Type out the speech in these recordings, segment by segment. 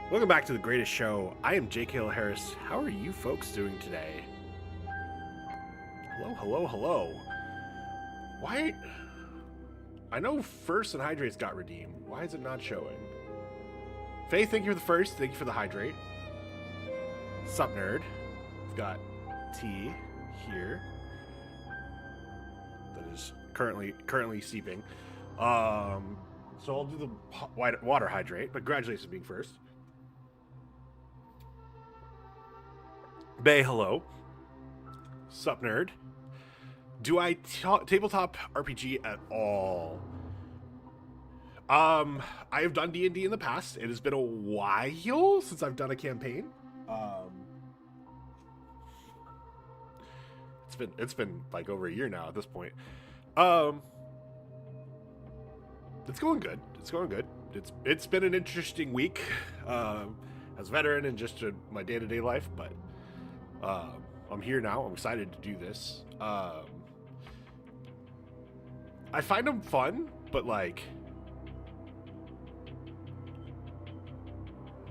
Welcome back to the greatest show. I am J.K. Harris. How are you folks doing today? Hello, hello, hello. Why? I know First and Hydrates got redeemed. Why is it not showing? Faye, thank you for the first. Thank you for the hydrate. Sup, nerd? We've got tea here that is currently steeping. So I'll do the water hydrate, but congratulations on being first. Bay, hello. Sup, nerd? Do I tabletop RPG at all? I have done D&D in the past. It has been a while since I've done a campaign. It's been like over a year now at this point. It's going good. It's going good. It's been an interesting week as a veteran and just my day-to-day life, but I'm here now. I'm excited to do this. I find them fun, but like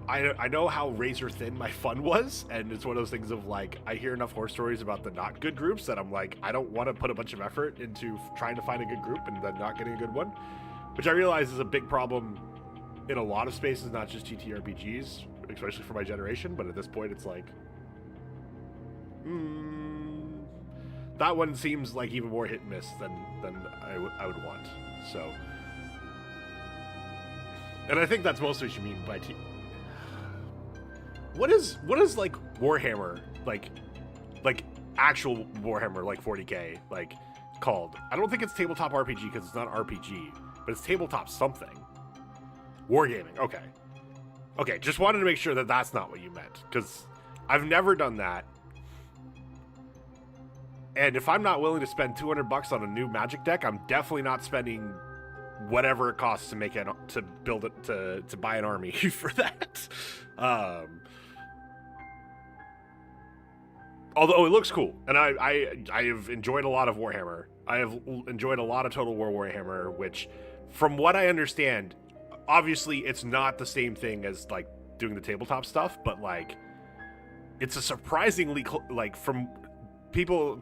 I know how razor thin my fun was, and it's one of those things of like I hear enough horror stories about the not good groups that I'm like I don't want to put a bunch of effort into trying to find a good group and then not getting a good one, which I realize is a big problem in a lot of spaces, not just TTRPGs, especially for my generation. But at this point, it's like, that one seems like even more hit and miss than I would want. So, and I think that's mostly what you mean by What is like Warhammer, like actual Warhammer, like 40K, like called? I don't think it's tabletop RPG because it's not RPG, but it's tabletop something. Wargaming. Okay. Just wanted to make sure that that's not what you meant, because I've never done that. And if I'm not willing to spend $200 on a new Magic deck, I'm definitely not spending whatever it costs to make it, to build it, to buy an army for that. Although it looks cool, and I have enjoyed a lot of Warhammer. I have enjoyed a lot of Total War Warhammer, which, from what I understand, obviously it's not the same thing as like doing the tabletop stuff, but like it's a surprisingly like from people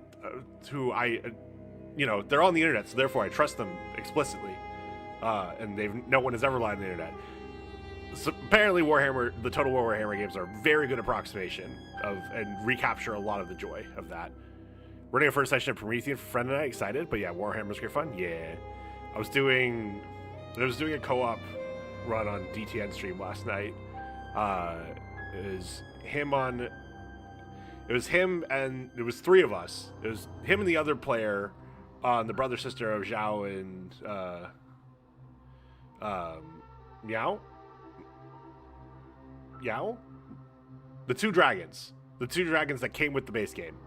who they're on the internet, so therefore I trust them explicitly, and no one has ever lied on the internet. So apparently the Total War Warhammer games are a very good approximation of and recapture a lot of the joy of that. Running a first session of Promethean for a friend and I, excited, but yeah, Warhammer's great fun. Yeah, I was doing a co-op run on DTN stream last night. It was him and it was three of us. It was him and the other player, the brother sister of Zhao and Meow. Yao? The two dragons that came with the base game.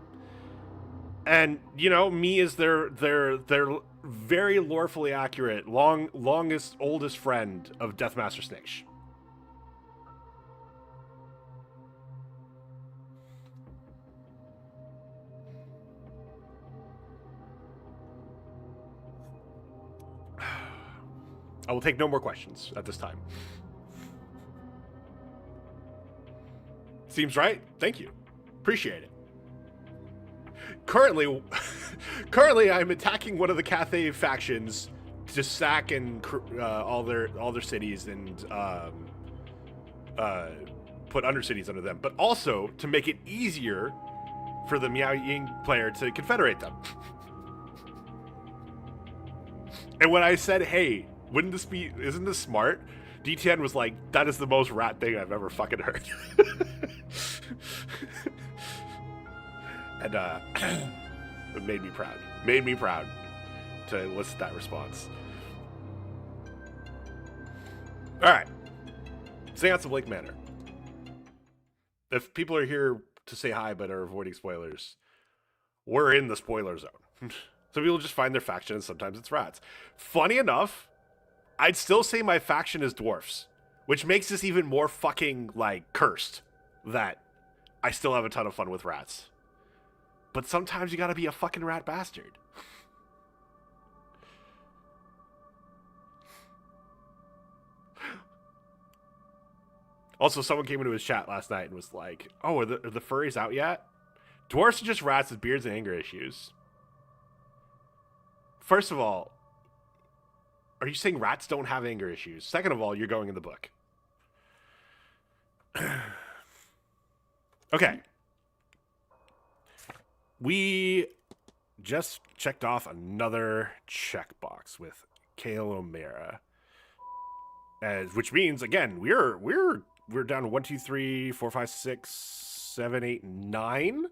And me is their very lorefully accurate, oldest friend of Deathmaster Snakes. I will take no more questions at this time. Seems right. Thank you. Appreciate it. Currently, I'm attacking one of the Cathay factions to sack and all their cities and put undercities under them, but also to make it easier for the Miao Ying player to confederate them. And when I said, "Hey, isn't this smart?" DTN was like, "That is the most rat thing I've ever fucking heard." And it made me proud. Made me proud to elicit that response. All right. Séance of Blake Manor. If people are here to say hi but are avoiding spoilers, we're in the spoiler zone. Some people just find their faction and sometimes it's rats. Funny enough, I'd still say my faction is dwarfs, which makes this even more fucking, like, cursed that I still have a ton of fun with rats. But sometimes you gotta be a fucking rat bastard. Also, someone came into his chat last night and was like, "Oh, are the furries out yet? Dwarves are just rats with beards and anger issues." First of all, are you saying rats don't have anger issues? Second of all, you're going in the book. Okay. We just checked off another checkbox with Kale O'Mara. Which means, again, we're down to 1, 2, 3, 4, 5, 6, 7, 8, 9.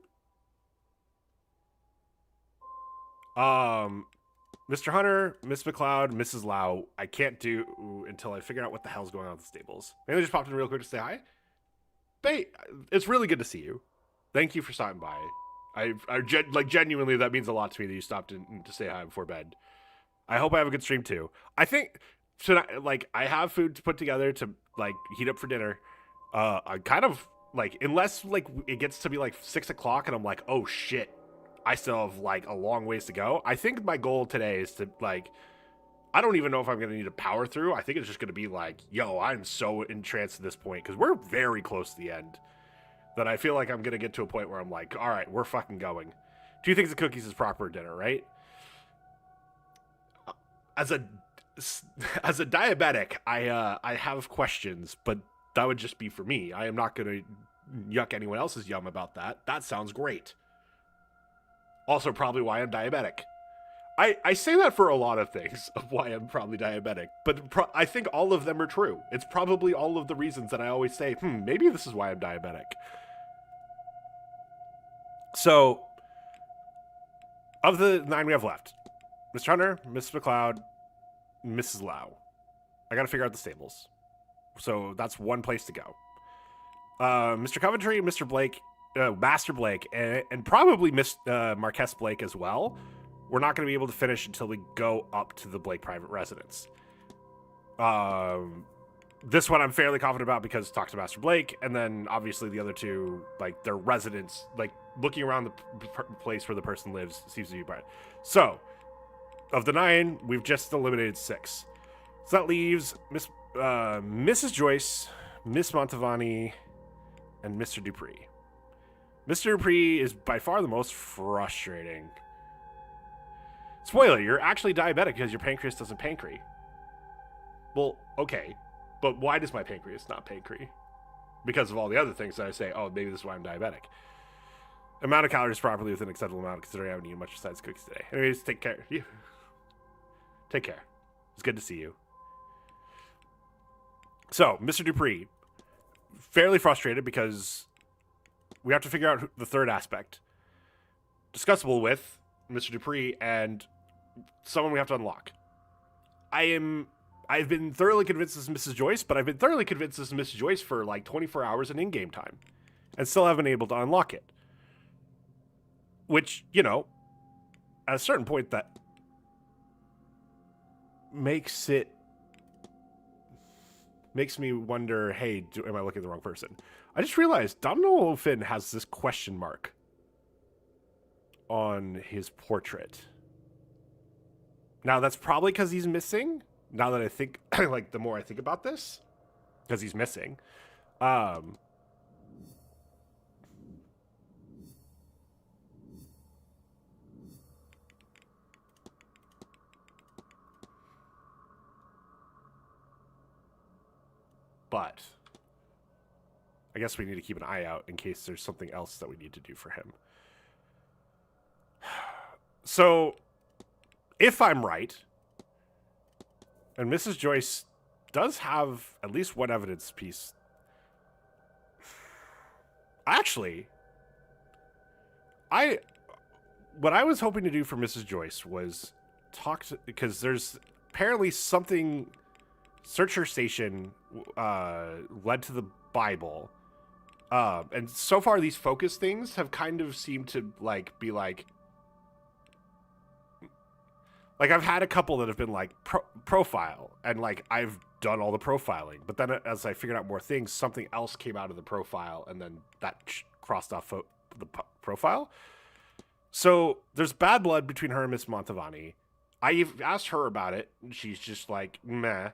Mr. Hunter, Miss McLeod, Mrs. Lau, I can't do until I figure out what the hell's going on with the stables. Maybe I just popped in real quick to say hi. Bae, it's really good to see you. Thank you for stopping by. Genuinely, that means a lot to me that you stopped in to say hi before bed. I hope I have a good stream too. I think tonight, like, I have food to put together to like heat up for dinner. I kind of like, unless like it gets to be like 6 o'clock and I'm like, oh shit, I still have like a long ways to go. I think my goal today is to like, I don't even know if I'm going to need to power through. I think it's just going to be like, yo, I'm so entranced at this point because we're very close to the end that I feel like I'm going to get to a point where I'm like, all right, we're fucking going. 2 things of cookies is proper dinner, right? As a diabetic, I have questions, but that would just be for me. I am not going to yuck anyone else's yum about that. That sounds great. Also, probably why I'm diabetic. I say that for a lot of things of why I'm probably diabetic, but I think all of them are true. It's probably all of the reasons that I always say, maybe this is why I'm diabetic. So, of the 9 we have left, Mr. Hunter, Miss McLeod, Mrs. Lau. I gotta figure out the stables. So that's one place to go. Mr. Coventry, Mr. Blake, Master Blake, and probably Miss Marquess Blake as well. We're not going to be able to finish until we go up to the Blake private residence. This one I'm fairly confident about because talk to Master Blake, and then obviously the other two, like their residence, like looking around the place where the person lives seems to be bright. So, of the 9, we've just eliminated 6. So that leaves Mrs. Joyce, Miss Montavani, and Mr. Dupree. Mr. Dupree is by far the most frustrating. Spoiler, you're actually diabetic because your pancreas doesn't pancreas. Well, okay. But why does my pancreas not pancreas? Because of all the other things that I say, oh, maybe this is why I'm diabetic. Amount of calories properly within an acceptable amount considering I haven't eaten much besides cookies today. Anyways, take care. Take care. It's good to see you. So, Mr. Dupree, fairly frustrated because we have to figure out the third aspect. Discussable with Mr. Dupree and someone we have to unlock. I've been thoroughly convinced this is Mrs. Joyce, but I've been thoroughly convinced this is Mrs. Joyce for like 24 hours in in-game time and still haven't been able to unlock it. Which, you know, at a certain point that makes me wonder, hey, am I looking at the wrong person? I just realized Domhnall Finn has this question mark on his portrait. Now, that's probably because he's missing. Now that I think, like, the more I think about this, because he's missing. But I guess we need to keep an eye out in case there's something else that we need to do for him. So, if I'm right, and Mrs. Joyce does have at least one evidence piece. Actually, what I was hoping to do for Mrs. Joyce was because there's apparently something, search her station led to the Bible. And so far these focus things have kind of seemed to be like I've had a couple that have been like profile, and like I've done all the profiling, but then as I figured out more things, something else came out of the profile, and then that crossed off the profile. So there's bad blood between her and Miss Montavani. I've asked her about it, and she's just like, meh.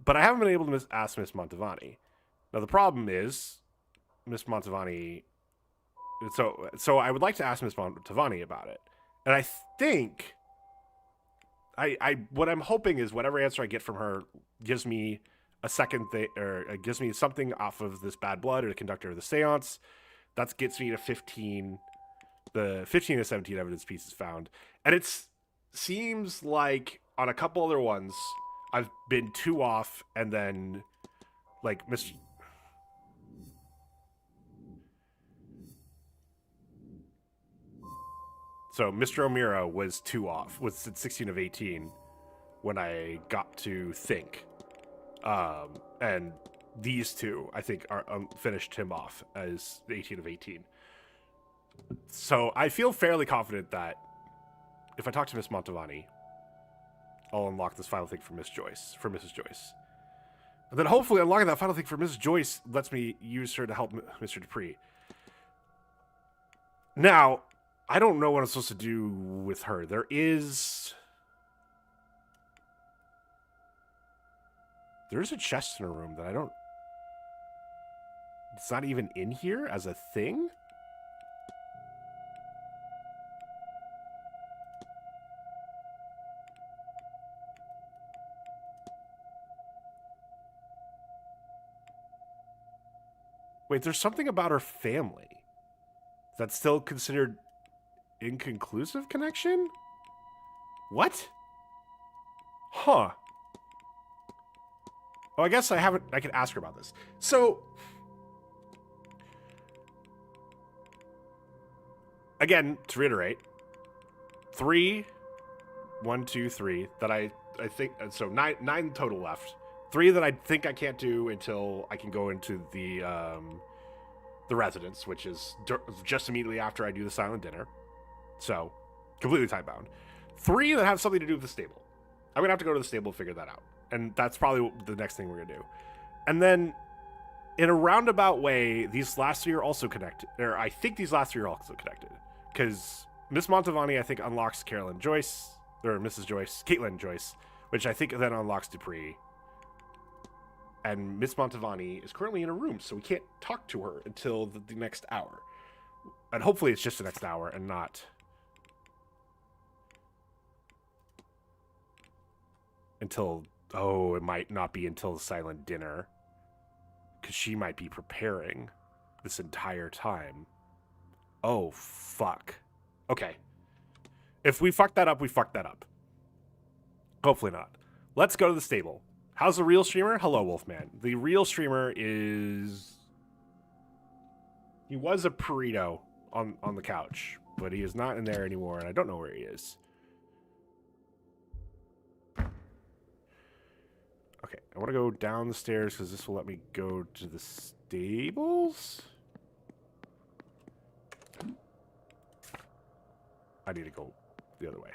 But I haven't been able to ask Miss Montavani. Now the problem is, Miss Montavani. So I would like to ask Miss Montavani about it, and I think what I'm hoping is whatever answer I get from her gives me a second thing, or gives me something off of this bad blood or the conductor of the seance. That gets me to 15. The 15 to 17 evidence pieces found, and it seems like on a couple other ones I've been 2 off, and then like So Mr. O'Meara was 2 off, was at 16 of 18 when I got to think. And these 2, I think, are finished him off as 18 of 18. So I feel fairly confident that if I talk to Miss Montavani, I'll unlock this final thing for Mrs. Joyce. And then hopefully unlocking that final thing for Mrs. Joyce lets me use her to help Mr. Dupree. Now, I don't know what I'm supposed to do with her. There's a chest in her room that I don't... It's not even in here as a thing? Wait, there's something about her family that's still considered inconclusive connection? What? Huh. Oh, I guess I can ask her about this. So, again, to reiterate, 3, 1, 2, 3 that I think, so nine total left. 3 that I think I can't do until I can go into the residence, which is just immediately after I do the silent dinner. So, completely time bound. 3 that have something to do with the stable. I'm going to have to go to the stable and figure that out. And that's probably the next thing we're going to do. And then, in a roundabout way, these last 3 are also connected. Or I think these last 3 are also connected. Because Miss Montavani, I think, unlocks Caitlin Joyce. Which I think then unlocks Dupree. And Miss Montavani is currently in a room, so we can't talk to her until the next hour. And hopefully it's just the next hour and not... until... Oh, it might not be until the silent dinner. Because she might be preparing this entire time. Oh, fuck. Okay. If we fuck that up, we fuck that up. Hopefully not. Let's go to the stable. How's the real streamer? Hello, Wolfman. The real streamer is... He was a burrito on the couch, but he is not in there anymore, and I don't know where he is. Okay, I want to go down the stairs because this will let me go to the stables. I need to go the other way.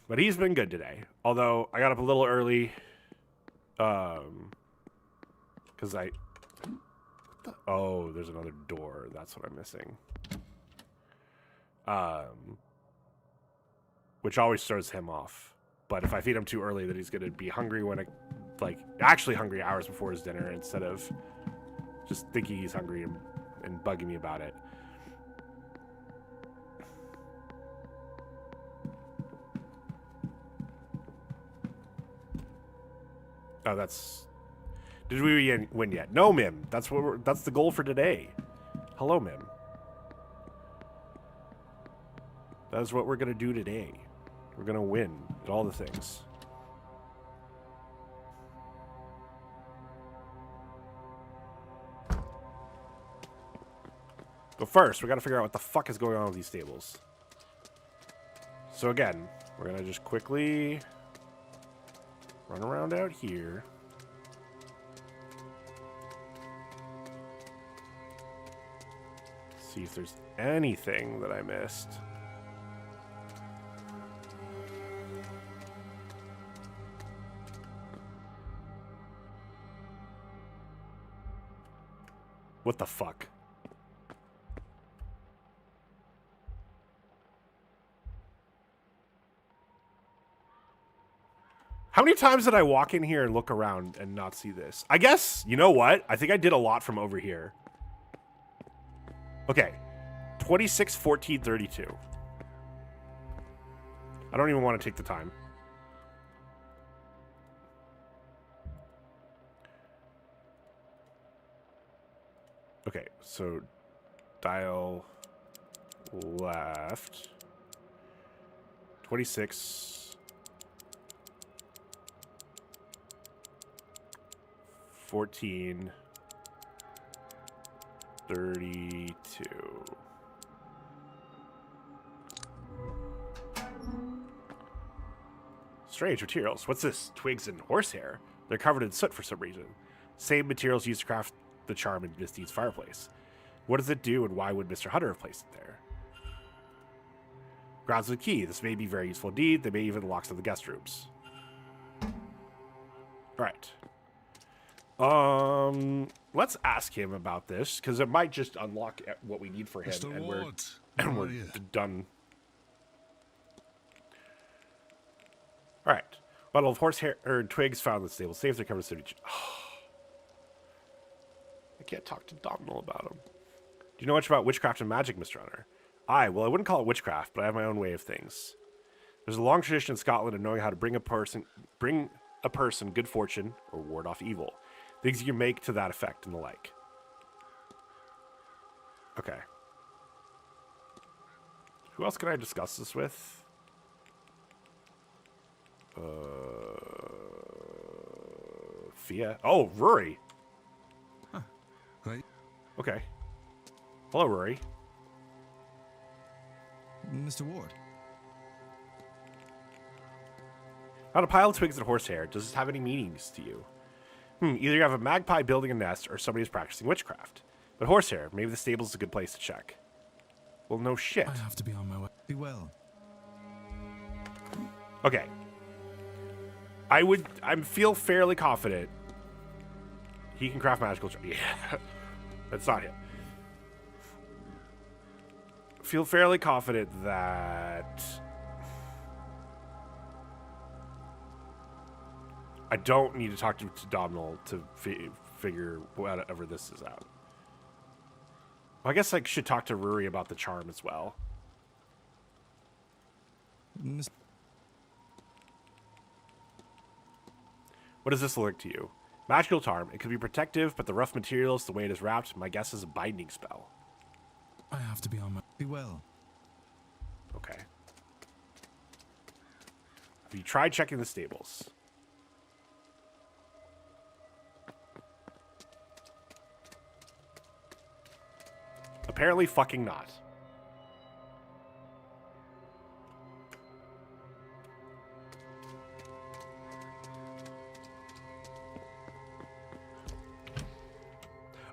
But he's been good today. Although, I got up a little early. Because oh, there's another door. That's what I'm missing. Which always throws him off. But if I feed him too early, then he's going to be hungry when actually hungry hours before his dinner instead of just thinking he's hungry and bugging me about it. Oh, that's... Did we win yet? No, Mim. That's the goal for today. Hello, Mim. That is what we're going to do today. We're going to win at all the things. But first, we got to figure out what the fuck is going on with these stables. So again, we're going to just quickly run around out here. See if there's anything that I missed. What the fuck? How many times did I walk in here and look around and not see this? I guess, you know what? I think I did a lot from over here. Okay. 26, 14, 32. I don't even want to take the time. Okay, so dial left. 26, 14, 32. Strange materials. What's this? Twigs and horsehair. They're covered in soot for some reason. Same materials used to craft the charm in Miss Deane's fireplace. What does it do, and why would Mr. Hunter have placed it there? Grounds with key. This may be very useful indeed. They may even lock some of the guest rooms. Alright. Let's ask him about this, because it might just unlock what we need for him, Mr. and Ward, we're done. Alright. Bundle of horsehair or twigs found in the stable. Saves their cover city. I can't talk to Domhnall about him. Do you know much about witchcraft and magic, Mr. Hunter? Well, I wouldn't call it witchcraft, but I have my own way of things. There's a long tradition in Scotland of knowing how to bring a person good fortune or ward off evil. Things you can make to that effect and the like. Okay. Who else can I discuss this with? Fia. Oh, Rory. Huh. Right. Okay. Hello, Rory. Mr. Ward. Found a pile of twigs and horsehair. Does this have any meanings to you? Either you have a magpie building a nest or somebody's practicing witchcraft. But horsehair, maybe the stable's a good place to check. Well, no shit. I have to be on my way. Be well. Okay. I feel fairly confident he can craft magical charm. Yeah. That's not him. Feel fairly confident that I don't need to talk to Domhnall to figure whatever this is out. Well, I guess I should talk to Rory about the charm as well. What does this look like to you? Magical charm. It could be protective, but the rough materials, the way it is wrapped, my guess is a binding spell. I have to be on my... Be well. Okay. Have you tried checking the stables? Apparently fucking not.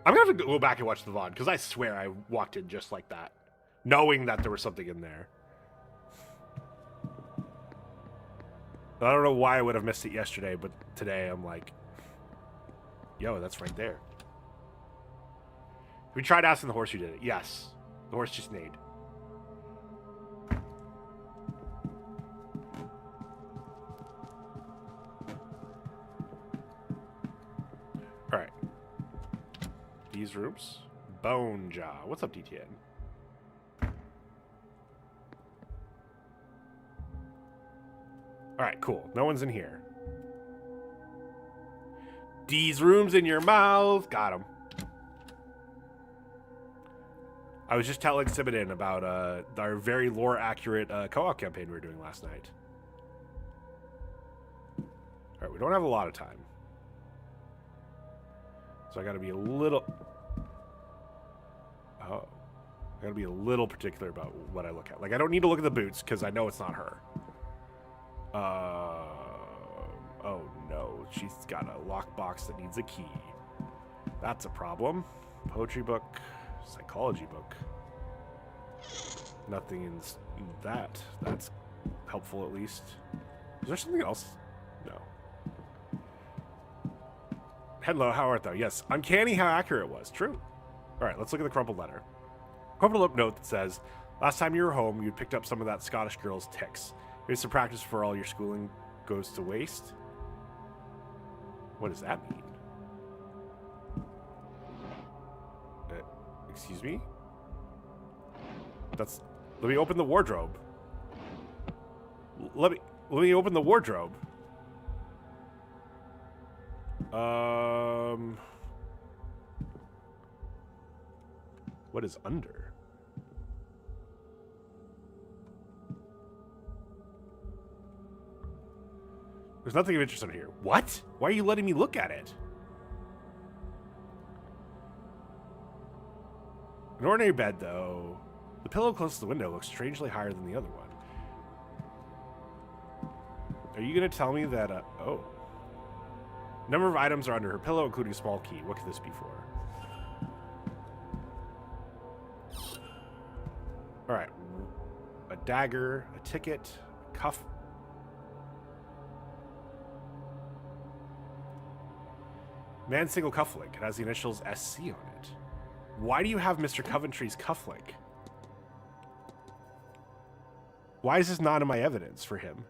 I'm gonna have to go back and watch the VOD, because I swear I walked in just like that, knowing that there was something in there. I don't know why I would have missed it yesterday, but today I'm like, yo, that's right there. We tried asking the horse who did it. Yes. The horse just neighed. Alright. These rooms. Bone Jaw. What's up, DTN? Alright, cool. No one's in here. These rooms in your mouth. Got him. I was just telling Sibidan about our very lore-accurate co-op campaign we were doing last night. Alright, we don't have a lot of time. So I gotta be a little... Oh. I gotta be a little particular about what I look at. Like, I don't need to look at the boots, because I know it's not her. Oh no, she's got a lockbox that needs a key. That's a problem. Poetry book, psychology book. Nothing in that. That's helpful at least. Is there something else? No. Hello, how art thou? Yes, uncanny how accurate it was. True. Alright, let's look at the crumpled letter. Crumpled up note that says, last time you were home, you picked up some of that Scottish girl's ticks. Here's some practice before all your schooling goes to waste. What does that mean? Excuse me? Let me open the wardrobe. Let me open the wardrobe. What is under? There's nothing of interest under here. What? Why are you letting me look at it? An ordinary bed, though. The pillow close to the window looks strangely higher than the other one. Are you going to tell me that, oh. Number of items are under her pillow, including a small key. What could this be for? Alright. A dagger, a ticket, a cuff. Man's single cufflink. It has the initials SC on it. Why do you have Mr. Coventry's cufflink? Why is this not in my evidence for him?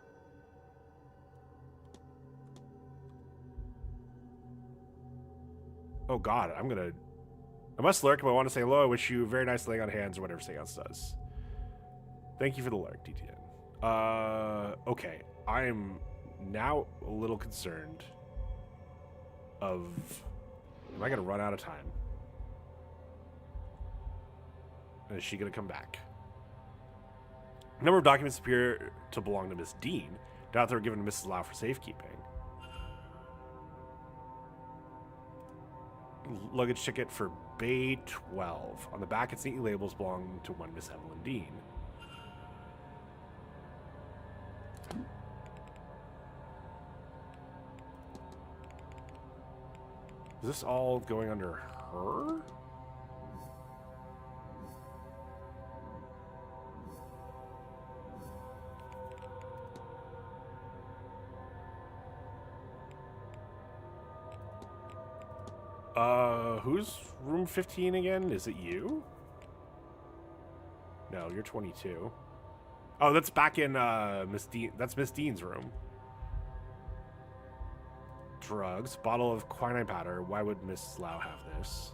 Oh god, I must lurk, but I want to say hello. I wish you a very nice laying on hands or whatever Séance does. Thank you for the lurk, DTN. Okay. I am now a little concerned of... Am I going to run out of time? And is she going to come back? A number of documents appear to belong to Miss Deane. Doubt they were given to Mrs. Lau for safekeeping. Luggage ticket for Bay 12. On the back, it's neatly labels belong to one Miss Evelyn Deane. Is this all going under her? Who's room 15 again? Is it you? No, you're 22. Oh, that's back in Miss Deane. That's Miss Deane's room. Drugs, bottle of quinine powder. Why would Miss Lau have this?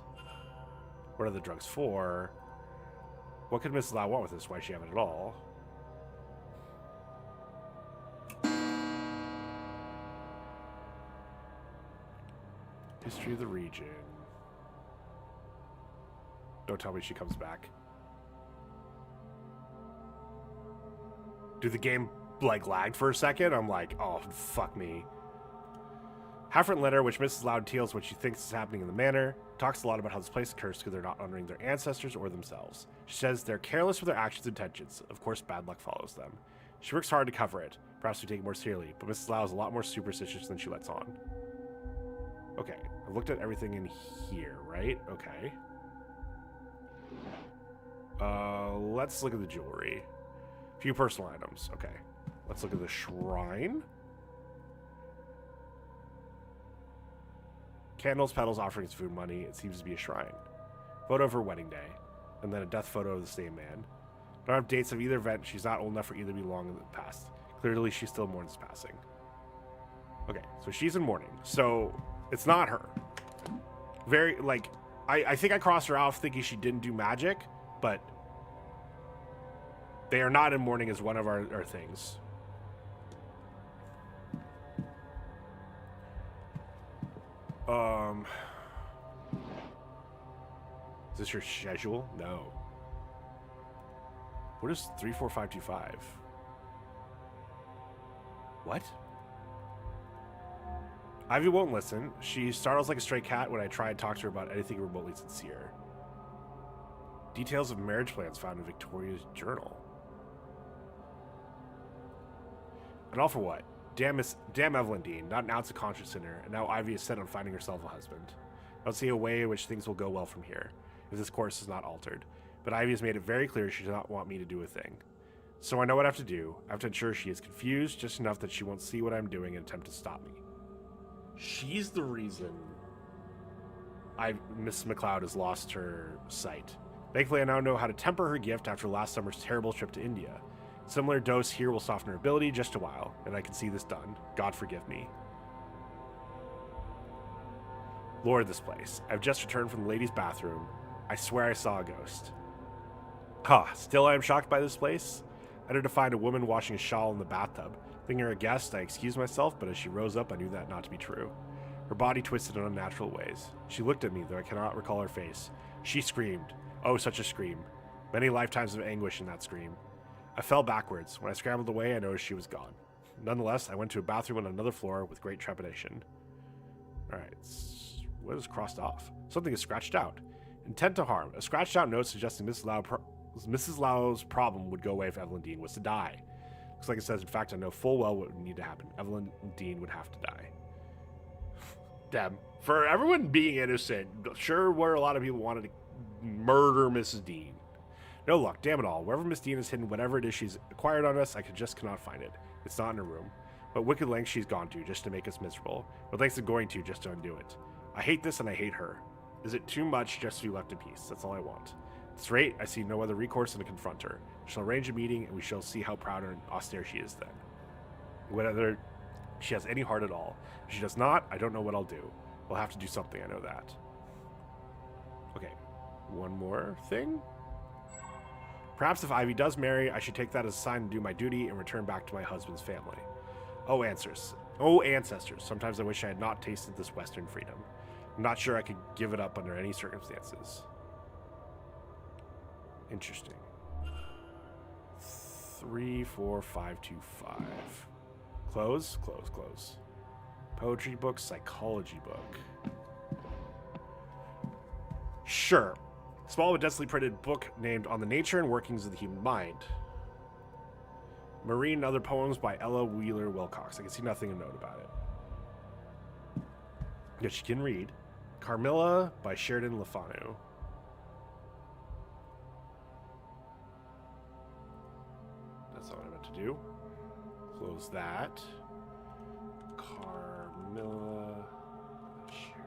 What are the drugs for? What could Miss Lau want with this? Why does she have it at all? History of the region. Don't tell me she comes back. Dude, the game like lagged for a second. I'm like, oh, fuck me. Half-written letter, which Mrs. Loud deals what she thinks is happening in the manor. Talks a lot about how this place is cursed because they're not honoring their ancestors or themselves. She says they're careless with their actions and intentions. Of course, bad luck follows them. She works hard to cover it. Perhaps we take it more seriously, but Mrs. Lau is a lot more superstitious than she lets on. Okay, I've looked at everything in here, right? Okay. Let's look at the jewelry. Few personal items. Okay. Let's look at the shrine. Candles, petals, offerings, food, money. It seems to be a shrine. Photo of her wedding day. And then a death photo of the same man. Don't have dates of either event. She's not old enough for either to be long in the past. Clearly, she still mourns his passing. Okay, so she's in mourning. So, it's not her. Very, like, I think I crossed her off thinking she didn't do magic, but they are not in mourning as one of our things. Is this your schedule? No. What is 34525? What? Ivy won't listen. She startles like a stray cat when I try and talk to her about anything remotely sincere. Details of marriage plans found in Victoria's journal. And all for what? Damn Evelyn Deane, not an ounce of conscience in her, and now Ivy is set on finding herself a husband. I don't see a way in which things will go well from here, if this course is not altered. But Ivy has made it very clear she does not want me to do a thing. So I know what I have to do. I have to ensure she is confused just enough that she won't see what I'm doing and attempt to stop me. She's the reason Miss McLeod has lost her sight. Thankfully, I now know how to temper her gift after last summer's terrible trip to India. Similar dose here will soften her ability just a while, and I can see this done. God forgive me. Lord, this place. I've just returned from the ladies' bathroom. I swear I saw a ghost. Still I am shocked by this place. I entered to find a woman washing a shawl in the bathtub. Thinking her a guest, I excused myself, but as she rose up, I knew that not to be true. Her body twisted in unnatural ways. She looked at me, though I cannot recall her face. She screamed. Oh, such a scream. Many lifetimes of anguish in that scream. I fell backwards. When I scrambled away, I noticed she was gone. Nonetheless, I went to a bathroom on another floor with great trepidation. Alright, what is crossed off? Something is scratched out. Intent to harm. A scratched out note suggesting Mrs. Lau's problem would go away if Evelyn Deane was to die. Looks like it says, in fact, I know full well what would need to happen. Evelyn Deane would have to die. Damn. For everyone being innocent, sure were a lot of people wanted to murder Mrs. Deane. No luck, damn it all. Wherever Miss Deane has hidden whatever it is she's acquired on us, I just cannot find it. It's not in her room. What wicked lengths she's gone to just to make us miserable. What lengths are going to just to undo it. I hate this and I hate her. Is it too much just to be left in peace? That's all I want. At this rate, I see no other recourse than to confront her. We shall arrange a meeting and we shall see how proud and austere she is then. Whether she has any heart at all. If she does not, I don't know what I'll do. We'll have to do something, I know that. Okay, one more thing. Perhaps if Ivy does marry, I should take that as a sign to do my duty and return back to my husband's family. Oh, ancestors. Sometimes I wish I had not tasted this Western freedom. I'm not sure I could give it up under any circumstances. Interesting. 34525. Close. Poetry book, psychology book. Sure. Small but densely printed book named On the Nature and Workings of the Human Mind. Marine and Other Poems by Ella Wheeler Wilcox. I can see nothing to note about it. Yet she can read. Carmilla by Sheridan LeFanu. That's not what I meant to do. Close that. Carmilla Sheridan.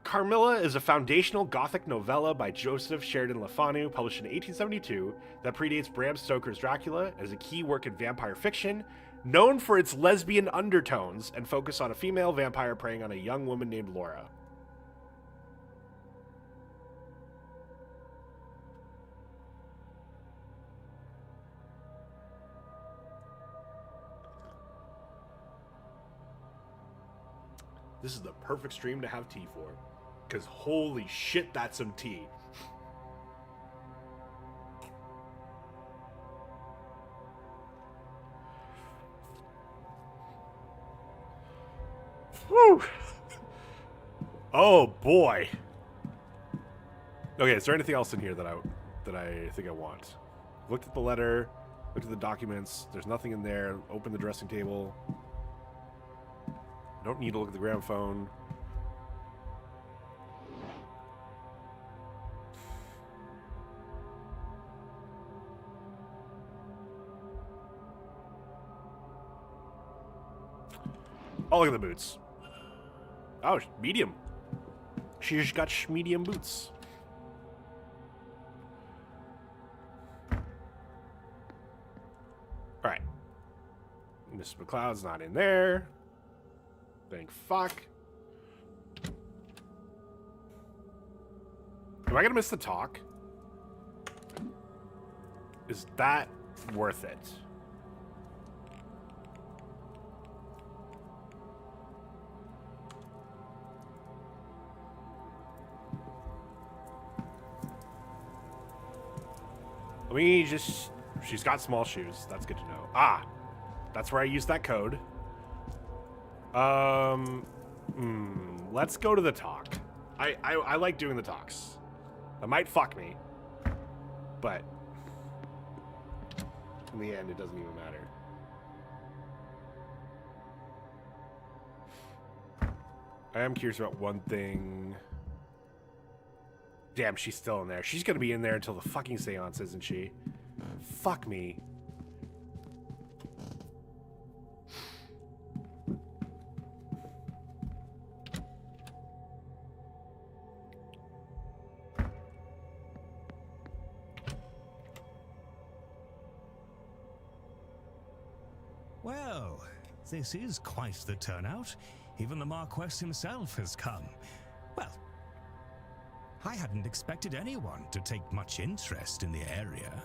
Carmilla is a foundational Gothic novella by Joseph Sheridan LeFanu, published in 1872, that predates Bram Stoker's Dracula, as a key work in vampire fiction, known for its lesbian undertones and focus on a female vampire preying on a young woman named Laura. This is the perfect stream to have tea for. Because holy shit, that's some tea. Whew. Oh boy. Okay, is there anything else in here that I think I want? Looked at the letter, looked at the documents. There's nothing in there. Open the dressing table. I don't need to look at the gramophone. Oh, look at the boots. Oh, medium. She's got medium boots. Alright. Mr. McCloud's not in there. Thank fuck. Am I gonna miss the talk? Is that worth it? Let me just... She's got small shoes. That's good to know. Ah! That's where I used that code. Let's go to the talk. I like doing the talks. That might fuck me. But... in the end, it doesn't even matter. I am curious about one thing... Damn, she's still in there. She's gonna be in there until the fucking seance, isn't she? Fuck me. this is quite the turnout. Even the Marquess himself has come. Well, I hadn't expected anyone to take much interest in the area.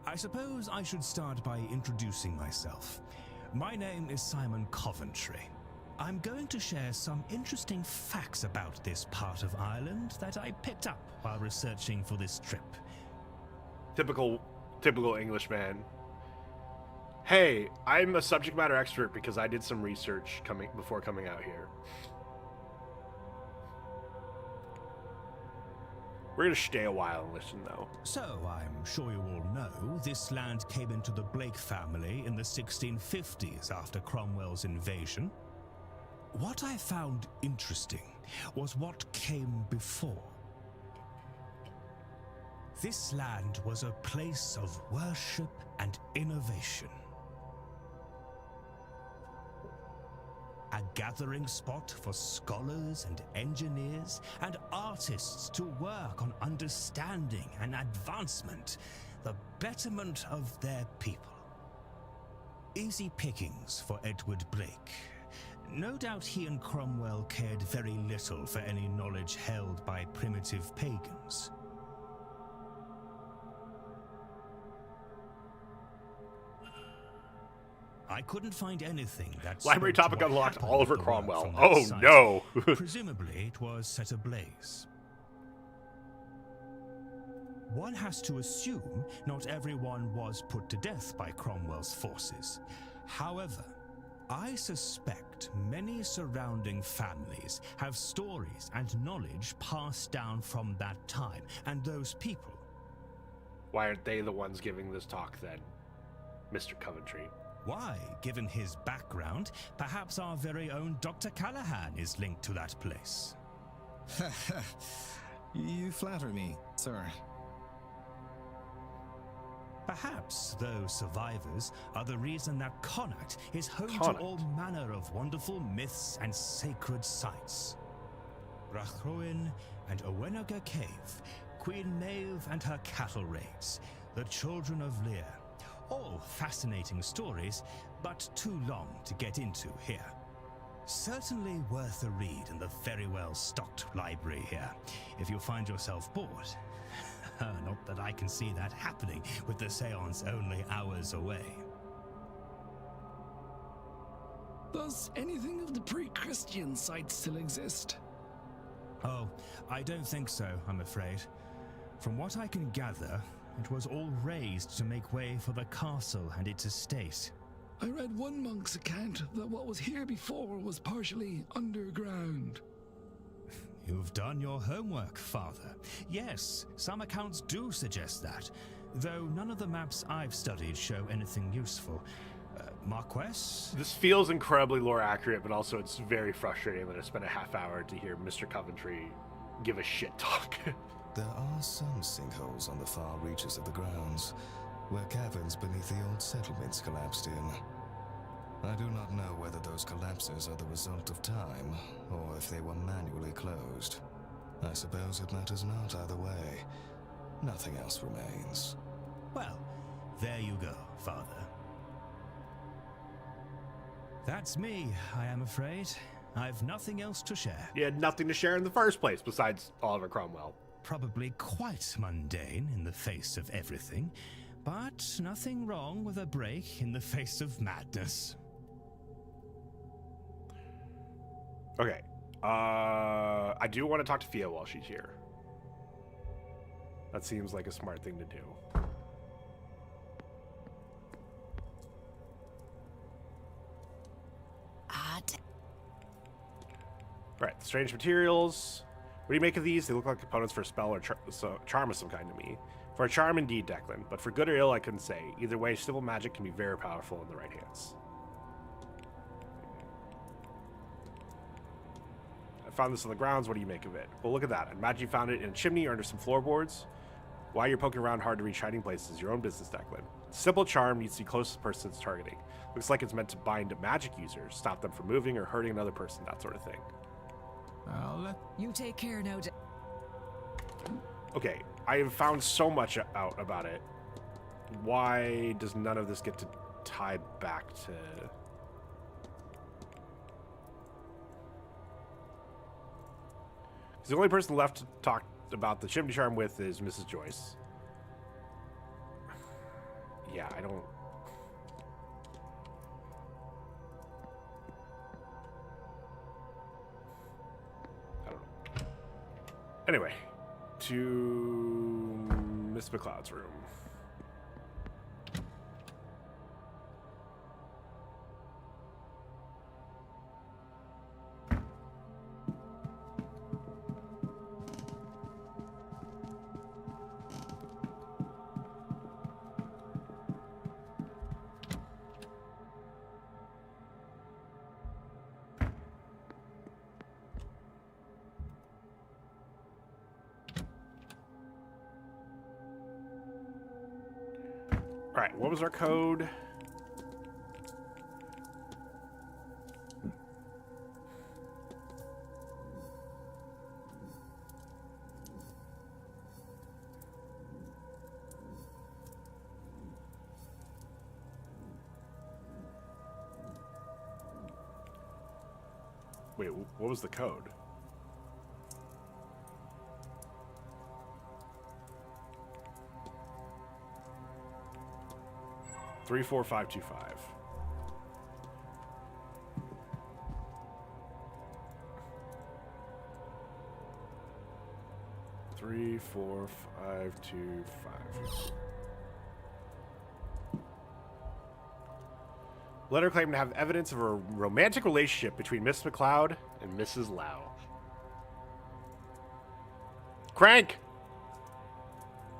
I suppose I should start by introducing myself. My name is Simon Coventry. I'm going to share some interesting facts about this part of Ireland that I picked up while researching for this trip. Typical Englishman. Hey, I'm a subject matter expert because I did some research before coming out here. We're gonna stay a while and listen, though. So, I'm sure you all know, this land came into the Blake family in the 1650s after Cromwell's invasion. What I found interesting was what came before. This land was a place of worship and innovation. A gathering spot for scholars and engineers and artists to work on understanding and advancement, the betterment of their people. Easy pickings for Edward Blake. No doubt he and Cromwell cared very little for any knowledge held by primitive pagans. I couldn't find anything that Library spoke to topic what unlocked. happened Oliver at the work Cromwell. from that Oh site. no. Presumably it was set ablaze. One has to assume not everyone was put to death by Cromwell's forces. However, I suspect many surrounding families have stories and knowledge passed down from that time, and those people. Why aren't they the ones giving this talk then, Mr. Coventry? Why, given his background, perhaps our very own Dr. Callahan is linked to that place. You flatter me, sir. Perhaps those survivors are the reason that Connacht is home to Connacht? all manner of wonderful myths and sacred sites. Rathroin and Owenaga Cave, Queen Maeve and her cattle raids, the Children of Lear. All fascinating stories, but too long to get into here. Certainly worth a read in the very well-stocked library here, if you find yourself bored. Not that I can see that happening with the seance only hours away. Does anything of the pre-Christian site still exist? Oh, I don't think so, I'm afraid. From what I can gather, it was all razed to make way for the castle and its estate. I read one monk's account that what was here before was partially underground. You've done your homework, Father. Yes, some accounts do suggest that, though none of the maps I've studied show anything useful. Marquess? This feels incredibly lore accurate, but also it's very frustrating that I spent a half hour to hear Mr. Coventry give a shit talk. There are some sinkholes on the far reaches of the grounds, where caverns beneath the old settlements collapsed in. I do not know whether those collapses are the result of time, or if they were manually closed. I suppose it matters not either way. Nothing else remains. Well, there you go, Father. That's me, I am afraid. I've nothing else to share. You had nothing to share in the first place besides Oliver Cromwell. Probably quite mundane in the face of everything, but nothing wrong with a break in the face of madness. Okay. I do want to talk to Fia while she's here. That seems like a smart thing to do. Right, strange materials. What do you make of these? They look like components for a spell or charm of some kind to me. For a charm, indeed, Declan. But for good or ill, I couldn't say. Either way, simple magic can be very powerful in the right hands. I found this on the grounds. What do you make of it? Well, look at that. I imagine you found it in a chimney or under some floorboards. Why you're poking around hard to reach hiding places is your own business, Declan. Simple charm needs to be close to the person it's targeting. Looks like it's meant to bind magic users, stop them from moving or hurting another person, that sort of thing. I'll let You take care now. Okay, I have found so much out about it. Why does none of this get to tied back to... The only person left to talk about the chimney charm with is Mrs. Joyce. Yeah, I don't... know. Anyway, to Miss McLeod's room. All right, what was our code? Wait, what was the code? Three, 4, 5, 2, 5. Three, 4, 5, 2, 5. Letter claimed to have evidence of a romantic relationship between Miss McLeod and Mrs. Lau. Crank!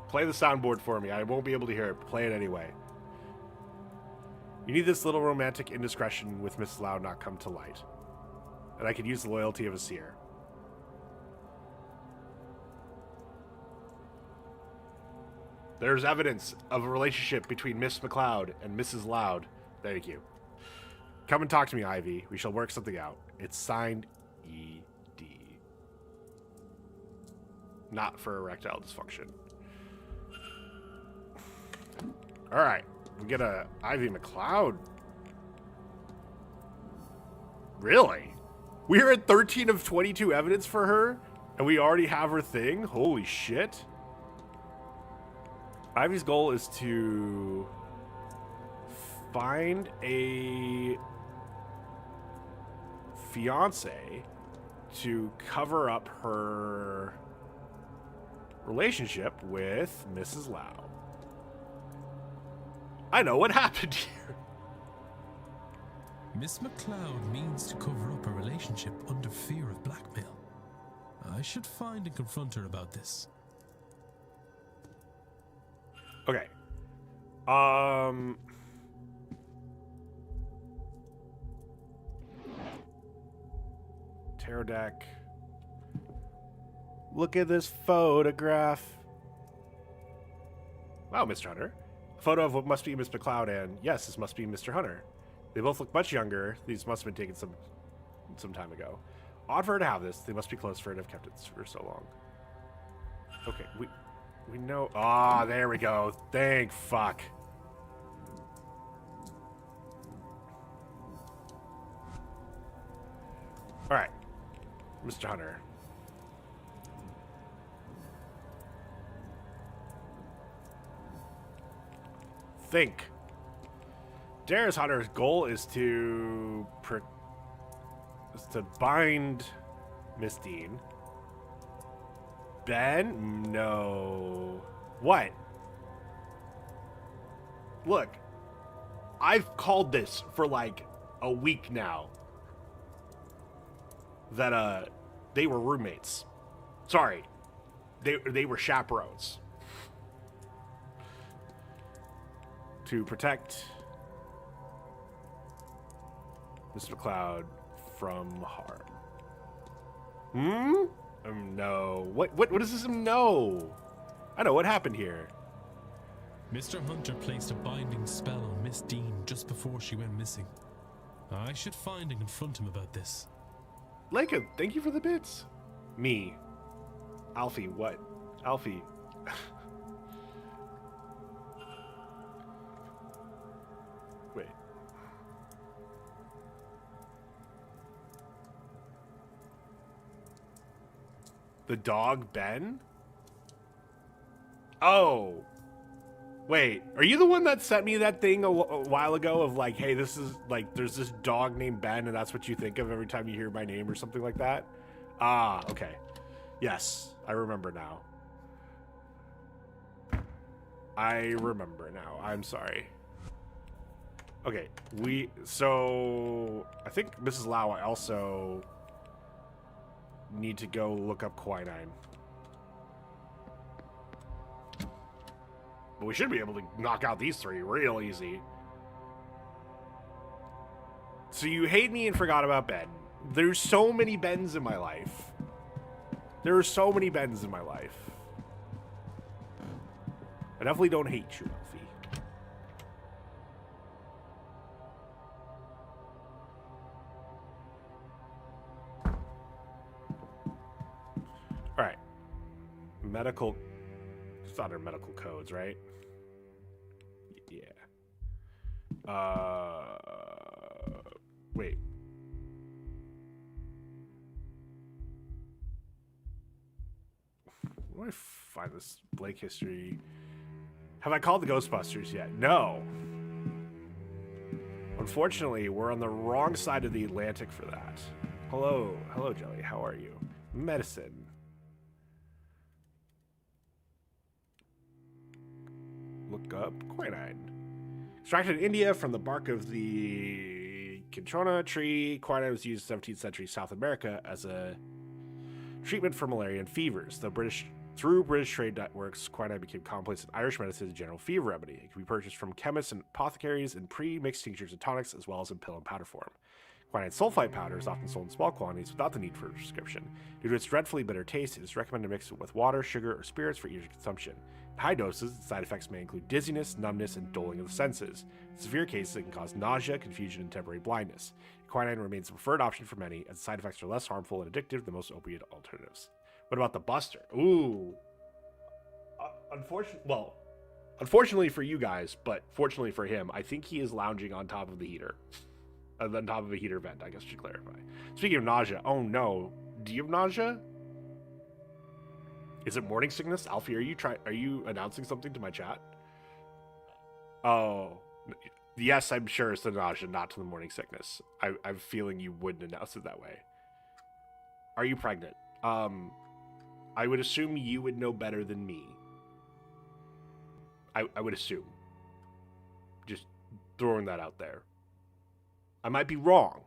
Play the soundboard for me. I won't be able to hear it. Play it anyway. You need this little romantic indiscretion with Mrs. Lau not come to light. And I could use the loyalty of a seer. There's evidence of a relationship between Miss McLeod and Mrs. Loud. Thank you. Come and talk to me, Ivy. We shall work something out. It's signed E.D. Not for erectile dysfunction. All right. We get a Ivy McLeod. Really? We're at 13 of 22 evidence for her, and we already have her thing? Holy shit. Ivy's goal is to find a fiance to cover up her relationship with Mrs. Lau. I know what happened here. Miss McLeod means to cover up a relationship under fear of blackmail. I should find and confront her about this. Okay. Tarot deck. Look at this photograph. Wow, Mr. Hunter. Photo of what must be Miss McLeod, and yes, this must be Mr. Hunter. They both look much younger. These must have been taken some time ago. Odd for her to have this. They must be close for her to have kept it for so long. Okay, we know. Ah, there we go. Thank fuck. All right, Mr. Hunter. Think. Darius Hunter's goal is to bind Miss Deane. Ben? No. What? Look, I've called this for like a week now. That they were roommates. Sorry. They were chaperones. To protect Miss McLeod from harm. No. What does this know? I know what happened here. Mr. Hunter placed a binding spell on Miss Deane just before she went missing. I should find and confront him about this. Leica, thank you for the bits. Me. Alfie, what? Alfie. Wait. The dog Ben? Oh. Wait, are you the one that sent me that thing a while ago of like, hey, this is like, there's this dog named Ben and that's what you think of every time you hear my name or something like that? Ah, okay. Yes, I remember now. I remember now. I'm sorry. Okay, so I think Mrs. Lau, I also need to go look up quinine. But we should be able to knock out these three real easy. So you hate me and forgot about Ben. There's so many Bens in my life. There are so many Bens in my life. I definitely don't hate you, Elfie. Alright. Medical... It's under medical codes, right? Yeah. Wait. Where do I find this Blake history? Have I called the Ghostbusters yet? No. Unfortunately, we're on the wrong side of the Atlantic for that. Hello. Hello, Jelly. How are you? Medicine. Look up quinine. Extracted in India from the bark of the cinchona tree, quinine was used in 17th century South America as a treatment for malaria and fevers. Through British trade networks, quinine became commonplace in Irish medicine as a general fever remedy. It can be purchased from chemists and apothecaries in pre-mixed tinctures and tonics, as well as in pill and powder form. Quinine sulfite powder is often sold in small quantities without the need for a prescription. Due to its dreadfully bitter taste, it is recommended to mix it with water, sugar, or spirits for easy consumption. In high doses, the side effects may include dizziness, numbness, and dulling of the senses. In severe cases, it can cause nausea, confusion, and temporary blindness. Quinine remains the preferred option for many, as the side effects are less harmful and addictive than most opiate alternatives. What about the Buster? Ooh. Unfortunately for you guys, but fortunately for him, I think he is lounging on top of the heater. On top of a heater vent, I guess I should clarify. Speaking of nausea, oh no. Do you have nausea? Is it morning sickness? Alfie, are you announcing something to my chat? Oh. Yes, I'm sure it's the nausea, not to the morning sickness. I'm feeling you wouldn't announce it that way. Are you pregnant? I would assume you would know better than me. I would assume. Just throwing that out there. I might be wrong,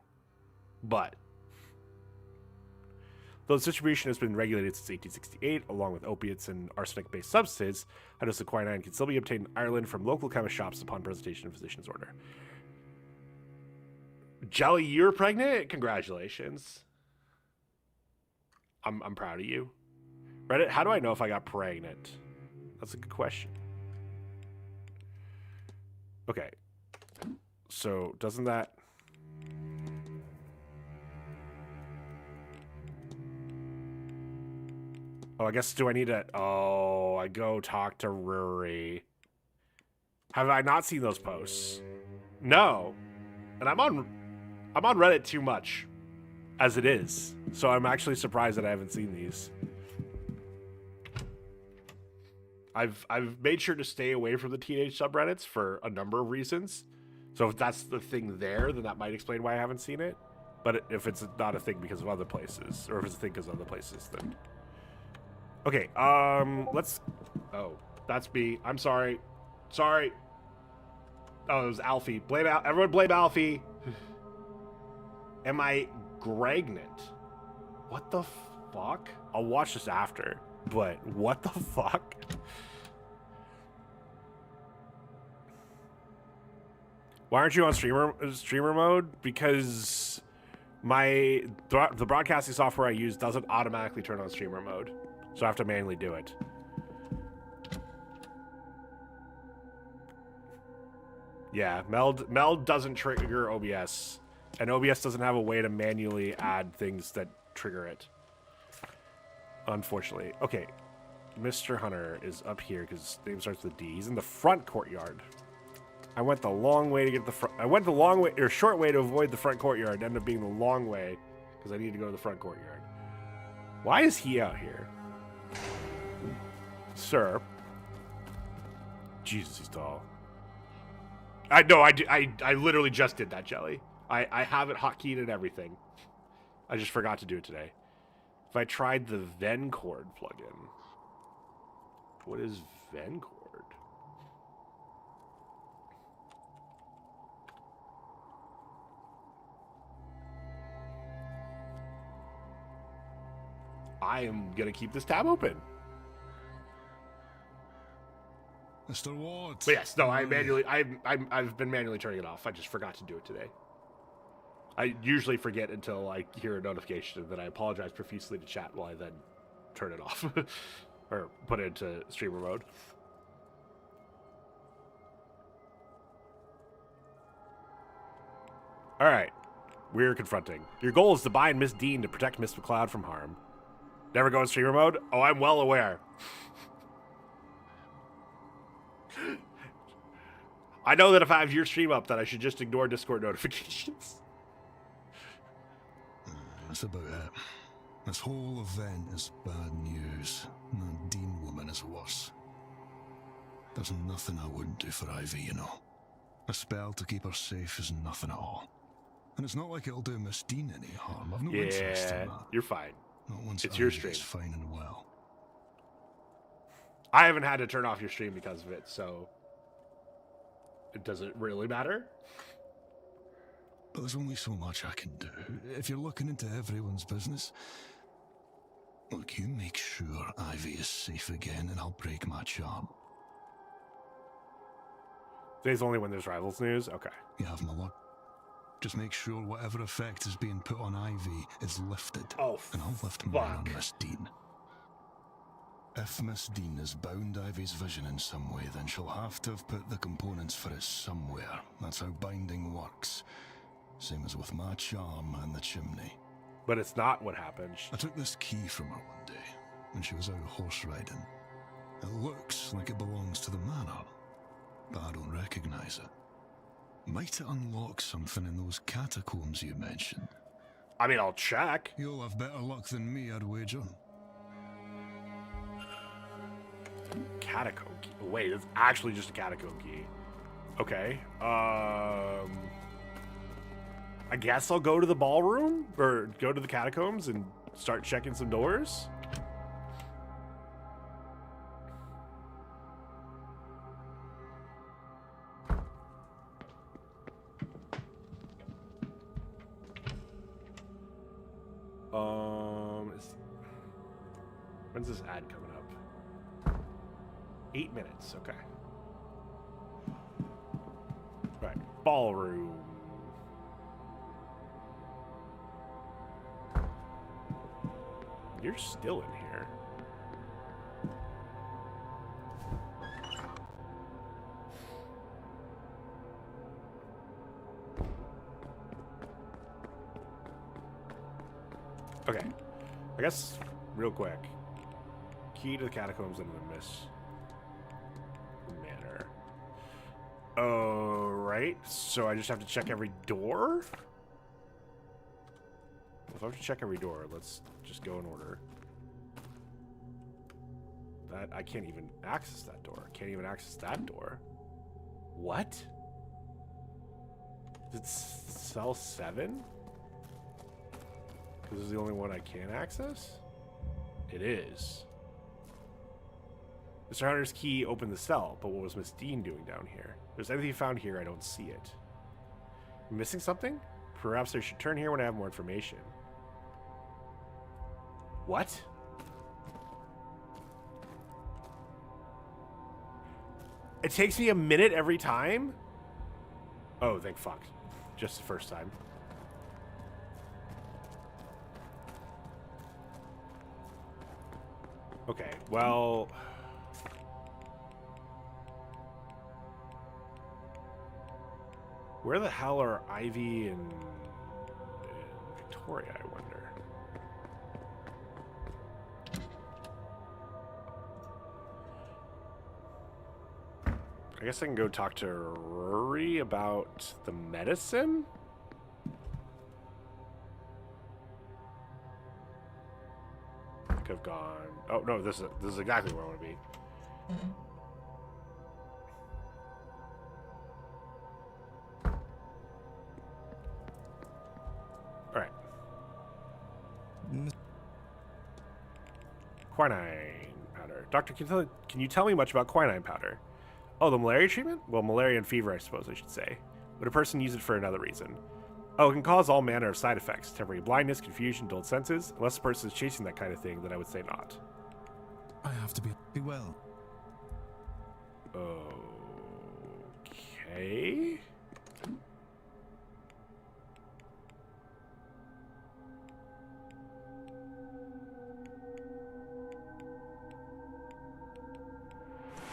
but though its distribution has been regulated since 1868, along with opiates and arsenic-based substances, hydroxyl quinine can still be obtained in Ireland from local chemist shops upon presentation of physician's order. Jelly, you're pregnant? Congratulations. I'm proud of you. Reddit, how do I know if I got pregnant? That's a good question. Okay. So, doesn't that... Oh, I guess, do I need to... Oh, I go talk to Rory. Have I not seen those posts? No. And I'm on Reddit too much, as it is. So I'm actually surprised that I haven't seen these. I've made sure to stay away from the teenage subreddits for a number of reasons. So if that's the thing there, then that might explain why I haven't seen it. But if it's not a thing because of other places, or if it's a thing because of other places, then... Okay, let's... Oh, that's me. I'm sorry. Sorry. Oh, it was Alfie. Everyone blame Alfie. Am I pregnant? What the fuck? I'll watch this after, but what the fuck? Why aren't you on streamer mode? Because the broadcasting software I use doesn't automatically turn on streamer mode. So I have to manually do it. Yeah, Meld doesn't trigger OBS. And OBS doesn't have a way to manually add things that trigger it. Unfortunately. Okay. Mr. Hunter is up here because his name starts with D. He's in the front courtyard. I went the long way to get the front. I went the long way, or short way to avoid the front courtyard. It ended up being the long way because I need to go to the front courtyard. Why is he out here? Sir. Jesus, he's tall. I literally just did that, Jelly. I have it hotkeyed and everything. I just forgot to do it today. If I tried the Vencord plugin. What is Vencord? I am gonna keep this tab open. Mr. Ward. But yes, no, I've been manually turning it off. I just forgot to do it today. I usually forget until I hear a notification, and then I apologize profusely to chat while I then turn it off or put it into streamer mode. All right, we're confronting. Your goal is to bind Miss Deane to protect Miss McLeod from harm. Never go in streamer mode? Oh, I'm well aware. I know that if I have your stream up, that I should just ignore Discord notifications. That's about it. This whole event is bad news. That Dean woman is worse. There's nothing I wouldn't do for Ivy, you know. A spell to keep her safe is nothing at all. And it's not like it'll do Miss Dean any harm. I've no interest in that. You're fine. Not once It's your Ivy stream. is fine and well. I haven't had to turn off your stream because of it, so it doesn't really matter. But there's only so much I can do. If you're looking into everyone's business, look, you make sure Ivy is safe again and I'll break my charm. Today's only when there's Rivals news? Okay. You have my word. Just make sure whatever effect is being put on Ivy is lifted. Oh, and I'll lift mine on fuck. Miss Dean. If Miss Dean has bound Ivy's vision in some way, then she'll have to have put the components for it somewhere. That's how binding works. Same as with my charm and the chimney. But it's not what happened. I took this key from her one day, when she was out horse riding. It looks like it belongs to the manor, but I don't recognize it. Might it unlock something in those catacombs you mentioned? I mean, I'll check. You'll have better luck than me, I'd wager. Catacomb key. Wait, it's actually just a catacomb key. Okay. I guess I'll go to the ballroom or go to the catacombs and start checking some doors. When's this ad coming up? 8 minutes, okay. Right, ballroom. You're still in here. Okay, I guess real quick. Key to the catacombs into the Miss Manor. Oh, right. So I just have to check every door? If I have to check every door, let's just go in order. That I can't even access that door. Can't even access that door. What? Is it cell 7? Because this is the only one I can access? It is. Mr. Hunter's key opened the cell, but what was Miss Deane doing down here? If there's anything found here, I don't see it. I'm missing something? Perhaps I should turn here when I have more information. What? It takes me a minute every time? Oh, thank fuck. Just the first time. Okay, well... Where the hell are Ivy and Victoria, I wonder? I guess I can go talk to Rory about the medicine? have gone. Oh no, this is exactly where I want to be. All right. Quinine powder. Doctor, can you tell me much about quinine powder? Oh, the malaria treatment? Well, malaria and fever, I suppose I should say. Would a person use it for another reason? Oh, it can cause all manner of side effects. Temporary blindness, confusion, dulled senses. Unless the person is chasing that kind of thing, then I would say not. I have to be well. Okay.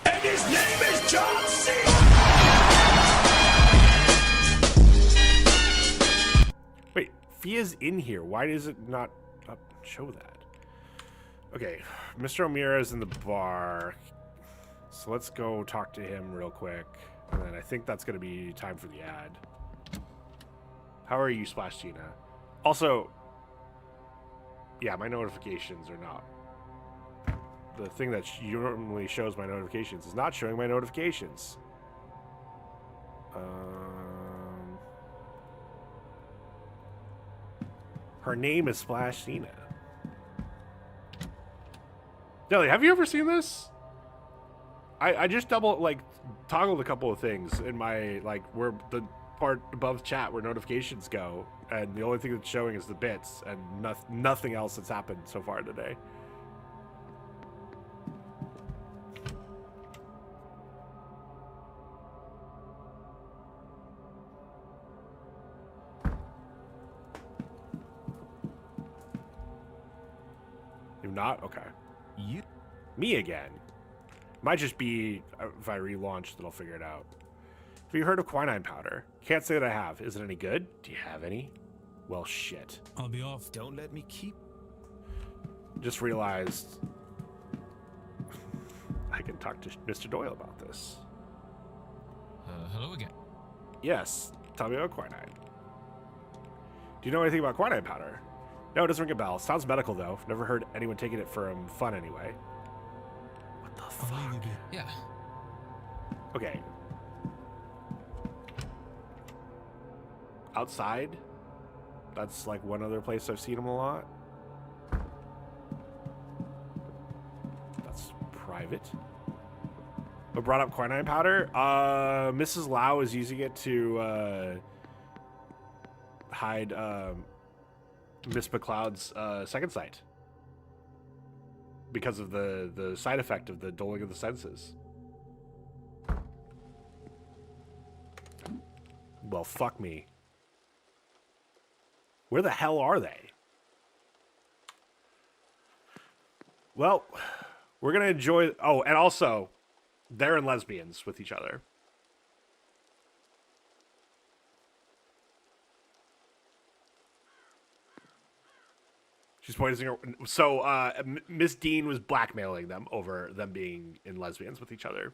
And his name is John C. Wait, Fia's in here. Why does it not show that? Okay, Mr. O'Meara is in the bar. So let's go talk to him real quick. And then I think that's going to be time for the ad. How are you, Splash Gina? Also, yeah, my notifications are not. The thing that normally shows my notifications is not showing my notifications. Her name is Splash Gina. Deli, have you ever seen this? I just toggled a couple of things in my, where the part above chat where notifications go, and the only thing that's showing is the bits, and nothing else that's happened so far today. You've not? Okay. You? Me again. Might just be if I relaunch that I'll figure it out. Have you heard of quinine powder? Can't say that I have. Is it any good? Do you have any? Well, shit. I'll be off. Don't let me keep. Just realized I can talk to Mr. Doyle about this. Hello again. Yes. Tell me about quinine. Do you know anything about quinine powder? No, it doesn't ring a bell. Sounds medical, though. Never heard anyone taking it for fun, anyway. What the fuck? Yeah. Okay. Outside? That's like one other place I've seen him a lot. That's private. What brought up quinine powder? Mrs. Lau is using it to hide Miss McLeod's second sight because of the side effect of the dulling of the senses. Well, fuck me. Where the hell are they? Well, we're gonna enjoy. Oh, and also, they're in lesbians with each other. She's poisoning her. So, Miss Deane was blackmailing them over them being in lesbians with each other.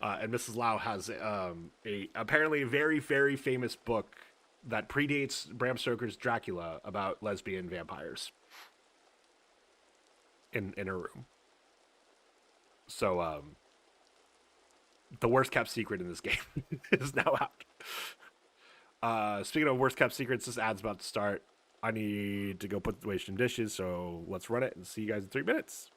And Mrs. Lau has apparently a very, very famous book that predates Bram Stoker's Dracula about lesbian vampires in her room. So, the worst kept secret in this game is now out. Speaking of worst kept secrets, this ad's about to start. I need to go put away some dishes, so let's run it and see you guys in 3 minutes.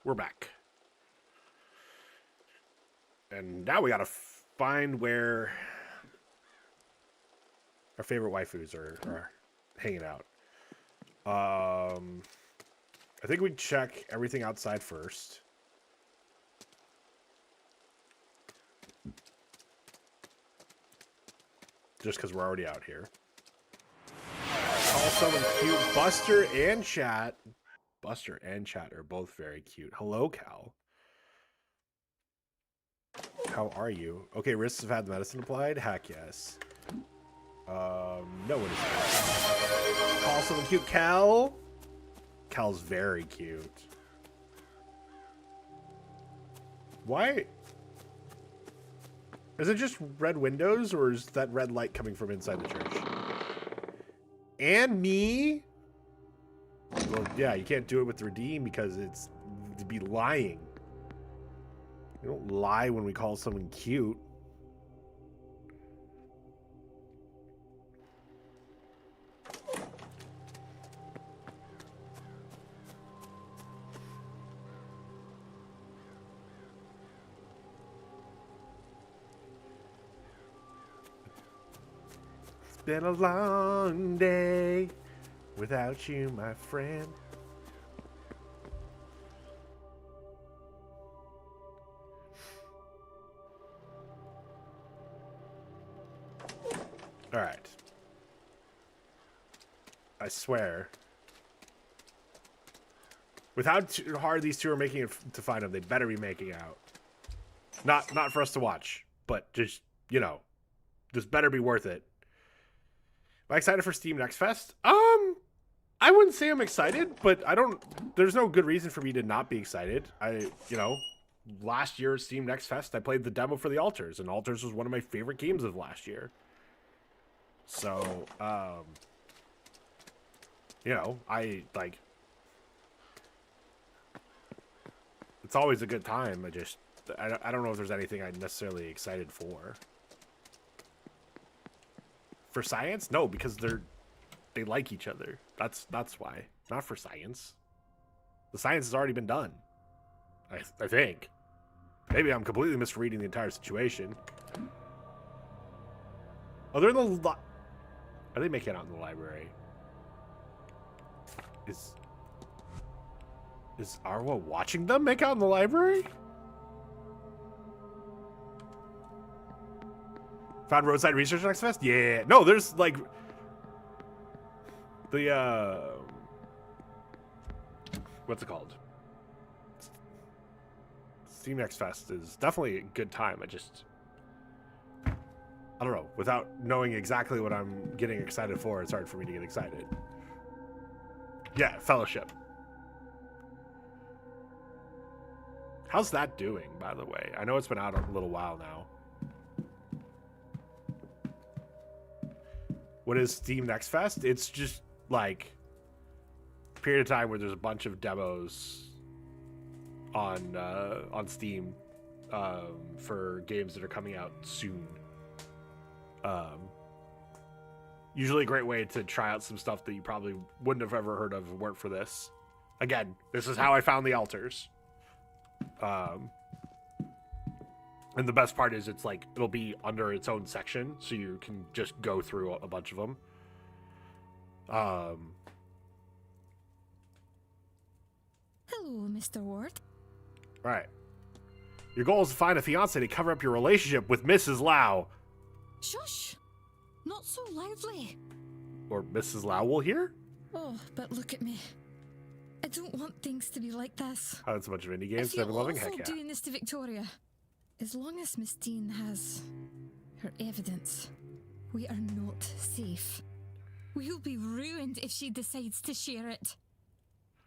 we're back. And now we gotta find where our favorite waifus are hanging out. I think we check everything outside first. Just because we're already out here. Call someone cute. Buster and Chat. Buster and Chat are both very cute. Hello, Cal. How are you? Okay, risks have had the medicine applied? Heck yes. No one is. Call someone cute. Cal? Cal's very cute. Why? Is it just red windows, or is that red light coming from inside the church? And me? Well, yeah, you can't do it with redeem because it's to be lying. We don't lie when we call someone cute. It's been a long day without you, my friend. All right. I swear. With how hard these two are making it to find them, they better be making out. Not for us to watch, but just, you know, this better be worth it. Am I excited for Steam Next Fest? I wouldn't say I'm excited, but there's no good reason for me to not be excited. Last year's Steam Next Fest, I played the demo for the Altars, and Altars was one of my favorite games of last year. So, it's always a good time. I don't know if there's anything I'm necessarily excited for. For science? No, because they like each other. That's why. Not for science. The science has already been done. I think. Maybe I'm completely misreading the entire situation. Oh, they're in the Are they making out in the library? Is Arwa watching them make out in the library? Found roadside research next fest? Yeah. No, there's like the what's it called? Steam Next Fest is definitely a good time. I don't know. Without knowing exactly what I'm getting excited for, it's hard for me to get excited. Yeah, Fellowship. How's that doing, by the way? I know it's been out a little while now. What is Steam Next Fest? It's just like a period of time where there's a bunch of demos on Steam for games that are coming out soon. Usually a great way to try out some stuff that you probably wouldn't have ever heard of if it weren't for this. Again, this is how I found the Altars. And the best part is it'll be under its own section, so you can just go through a bunch of them. Hello, Mr. Ward. Right. Your goal is to find a fiancé to cover up your relationship with Mrs. Lau. Shush! Not so loudly. Or Mrs. Lau will hear? Oh, but look at me. I don't want things to be like this. Oh, that's a bunch of indie games If you're I've been loving. also Heck yeah. doing this to Victoria, as long as Miss Deane has her evidence, we are not safe. We'll be ruined if she decides to share it.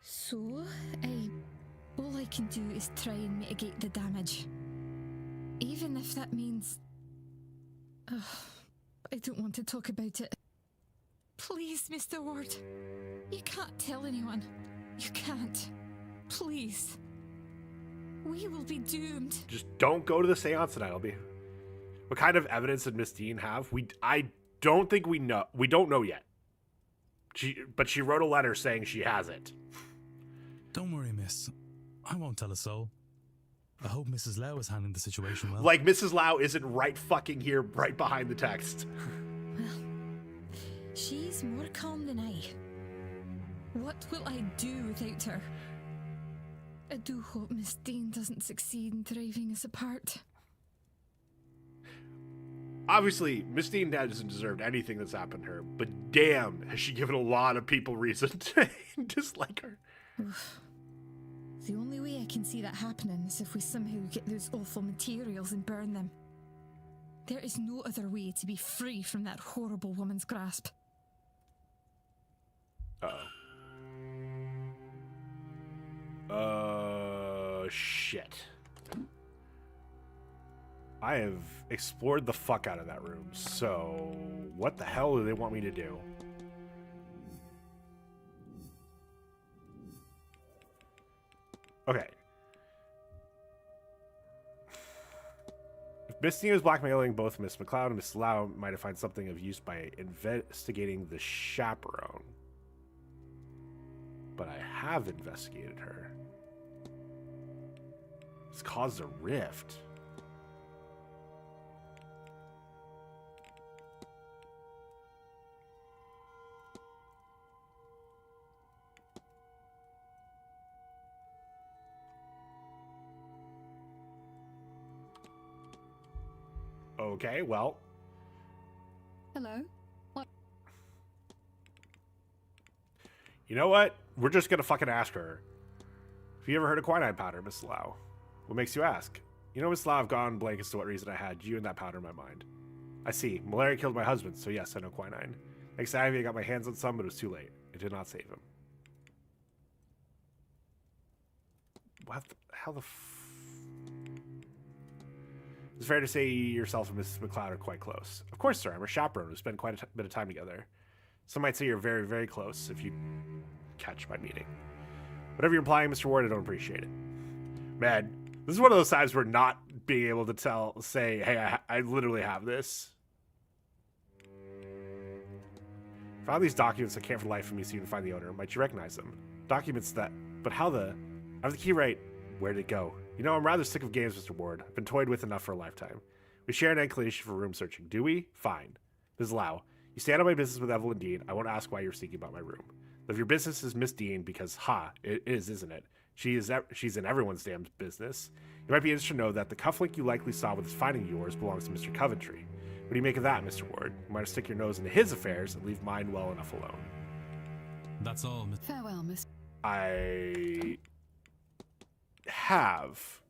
So, all I can do is try and mitigate the damage. Even if that means... I don't want to talk about it. Please, Mr. Ward. You can't tell anyone. You can't. Please. We will be doomed. Just don't go to the seance tonight. What kind of evidence did Miss Deane have? I don't think we know. We don't know yet. But she wrote a letter saying she has it. Don't worry, miss. I won't tell a soul. I hope Mrs. Lau is handling the situation well. Like Mrs. Lau isn't right fucking here, right behind the text. Well, she's more calm than I. What will I do without her? I do hope Miss Deane doesn't succeed in driving us apart. Obviously, Miss Deane hasn't deserved anything that's happened to her, but damn, has she given a lot of people reason to dislike her. Oof. The only way I can see that happening is if we somehow get those awful materials and burn them. There is no other way to be free from that horrible woman's grasp. Shit. I have explored the fuck out of that room, so what the hell do they want me to do? Okay. If Miss Deane was blackmailing both Miss McLeod and Miss Lau, might have found something of use by investigating the chaperone. But I have investigated her. It's caused a rift. Okay, well. Hello? What? You know what? We're just gonna fucking ask her. Have you ever heard of quinine powder, Miss Lau? What makes you ask? You know, Miss Lau, I've gone blank as to what reason I had you and that powder in my mind. I see. Malaria killed my husband, so yes, I know quinine. Thanks to Ivy, I got my hands on some, but it was too late. It did not save him. What the hell the It's fair to say yourself and Mrs. McLeod are quite close. Of course, sir. I'm her chaperone. We've spent quite a bit of time together. Some might say you're very, very close if you catch my meaning. Whatever you're implying, Mr. Ward, I don't appreciate it. Man, this is one of those times where not being able to say, hey, I literally have this. Found these documents. I can't for the life of me see and find the owner. Might you recognize them? Documents that... But how the... I have the key right. Where did it go? You know, I'm rather sick of games, Mr. Ward. I've been toyed with enough for a lifetime. We share an inclination for room searching, do we? Fine. Ms. Lau, you stand on my business with Evelyn Deane. I won't ask why you're seeking about my room. If your business is Miss Deane, because, it is, isn't it? She's in everyone's damn business. You might be interested to know that the cufflink you likely saw with his finding yours belongs to Mr. Coventry. What do you make of that, Mr. Ward? You might stick your nose into his affairs and leave mine well enough alone. That's all, Miss. Farewell, Miss. I have,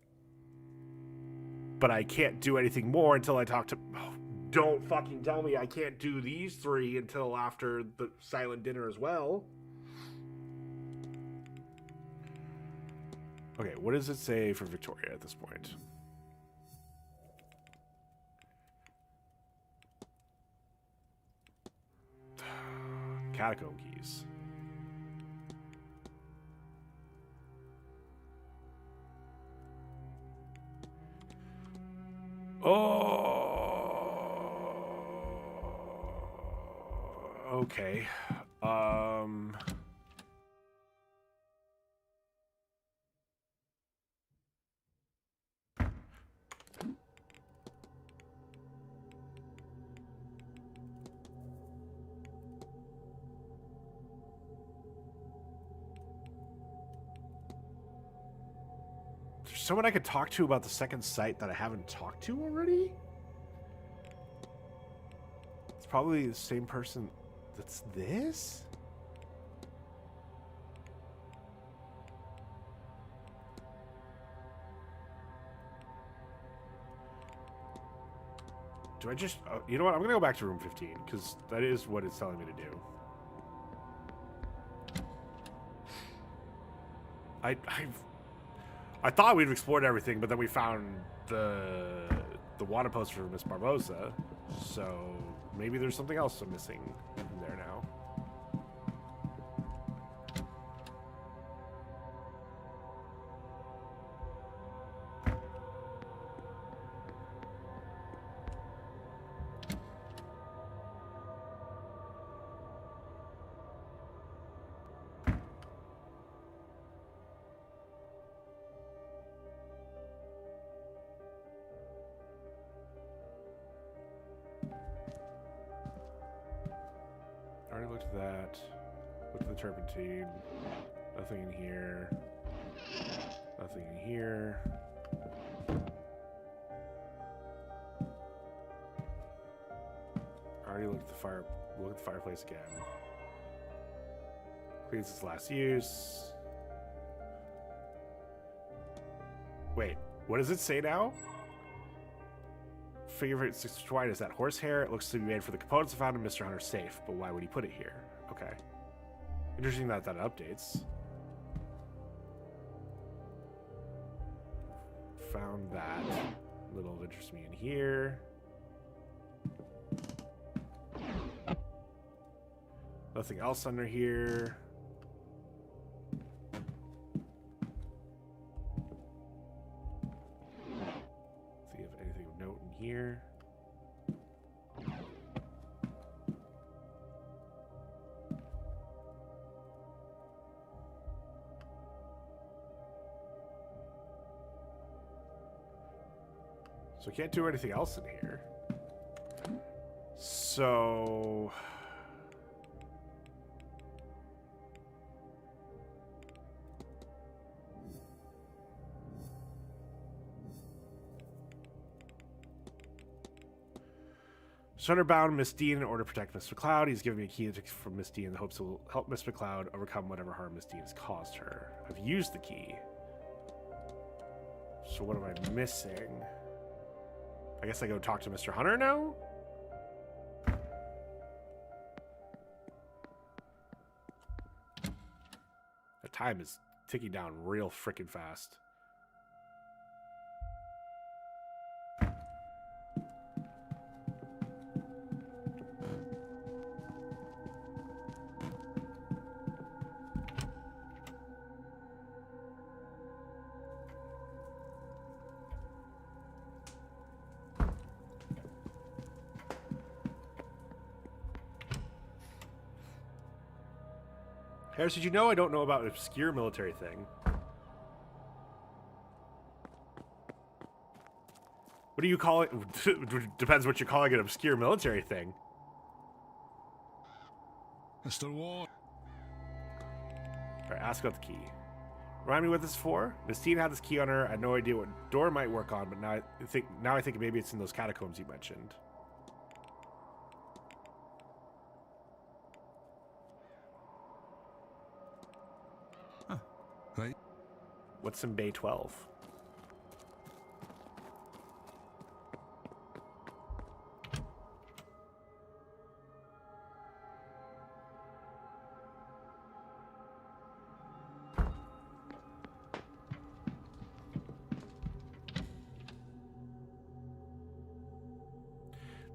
but I can't do anything more until I talk to... Oh, don't fucking tell me I can't do these three until after the silent dinner as well. Okay, what does it say for Victoria at this point? Catacomb keys. Okay. There's someone I could talk to about the second site that I haven't talked to already? It's probably the same person that's this? Do I just... you know what? I'm going to go back to room 15, because that is what it's telling me to do. I thought we'd explored everything, but then we found the water poster for Miss Barbosa, so maybe there's something else I'm missing in there now. that. Look at the turpentine. Nothing in here. Nothing in here. I already looked at the fire. Look at the fireplace again. Cleans its last use. Wait, what does it say now? Figure it's intertwined. Is that horsehair? It looks to be made for the components found in Mr. Hunter's safe, but why would he put it here? Okay. Interesting that that updates. Found that. Little interests me in here. Nothing else under here. See if anything of note in here. So I can't do anything else in here. So Hunter bound Miss Deane in order to protect Miss McLeod. He's given me a key from Miss Deane in the hopes it will help Miss McLeod overcome whatever harm Miss Deane has caused her. I've used the key. So what am I missing? I guess I go talk to Mr. Hunter now? The time is ticking down real freaking fast. Harris, did you know I don't know about an obscure military thing? What do you call it? Depends what you're calling an obscure military thing. Mr. Ward. Alright, ask about the key. Remind me what this is for? Miss Deane had this key on her. I had no idea what door it might work on, but now I think maybe it's in those catacombs you mentioned. Right. What's in Bay 12?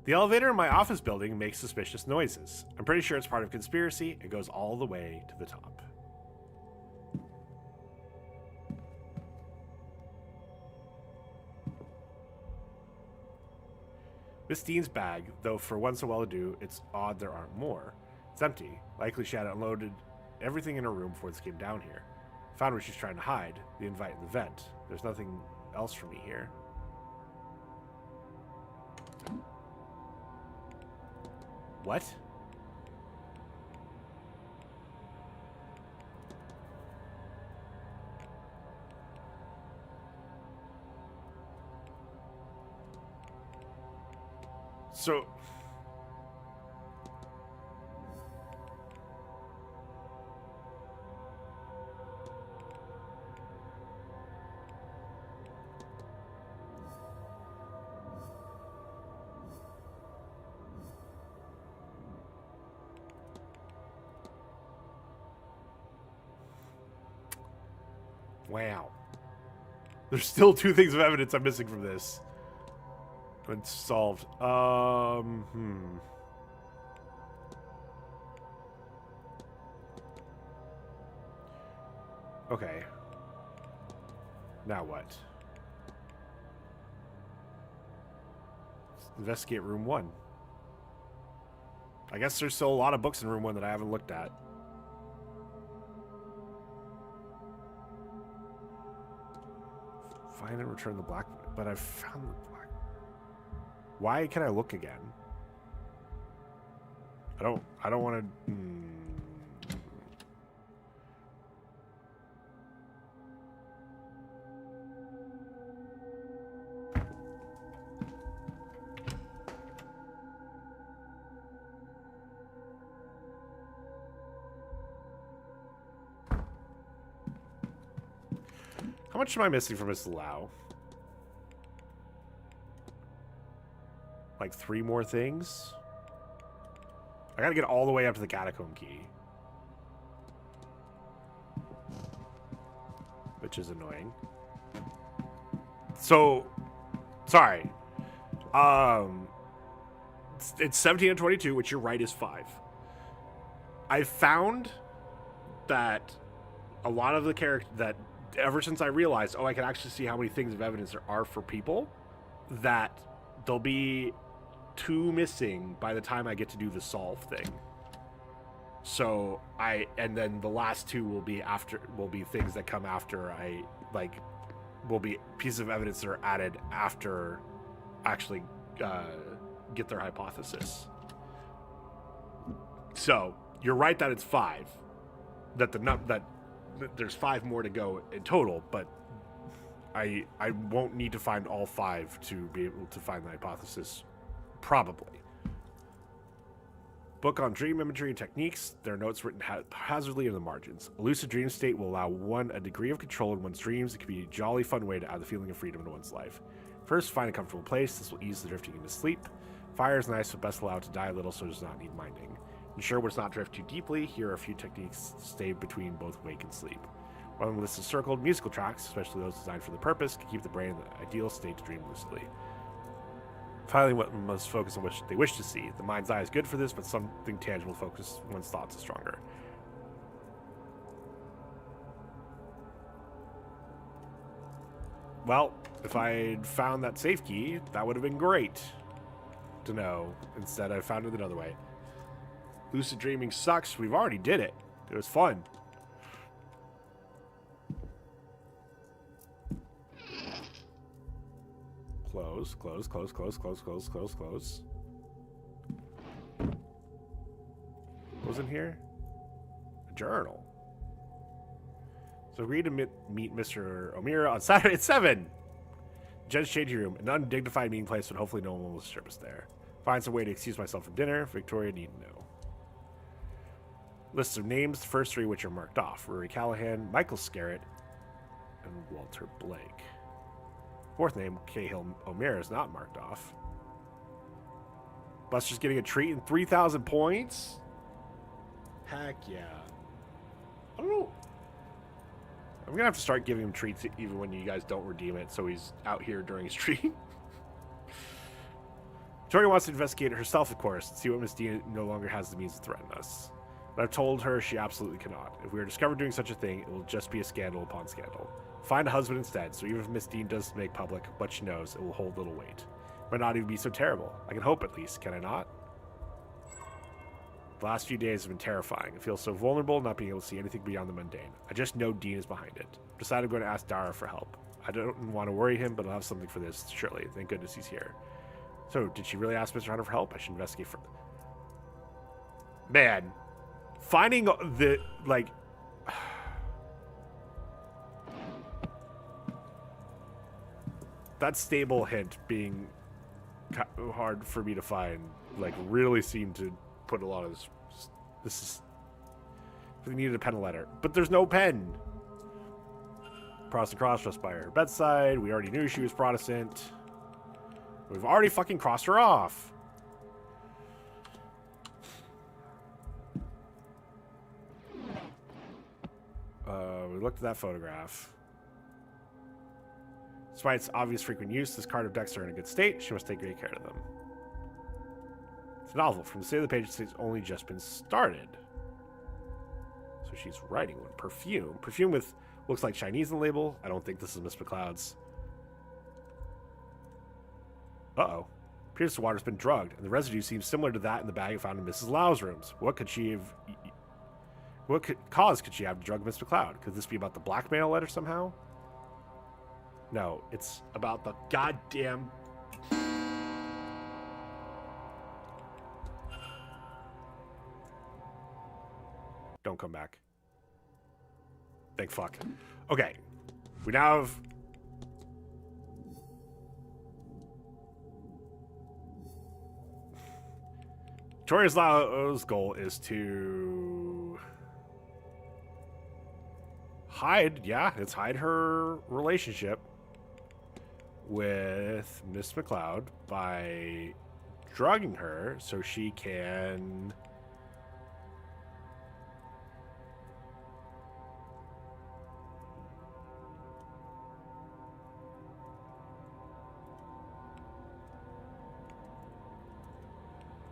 The elevator in my office building makes suspicious noises. I'm pretty sure it's part of a conspiracy. It goes all the way to the top. Miss Deane's bag, though for one so well-to-do, it's odd there aren't more. It's empty. Likely she had unloaded everything in her room before this came down here. Found what she's trying to hide, the invite and the vent. There's nothing else for me here. What? So wow. There's still two things of evidence I'm missing from this. It's solved. Okay. Now what? Let's investigate room 1. I guess there's still a lot of books in room 1 that I haven't looked at. Find and return the black, but I've found the black. Why can I look again? I don't want to. How much am I missing from Mrs. Lau? Like 3 more things? I gotta get all the way up to the catacomb key. Which is annoying. So, sorry. It's 17 and 22, which you're right is 5. I found that a lot of the character that ever since I realized, I can actually see how many things of evidence there are for people, that there'll be 2 missing by the time I get to do the solve thing. So and then the last 2 will be things that come after will be pieces of evidence that are added after actually get their hypothesis. So you're right that it's 5, that there's 5 more to go in total, but I won't need to find all 5 to be able to find the hypothesis, probably. Book on dream imagery techniques. There are notes written haphazardly in the margins. A lucid dream state will allow one a degree of control in one's dreams. It can be a jolly fun way to add the feeling of freedom into one's life. First, find a comfortable place. This will ease the drifting into sleep. Fire is nice, but best allow it to die a little so it does not need minding. Ensure one does not drift too deeply. Here are a few techniques to stay between both wake and sleep. One of the list is circled. Musical tracks, especially those designed for the purpose, can keep the brain in the ideal state to dream lucidly. Finally, what must focus on what they wish to see. The mind's eye is good for this, but something tangible focus one's thoughts is stronger. Well, if I'd found that safe key, that would have been great to know. Instead, I found it another way. Lucid dreaming sucks. We've already did it. It was fun. Close, close, close, close, close, close, close, close. What was in here? A journal. So agree to meet Mr. O'Meara on Saturday at 7. Judge changing room. An undignified meeting place, but hopefully no one will disturb us there. Find some way to excuse myself from dinner. Victoria need to know. Lists of names, the first 3 which are marked off. Rory Callahan, Michael Scarrett, and Walter Blake. 4th name, Cahill O'Meara, is not marked off. Buster's getting a treat and 3,000 points? Heck yeah. I don't know. I'm gonna have to start giving him treats even when you guys don't redeem it, so he's out here during stream. Victoria wants to investigate it herself, of course, and see what Miss Deane no longer has the means to threaten us. But I've told her she absolutely cannot. If we are discovered doing such a thing, it will just be a scandal upon scandal. Find a husband instead, so even if Miss Deane does make public what she knows, it will hold little weight. It might not even be so terrible. I can hope at least, can I not? The last few days have been terrifying. I feel so vulnerable not being able to see anything beyond the mundane. I just know Deane is behind it. I've decided I'm going to ask Dara for help. I don't want to worry him, but I'll have something for this, surely. Thank goodness he's here. So, did she really ask Mr. Hunter for help? I should investigate further. Man. Finding the, like... that stable hint being hard for me to find, like, really seemed to put a lot of this. This is. We needed a pen and letter, but there's no pen. Protestant cross just by her bedside. We already knew she was Protestant. We've already fucking crossed her off. We looked at that photograph. Despite its obvious frequent use, this card of decks are in a good state. She must take great care of them. It's a novel. From the state of the page, it's only just been started. So she's writing one. Perfume. Perfume with looks like Chinese in the label. I don't think this is Miss McLeod's. Uh-oh. Appears the water's been drugged, and the residue seems similar to that in the bag found in Mrs. Lau's rooms. What could she have... What cause could she have to drug Miss McLeod? Could this be about the blackmail letter somehow? No, it's about the goddamn... Don't come back. Thank fuck. Okay. We now have... Victoria's Law's goal is to hide. Yeah, it's hide her relationship with Miss McLeod by drugging her so she can.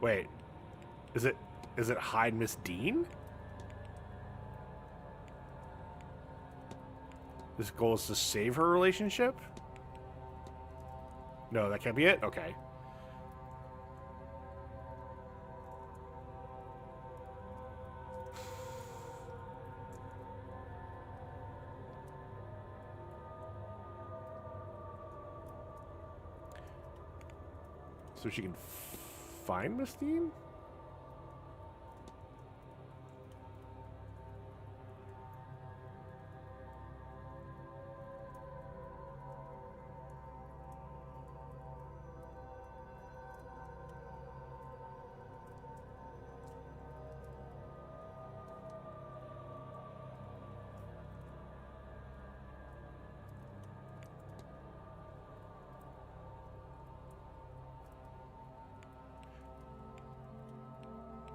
Wait, is it hide Miss Deane? This goal is to save her relationship? No, that can't be it? Okay. So she can find Miss Deane?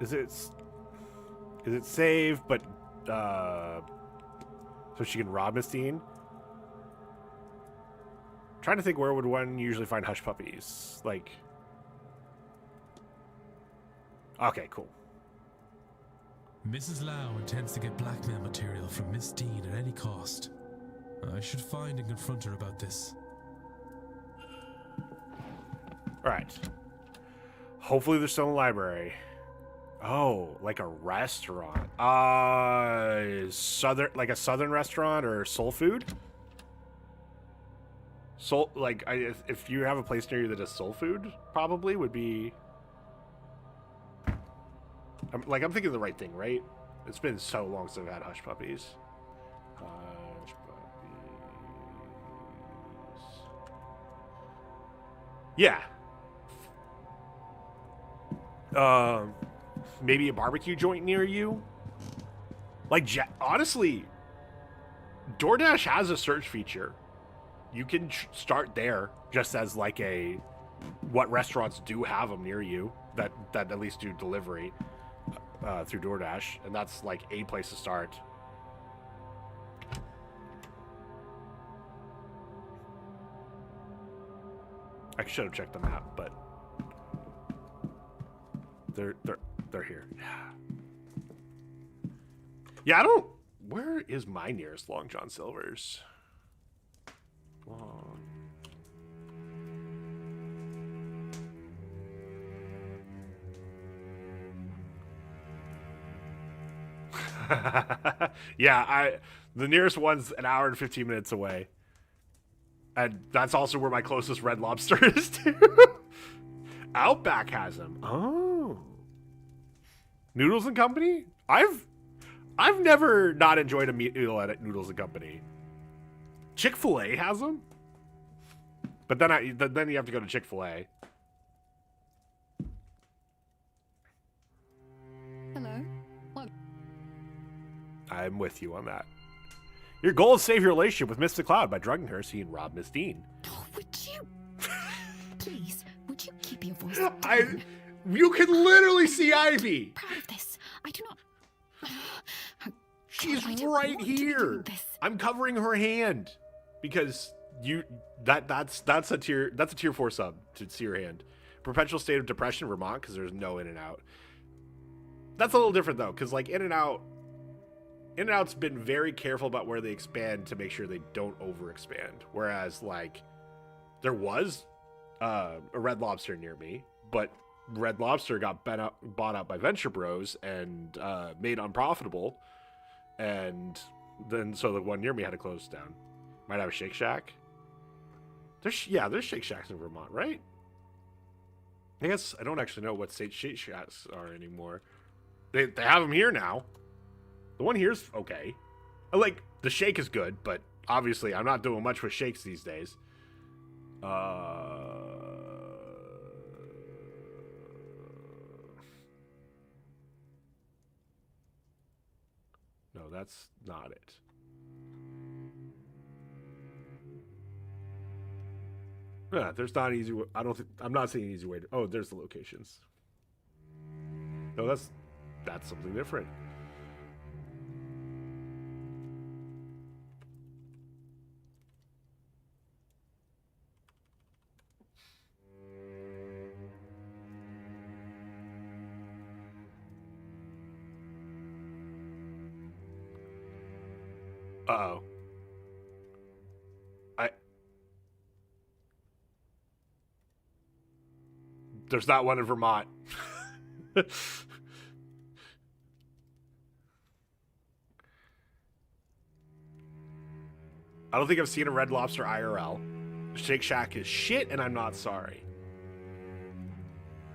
Is it save, but so she can rob Miss Deane? Trying to think, where would one usually find hush puppies? Like, okay, cool. Mrs. Lau intends to get blackmail material from Miss Deane at any cost. I should find and confront her about this. All right. Hopefully they're still in the library. Oh, like a restaurant. Like a southern restaurant or soul food? Soul, like, if you have a place near you that does soul food, probably would be. I'm thinking the right thing, right? It's been so long since I've had hush puppies. Hush puppies. Yeah. Maybe a barbecue joint near you. Like, honestly, DoorDash has a search feature. You can start there, just as like a what restaurants do have them near you that at least do delivery through DoorDash, and that's like a place to start. I should have checked the map, but they're here. Yeah, I don't. Where is my nearest Long John Silver's? Long. Yeah, the nearest one's an hour and 15 minutes away. And that's also where my closest Red Lobster is too. Outback has them. Oh. Noodles and Company? I've never not enjoyed a meal at Noodles and Company. Chick-fil-A has them? But then you have to go to Chick-fil-A. Hello? What? I'm with you on that. Your goal is to save your relationship with Miss McLeod by drugging her so you can rob Miss Deane. Oh, would you? Please, would you keep your voice down? You can literally see Ivy. Proud of this. I do not. She's God, I don't right want to be here. doing this. I'm covering her hand because that's a tier 4 sub to see her hand. Perpetual state of depression, Vermont, because there's no In and Out. That's a little different though, because like In and Out's been very careful about where they expand to make sure they don't overexpand. Whereas like there was a Red Lobster near me, but Red Lobster got bought out by Venture Bros and made unprofitable, and then so the one near me had to close down. Might have a Shake Shack. There's Shake Shacks in Vermont, right? I guess I don't actually know what state Shake Shacks are anymore. They have them here now. The one here's okay. Like the shake is good, but obviously I'm not doing much with shakes these days. No, that's not it. Yeah, there's not an easy way. I'm not seeing an easy way to. Oh, there's the locations. No, that's something different. Uh-oh. There's not one in Vermont. I don't think I've seen a Red Lobster IRL. Shake Shack is shit, and I'm not sorry.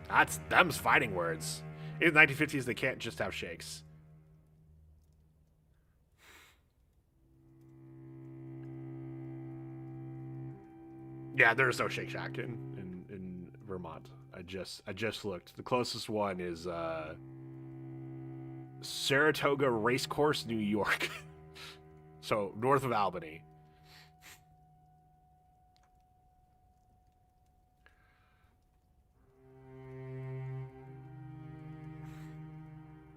That's them's fighting words. In the 1950s, they can't just have shakes. Yeah, there's no Shake Shack in Vermont. I just looked. The closest one is Saratoga Racecourse, New York. So north of Albany.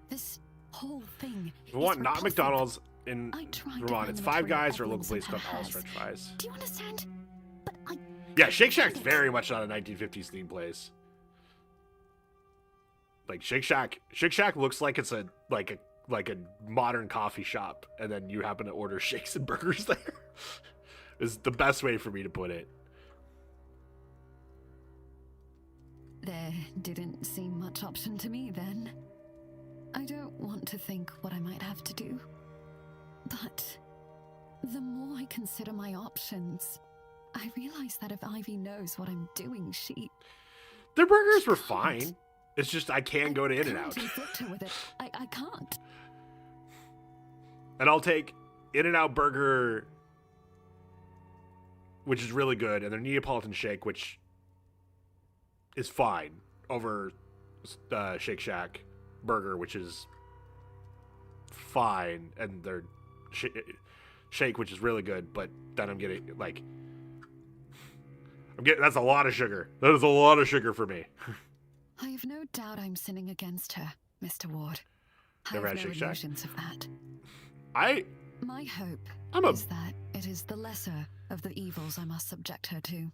This whole thing. If you want not repulsive. McDonald's in I tried to Vermont, find it's the Five material Guys or a local Evelyn's place in called her Alice house. French Fries. Do you understand? But I. Yeah, Shake Shack's very much not a 1950s themed place. Like Shake Shack looks like it's a modern coffee shop, and then you happen to order shakes and burgers there. Is the best way for me to put it. There didn't seem much option to me then. I don't want to think what I might have to do. But the more I consider my options, I realize that if Ivy knows what I'm doing, Their burgers were fine. It's just I can go to In-N-Out. I can't inflict her with it. I can't. And I'll take In-N-Out burger, which is really good, and their Neapolitan shake, which is fine, over Shake Shack burger, which is fine, and their shake, which is really good. But then I'm getting that's a lot of sugar. That is a lot of sugar for me. I have no doubt I'm sinning against her, Mr. Ward. I Never have had no Shake Shack? illusions of that. My hope I'm a- is that it is the lesser of the evils I must subject her to.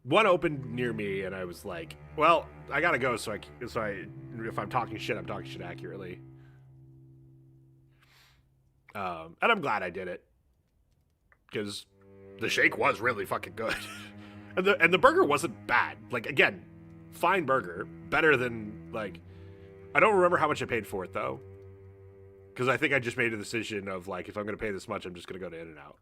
One opened near me, and I was like, "Well, I gotta go." So if I'm talking shit accurately. And I'm glad I did it, because the shake was really fucking good, and the burger wasn't bad. Like, again, fine burger, better than I don't remember how much I paid for it though, because I think I just made a decision of if I'm gonna pay this much, I'm just gonna go to In-N-Out.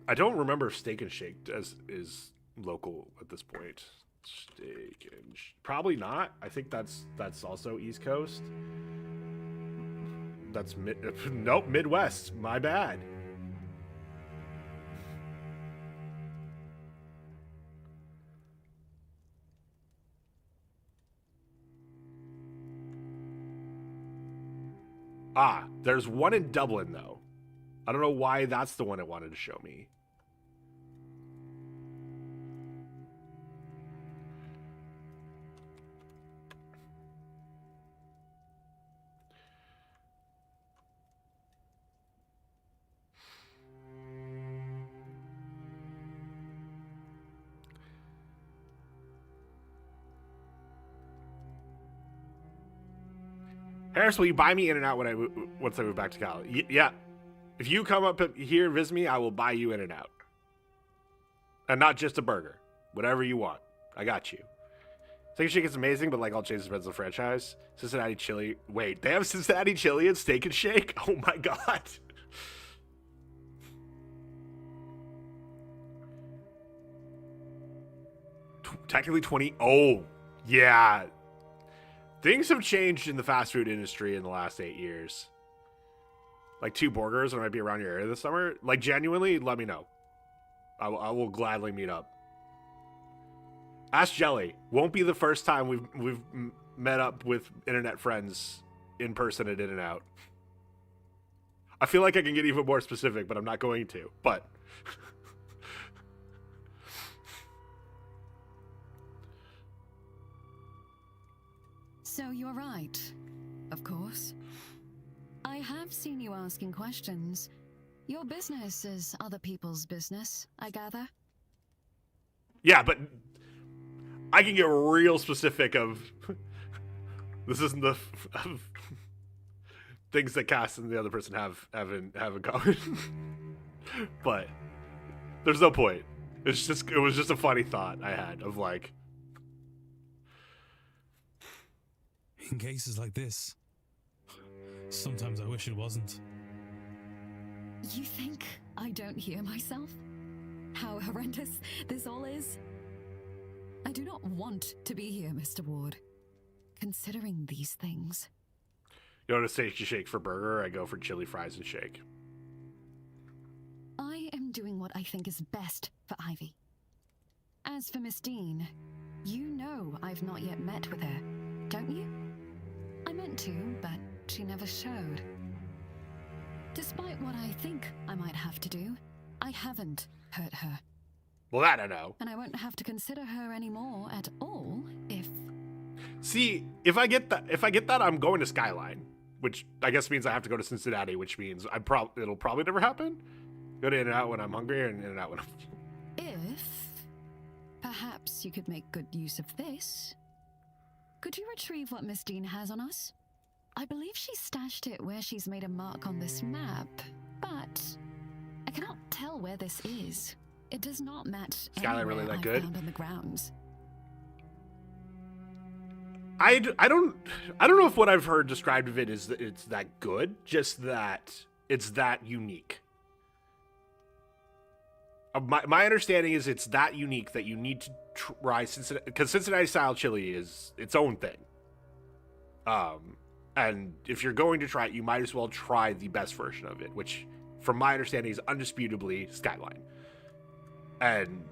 I don't remember if Steak and Shake is local at this point. Steak and probably not. I think that's also East Coast. That's nope, Midwest. My bad. Ah, there's one in Dublin though. I don't know why that's the one it wanted to show me. Harris, will you buy me In-N-Out once I move back to Cali? Yeah. If you come up here and visit me, I will buy you In-N-Out. And not just a burger. Whatever you want. I got you. Steak and Shake is amazing, but all chains depends on the franchise. Cincinnati Chili. Wait, they have Cincinnati Chili and Steak and Shake? Oh my god. Technically 20. Oh, yeah. Things have changed in the fast food industry in the last 8 years. 2 burgers, and I might be around your area this summer. Genuinely, let me know. I will gladly meet up. Ask Jelly. Won't be the first time we've met up with internet friends in person at In-N-Out. I feel like I can get even more specific, but I'm not going to. But So you're right, of course. I have seen you asking questions. Your business is other people's business, I gather. yeah, but I can get real specific of this isn't the of things that Cass and the other person have in common. But there's no point. It was just a funny thought I had of like, In cases like this, sometimes I wish it wasn't. You think I don't hear myself? How horrendous this all is? I do not want to be here, Mr. Ward. Considering these things. you know, to say shake for burger, I go for chili fries and shake. I am doing what I think is best for Ivy. As for Miss Deane, you know I've not yet met with her, don't you? I meant to, but she never showed. Despite what I think I might have to do, I haven't hurt her. Well, that I know. And I won't have to consider her anymore at all if... See, if I get that, I'm going to Skyline, which I guess means I have to go to Cincinnati, which means it'll probably never happen. Go to In-N-Out when I'm hungry and In-N-Out when I'm... If... perhaps you could make good use of this. Could you retrieve what Miss Deane has on us? I believe she stashed it where she's made a mark on this map, but I cannot tell where this is. It does not match Skyline really that good? found on the grounds. I don't know if what I've heard described of it is that it's that good, just that it's that unique. My understanding is it's that unique that you need to try Cincinnati, because Cincinnati style chili is its own thing. And if you're going to try it, you might as well try the best version of it, which, from my understanding, is undisputably Skyline. And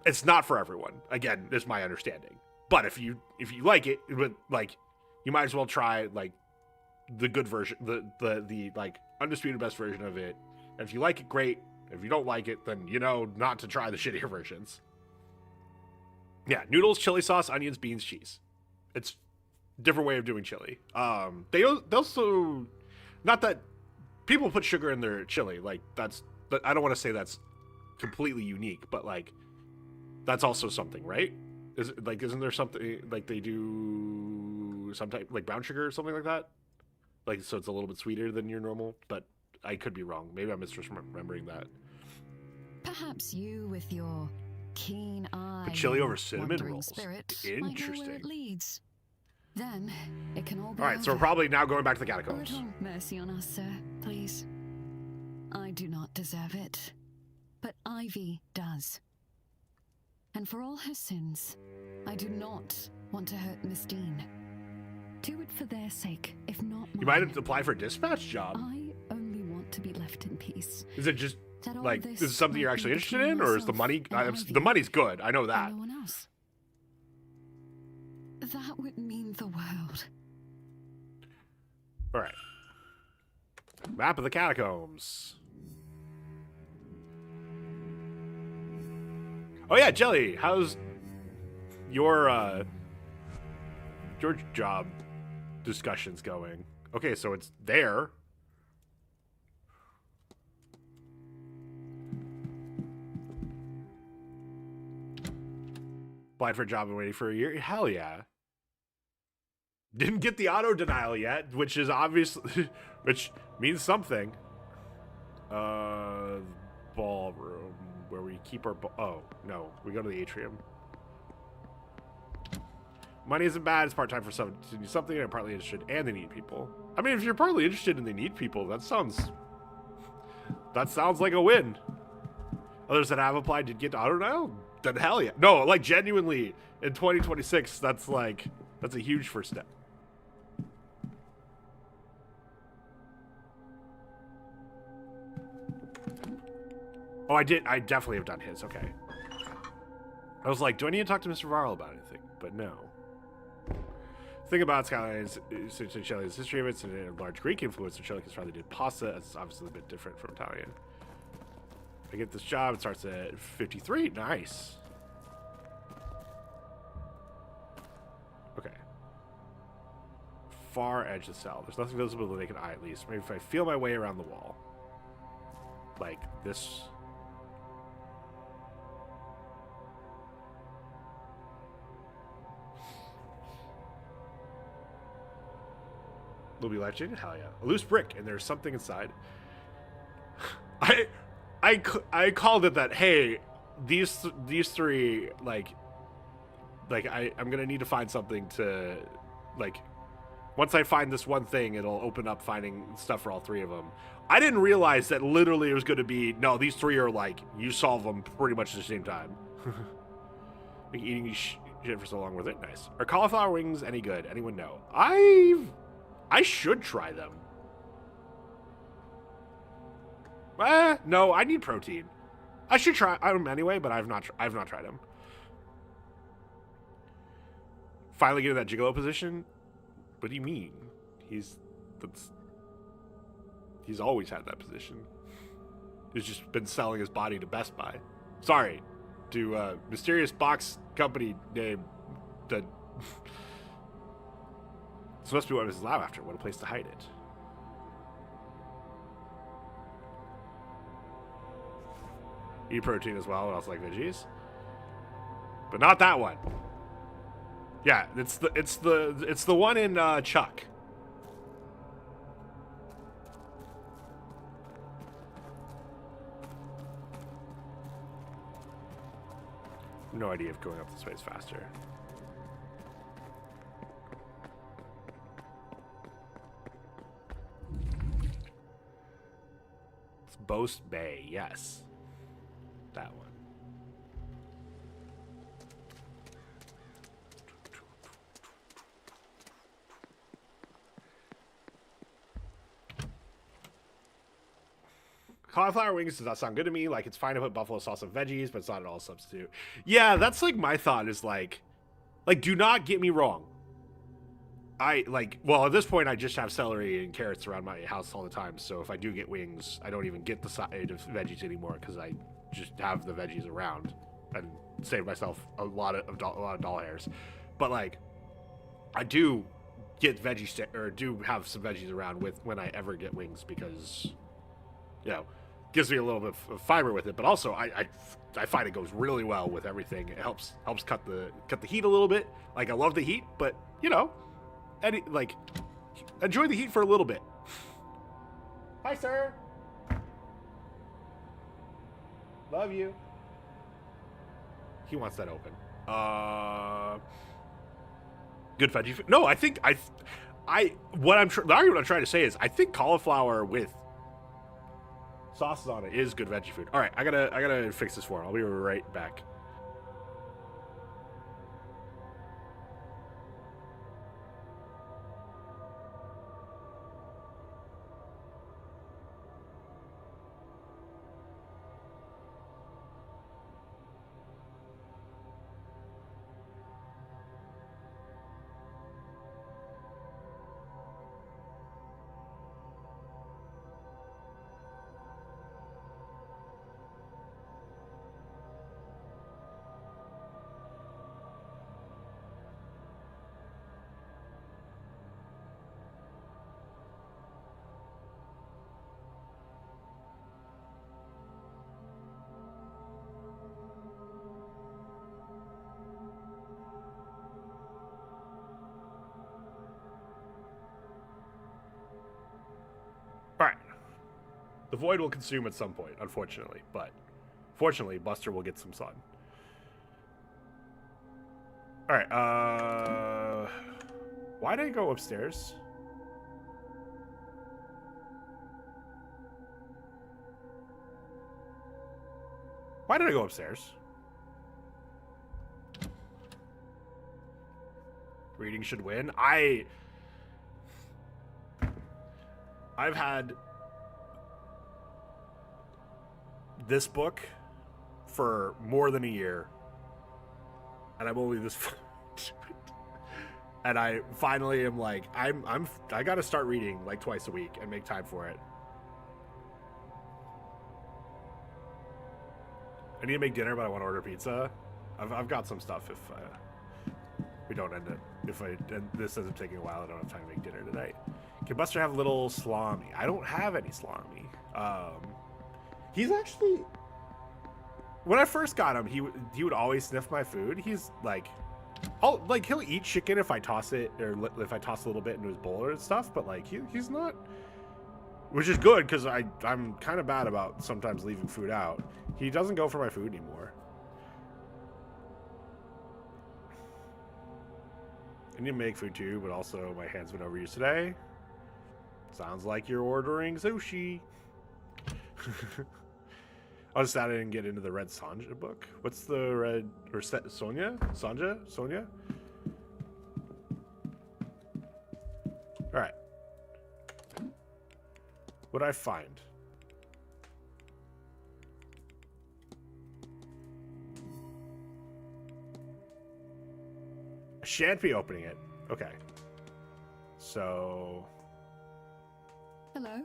it's not for everyone. Again, is my understanding. But if you like it, like, you might as well try like the good version, the like undisputed best version of it. And if you like it, great. If you don't like it, then you know not to try the shittier versions. Yeah, noodles, chili sauce, onions, beans, cheese. It's a different way of doing chili. They also, not that people put sugar in their chili, like I don't want to say that's completely unique, but like that's also something, right? Isn't there something like they do some type like brown sugar or something like that? Like, so it's a little bit sweeter than your normal, but I could be wrong. Maybe I'm misremembering that. Perhaps you, with your keen eye, But chili and over cinnamon wandering rolls. spirit, might know where Interesting. it leads. Then it can all be All right, so we're over. probably now going back to the A catacombs. little mercy on us, sir, please. I do not deserve it, but Ivy does. And for all her sins, I do not want to hurt Miss Deane. Do it for their sake, if not You mine. might apply for a dispatch job. I only want to be left in peace. Is it just That all like, this is it something you're might actually be interested between in, or is the myself money? and Ivy The money's good. I know and that. no one else. That would mean the world. All right. Map of the catacombs. Oh yeah, Jelly. How's your job discussions going? Okay, so it's there. Applied for a job and waiting for a year. Hell yeah. Didn't get the auto denial yet, which is obviously, which means something. Ballroom where we keep our. Oh no, we go to the atrium. Money isn't bad. It's part time for some to do something. I'm partly interested, and they need people. I mean, if you're partly interested and they need people, that sounds like a win. Others that have applied did get auto denial. Then hell yeah. No, like genuinely in 2026, that's a huge first step. Oh, I definitely have done his. Okay. I was like, do I need to talk to Mr. Varl about anything? But no. Thing about Skyline's Shelley's history of it's a large Greek influence, so Shelley probably did pasta. It's obviously a bit different from Italian. I get this job. It starts at 53. Nice. Okay. Far edge of the cell. There's nothing visible to the naked eye, at least. Maybe if I feel my way around the wall. Like this. Will be life changing? Hell yeah. A loose brick, and there's something inside. I called it that. Hey, these three like I'm gonna need to find something to like. Once I find this one thing, it'll open up finding stuff for all three of them. I didn't realize that literally it was going to be no. These three are like you solve them pretty much at the same time. Like eating shit for so long with it. Nice. Are cauliflower wings any good? Anyone know? I should try them. No, I need protein. I should try them anyway, but I've not tried them. Finally getting that gigolo position. What do you mean? He's always had that position. He's just been selling his body to Best Buy. Sorry, to mysterious box company name that. This must be what Mrs. Lau after. What a place to hide it. Eat protein as well. I also like veggies, but not that one. Yeah, it's the one in Chuck. No idea if going up this way is faster. It's Boast Bay, yes. That one. Cauliflower wings does not sound good to me. Like, it's fine to put buffalo sauce and veggies, but it's not at all a substitute. Yeah, that's like my thought is like, do not get me wrong. Well, at this point, I just have celery and carrots around my house all the time. So if I do get wings, I don't even get the side of veggies anymore because I just have the veggies around and save myself a lot of doll hairs. But like, I do get do have some veggies around when I ever get wings because, you know, gives me a little bit of fiber with it. But also, I find it goes really well with everything. It helps cut the heat a little bit. Like, I love the heat, but you know. Enjoy the heat for a little bit. Hi, sir. Love you. He wants that open. Good veggie food. No, I think the argument I'm trying to say is I think cauliflower with sauces on it is good veggie food. All right, I gotta fix this for him. I'll be right back. The void will consume at some point, unfortunately, but fortunately, Buster will get some sun. All right, why did I go upstairs? Why did I go upstairs? Reading should win. I've had this book for more than a year, and I'm only this And I finally am like, I got to start reading like twice a week and make time for it. I need to make dinner, but I want to order pizza. I've got some stuff if we don't end it. And this ends up taking a while, I don't have time to make dinner tonight. Can Buster have a little salami? I don't have any salami. He's actually, when I first got him, he would always sniff my food. He's like, he'll eat chicken if I toss it, or if I toss a little bit into his bowl and stuff. But like he's not, which is good because I'm kind of bad about sometimes leaving food out. He doesn't go for my food anymore. I need to make food too, but also my hand's been overused today. Sounds like you're ordering sushi. I was sad I didn't get into the Red Sonja book. What's the Red, or Sonia? Sonia? Alright. What'd I find? I shan't be opening it. Okay. So... Hello?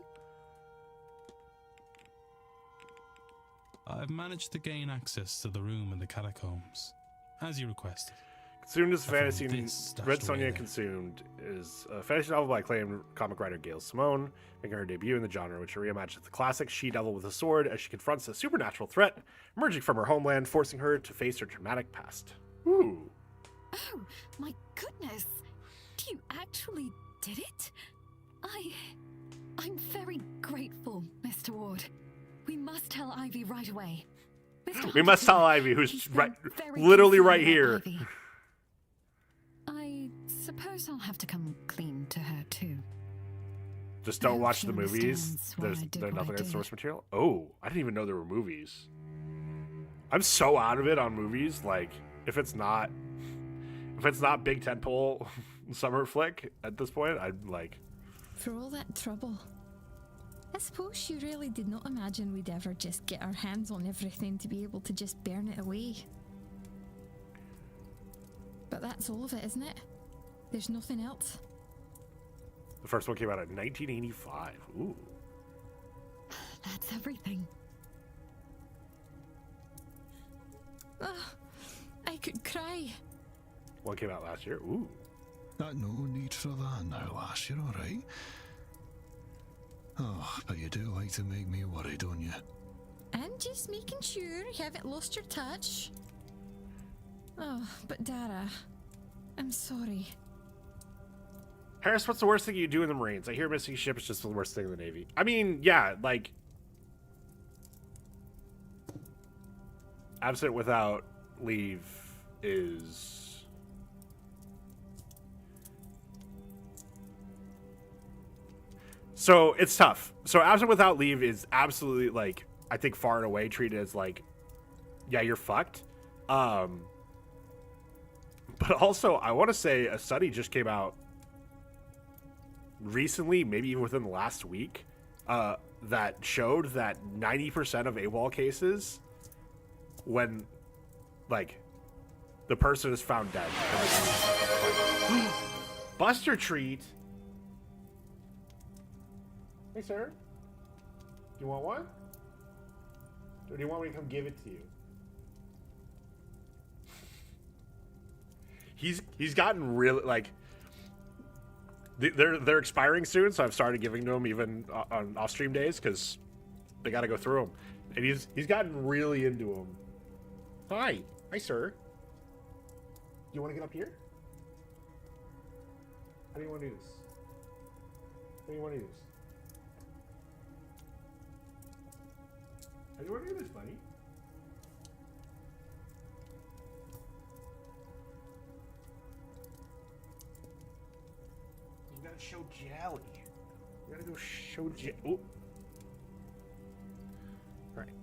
I've managed to gain access to the room in the catacombs, as you requested. Consumed is a I found fantasy. this stashed Red away Sonja there. Consumed is a fantasy novel by acclaimed comic writer Gail Simone, making her debut in the genre, which reimagines the classic she-devil with a sword as she confronts a supernatural threat emerging from her homeland, forcing her to face her traumatic past. Ooh. Oh, my goodness. You actually did it? I'm very grateful, Mr. Ward. We must tell Ivy right away. Mr. We must tell Ivy, who's right, literally right here. Ivy. I suppose I'll have to come clean to her too. Just don't hope watch she the movies. understands why I did There's what I nothing in did. source material. Oh, I didn't even know there were movies. I'm so out of it on movies. Like, if it's not big tentpole summer flick at this point, I'd like. For all that trouble. I suppose she really did not imagine we'd ever just get our hands on everything to be able to just burn it away. But that's all of it, isn't it? There's nothing else. The first one came out in 1985. Ooh. That's everything. Oh, I could cry. One came out last year. Ooh. No need for that now, lass. You're all right. Oh, but you do like to make me worry, don't you? I'm just making sure you haven't lost your touch. Oh, but Dara, I'm sorry. Harris, what's the worst thing you do in the Marines? I hear missing ship is just the worst thing in the Navy. I mean, yeah, like, absent without leave is... So it's tough. So absent without leave is absolutely, like, I think far and away treated as like, yeah, you're fucked. But also, I want to say a study just came out recently, maybe even within the last week, that showed that 90% of AWOL cases, when, like, the person is found dead. Buster treat. Hey, sir. Do you want one? Or do you want me to come give it to you? He's gotten really, like, they're expiring soon, so I've started giving to him even on off-stream days because they got to go through them. And he's gotten really into them. Hi, sir. Do you want to get up here? How do you want to do this? How do you want to do this? How do you want to do this, buddy? You gotta show jelly. You gotta go show jelly. Oh. Alright.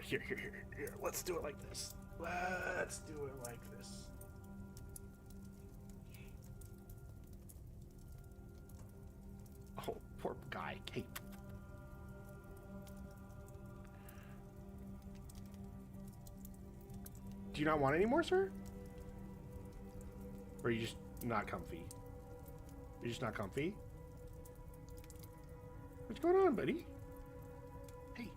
Here. Let's do it like this. Let's do it like this. Oh, poor guy. Hey. Do you not want any more, sir? Or are you just not comfy? You're just not comfy? What's going on, buddy? Hey.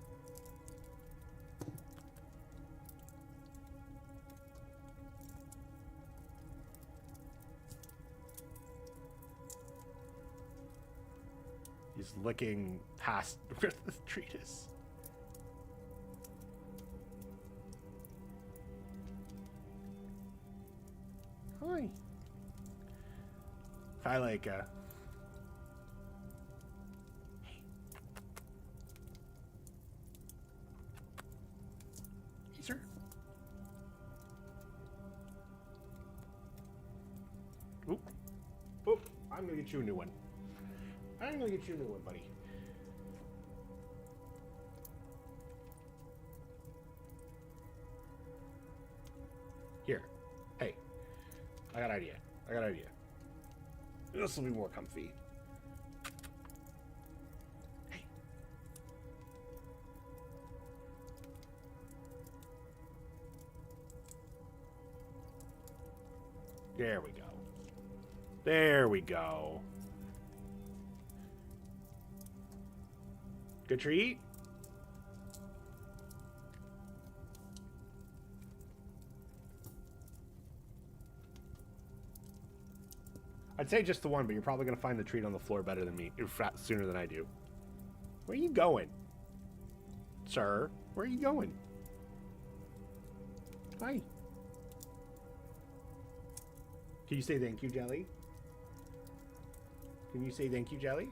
He's looking past where the treat is. Hi. Hi, Leica. Hey, sir. Oop. Oop. I'm gonna get you a new one. I'm gonna get you a new one, buddy. Here. Hey. I got an idea. This will be more comfy. Hey. There we go. There we go. Good treat? I'd say just the one, but you're probably going to find the treat on the floor better than me, sooner than I do. Where are you going? Sir, where are you going? Hi. Can you say thank you, Jelly? Can you say thank you, Jelly?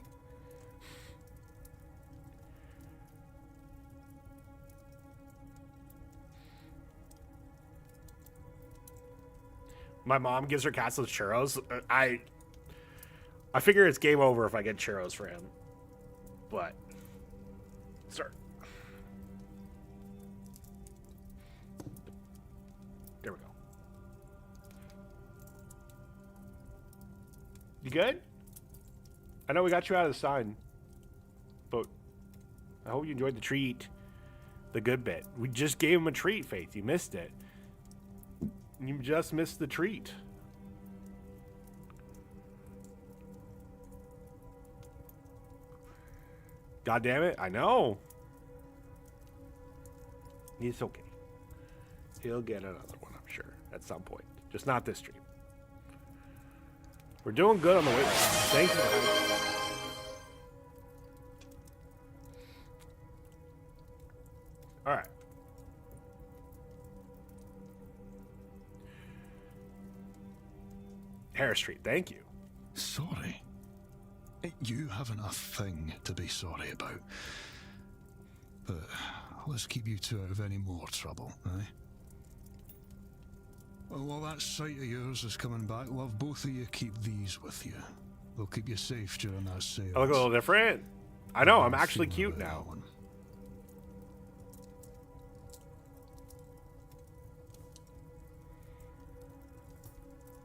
My mom gives her cats those churros. I figure it's game over if I get churros for him. But, sir. There we go. You good? I know we got you out of the sun, but I hope you enjoyed the treat. The good bit. We just gave him a treat, Faith. You missed it. You just missed the treat. God damn it, I know. It's okay. He'll get another one, I'm sure, at some point. Just not this stream. We're doing good on the wait list. Thank you. All right. Harris Street, thank you. Sorry? You haven't a thing to be sorry about. But let's keep you two out of any more trouble, eh? Well, while that sight of yours is coming back, love, both of you keep these with you. They'll keep you safe during that seance. I look a little different. I know, I'm actually cute now.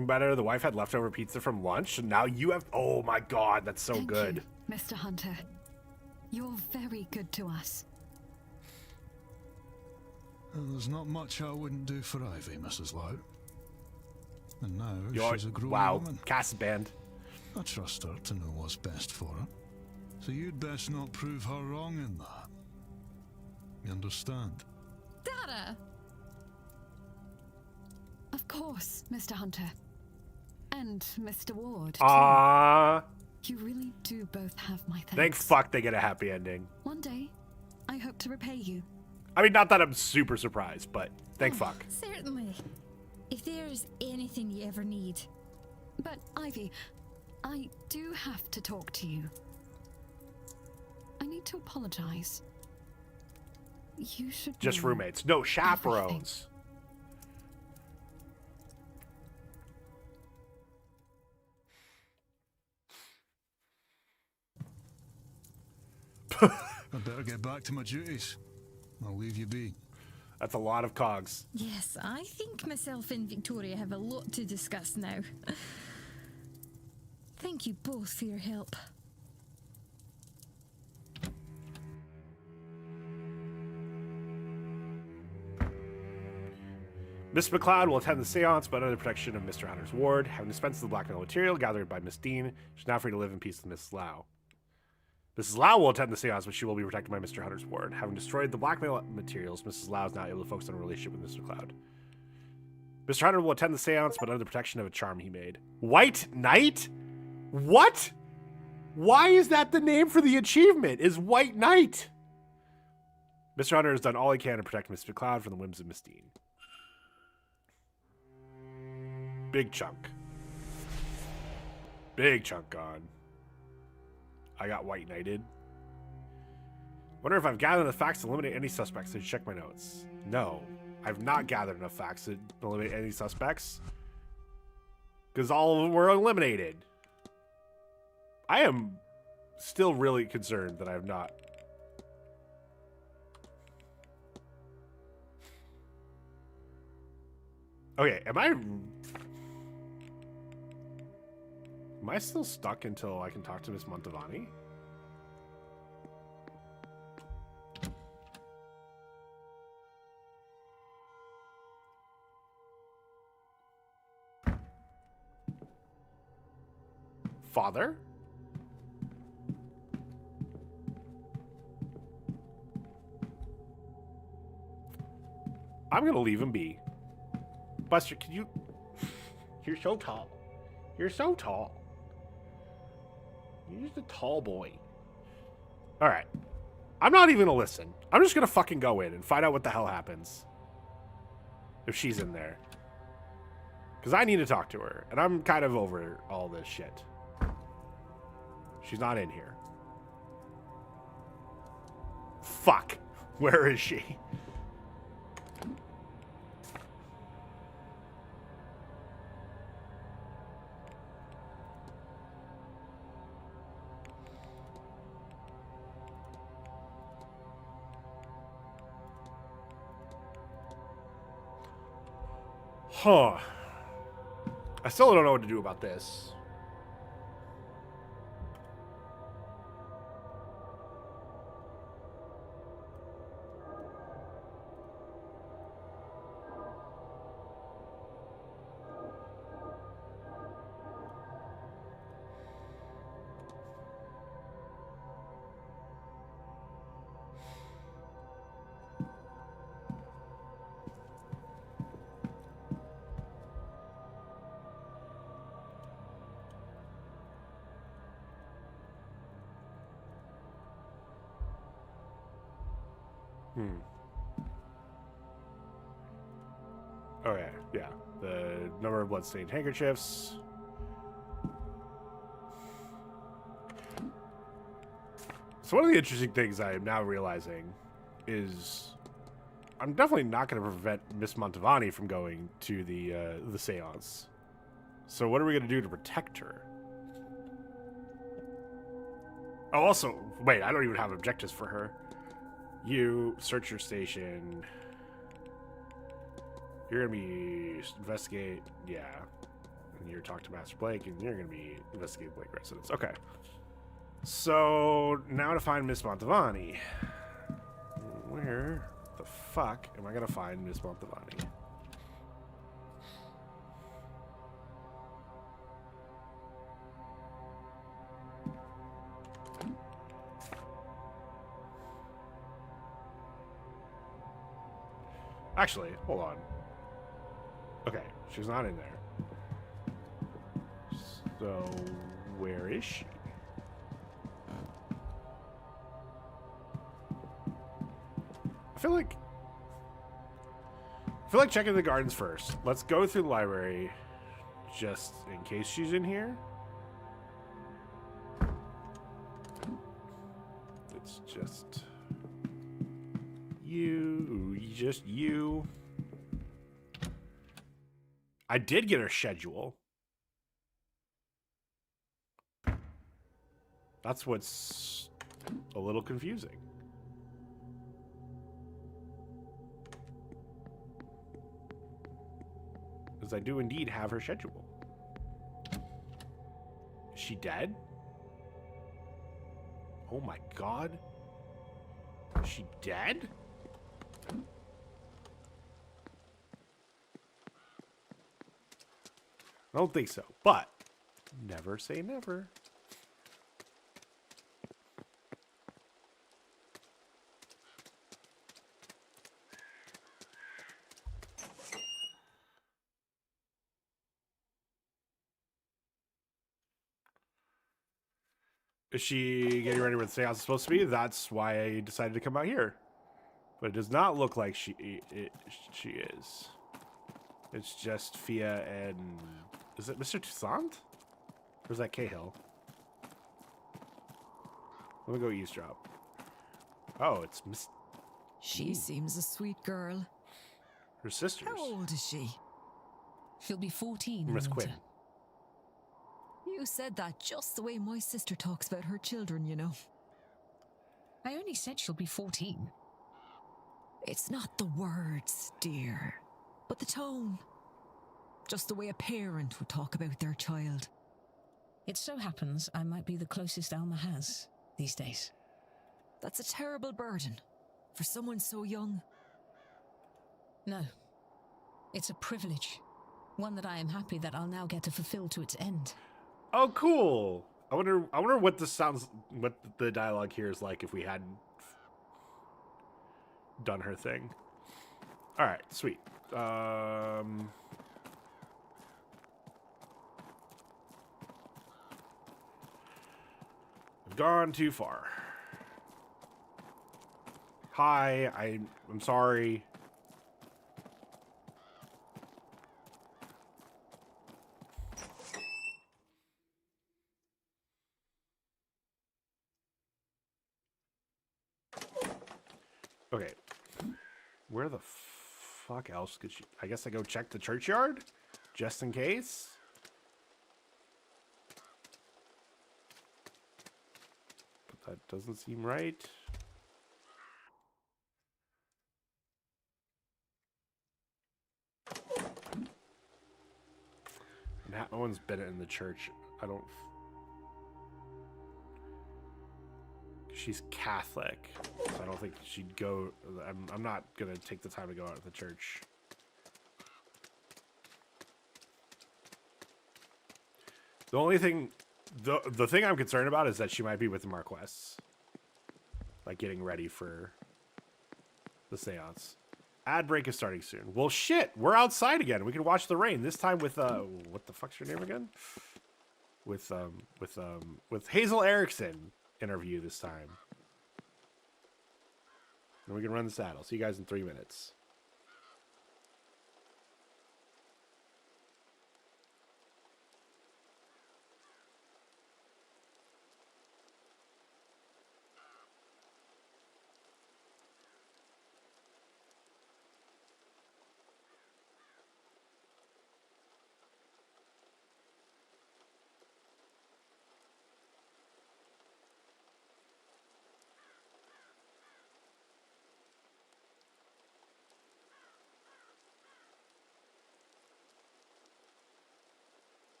Better, the wife had leftover pizza from lunch, and now you have. Oh my god, that's so good. You, Mr. Hunter. You're very good to us. Well, there's not much I wouldn't do for Ivy, Mrs. Lau. And now she's a grown woman. Cast band. I trust her to know what's best for her. So you'd best not prove her wrong in that. You understand? Dada! Of course, Mr. Hunter. And Mr. Ward, too. Aww. You really do both have my thanks. Thank fuck they get a happy ending. One day, I hope to repay you. I mean, not that I'm super surprised, but thank fuck. Certainly. If there's anything you ever need. But, Ivy, I do have to talk to you. I need to apologize. You should Just know roommates. No, chaperones. I better get back to my duties. I'll leave you be. That's a lot of cogs. Yes, I think myself and Victoria have a lot to discuss now. Thank you both for your help. Miss McLeod will attend the seance, but under the protection of Mr. Hunter's ward. Having dispensed the blackmail material gathered by Miss Deane, she's now free to live in peace with Mrs. Lau. Mrs. Lau will attend the seance, but she will be protected by Mr. Hunter's ward. Having destroyed the blackmail materials, Mrs. Lau is now able to focus on a relationship with Mr. McLeod. Mr. Hunter will attend the seance, but under the protection of a charm he made. White Knight? What? Why is that the name for the achievement? Is White Knight? Mr. Hunter has done all he can to protect Mr. McLeod from the whims of Miss Deane. Big chunk. Big chunk gone. I got White Knighted. Wonder if I've gathered enough facts to eliminate any suspects. I should check my notes. No, I've not gathered enough facts to eliminate any suspects. Because all of them were eliminated. I am still really concerned that I have not. Okay, am I still stuck until I can talk to Miss Montavani? Father? I'm gonna leave him be. Buster, can you... You're so tall. You're so tall. You're just a tall boy. Alright. I'm not even gonna listen. I'm just gonna fucking go in and find out what the hell happens. If she's in there. Because I need to talk to her. And I'm kind of over all this shit. She's not in here. Fuck. Where is she? Huh. I still don't know what to do about this. Okay, yeah. The number of bloodstained handkerchiefs. So one of the interesting things I am now realizing is I'm definitely not going to prevent Miss Montavani from going to the seance. So what are we going to do to protect her? Oh, also, wait, I don't even have objectives for her. You search your station. You're gonna be investigate, yeah. And you're talk to Master Blake, and you're gonna be investigate Blake residence. Okay. So now to find Miss Montavani. Where the fuck am I gonna find Miss Montavani? Actually, hold on. Okay, she's not in there. So, where is she? I feel like checking the gardens first. Let's go through the library just in case she's in here. It's just you. I did get her schedule. That's what's a little confusing. Because I do indeed have her schedule. Is she dead? Oh my god. Is she dead? I don't think so, but never say never. Is she getting ready for the seance is supposed to be? That's why I decided to come out here. But it does not look like she is. It's just Fia and... Is it Mr. Toussaint? Or is that Cahill? Let me go eavesdrop. Oh, it's Miss... She seems a sweet girl. Her sisters. How old is she? She'll be 14 in Miss winter. Quinn. You said that just the way my sister talks about her children, you know. I only said she'll be 14. It's not the words, dear, but the tone. Just the way a parent would talk about their child. It so happens I might be the closest Alma has these days. That's a terrible burden for someone so young. No. It's a privilege. One that I am happy that I'll now get to fulfill to its end. Oh, cool. I wonder what this sounds, what the dialogue here is like if we hadn't done her thing. All right, sweet. I've gone too far. Hi, I'm sorry. Okay. Where the fuck else could she... I guess I go check the churchyard? Just in case? But that doesn't seem right. No one's been in the church. I don't... She's Catholic, so I don't think she'd go... I'm not gonna take the time to go out to the church. The only thing... The thing I'm concerned about is that she might be with the Marquess. Like, getting ready for the seance. Ad break is starting soon. Well, shit! We're outside again. We can watch the rain. This time with, what the fuck's your name again? With Hazel Erickson interview this time. And we can run this ad. I'll see you guys in 3 minutes.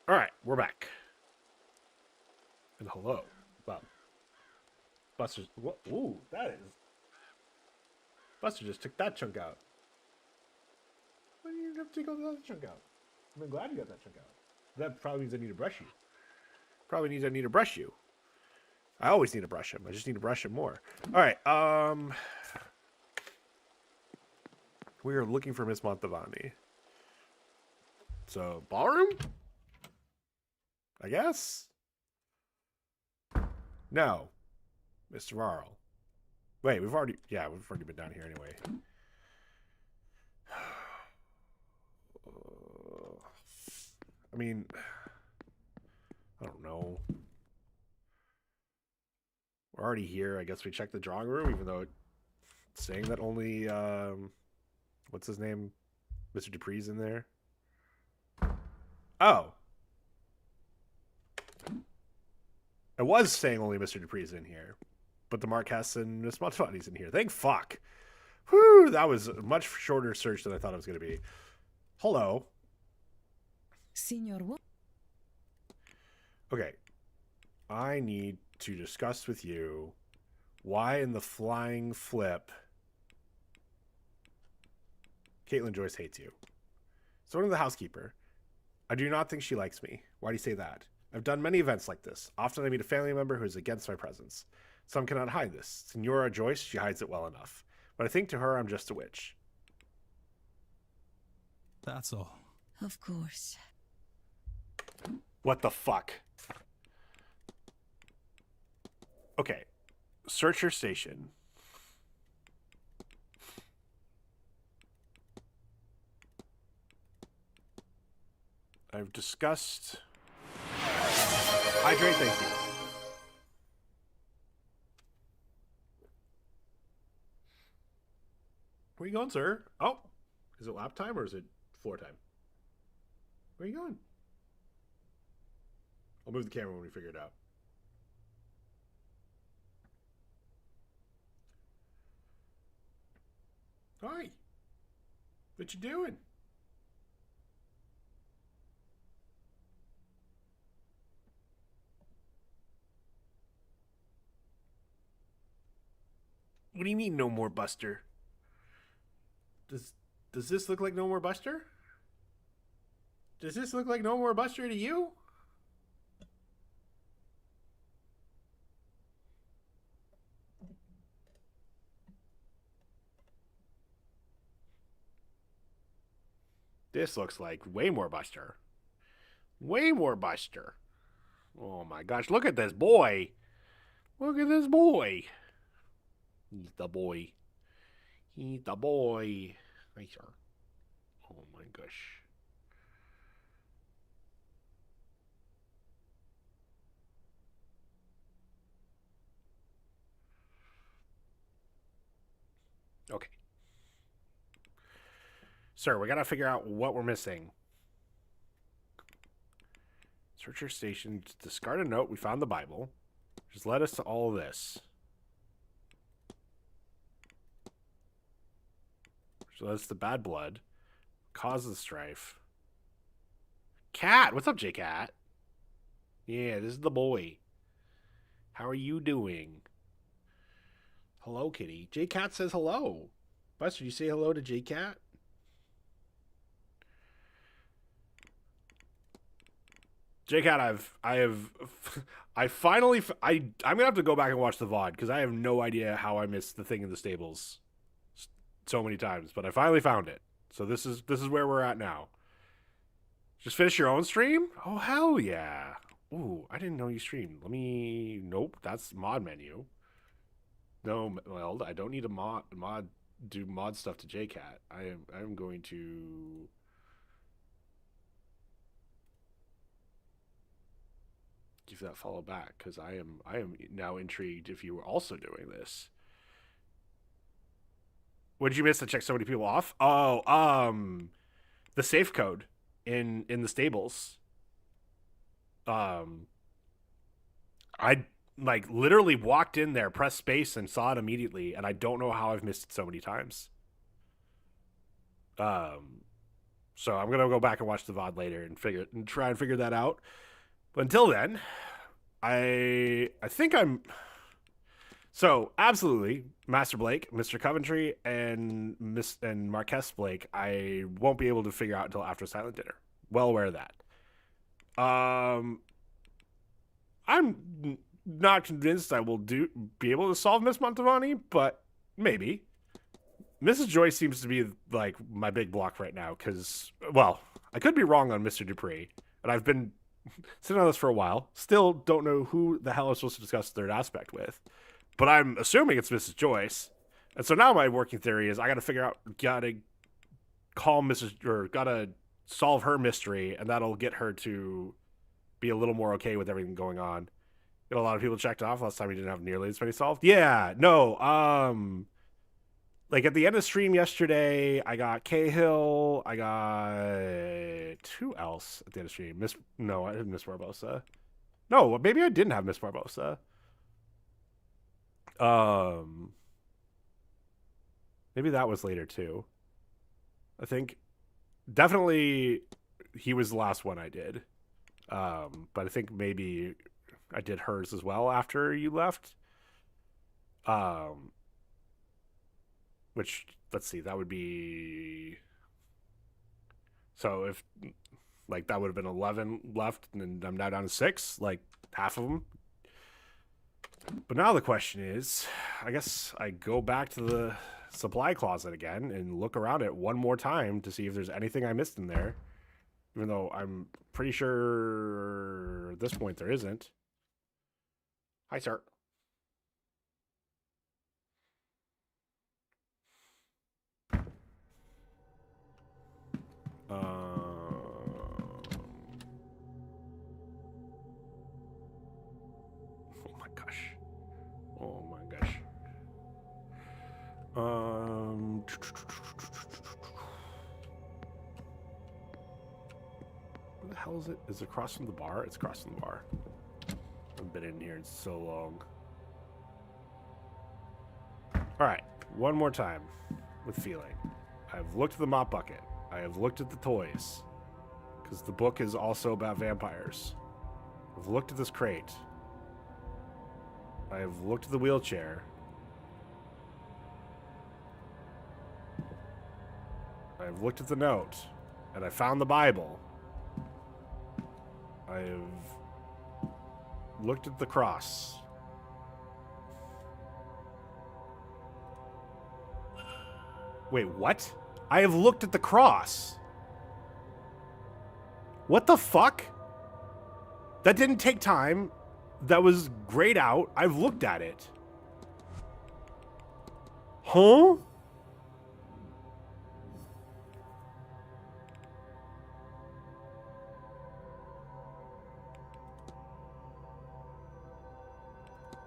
All right, we're back. And hello. Wow. Buster. What? Ooh, that is. Buster just took that chunk out. Why do you have to take all that chunk out? I'm glad you got that chunk out. That probably means I need to brush you. Probably means I need to brush you. I always need to brush him. I just need to brush him more. All right. We are looking for Miss Montavani. So, ballroom? I guess? No. Mr. Varl. Wait, we've already been down here anyway. I mean, I don't know. We're already here. I guess we check the drawing room, even though it's saying that only, what's his name? Mr. Dupree's in there. Oh. It was saying only Mr. Dupree's in here. But the Marquess and Miss Montavani's in here. Thank fuck. Whew, that was a much shorter search than I thought it was going to be. Hello. Signor what? Okay. I need to discuss with you why in the flying flip Caitlin Joyce hates you. So one the housekeeper. I do not think she likes me. Why do you say that? I've done many events like this. Often I meet a family member who is against my presence. Some cannot hide this. Senora Joyce, she hides it well enough. But I think to her I'm just a witch. That's all. Of course. What the fuck? Okay. Search your station. I've discussed... Hydrate, thank you. Where are you going, sir? Oh, is it lap time or is it floor time? Where are you going? I'll move the camera when we figure it out. Hi. What you doing? What do you mean, no more Buster? Does this look like no more Buster? Does this look like no more Buster to you? This looks like way more Buster. Way more Buster. Oh my gosh, look at this boy. Look at this boy. He's the boy. He's the boy. Right, sir. Oh my gosh. Okay. Sir, we gotta figure out what we're missing. Search your station. Discard a note. We found the Bible. Just led us to all of this. So that's the bad blood. Cause of the strife. Cat! What's up, J-Cat? Yeah, this is the boy. How are you doing? Hello, kitty. J-Cat says hello. Buster, you say hello to J-Cat? J-Cat, I'm gonna have to go back and watch the VOD because I have no idea how I missed the thing in the stables so many times, but I finally found it. So this is where we're at now. Just finish your own stream? Oh, hell yeah. Ooh, I didn't know you streamed. Nope, that's mod menu. No, well, I don't need to do mod stuff to JCat. I'm going to give that follow back because I am now intrigued if you were also doing this. What did you miss to check so many people off? Oh, the safe code in the stables. I literally walked in there, pressed space, and saw it immediately, and I don't know how I've missed it so many times. So I'm gonna go back and watch the VOD later and try and figure that out. But until then, I think I'm so absolutely Master Blake, Mr. Coventry, and Marquess Blake. I won't be able to figure out until after Silent Dinner. Well aware of that. I'm not convinced I will be able to solve Miss Montavani, but maybe. Mrs. Joyce seems to be like my big block right now because, well, I could be wrong on Mr. Dupree, and I've been sitting on this for a while. Still don't know who the hell I'm supposed to discuss the third aspect with, but I'm assuming it's Mrs. Joyce. And so now my working theory is I got to figure out, gotta solve her mystery, and that'll get her to be a little more okay with everything going on. Get a lot of people checked off. Last time we didn't have nearly as many solved. Yeah, no, like at the end of the stream yesterday, I got Cahill. I got who else at the end of the stream? No, I didn't miss Barbosa. No, maybe I didn't have Miss Barbosa. Maybe that was later too. I think definitely he was the last one I did. But I think maybe I did hers as well after you left. Which, let's see, that would be... So if, like, that would have been 11 left, and I'm now down to 6, like, half of them. But now the question is, I guess I go back to the supply closet again and look around it one more time to see if there's anything I missed in there. Even though I'm pretty sure at this point there isn't. Hi, sir. Oh my gosh. Oh my gosh. Where the hell is it? Is it across from the bar? It's across from the bar. I've been in here in so long. Alright, one more time with feeling. I've looked at the mop bucket. I have looked at the toys. Because the book is also about vampires. I've looked at this crate. I have looked at the wheelchair. I've looked at the note. And I found the Bible. I've looked at the cross. Wait, what? I have looked at the cross. What the fuck? That didn't take time. That was grayed out. I've looked at it. Huh?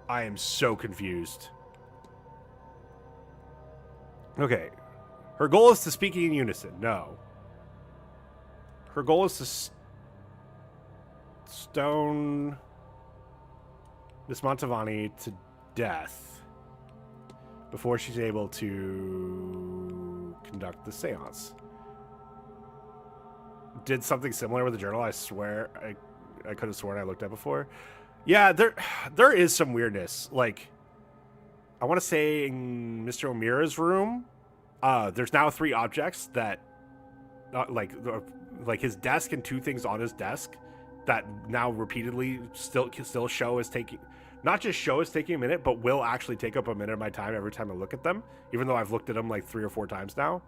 I am so confused. Okay. Her goal is to speak in unison. No. Her goal is to stone Miss Montavani to death before she's able to conduct the seance. Did something similar with the journal. I swear I could have sworn I looked at before. Yeah, there is some weirdness. Like, I want to say in Mr. O'Meara's room, there's now 3 objects that, like his desk and 2 things on his desk that now repeatedly still show as taking, not just show as taking a minute, but will actually take up a minute of my time every time I look at them, even though I've looked at them like 3 or 4 times now.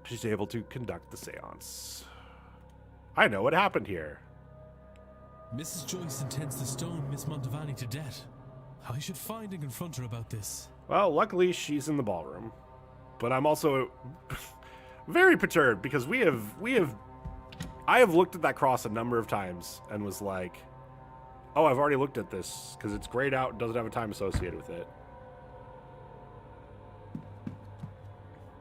She's able to conduct the seance. I know what happened here. Mrs. Joyce intends to stone Miss Montavani to death. I should find and confront her about this. Well, luckily she's in the ballroom. But I'm also very perturbed because I have looked at that cross a number of times and was like, oh, I've already looked at this because it's grayed out and doesn't have a time associated with it.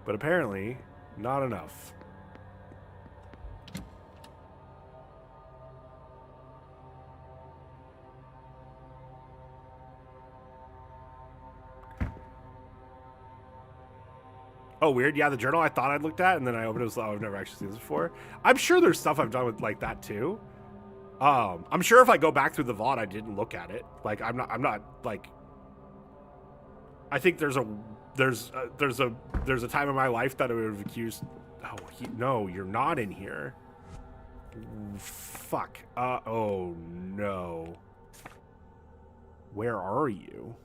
But apparently, not enough. Oh, weird. Yeah, the journal I thought I'd looked at, and then I opened it and was like, oh, I've never actually seen this before. I'm sure there's stuff I've done with like that too. I'm sure if I go back through the vault, I didn't look at it. Like, I'm not like. I think there's a time in my life that I would have accused. Oh, no, you're not in here. Fuck. Oh no. Where are you?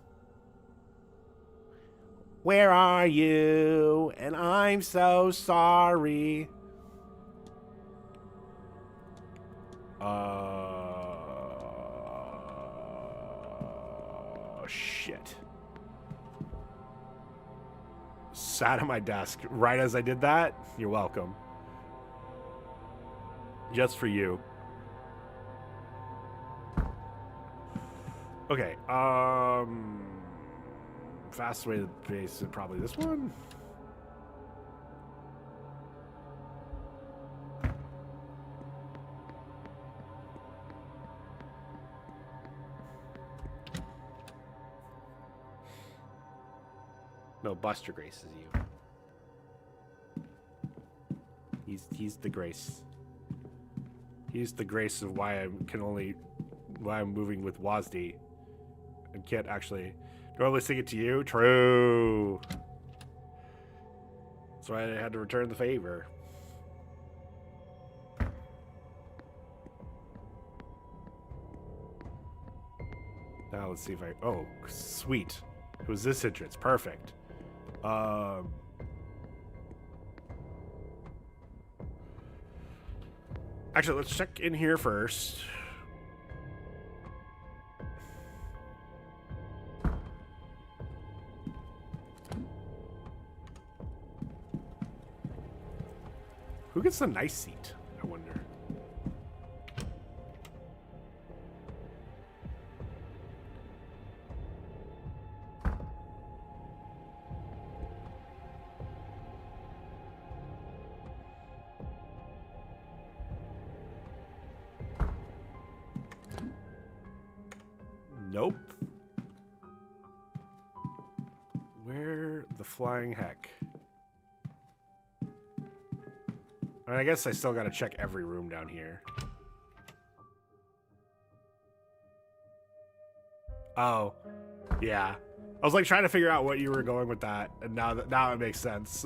Where are you? And I'm so sorry. Shit. Sat at my desk right as I did that. You're welcome. Just for you. Okay, fast way to the base is probably this one. No, Buster graces you. He's the grace. He's the grace of why I'm moving with Wazdi. And can't actually normally sing it to you. True. That's why I had to return the favor. Now let's see if I. Oh, sweet. It was this entrance. Perfect. Actually, let's check in here first. Who gets the nice seat, I wonder? Nope. Where the flying heck? I guess I still gotta check every room down here. Oh, yeah. I was like trying to figure out what you were going with that, and now it makes sense.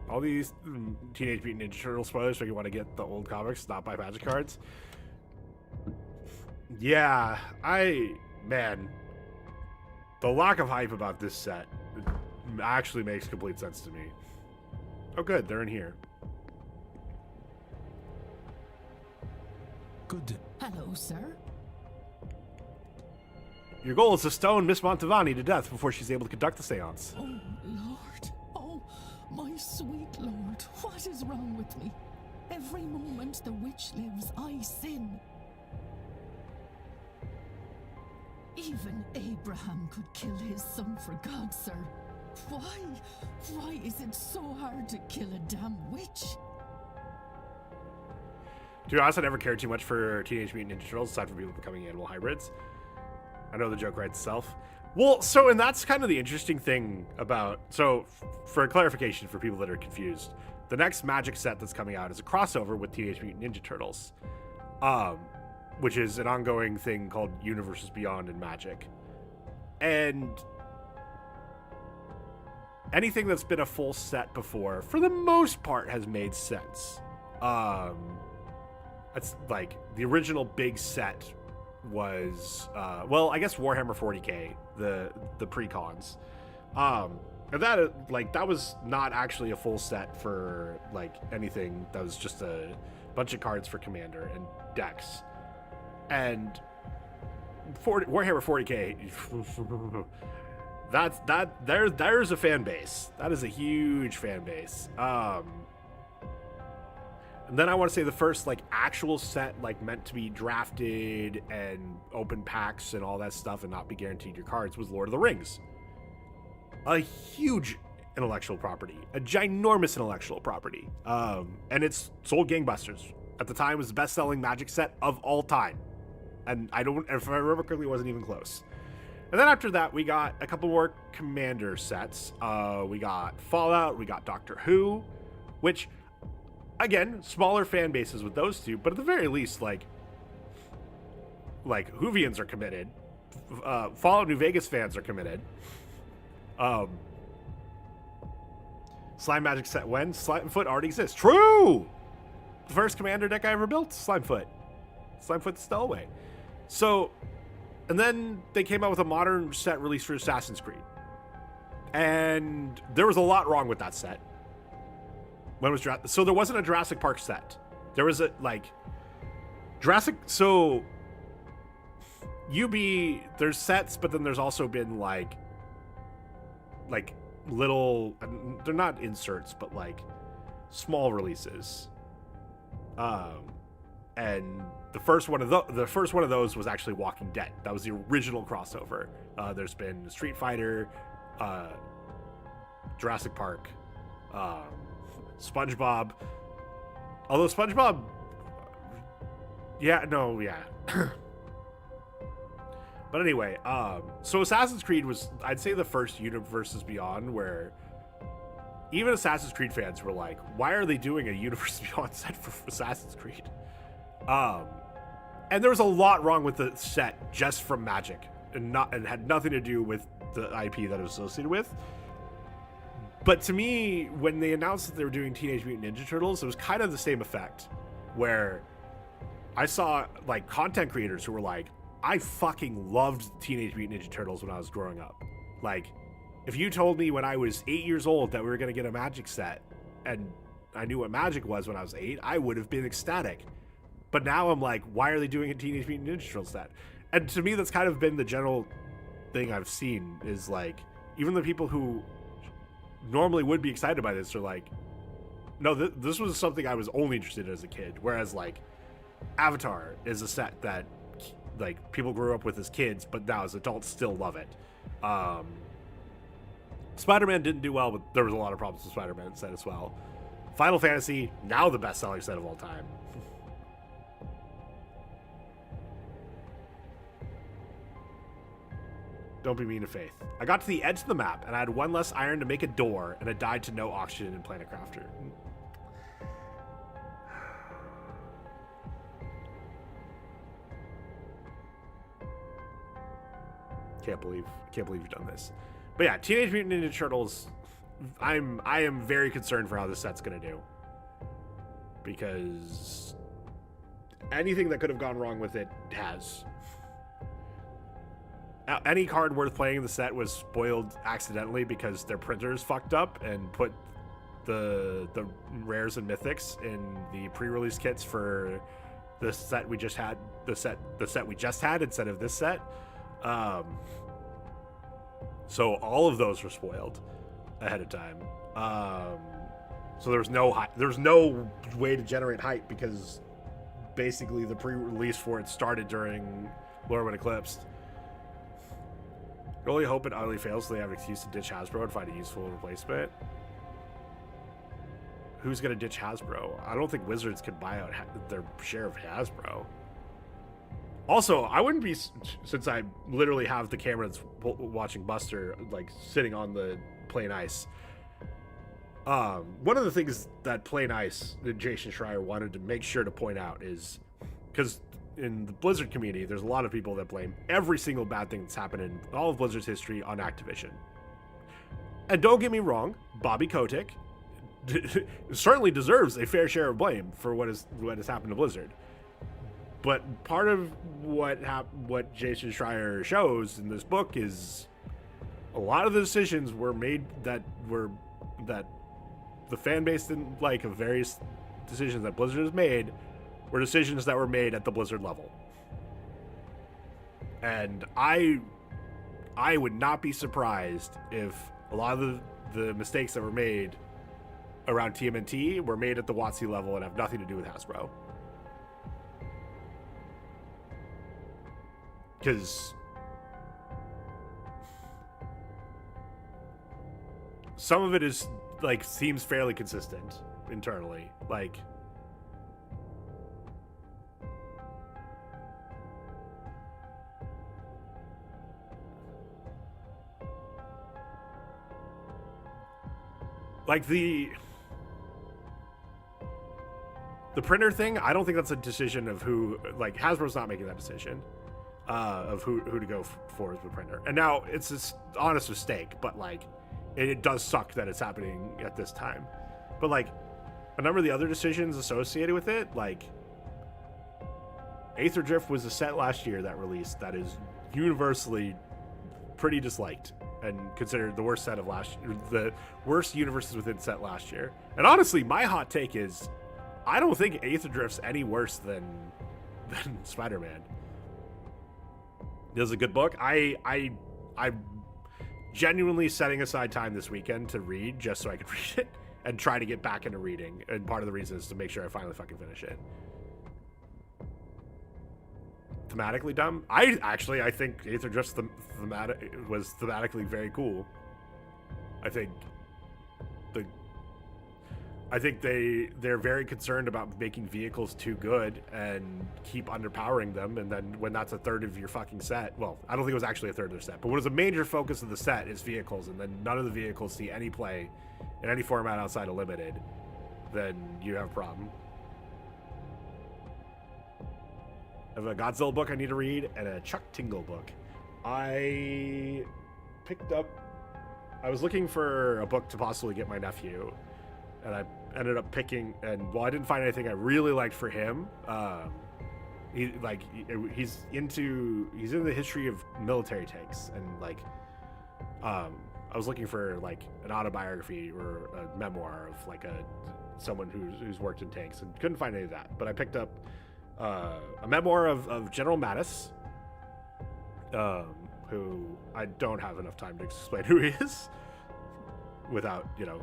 All these Teenage Mutant Ninja Turtle spoilers, so you want to get the old comics, not buy Magic cards. Yeah, man, the lack of hype about this set actually makes complete sense to me. Oh good, they're in here. Good. Hello, sir. Your goal is to stone Miss Montavani to death before she's able to conduct the seance. Oh, Lord. Oh, my sweet Lord. What is wrong with me? Every moment the witch lives, I sin. Even Abraham could kill his son for God, sir. Why is it so hard to kill a damn witch? To be honest, I never cared too much for Teenage Mutant Ninja Turtles, aside from people becoming animal hybrids. I know the joke writes itself. Well, so, and that's kind of the interesting thing about... So, for clarification for people that are confused, the next Magic set that's coming out is a crossover with Teenage Mutant Ninja Turtles, which is an ongoing thing called Universes Beyond in Magic. And anything that's been a full set before, for the most part, has made sense. It's like the original big set was, well, I guess Warhammer 40k, the pre-cons. And that was not actually a full set for like anything. That was just a bunch of cards for Commander and decks. And Warhammer 40k, there's a fan base. That is a huge fan base. And then I want to say the first like actual set like meant to be drafted and open packs and all that stuff and not be guaranteed your cards was Lord of the Rings. A huge intellectual property, a ginormous intellectual property. And it's sold gangbusters. At the time, it was the best-selling Magic set of all time. And if I remember correctly, it wasn't even close. And then after that, we got a couple more Commander sets. We got Fallout, we got Doctor Who, which, again, smaller fan bases with those two, but at the very least, like Whovians are committed. Fallout New Vegas fans are committed. Slime Magic set when? Slimefoot already exists. True! The first Commander deck I ever built, Slimefoot. Slimefoot Stowaway. So, and then they came out with a modern set released for Assassin's Creed. And there was a lot wrong with that set. When was so there wasn't a Jurassic Park set. There was a, like, Jurassic, so there's sets, but then there's also been like little, they're not inserts, but like small releases. And the first one of those was actually Walking Dead. That was the original crossover. There's been Street Fighter, Jurassic Park, SpongeBob. Although SpongeBob, yeah. But anyway, so Assassin's Creed was, I'd say, the first Universes Beyond where even Assassin's Creed fans were like, why are they doing a Universes Beyond set for Assassin's Creed? And there was a lot wrong with the set just from Magic and had nothing to do with the IP that it was associated with. But to me, when they announced that they were doing Teenage Mutant Ninja Turtles, it was kind of the same effect, where I saw like content creators who were like, I fucking loved Teenage Mutant Ninja Turtles when I was growing up. Like, if you told me when I was 8 years old that we were going to get a Magic set, and I knew what Magic was when I was 8, I would have been ecstatic. But now I'm like, why are they doing a Teenage Mutant Ninja Turtles set? And to me, that's kind of been the general thing I've seen, is like, even the people who normally would be excited by this are like, no, this was something I was only interested in as a kid. Whereas like Avatar is a set that like people grew up with as kids, but now as adults still love it. Spider-Man didn't do well, but there was a lot of problems with Spider-Man set as well. Final Fantasy, now the best-selling set of all time. Don't be mean to Faith. I got to the edge of the map, and I had one less iron to make a door, and I died to no oxygen in Planet Crafter. Can't believe you've done this. But yeah, Teenage Mutant Ninja Turtles, I am very concerned for how this set's gonna do. Because anything that could have gone wrong with it has. Any card worth playing in the set was spoiled accidentally because their printers fucked up and put the rares and mythics in the pre-release kits for the set we just had, the set we just had instead of this set. So all of those were spoiled ahead of time. So there's no way to generate hype because basically the pre-release for it started during Lorwyn Eclipsed. I only hope it utterly fails so they have an excuse to ditch Hasbro and find a useful replacement. Who's going to ditch Hasbro? I don't think Wizards could buy out their share of Hasbro. Also, I wouldn't be, since I literally have the camera that's watching Buster, like, sitting on the plain ice. One of the things that Plain Ice, that Jason Schreier wanted to make sure to point out is, because in the Blizzard community, there's a lot of people that blame every single bad thing that's happened in all of Blizzard's history on Activision. And don't get me wrong, Bobby Kotick certainly deserves a fair share of blame for what has happened to Blizzard. But part of what Jason Schreier shows in this book is a lot of the decisions were made that the fan base didn't like, of various decisions that Blizzard has made, were decisions that were made at the Blizzard level. And I would not be surprised if a lot of the mistakes that were made around TMNT were made at the WotC level and have nothing to do with Hasbro. Because some of it is, like, seems fairly consistent internally. Like, like the printer thing, I don't think that's a decision of who, like, Hasbro's not making that decision of who to go for as the printer. And now it's an honest mistake, but like it does suck that it's happening at this time. But like a number of the other decisions associated with it, like Aether Drift was a set last year that released that is universally pretty disliked and considered the worst set of the worst universes within set last year. And honestly, my hot take is I don't think Aether Drift's any worse than Spider-Man. It was a good book. I'm genuinely setting aside time this weekend to read just so I could read it and try to get back into reading. And part of the reason is to make sure I finally fucking finish it. Thematically dumb. I think Aether Drift's was thematically very cool. I think they're very concerned about making vehicles too good and keep underpowering them, and then when that's a third of your fucking set, well, I don't think it was actually a third of their set, but what is a major focus of the set is vehicles, and then none of the vehicles see any play in any format outside of limited, then you have a problem. I have a Godzilla book I need to read and a Chuck Tingle book. I was looking for a book to possibly get my nephew, and I ended up picking, and while I didn't find anything I really liked for him, he's in the history of military tanks, and like I was looking for like an autobiography or a memoir of like someone who's worked in tanks, and couldn't find any of that. But I picked up a memoir of General Mattis, who I don't have enough time to explain who he is without putting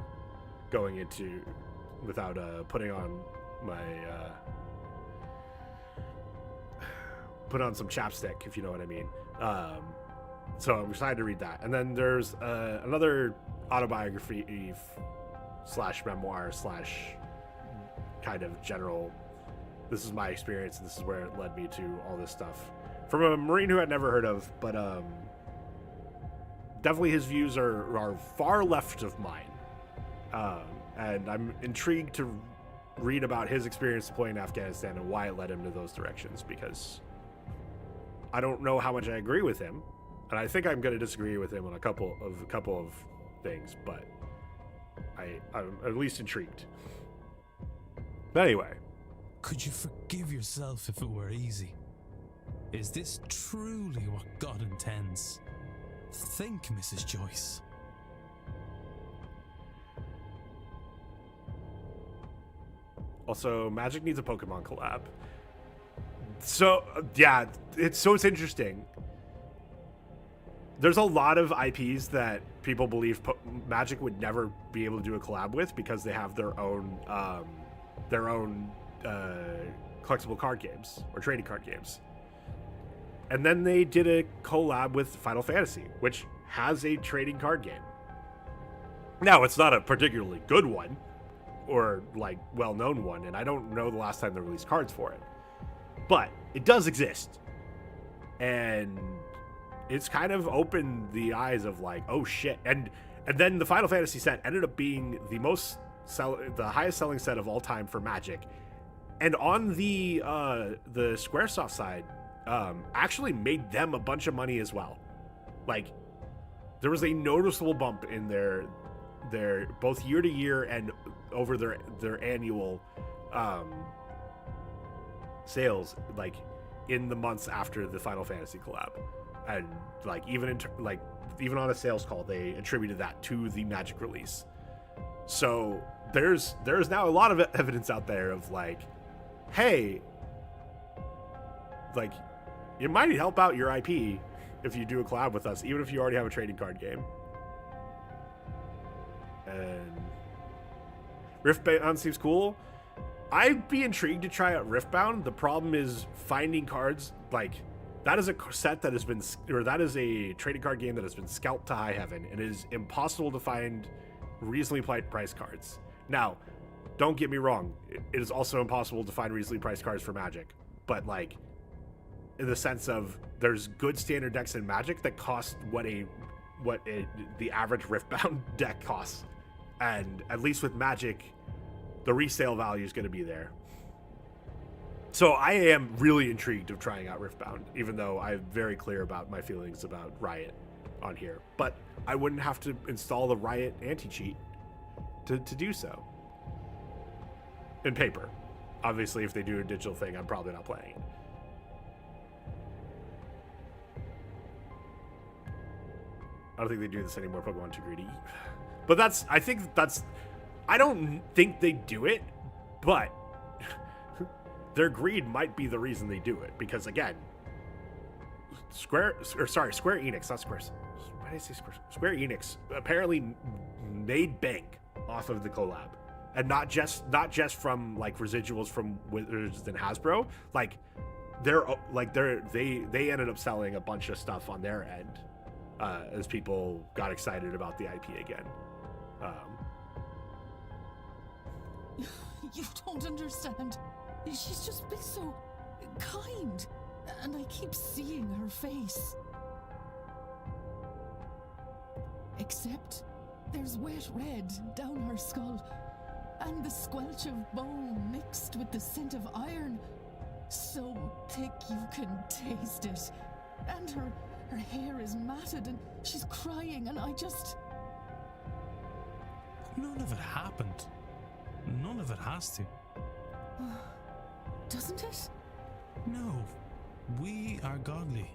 on some chapstick, if you know what I mean. So I'm excited to read that. And then there's another autobiography slash memoir slash kind of general, this is my experience and this is where it led me to all this stuff, from a Marine who I'd never heard of, but definitely his views are far left of mine. And I'm intrigued to read about his experience deploying to Afghanistan and why it led him to those directions, because I don't know how much I agree with him, and I think I'm going to disagree with him on a couple of things, but I'm at least intrigued. But anyway. Could you forgive yourself if it were easy? Is this truly what God intends? Think, Mrs. Joyce. Also, Magic needs a Pokemon collab. So, yeah, it's interesting. There's a lot of IPs that people believe Magic would never be able to do a collab with because they have their own collectible card games or trading card games. And then they did a collab with Final Fantasy, which has a trading card game. Now, it's not a particularly good one or like well-known one, and I don't know the last time they released cards for it, but it does exist, and it's kind of opened the eyes of like, oh shit. And then the Final Fantasy set ended up being the highest selling set of all time for Magic, and on the Squaresoft side, actually made them a bunch of money as well. Like, there was a noticeable bump in their both year to year and over their annual sales, like in the months after the Final Fantasy collab, and like even on a sales call they attributed that to the Magic release. So there's now a lot of evidence out there of like, hey, like, it might help out your IP if you do a collab with us, even if you already have a trading card game. And Riftbound seems cool. I'd be intrigued to try out Riftbound. The problem is finding cards. Like, that is a set that has been, or that is a trading card game that has been scalped to high heaven. It is impossible to find reasonably priced cards. Now, don't get me wrong, it is also impossible to find reasonably priced cards for Magic, but like, in the sense of there's good standard decks in Magic that cost what the average Riftbound deck costs, And at least with Magic, the resale value is going to be there. So I am really intrigued of trying out Riftbound, even though I'm very clear about my feelings about Riot on here. But I wouldn't have to install the Riot anti-cheat to do so. In paper. Obviously, if they do a digital thing, I'm probably not playing it. I don't think they do this anymore, Pokemon Too Greedy. But I don't think they do it, but their greed might be the reason they do it. Because again, Square Enix, not Square. Why did I say Square? Square Enix apparently made bank off of the collab. And not just from like residuals from Wizards and Hasbro. Like they ended up selling a bunch of stuff on their end as people got excited about the IP again. You don't understand. She's just been so kind, and I keep seeing her face. Except there's wet red down her skull, and the squelch of bone mixed with the scent of iron, so thick you can taste it. And her hair is matted, and she's crying, and I just... None of it happened. None of it has to. Doesn't it? No. We are godly.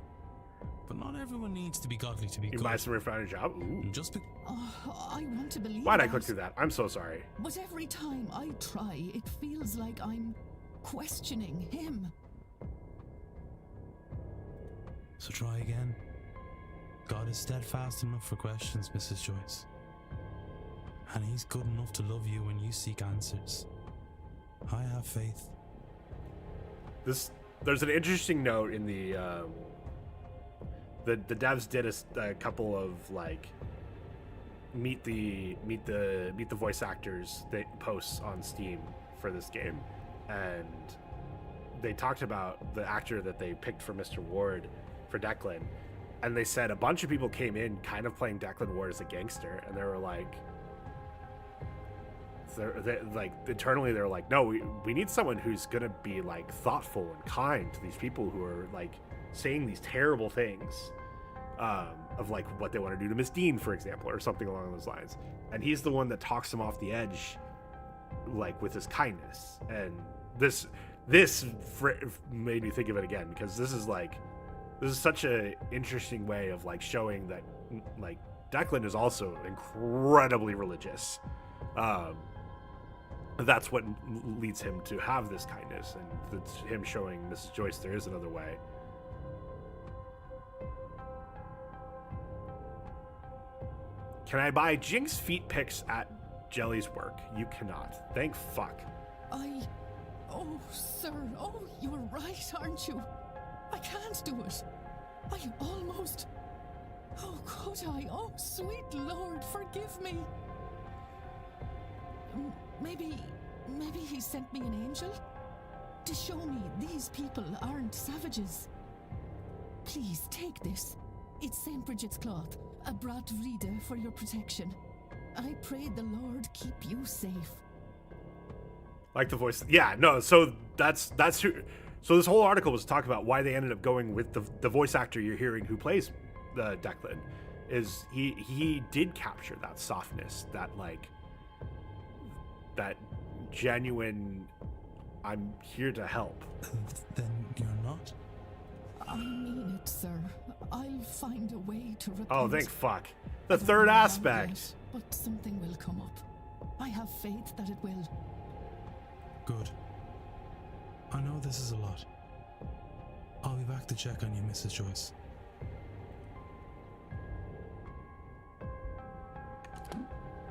But not everyone needs to be godly to be good. You buy some Riftbound job? Ooh. Just be... I want to believe Why'd I that, click through that? I'm so sorry. but every time I try, it feels like I'm questioning him. So try again. God is steadfast enough for questions, Mrs. Joyce. And he's good enough to love you when you seek answers. I have faith. There's an interesting note in the devs did a couple of like meet the voice actors that posts on Steam for this game, and they talked about the actor that they picked for Mr. Ward for Declan, and they said a bunch of people came in kind of playing Declan Ward as a gangster, and they were like, internally they're like, no, we need someone who's gonna be like thoughtful and kind to these people who are like saying these terrible things, of like what they want to do to Miss Deane, for example, or something along those lines. And he's the one that talks them off the edge, like with his kindness. And this made me think of it again, because this is such a interesting way of like showing that like Declan is also incredibly religious. That's what leads him to have this kindness, and it's him showing Mrs. Joyce there is another way. Can I buy Jinx feet pics at Jelly's work? You cannot. Thank fuck. Oh, sir. Oh, you're right, aren't you? I can't do it. I almost... Oh, could I? Oh, sweet Lord, forgive me. Maybe he sent me an angel to show me these people aren't savages. Please take this. It's St. Bridget's cloth, a brat vrede for your protection. I pray the Lord keep you safe. Like the voice, yeah, no. So that's who. So this whole article was talking about why they ended up going with the voice actor you're hearing who plays Declan. Is he did capture that softness, that like. That genuine, I'm here to help. Then you're not? I mean it, sir. I'll find a way to repent. Oh, thank fuck. The third aspect. Yet, but something will come up. I have faith that it will. Good. I know this is a lot. I'll be back to check on you, Mrs. Joyce.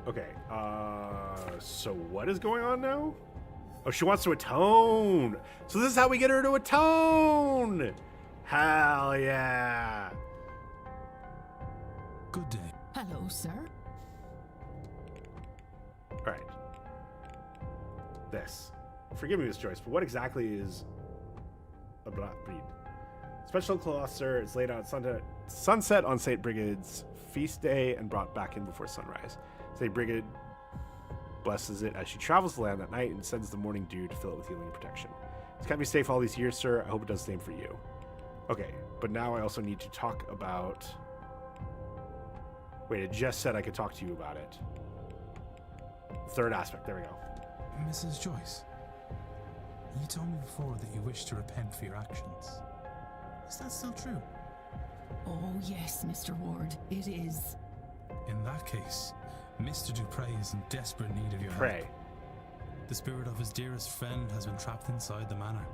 Okay, so what is going on now? Oh, she wants to atone. So this is how we get her to atone. Hell yeah. Good day. Hello, sir. All right. This. Forgive me, Miss Joyce, but what exactly is a brat breed? Special cloth, sir. It's laid out at sunset on St. Brigide's feast day and brought back in before sunrise. St. Brigid blesses it as she travels the land that night and sends the morning dew to fill it with healing and protection. It's kept me safe all these years, sir. I hope it does the same for you. Okay, but now I also need to talk about... Wait, it just said I could talk to you about it. Third aspect, there we go. Mrs. Joyce, you told me before that you wish to repent for your actions. Is that still true? Oh, yes, Mr. Ward, it is. In that case, Mr. Dupre is in desperate need of your Pray. help. The spirit of his dearest friend has been trapped inside the manor,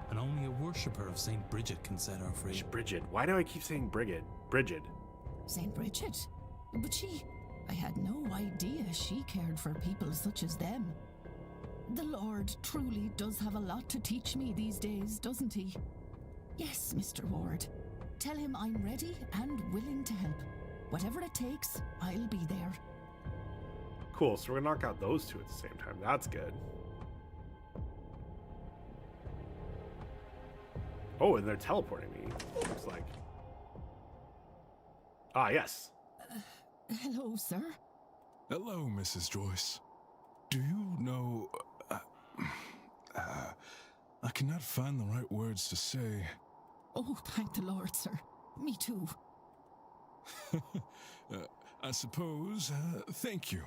and only a worshipper of St. Bridget can set her free. Bridget. Why do I keep saying Bridget? Bridget. St. Bridget? But I had no idea she cared for people such as them. The Lord truly does have a lot to teach me these days, doesn't he? Yes, Mr. Ward. Tell him I'm ready and willing to help. Whatever it takes, I'll be there. Cool, so we're gonna knock out those two at the same time. That's good. Oh, and they're teleporting me. Looks like. Ah, yes. Hello, sir. Hello, Mrs. Joyce. Do you know... I cannot find the right words to say. Oh, thank the Lord, sir. Me too. I suppose, thank you,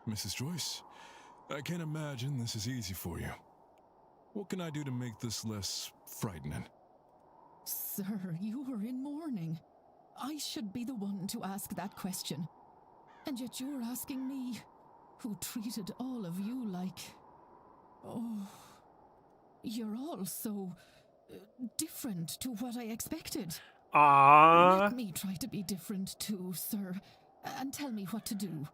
Mrs. Joyce. I can't imagine this is easy for you. What can I do to make this less frightening? Sir, you were in mourning. I should be the one to ask that question. And yet you're asking me, who treated all of you like... Oh... You're all so... different to what I expected. Let me try to be different too, sir, and tell me what to do.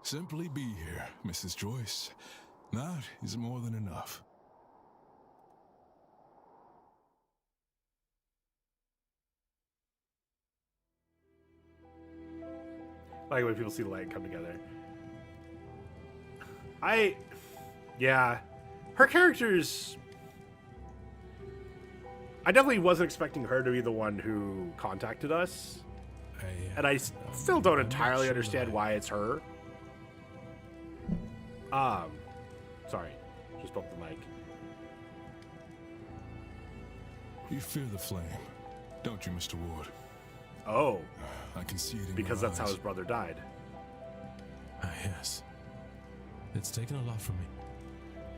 Simply be here, Mrs. Joyce. That is more than enough. I like when people see the light come together. Yeah. Her character's... I definitely wasn't expecting her to be the one who contacted us. And I still don't entirely understand why it's her. Sorry. Just bumped the mic. You fear the flame, don't you, Mr. Ward? Oh. I can see it in because your that's how eyes. his brother died. Yes. It's taken a lot from me.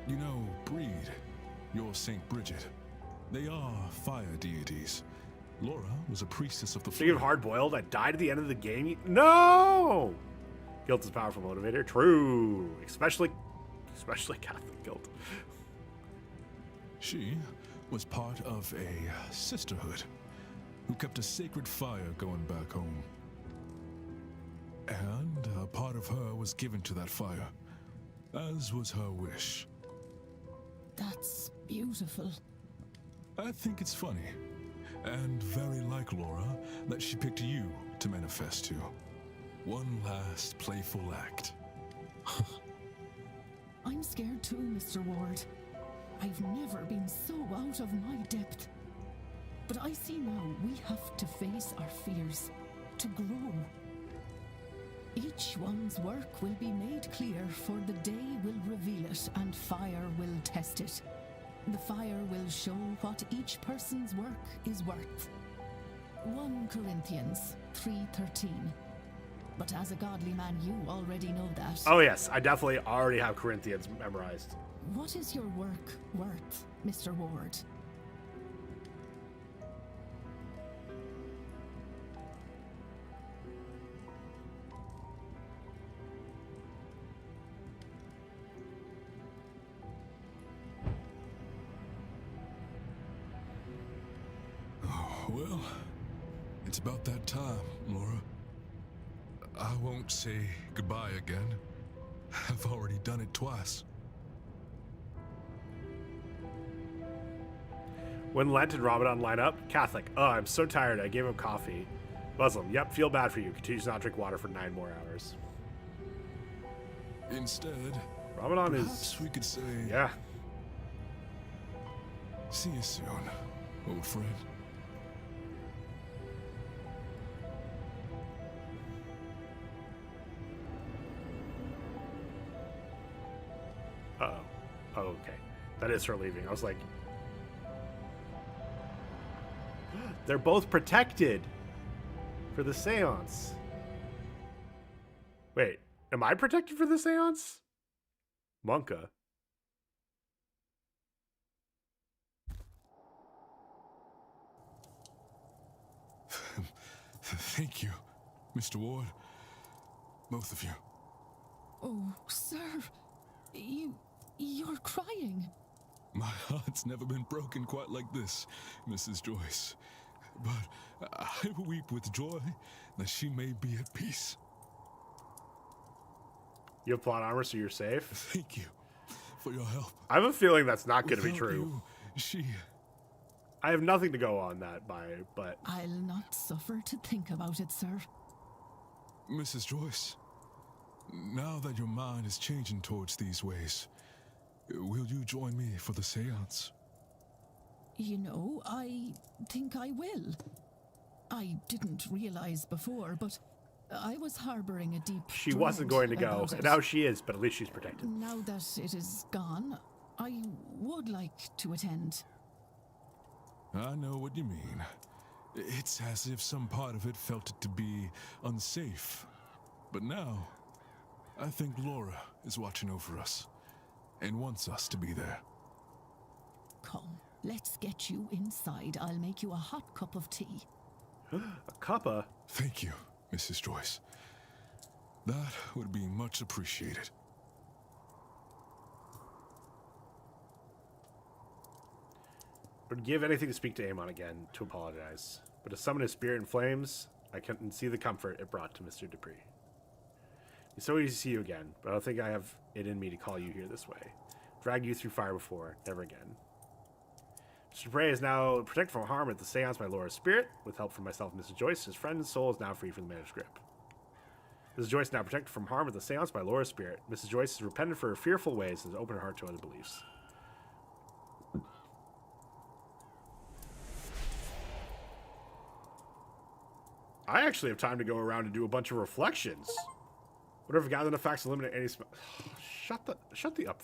You know, Breed, your St. Bridget, they are fire deities. Laura was a priestess of the Speaking of flame. hard-boiled, I died at the end of the game. No! Guilt is a powerful motivator. True. Especially Catholic guilt. She was part of a sisterhood who kept a sacred fire going back home. And a part of her was given to that fire, as was her wish. That's beautiful. I think it's funny, and very like Laura, that she picked you to manifest to. One last playful act. I'm scared too, Mr. Ward. I've never been so out of my depth. But I see now we have to face our fears, to grow. Each one's work will be made clear, for the day will reveal it, and fire will test it. The fire will show what each person's work is worth. 1 Corinthians 3:13. But as a godly man, you already know that. Oh yes, I definitely already have Corinthians memorized. What is your work worth, Mr. Ward? Well, it's about that time, Laura. I won't say goodbye again. I've already done it twice. When Lent and Ramadan line up, Catholic. Oh, I'm so tired. I gave up coffee. Muslim. Yep, feel bad for you. Continues to not drink water for 9 more hours. Instead, Ramadan perhaps we could say, yeah. See you soon, old friend. Uh-oh. Oh, okay. That is her leaving. I was like... They're both protected for the seance. Wait, am I protected for the seance? Monka. Thank you, Mr. Ward. Both of you. Oh, sir. You're crying. My heart's never been broken quite like this, Mrs. Joyce. But I weep with joy that she may be at peace. You have plot armor, so you're safe? Thank you for your help. I have a feeling that's not going to be Without true. you, I have nothing to go on that by, but... I'll not suffer to think about it, sir. Mrs. Joyce, now that your mind is changing towards these ways, will you join me for the seance? You know, I think I will. I didn't realize before, but I was harboring a deep She wasn't going to go, about and it. now she is, but at least she's protected. Now that it is gone, I would like to attend. I know what you mean. It's as if some part of it felt it to be unsafe. But now, I think Laura is watching over us and wants us to be there. Come, let's get you inside. I'll make you a hot cup of tea. A cuppa? Thank you, Mrs. Joyce. That would be much appreciated. Would give anything to speak to Amon again, to apologize. But to summon his spirit in flames, I couldn't see the comfort it brought to Mr. Dupree. It's so easy to see you again, but I don't think I have it in me to call you here this way. Drag you through fire before, never again. Mr. Dupree is now protected from harm at the seance by Laura's spirit. With help from myself and Mrs. Joyce, his friend's soul is now free from the manuscript. Mrs. Joyce is now protected from harm at the seance by Laura's spirit. Mrs. Joyce is repentant for her fearful ways and has opened her heart to other beliefs. I actually have time to go around and do a bunch of reflections. Whatever gathered enough facts to eliminate any shut the up.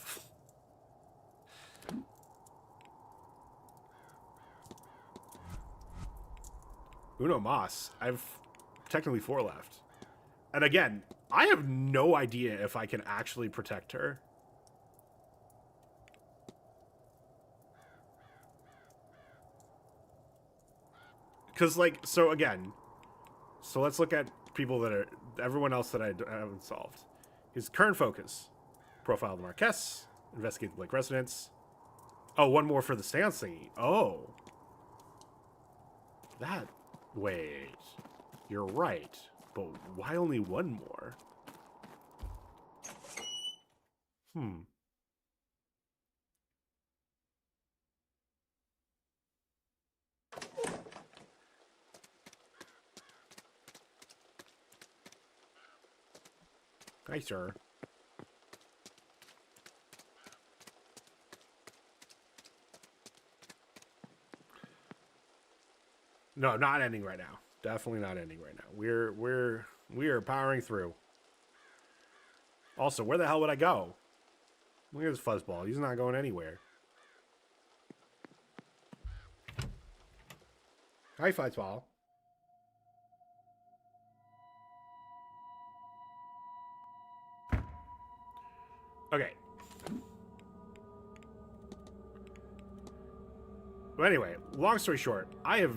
Uno mas. I've technically 4 left. And again, I have no idea if I can actually protect her. Because, like, so again, so let's look at people that are, everyone else that I haven't solved. His current focus: profile of the Marquess, investigate the Blake residence. Oh, one more for the seance thingy. Oh. That, wait. You're right. But why only one more? Hi, sir. No, not ending right now. Definitely not ending right now. We are powering through. Also, where the hell would I go? Look at this fuzzball. He's not going anywhere. Hi, fuzzball. Okay. But anyway, long story short, I have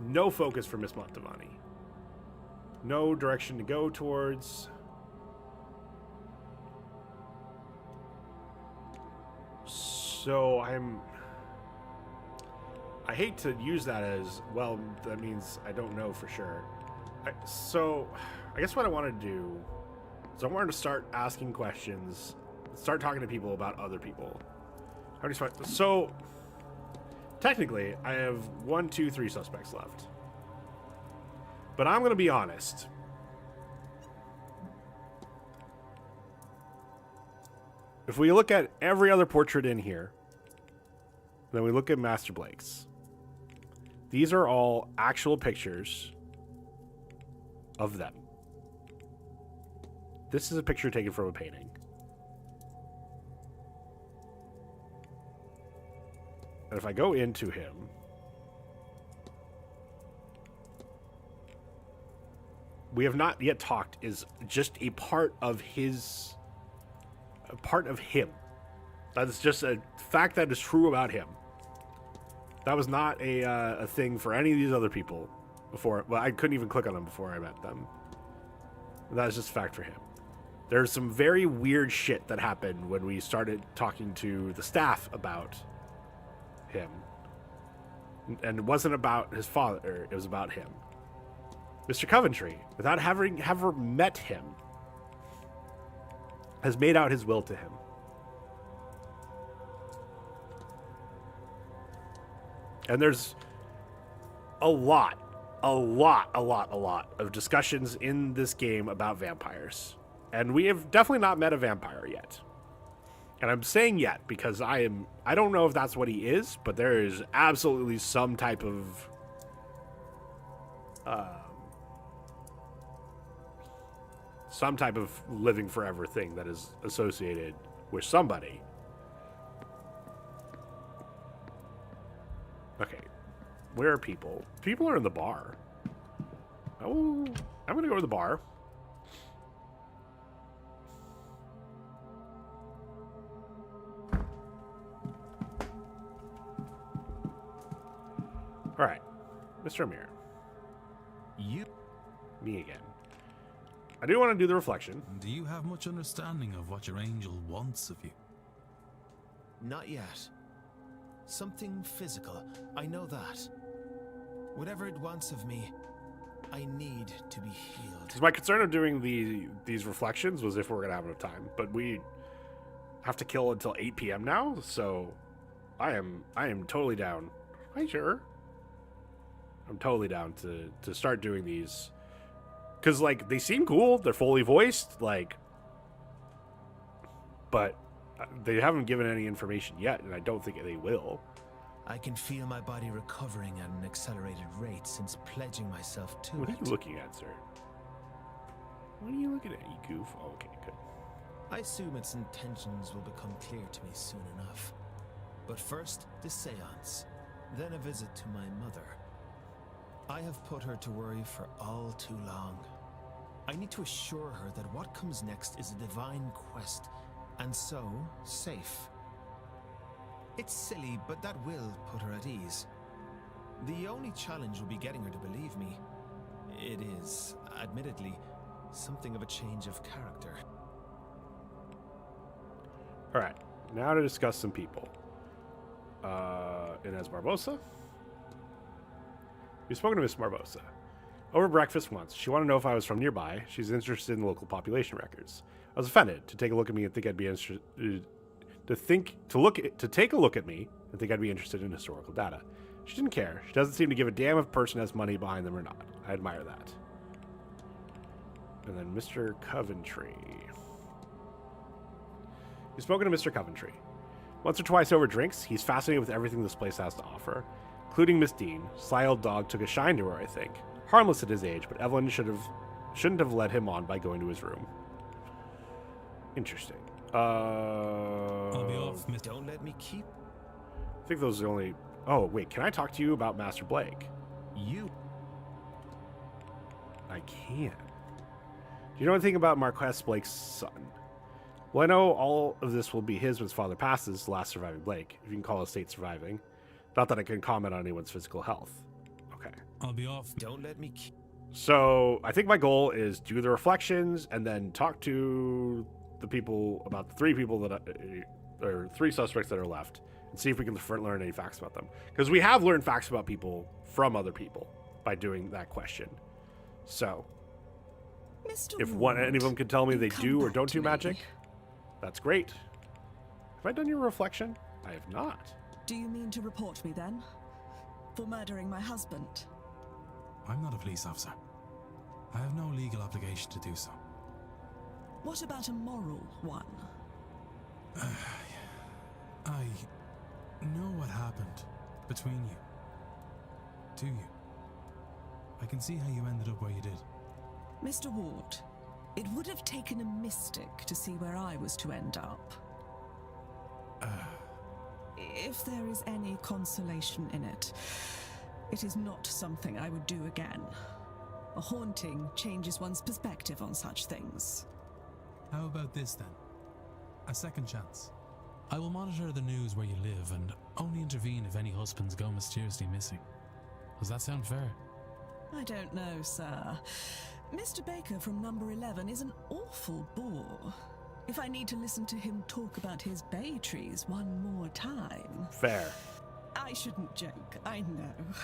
no focus for Miss Montavani. No direction to go towards. So I hate to use that as, well, that means I don't know for sure. So I guess what I want to do is I wanted to start asking questions, start talking to people about other people. So technically, I have 1, 2, 3 suspects left. But I'm going to be honest. If we look at every other portrait in here, then we look at Master Blake's. These are all actual pictures of them. This is a picture taken from a painting. And if I go into him, we have not yet talked is just a part of his, a part of him. That is just a fact that is true about him. That was not a thing for any of these other people before. Well, I couldn't even click on them before I met them. That is just a fact for him. There's some very weird shit that happened when we started talking to the staff about him. And it wasn't about his father, it was about him. Mr. Coventry, without having ever met him, has made out his will to him. And there's a lot of discussions in this game about vampires. And we have definitely not met a vampire yet. And I'm saying yet because I don't know if that's what he is, but there is absolutely some type of living forever thing that is associated with somebody. Okay, where are people? People are in the bar. Oh, I'm gonna go to the bar. All right, Mr. Amir. Me again. I do want to do the reflection. Do you have much understanding of what your angel wants of you? Not yet. Something physical, I know that. Whatever it wants of me, I need to be healed. Because my concern of doing these reflections was if we're going to have enough time. But we have to kill until 8 p.m. now, so I am totally down. Hi, sure. I'm totally down to start doing these. Because, like, they seem cool. They're fully voiced, like... But they haven't given any information yet, and I don't think they will. I can feel my body recovering at an accelerated rate since pledging myself to What it. are you looking at, sir? What are you looking at, you goof? Oh, okay, good. I assume its intentions will become clear to me soon enough. But first, the seance, then a visit to my mother. I have put her to worry for all too long. I need to assure her that what comes next is a divine quest, and so, safe. It's silly, but that will put her at ease. The only challenge will be getting her to believe me. It is, admittedly, something of a change of character. Alright, now to discuss some people. Inez Barbosa. We've spoken to Miss Barbosa. Over breakfast once, she wanted to know if I was from nearby. She's interested in local population records. I was offended to take a look at me and think I'd be interested to take a look at me and think I'd be interested in historical data. She didn't care. She doesn't seem to give a damn if a person has money behind them or not. I admire that. And then Mr. Coventry. You've spoken to Mr. Coventry. Once or twice over drinks, he's fascinated with everything this place has to offer, including Miss Deane. Sly old dog took a shine to her, I think. Harmless at his age, but Evelyn shouldn't have led him on by going to his room. Interesting. I'll be off, Miss. Don't let me keep... I think those are the only... Oh, wait, can I talk to you about Master Blake? You... I can. Do you know anything about Marquess Blake's son? Well, I know all of this will be his when his father passes, the last surviving Blake, if you can call his state surviving. Not that I can comment on anyone's physical health. Okay. I'll be off. Don't let me keep... So, I think my goal is do the reflections and then talk to the people about the three suspects that are left and see if we can learn any facts about them. Because we have learned facts about people from other people by doing that question. So, Mr. if Ward, any of them can tell me they come do or back don't to do me. magic, that's great. Have I done your reflection? I have not. Do you mean to report me then? For murdering my husband? I'm not a police officer. I have no legal obligation to do so. What about a moral one? I know what happened between you. Do you? I can see how you ended up where you did. Mr. Ward, it would have taken a mystic to see where I was to end up. if there is any consolation in it, it is not something I would do again. A haunting changes one's perspective on such things. How about this then? A second chance. I will monitor the news where you live and only intervene if any husbands go mysteriously missing. Does that sound fair? I don't know, sir. Mr. Baker from number 11 is an awful bore. If I need to listen to him talk about his bay trees one more time... Fair. I shouldn't joke, I know.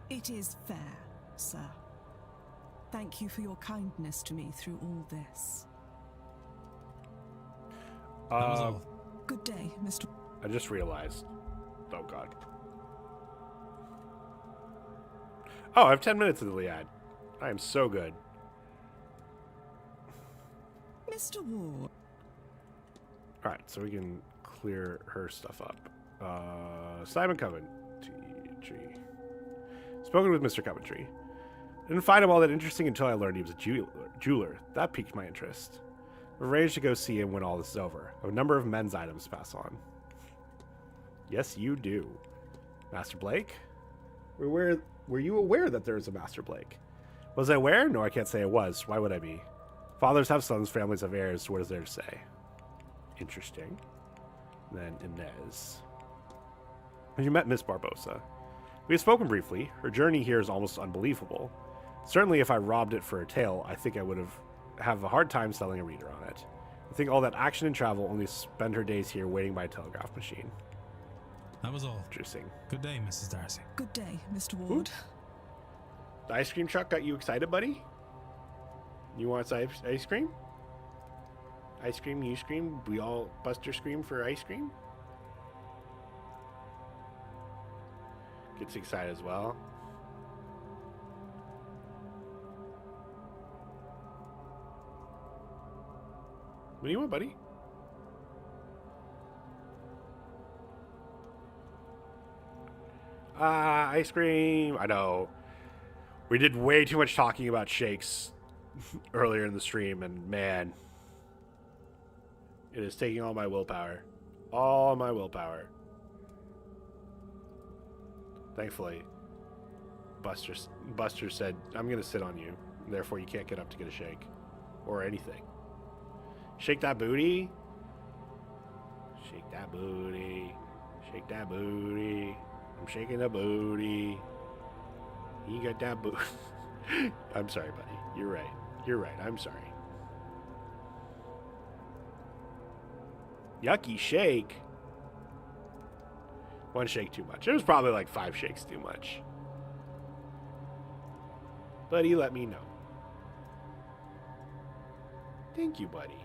It is fair, sir. Thank you for your kindness to me through all this. That was all. Good day, Mr. I just realized. Oh, God. Oh, I have 10 minutes of the Liad. I am so good. Mr. Ward. Alright, so we can clear her stuff up. Simon Coventry. Spoken with Mr. Coventry. Didn't find him all that interesting until I learned he was a jeweler. That piqued my interest. I've arranged to go see him when all this is over. I have a number of men's items to pass on. Yes, you do. Master Blake? Were you aware that there was a Master Blake? Was I aware? No, I can't say I was. Why would I be? Fathers have sons, families have heirs. What is there to say? Interesting. And then Inez. Have you met Miss Barbosa? We have spoken briefly. Her journey here is almost unbelievable. Certainly, if I robbed it for a tale, I think I would have a hard time selling a reader on it. I think all that action and travel only spend her days here waiting by a telegraph machine. That was all. Interesting. Good day, Mrs. Darcy. Good day, Mr. Ward. The ice cream truck got you excited, buddy? You want ice cream? Ice cream, you scream, we all Buster scream for ice cream? Gets excited as well. What do you want, buddy? Ice cream. I know. We did way too much talking about shakes earlier in the stream, and man, it is taking all my willpower. All my willpower. Thankfully, Buster said, I'm going to sit on you. Therefore, you can't get up to get a shake. Or anything. Shake that booty. Shake that booty. Shake that booty. I'm shaking the booty. You got that booty. I'm sorry, buddy. You're right. You're right. I'm sorry. Yucky shake. One shake too much. It was probably like 5 shakes too much. But he let me know. Thank you, buddy.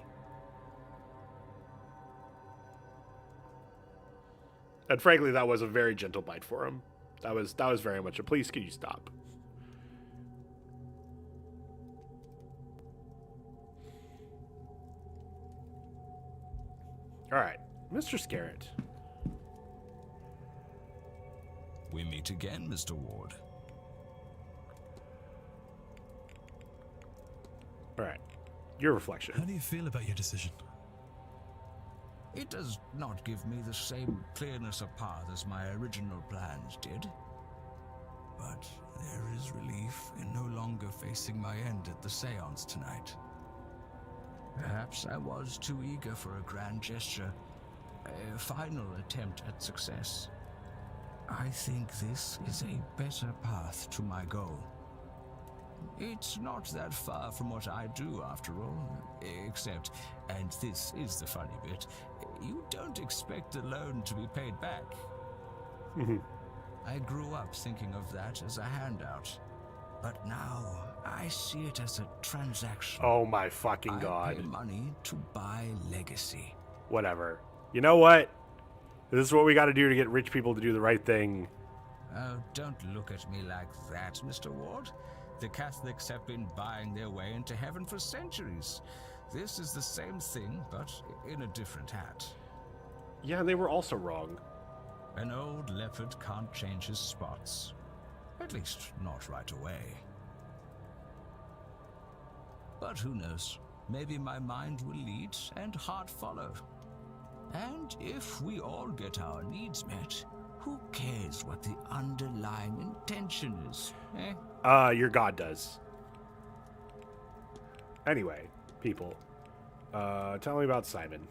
And frankly, that was a very gentle bite for him. That was very much a please, can you stop? All right, Mr. Scarrett. We meet again, Mr. Ward. All right, your reflection. How do you feel about your decision? It does not give me the same clearness of path as my original plans did. But there is relief in no longer facing my end at the seance tonight. Perhaps I was too eager for a grand gesture, a final attempt at success. I think this is a better path to my goal. It's not that far from what I do, after all, except, and this is the funny bit, you don't expect a loan to be paid back. I grew up thinking of that as a handout, but now I see it as a transaction. Oh my fucking God. I pay money to buy legacy. Whatever. You know what? This is what we got to do to get rich people to do the right thing. Oh, don't look at me like that, Mr. Ward. The Catholics have been buying their way into heaven for centuries. This is the same thing, but in a different hat. Yeah, they were also wrong. An old leopard can't change his spots. At least, not right away. But who knows? Maybe my mind will lead and heart follow. And if we all get our needs met, who cares what the underlying intention is, eh? Your god does. Anyway, people, tell me about Simon.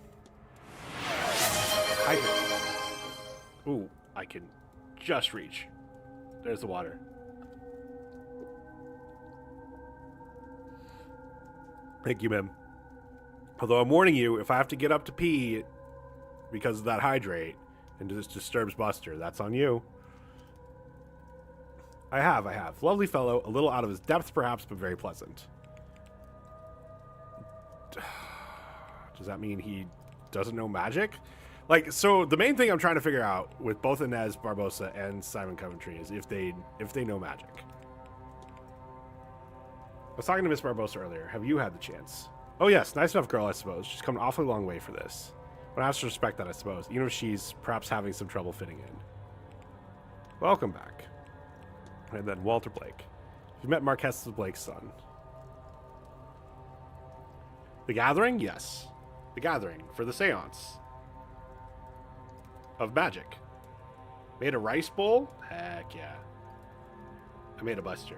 Ooh, I can just reach. There's the water. Thank you, ma'am. Although I'm warning you, if I have to get up to pee because of that hydrate and this disturbs Buster, that's on you. I have. Lovely fellow, a little out of his depth perhaps, but very pleasant. Does that mean he doesn't know magic? Like, so the main thing I'm trying to figure out with both Inez Barbosa and Simon Coventry is if they know magic. I was talking to Miss Barbosa earlier. Have you had the chance? Oh yes, nice enough girl, I suppose. She's come an awfully long way for this. But I have to respect that, I suppose, even if she's perhaps having some trouble fitting in. Welcome back. And then Walter Blake. You met Marquess Blake's son. The Gathering? Yes. The Gathering for the Séance of Magic. Made a rice bowl? Heck yeah. I made a Buster.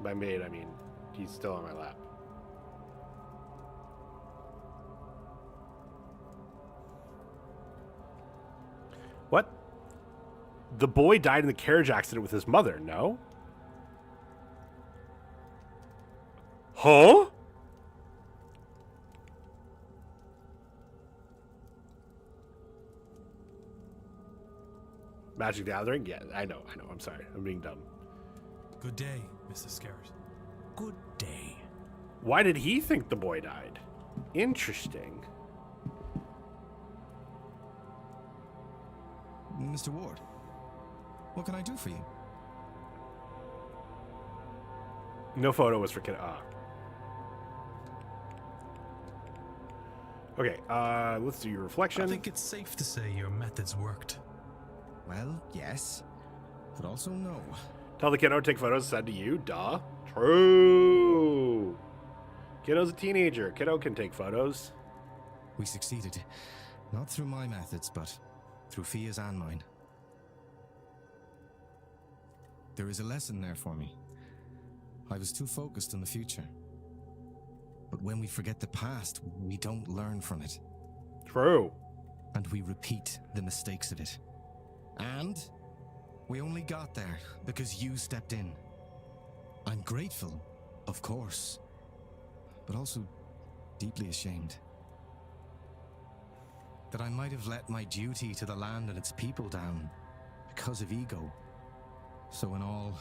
By made, I mean he's still on my lap. What? The boy died in the carriage accident with his mother, no? Huh? Magic the Gathering? Yeah, I know. I'm sorry. I'm being dumb. Good day, Mrs. Scarrett. Good day. Why did he think the boy died? Interesting. Mr. Ward, what can I do for you? No photo was for kid. Okay, let's do your reflection. I think it's safe to say your methods worked. Well, yes, but also no. Tell the kiddo to take photos sent to you. Duh. True. Kiddo's a teenager. Kiddo can take photos. We succeeded. Not through my methods, but through Fia's and mine. There is a lesson there for me. I was too focused on the future. But when we forget the past, we don't learn from it. True. And we repeat the mistakes of it. And we only got there because you stepped in. I'm grateful, of course, but also deeply ashamed. That I might have let my duty to the land and its people down because of ego. So in all,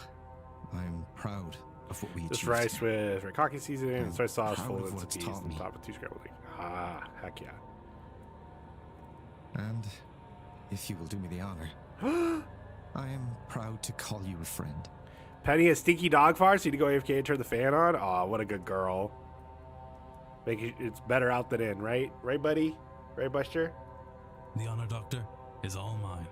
I'm proud of what we achieved. This rice with Rikaki seasoning and soy sauce full of it's peas taught on me. top of 2 scrambled eggs. Ah, heck yeah. And if you will do me the honor, I am proud to call you a friend. Penny has stinky dog farts. You need to go AFK and turn the fan on. Aw, what a good girl. It's better out than in, right? Right, buddy? Right, Buster? The honor, Doctor, is all mine.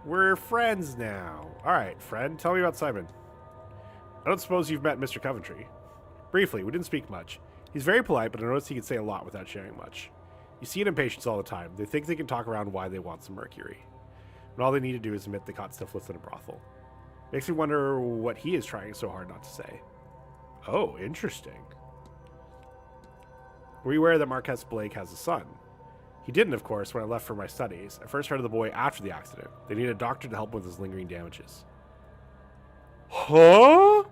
We're friends now. All right, friend, tell me about Simon. I don't suppose you've met Mr. Coventry. Briefly, we didn't speak much. He's very polite, but I noticed he can say a lot without sharing much. You see it in patients all the time. They think they can talk around why they want some mercury. When all they need to do is admit they caught syphilis in a brothel. Makes me wonder what he is trying so hard not to say. Oh, interesting. Were you aware that Marquess Blake has a son? He didn't, of course, when I left for my studies. I first heard of the boy after the accident. They needed a doctor to help with his lingering damages. Huh?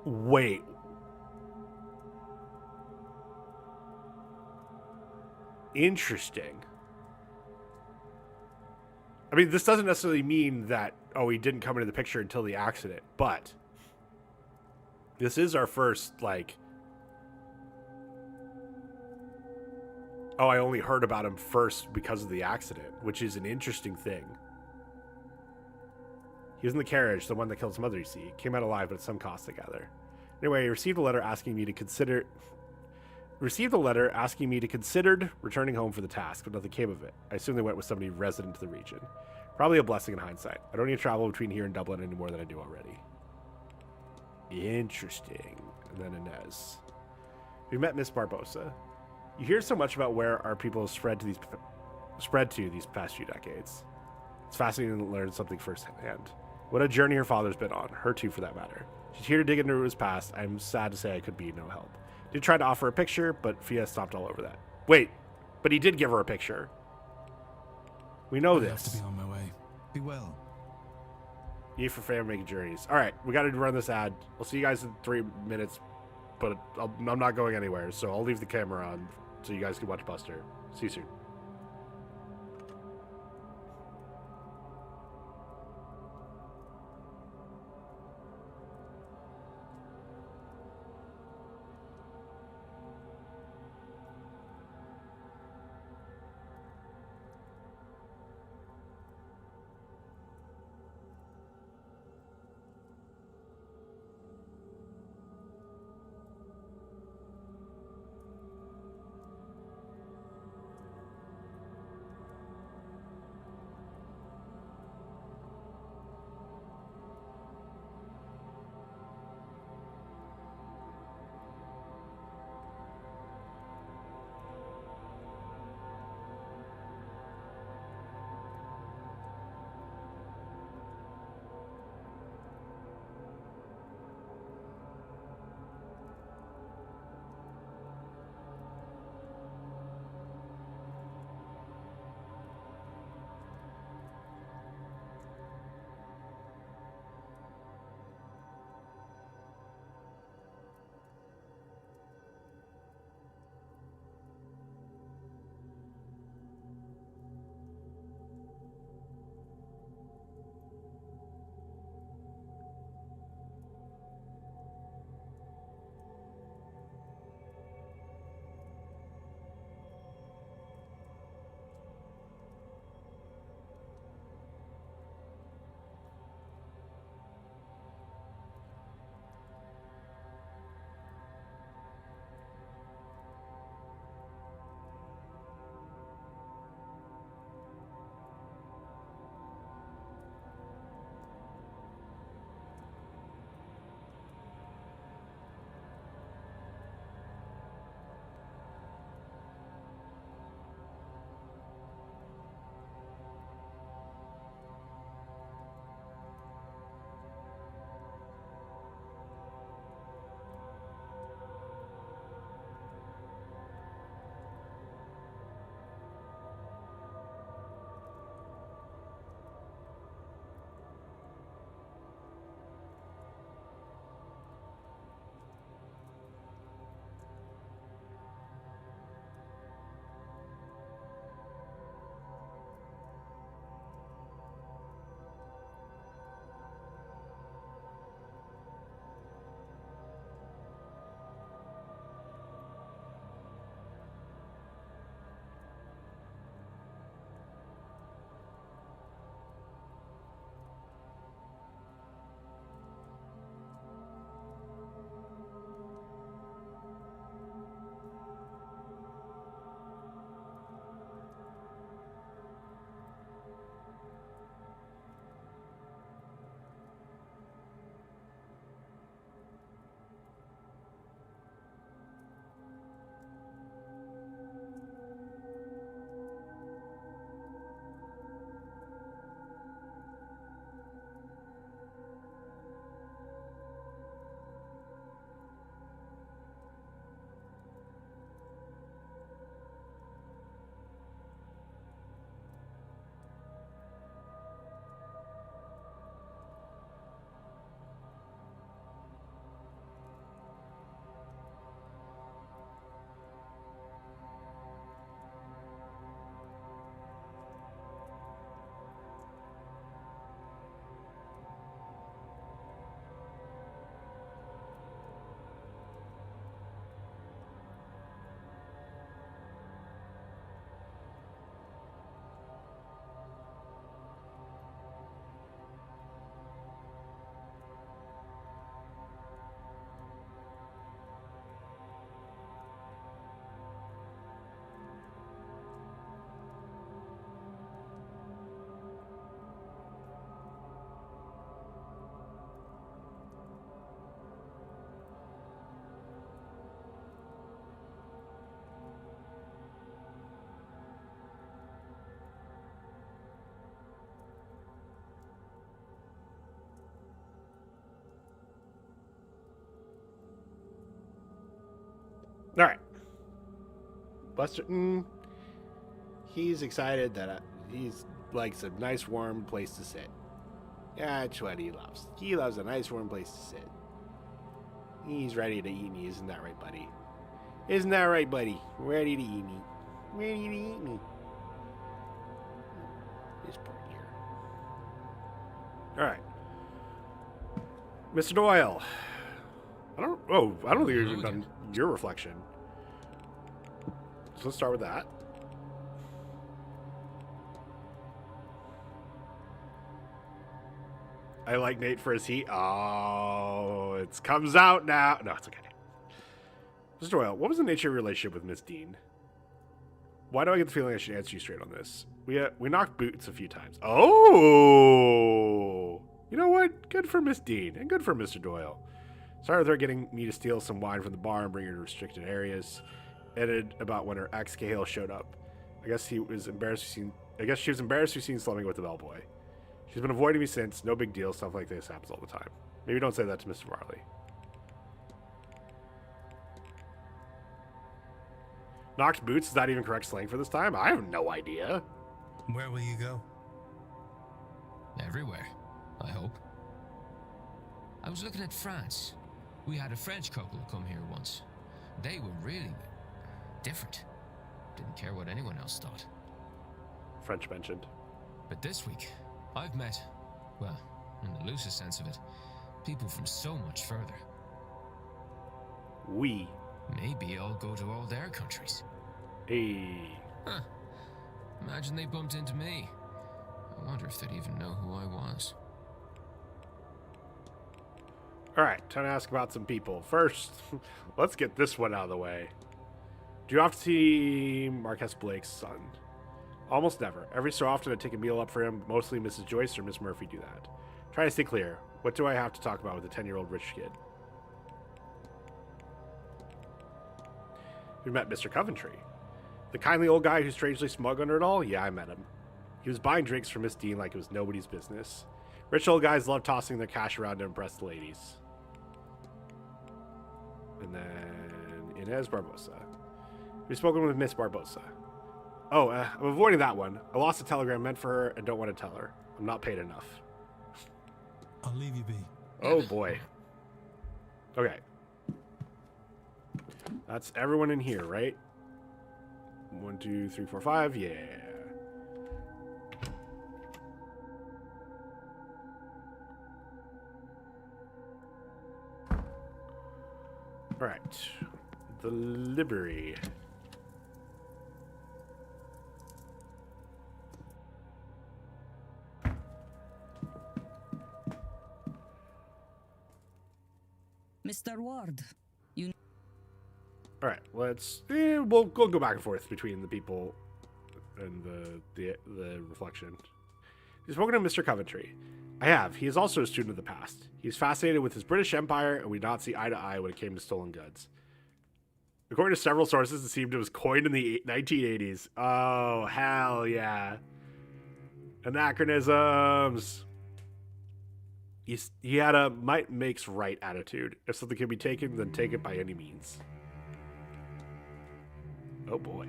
Wait. Interesting. I mean, this doesn't necessarily mean that, oh, he didn't come into the picture until the accident, but this is our first, like, oh, I only heard about him first because of the accident, which is an interesting thing. He was in the carriage, the one that killed his mother, you see. Came out alive, but at some cost, I gather. Anyway, he received a letter asking me to consider returning home for the task, but nothing came of it. I assume they went with somebody resident to the region. Probably a blessing in hindsight. I don't need to travel between here and Dublin any more than I do already. Interesting. And then Inez. We met Miss Barbosa. You hear so much about where our people have spread to these past few decades. It's fascinating to learn something firsthand. What a journey her father's been on. Her too, for that matter. She's here to dig into his past. I'm sad to say I could be no help. Did try to offer a picture, but Fia stopped all over that. Wait, but he did give her a picture. We know this. I have to be on my way. Be well. E for family making journeys. All right, we got to run this ad. We'll see you guys in 3 minutes, but I'm not going anywhere, so I'll leave the camera on so you guys can watch Buster. See you soon. All right. Buster, he's excited that he's likes a nice warm place to sit. That's what he loves. He loves a nice warm place to sit. He's ready to eat me, isn't that right, buddy? Isn't that right, buddy? Ready to eat me. Ready to eat me. This poor dear. All right. Mr. Doyle. I don't think we've even done your reflection. So let's start with that. I like Nate for his heat. Oh, it comes out now. No, it's okay. Mr. Doyle, what was the nature of your relationship with Miss Deane? Why do I get the feeling I should answer you straight on this? We knocked boots a few times. Oh! You know what? Good for Miss Deane, and good for Mr. Doyle. Started with her getting me to steal some wine from the bar and bring her to restricted areas. Ended about when her ex Cahill showed up. I guess she was embarrassed to be seen slumming with the bellboy. She's been avoiding me since. No big deal. Stuff like this happens all the time. Maybe don't say that to Mr. Marley. Knocked boots? Is that even correct slang for this time? I have no idea. Where will you go? Everywhere, I hope. I was looking at France. We had a French couple come here once. They were really different. Didn't care what anyone else thought. French mentioned. But this week, I've met, well, in the loosest sense of it, people from so much further. Maybe I'll go to all their countries. Hey. Huh. Imagine they bumped into me. I wonder if they'd even know who I was. Alright, time to ask about some people. First, let's get this one out of the way. Do you often see Marquess Blake's son? Almost never. Every so often I take a meal up for him. Mostly Mrs. Joyce or Miss Murphy do that. Try to stay clear. What do I have to talk about with a 10-year-old rich kid? We met Mr. Coventry. The kindly old guy who's strangely smug under it all? Yeah, I met him. He was buying drinks for Miss Deane like it was nobody's business. Rich old guys love tossing their cash around to impress the ladies. And then Inez Barbosa. We've spoken with Miss Barbosa. Oh, I'm avoiding that one. I lost a telegram meant for her and don't want to tell her. I'm not paid enough. I'll leave you be. Oh, boy. Okay. That's everyone in here, right? 1, 2, 3, 4, 5. Yeah. All right. The library. Mr. Ward, All right, we'll go back and forth between the people and the reflection. You've spoken to Mr. Coventry. I have. He is also a student of the past. He's fascinated with his British Empire, and we did not see eye to eye when it came to stolen goods. According to several sources, it seemed it was coined in the 1980s. Oh, hell yeah. Anachronisms. He had a might makes right attitude. If something can be taken, then take it by any means. Oh boy.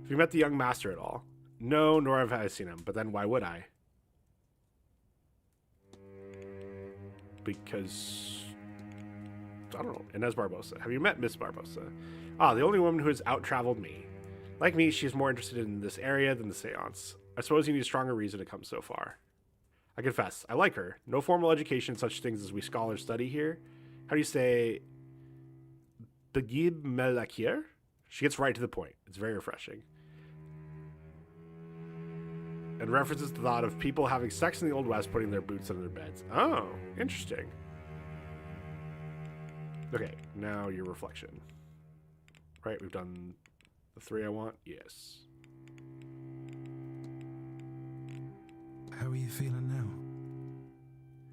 Have you met the young master at all? No, nor have I seen him, but then why would I? Because... I don't know. Inez Barbosa. Have you met Miss Barbosa? Ah, the only woman who has out-traveled me. Like me, she's more interested in this area than the seance. I suppose you need a stronger reason to come so far. I confess, I like her. No formal education, such things as we scholars study here. How do you say... Begib Melakir? She gets right to the point. It's very refreshing. And references the thought of people having sex in the Old West putting their boots under their beds. Oh, interesting. Okay, now your reflection. Right, we've done the 3 I want? Yes. How are you feeling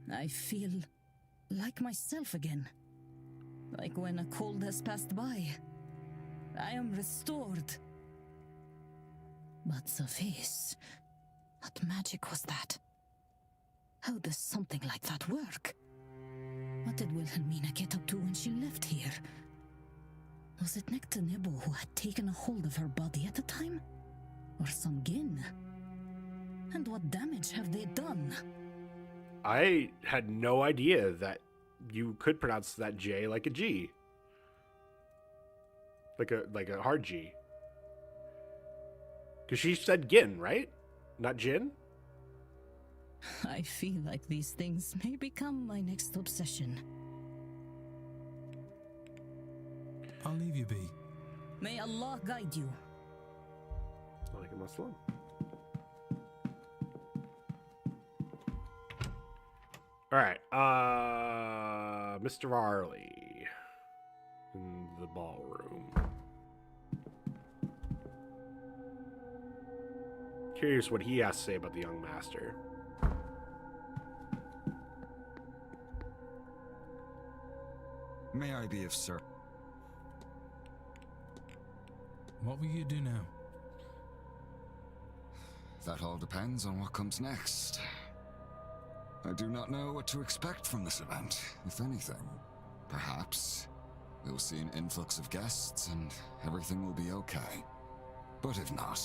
now? I feel like myself again. Like when a cold has passed by. I am restored. But Sophie, what magic was that? How does something like that work? What did Wilhelmina get up to when she left here? Was it Nectanebo who had taken a hold of her body at the time? Or Sungin? And what damage have they done? I had no idea that you could pronounce that J like a G. Like a hard G. Because she said Gin, right? Not Jin? I feel like these things may become my next obsession. I'll leave you be. May Allah guide you. Like a Muslim. Alright, Mr. Varley in the ballroom. Curious what he has to say about the young master. May I be of service? What will you do now? That all depends on what comes next. I do not know what to expect from this event, if anything. Perhaps we'll see an influx of guests and everything will be okay. But if not,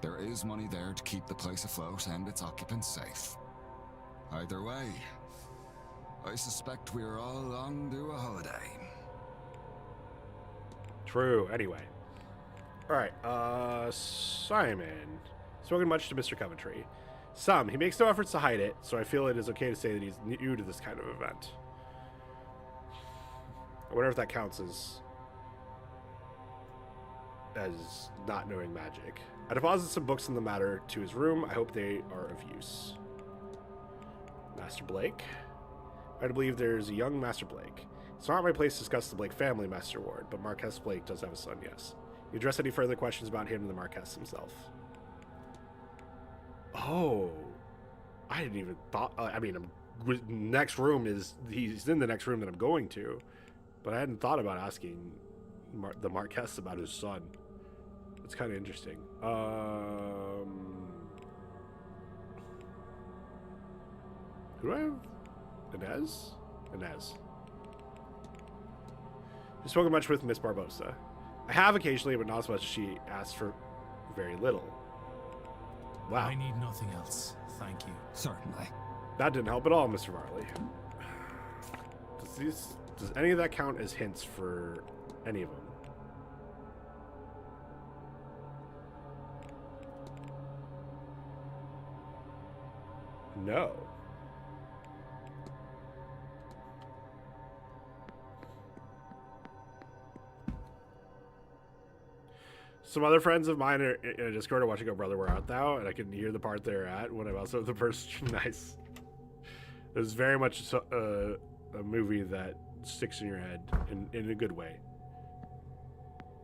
there is money there to keep the place afloat and its occupants safe. Either way, I suspect we are all long due a holiday. True, anyway. Alright, Simon. Spoken much to Mr. Coventry. Some. He makes no efforts to hide it, so I feel it is okay to say that he's new to this kind of event. I wonder if that counts as not knowing magic. I deposited some books in the matter to his room. I hope they are of use. Master Blake. I believe there's a young Master Blake. It's not my place to discuss the Blake family, Master Ward, but Marquess Blake does have a son, yes. You address any further questions about him to the Marquess himself. Oh, I didn't even thought. I mean, next room is he's in the next room that I'm going to, but I hadn't thought about asking the Marquess about his son. It's kind of interesting. Who do I have? Inez. I've spoken much with Miss Barbosa. I have occasionally, but not as much as she asks for very little. Wow. I need nothing else. Thank you. Certainly. That didn't help at all, Mr. Varley. Does any of that count as hints for any of them? No. Some other friends of mine are in a Discord are watching "Oh Brother, Where Art Thou?" and I can hear the part they're at when I'm also the person. Nice. It was very much a movie that sticks in your head in a good way.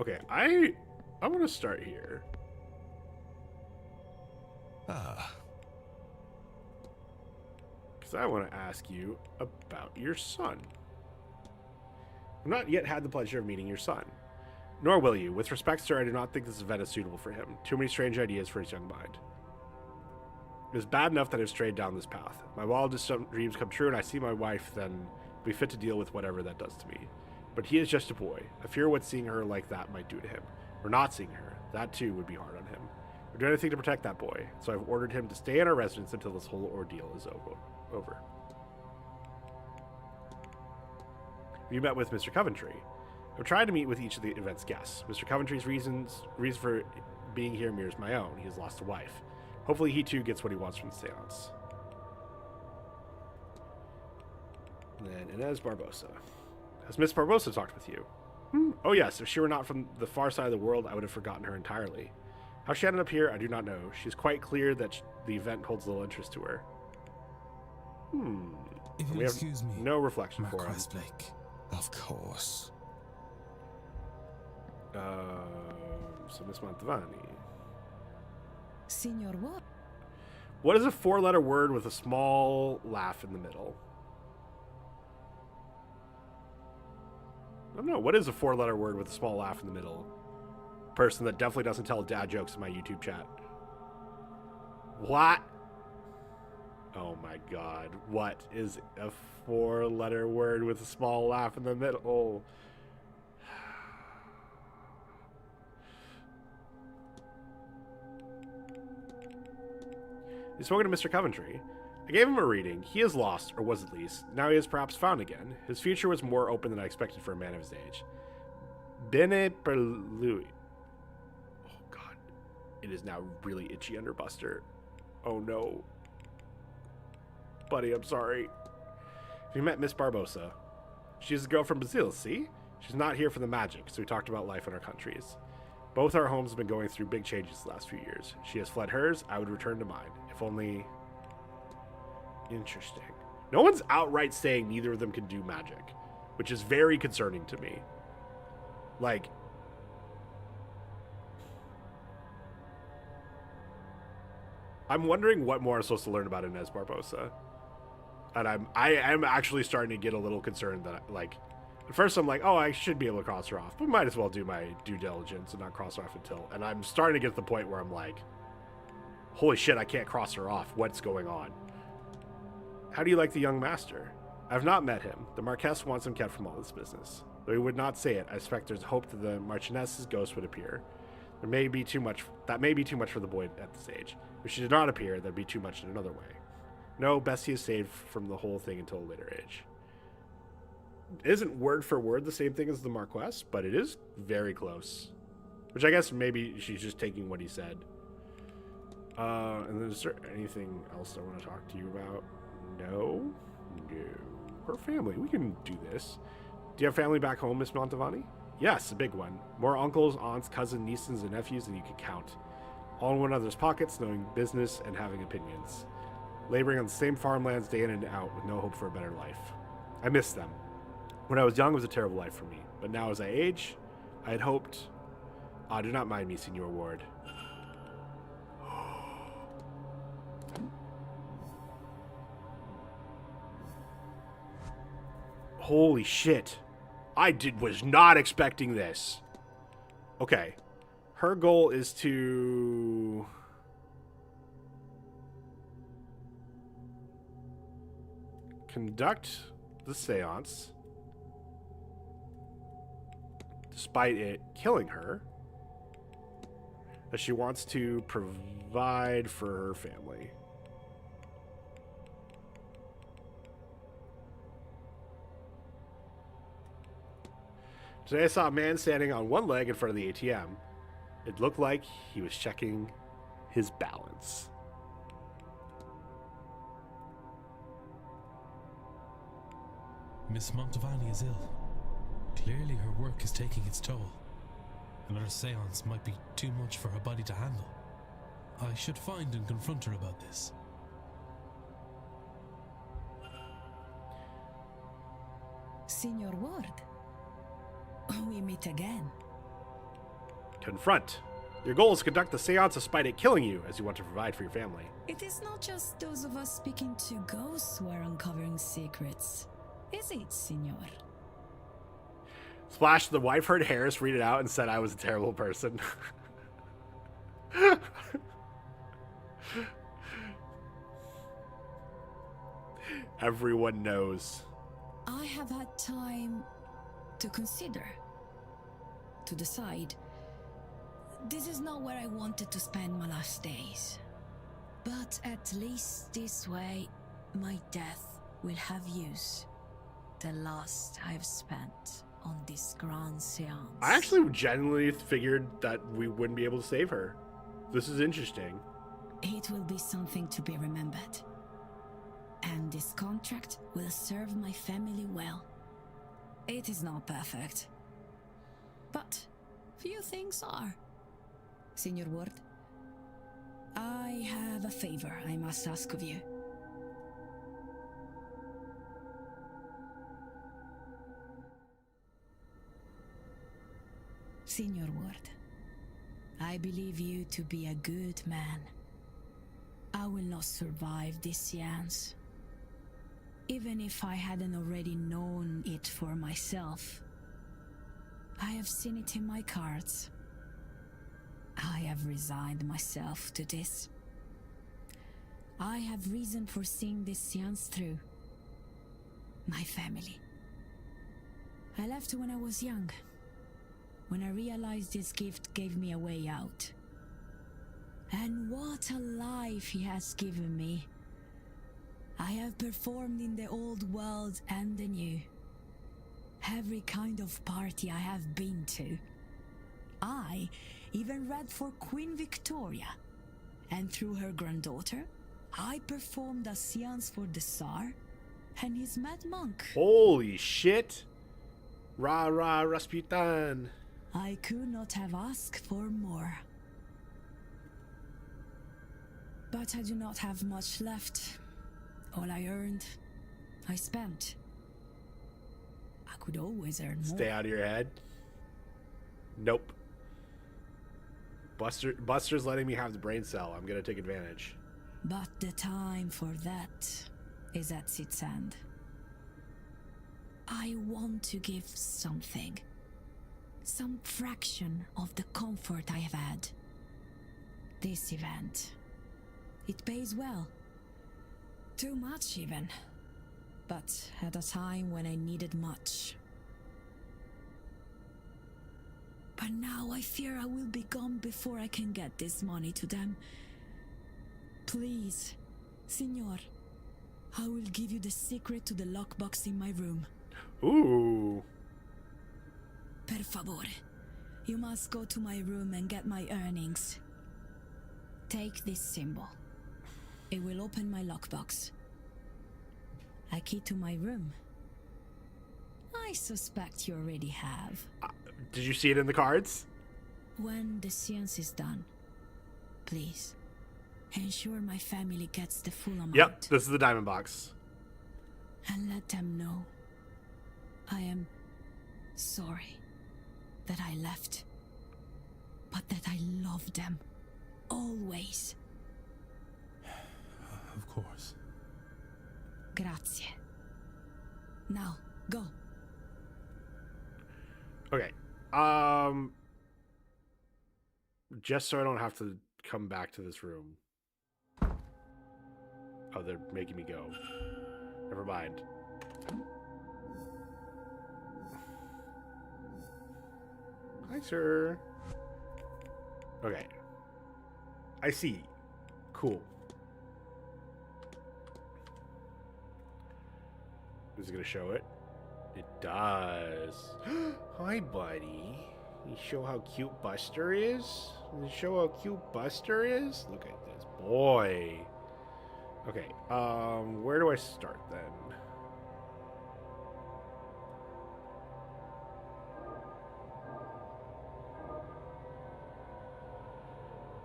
Okay, I want to start here. Because I want to ask you about your son. I've not yet had the pleasure of meeting your son. Nor will you. With respect, sir, I do not think this event is suitable for him. Too many strange ideas for his young mind. It is bad enough that I've strayed down this path. My wildest dreams come true, and I see my wife, then be fit to deal with whatever that does to me. But he is just a boy. I fear what seeing her like that might do to him. Or not seeing her. That, too, would be hard on him. We'll do anything to protect that boy, so I've ordered him to stay in our residence until this whole ordeal is over. You met with Mr. Coventry. I've tried to meet with each of the event's guests. Mr. Coventry's reason for being here mirrors my own. He has lost a wife. Hopefully he too gets what he wants from the seance. And then Inez Barbosa. Has Miss Barbosa talked with you? Oh yes, if she were not from the far side of the world, I would have forgotten her entirely. How she ended up here, I do not know. She's quite clear that the event holds little interest to her. If you'll excuse me, no reflection for him. Blake. Of course. So Miss Mantovani. Signor what? What is a four-letter word with a small laugh in the middle? I don't know. What is a four-letter word with a small laugh in the middle? Person that definitely doesn't tell dad jokes in my YouTube chat. What? Oh my god. What is a four-letter word with a small laugh in the middle? You've spoken to Mr. Coventry. I gave him a reading. He is lost, or was at least. Now he is perhaps found again. His future was more open than I expected for a man of his age. Bene per lui. Oh, God. It is now really itchy under Buster. Oh, no. Buddy, I'm sorry. We met Miss Barbosa. She's the girl from Brazil, see? She's not here for the magic, so we talked about life in our countries. Both our homes have been going through big changes the last few years. She has fled hers, I would return to mine. If only... Interesting. No one's outright saying neither of them can do magic, which is very concerning to me. Like... I'm wondering what more I'm supposed to learn about Inez Barbosa. And I am actually starting to get a little concerned that, like, at first I'm like, oh, I should be able to cross her off, but might as well do my due diligence and not cross her off until. And I'm starting to get to the point where I'm like, holy shit, I can't cross her off. What's going on? How do you like the young master? I've not met him. The Marquess wants him kept from all this business. Though he would not say it, I suspect there's hope that the Marchioness's ghost would appear. That may be too much for the boy at this age. If she did not appear, that'd be too much in another way. No, best he is saved from the whole thing until a later age. It isn't word for word the same thing as the Marquess, but it is very close. Which I guess maybe she's just taking what he said. And then is there anything else I want to talk to you about? No? No. Her family. We can do this. Do you have family back home, Miss Montavani? Yes, a big one. More uncles, aunts, cousins, nieces, and nephews than you could count. All in one another's pockets, knowing business and having opinions. Laboring on the same farmlands day in and out with no hope for a better life. I miss them. When I was young, it was a terrible life for me. But now as I age, I had hoped... Ah, do not mind me, Signor Ward. Holy shit. I was not expecting this. Okay. Her goal is to... conduct the seance despite it killing her, as she wants to provide for her family. Today I saw a man standing on one leg in front of the ATM. It looked like he was checking his balance. Miss Montavani is ill. Clearly her work is taking its toll. Another seance might be too much for her body to handle. I should find and confront her about this. Signor Ward, we meet again. Confront. Your goal is to conduct the seance despite it killing you, as you want to provide for your family. It is not just those of us speaking to ghosts who are uncovering secrets. Is it, Signor? Splash, the wife heard Harris read it out and said I was a terrible person. Everyone knows. I have had time to consider, to decide. This is not where I wanted to spend my last days. But at least this way, my death will have use. The last I've spent on this grand seance. I actually genuinely figured that we wouldn't be able to save her. This is interesting. It will be something to be remembered. And this contract will serve my family well. It is not perfect. But few things are. Signor Ward, I have a favor I must ask of you. Signor Ward, I believe you to be a good man. I will not survive this seance. Even if I hadn't already known it for myself. I have seen it in my cards. I have resigned myself to this. I have reason for seeing this seance through. My family. I left when I was young. When I realized this gift gave me a way out. And what a life he has given me. I have performed in the old world and the new. Every kind of party I have been to. I even read for Queen Victoria. And through her granddaughter, I performed a séance for the Tsar and his mad monk. Holy shit! Rah rah Rasputin. I could not have asked for more. But I do not have much left. All I earned, I spent. I could always earn more. Stay out of your head. Nope. Buster's letting me have the brain cell. I'm gonna take advantage. But the time for that is at its end. I want to give something. Some fraction of the comfort I have had. This event. It pays well. Too much even. But at a time when I needed much. But now I fear I will be gone before I can get this money to them. Please, Signor, I will give you the secret to the lockbox in my room. Ooh. Per favore, you must go to my room and get my earnings. Take this symbol. It will open my lockbox. A key to my room. I suspect you already have. Did you see it in the cards? When the séance is done, please, ensure my family gets the full amount. Yep, this is the diamond box. And let them know I am sorry that I left, but that I love them always. Of course. Grazie. Now, go. Okay. Just so I don't have to come back to this room. Oh, they're making me go. Never mind. Hi, sir. Okay. I see. Cool. Is it going to show it? It does. Hi, buddy. You show how cute Buster is? You show how cute Buster is? Look at this boy. Okay, where do I start then?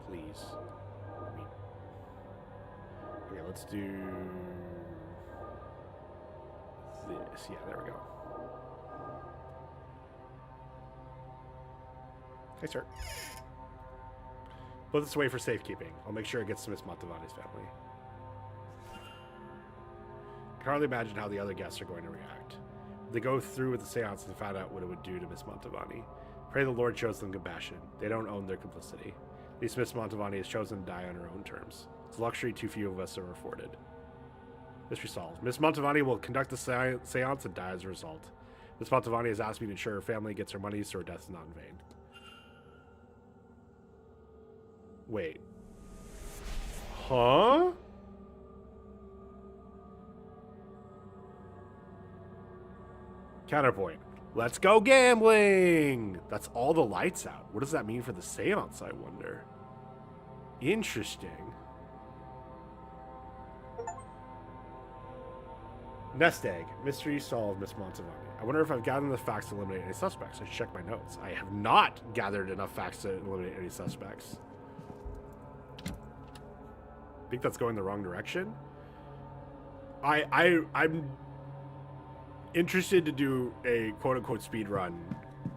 Please. Okay, let's do this. Yeah, there we go. Okay, sir. Put this away for safekeeping. I'll make sure it gets to Miss Montavani's family. I can hardly imagine how the other guests are going to react. They go through with the seance and find out what it would do to Miss Montavani. Pray the Lord shows them compassion. They don't own their complicity. At least Miss Montavani has chosen to die on her own terms. It's a luxury too few of us are afforded. Mystery solved. Miss Montavani will conduct the seance and die as a result. Miss Montavani has asked me to ensure her family gets her money so her death is not in vain. Wait. Huh? Counterpoint. Let's go gambling! That's all the lights out. What does that mean for the seance, I wonder? Interesting. Nest egg. Mystery solved, Miss Montavani. I wonder if I've gathered enough facts to eliminate any suspects. I should check my notes. I have not gathered enough facts to eliminate any suspects. I think that's going the wrong direction. I'm interested to do a quote-unquote speed run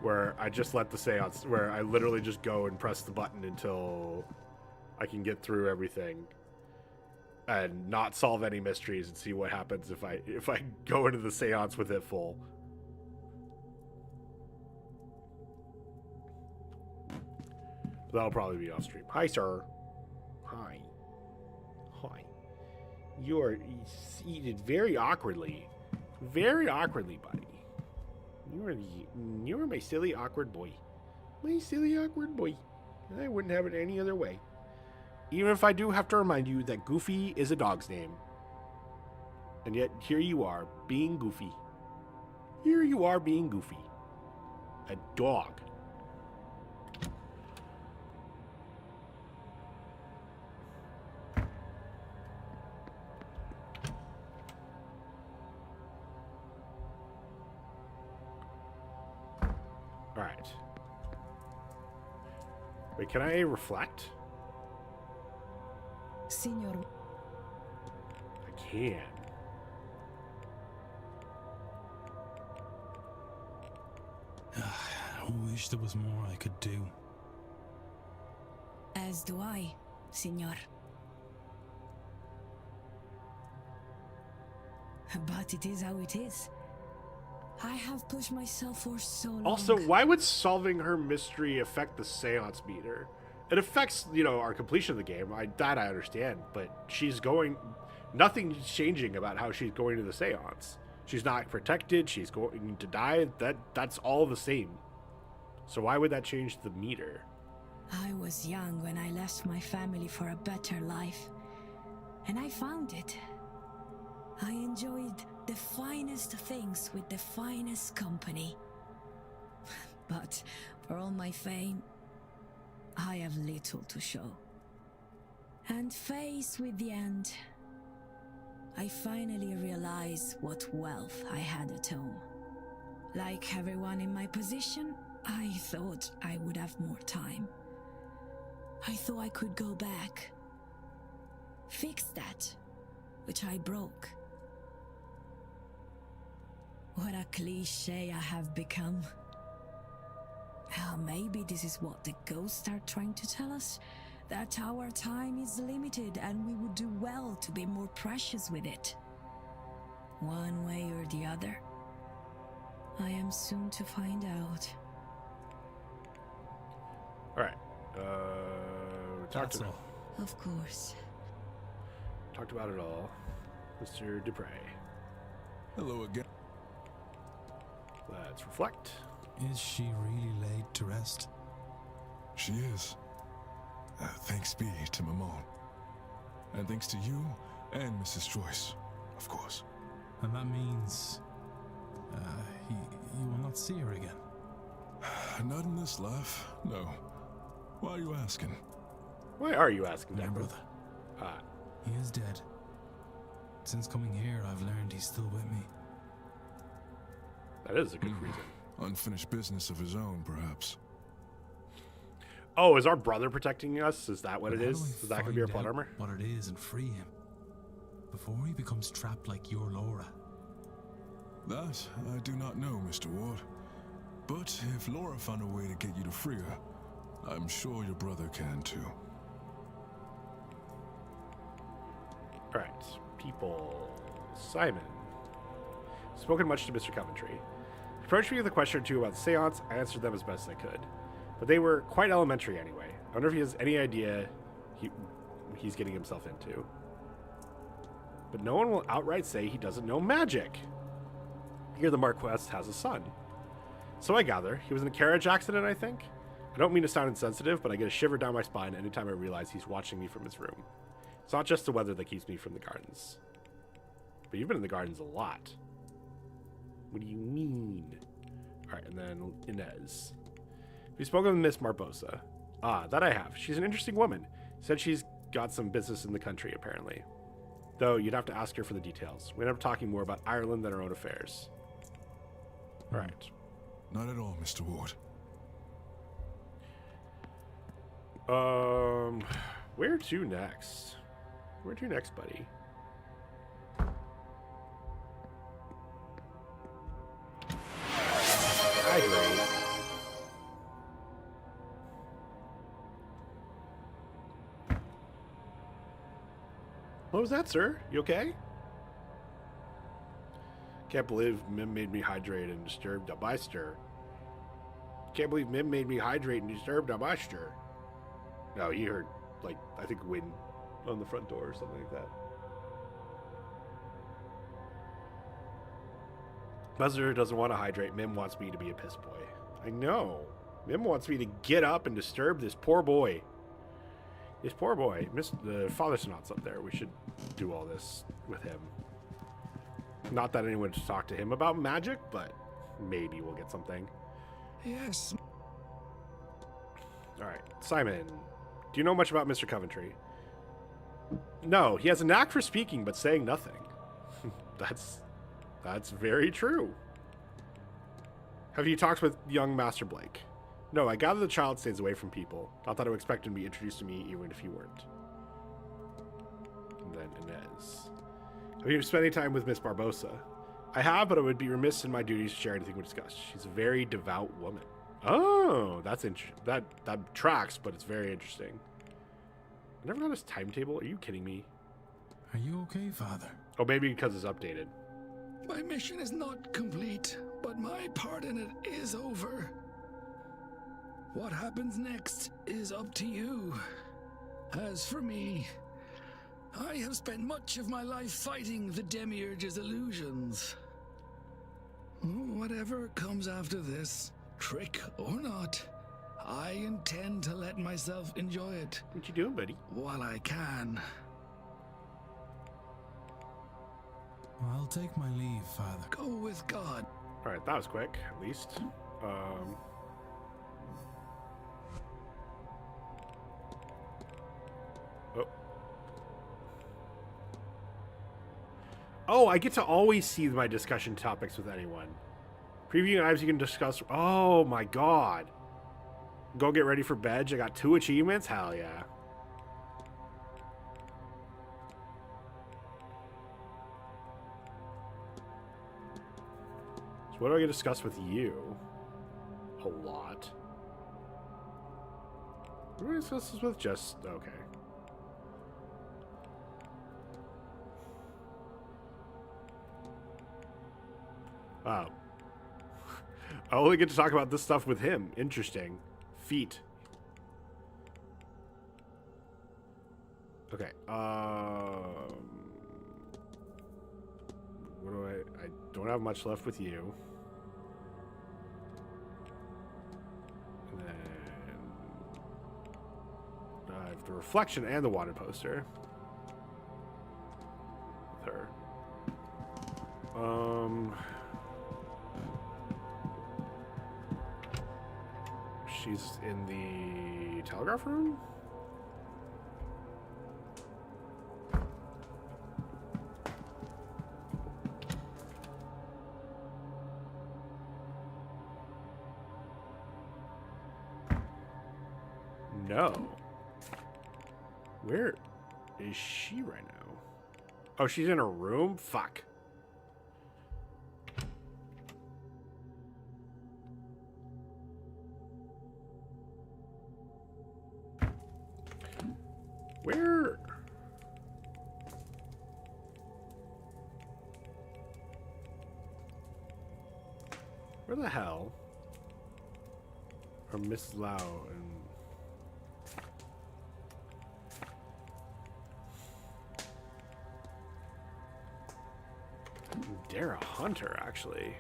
where I just let the seance, where I literally just go and press the button until I can get through everything and not solve any mysteries and see what happens if I go into the seance with it full. That'll probably be off stream. Hi, sir. Hi. Hi. You are seated very awkwardly. Very awkwardly, buddy. You are my silly, awkward boy. My silly, awkward boy. I wouldn't have it any other way. Even if I do have to remind you that Goofy is a dog's name. And yet, here you are, being Goofy. Here you are being Goofy. A dog. Alright. Wait, can I reflect? Signor. I can. I wish there was more I could do. As do I, Signor. But it is how it is. I have pushed myself for so long. Also, why would solving her mystery affect the seance meter? It affects, our completion of the game. That I understand, but she's going... Nothing's changing about how she's going to the seance. She's not protected. She's going to die. That's all the same. So why would that change the meter? I was young when I left my family for a better life. And I found it. I enjoyed the finest things with the finest company. But for all my fame, I have little to show. And faced with the end, I finally realized what wealth I had at home. Like everyone in my position, I thought I would have more time. I thought I could go back, fix that, which I broke. What a cliche I have become. Maybe this is what the ghosts are trying to tell us, that our time is limited and we would do well to be more precious with it. One way or the other, I am soon to find out. Alright. That's all. Of course. Talked about it all. Mr. Dupre. Hello again. Let's reflect. Is she really laid to rest? She is. Thanks be to Mammon. And thanks to you and Mrs. Joyce, of course. And that means... you will not see her again? Not in this life, no. Why are you asking? Why are you asking My that, brother. He is dead. Since coming here, I've learned he's still with me. That is a good reason. Unfinished business of his own, perhaps. Oh, is our brother protecting us? Is that what But it how is? do I Is that going to be our find plot out armor? what it is and free him before he becomes trapped like your Laura? That I do not know, Mr. Ward. But if Laura found a way to get you to free her, I'm sure your brother can too. Alright. People. Simon. Spoken much to Mr. Coventry. He approached me with a question or two about the seance. I answered them as best I could. But they were quite elementary anyway. I wonder if he has any idea he's getting himself into. But no one will outright say he doesn't know magic. Here the Marquess has a son. So I gather he was in a carriage accident, I think? I don't mean to sound insensitive, but I get a shiver down my spine anytime I realize he's watching me from his room. It's not just the weather that keeps me from the gardens. But you've been in the gardens a lot. What do you mean? Alright, and then Inez. We spoke of Miss Marbosa. Ah, that I have. She's an interesting woman. Said she's got some business in the country, apparently. Though you'd have to ask her for the details. We end up talking more about Ireland than our own affairs. Alright. Not at all, Mr. Ward. Where to next? Where to next, buddy? Hydrate. What was that, sir? You okay? Can't believe Mim made me hydrate and disturbed a byster. Can't believe Mim made me hydrate and disturbed a byster. No, he heard, like, I think wind on the front door or something like that. Buzzer doesn't want to hydrate. Mim wants me to be a piss boy. I know. Mim wants me to get up and disturb this poor boy. This poor boy. The Father Sonat's up there. We should do all this with him. Not that anyone should talk to him about magic, but maybe we'll get something. Yes. Alright, Simon. Do you know much about Mr. Coventry? No, he has a knack for speaking, but saying nothing. That's very true. Have you talked with young Master Blake? No, I gather the child stays away from people. Not that I would expect him to be introduced to me, even if you weren't. And then Inez. Have you spent any time with Miss Barbosa? I have, but I would be remiss in my duties to share anything we discussed. She's a very devout woman. Oh, that's interesting. That tracks, but it's very interesting. I never got his timetable. Are you kidding me? Are you okay, Father? Oh, maybe because it's updated. My mission is not complete, but my part in it is over. What happens next is up to you. As for me, I have spent much of my life fighting the Demiurge's illusions. Whatever comes after this, trick or not, I intend to let myself enjoy it. What you doing, buddy? While I can. I'll take my leave, Father. Go with God. Alright, that was quick, at least. Oh, I get to always see my discussion topics with anyone. Previewing items you can discuss. Oh my god. Go get ready for bed. I got 2 achievements. Hell yeah. So what do I get to discuss with you? A lot. What do I discuss this with? Just okay. Wow. I only get to talk about this stuff with him. Interesting. Feet. Okay. What do I don't have much left with you. And then I have the reflection and the wanted poster. With her. She's in the telegraph room? No. Where is she right now? Oh, she's in her room? Fuck. Where? Where the hell are Miss Lau and... Dare a hunter, actually.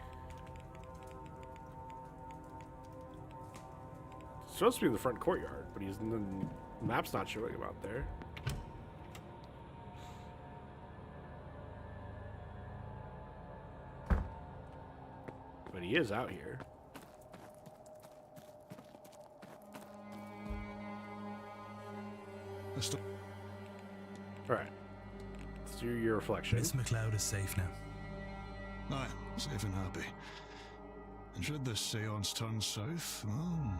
It's supposed to be in the front courtyard, but he's in the map's not showing him out there. But he is out here. Alright. Let's do your reflection. Miss McLeod is safe now. Aye, safe and happy. And should this seance turn south, well,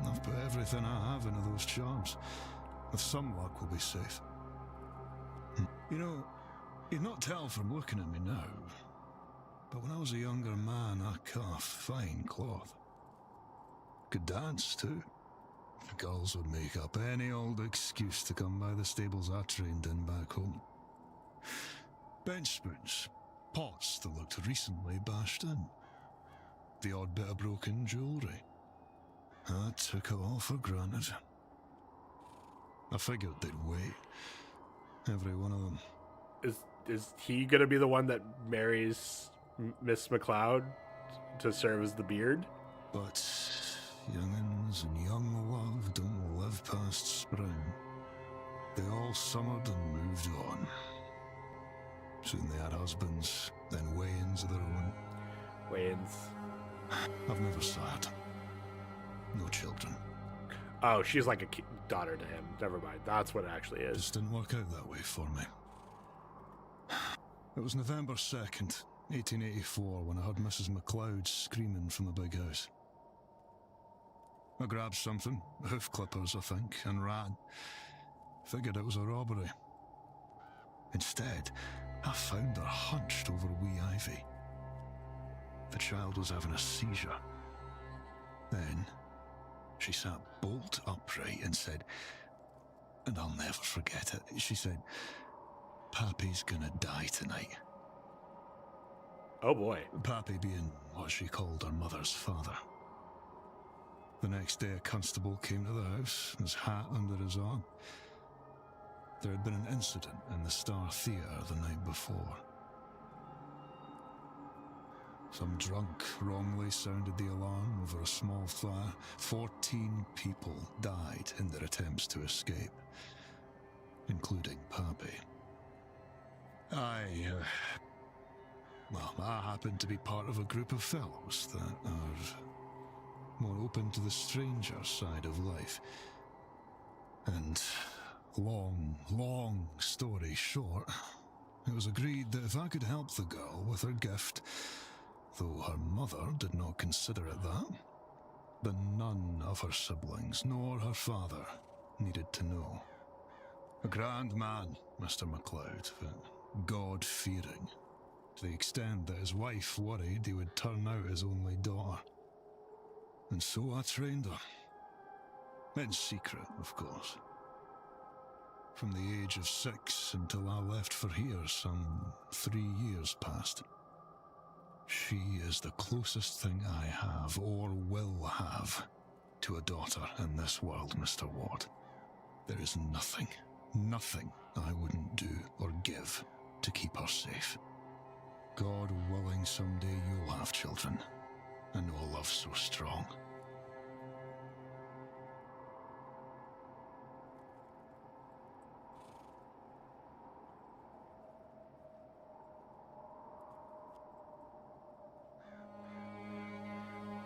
I've put everything I have into those charms. With some luck, we'll be safe. You know, you'd not tell from looking at me now, but when I was a younger man, I cut off fine cloth. Could dance, too. The girls would make up any old excuse to come by the stables I trained in back home. Bench spoons, pots that looked recently bashed in. The odd bit of broken jewellery. I took it all for granted. I figured they'd wait. Every one of them. Is he gonna be the one that marries Miss McLeod to serve as the beard? But young'uns and young love don't live past spring. all summered and moved on. Soon they had husbands, then weigh-ins of their own. Weigh-ins. I've never sad. No children. Oh, she's like a daughter to him. Never mind. That's what it actually is. Just didn't work out that way for me. It was November 2nd, 1884, when I heard Mrs. MacLeod screaming from the big house. I grabbed something, hoof clippers I think, and ran. Figured it was a robbery. Instead, I found her hunched over wee Ivy. The child was having a seizure. Then, she sat bolt upright and said, and I'll never forget it, she said, "Pappy's gonna die tonight." Oh boy. Pappy being what she called her mother's father. The next day a constable came to the house, his hat under his arm. There had been an incident in the Star Theatre the night before. Some drunk wrongly sounded the alarm over a small fire. 14 people died in their attempts to escape, including Pappy. I happen to be part of a group of fellows that are more open to the stranger side of life. And long story short, it was agreed that if I could help the girl with her gift, though her mother did not consider it that, then none of her siblings, nor her father, needed to know. A grand man, Mr. MacLeod, but God-fearing, to the extent that his wife worried he would turn out his only daughter. And so I trained her. In secret, of course. From the age of 6 until I left for here some 3 years past. She is the closest thing I have, or will have, to a daughter in this world, Mr. Ward. There is nothing I wouldn't do or give to keep her safe. God willing, someday you'll have children, and know a love so strong.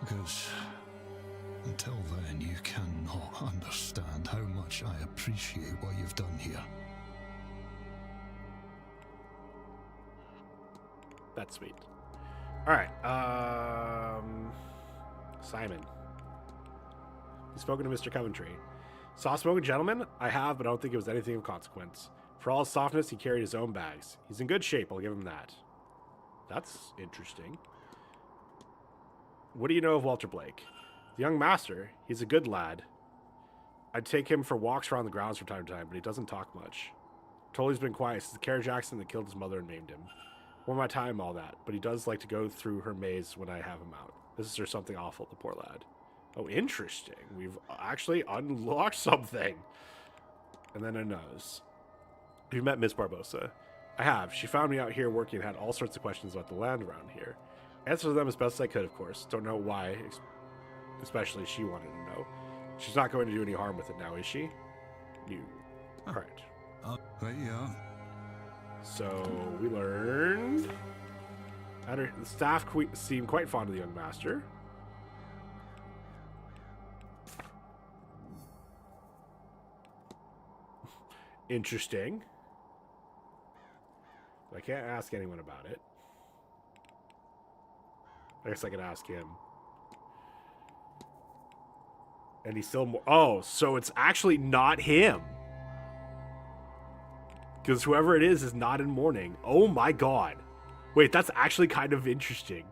Because until then, you cannot understand how much I appreciate what you've done here. That's sweet. Alright, Simon. You've spoken to Mr. Coventry. Soft-spoken gentleman? I have, but I don't think it was anything of consequence. For all his softness, he carried his own bags. He's in good shape, I'll give him that. That's interesting. What do you know of Walter Blake? The young master, he's a good lad. I'd take him for walks around the grounds from time to time, but he doesn't talk much. Told he's been quiet since the carriage accident that killed his mother and maimed him. Wore my time, all that, but he does like to go through her maze when I have him out. This is something awful, the poor lad. Oh, interesting. We've actually unlocked something. And then a nose. Have you met Miss Barbosa? I have. She found me out here working and had all sorts of questions about the land around here. Answered them as best as I could, of course. Don't know why, especially she wanted to know. She's not going to do any harm with it now, is she? You. Alright. Yeah. So, we learned that the staff seem quite fond of the young master. Interesting. But I can't ask anyone about it. I guess I could ask him. And he's still more... Oh, so it's actually not him. Because whoever it is not in mourning. Oh my god. Wait, that's actually kind of interesting.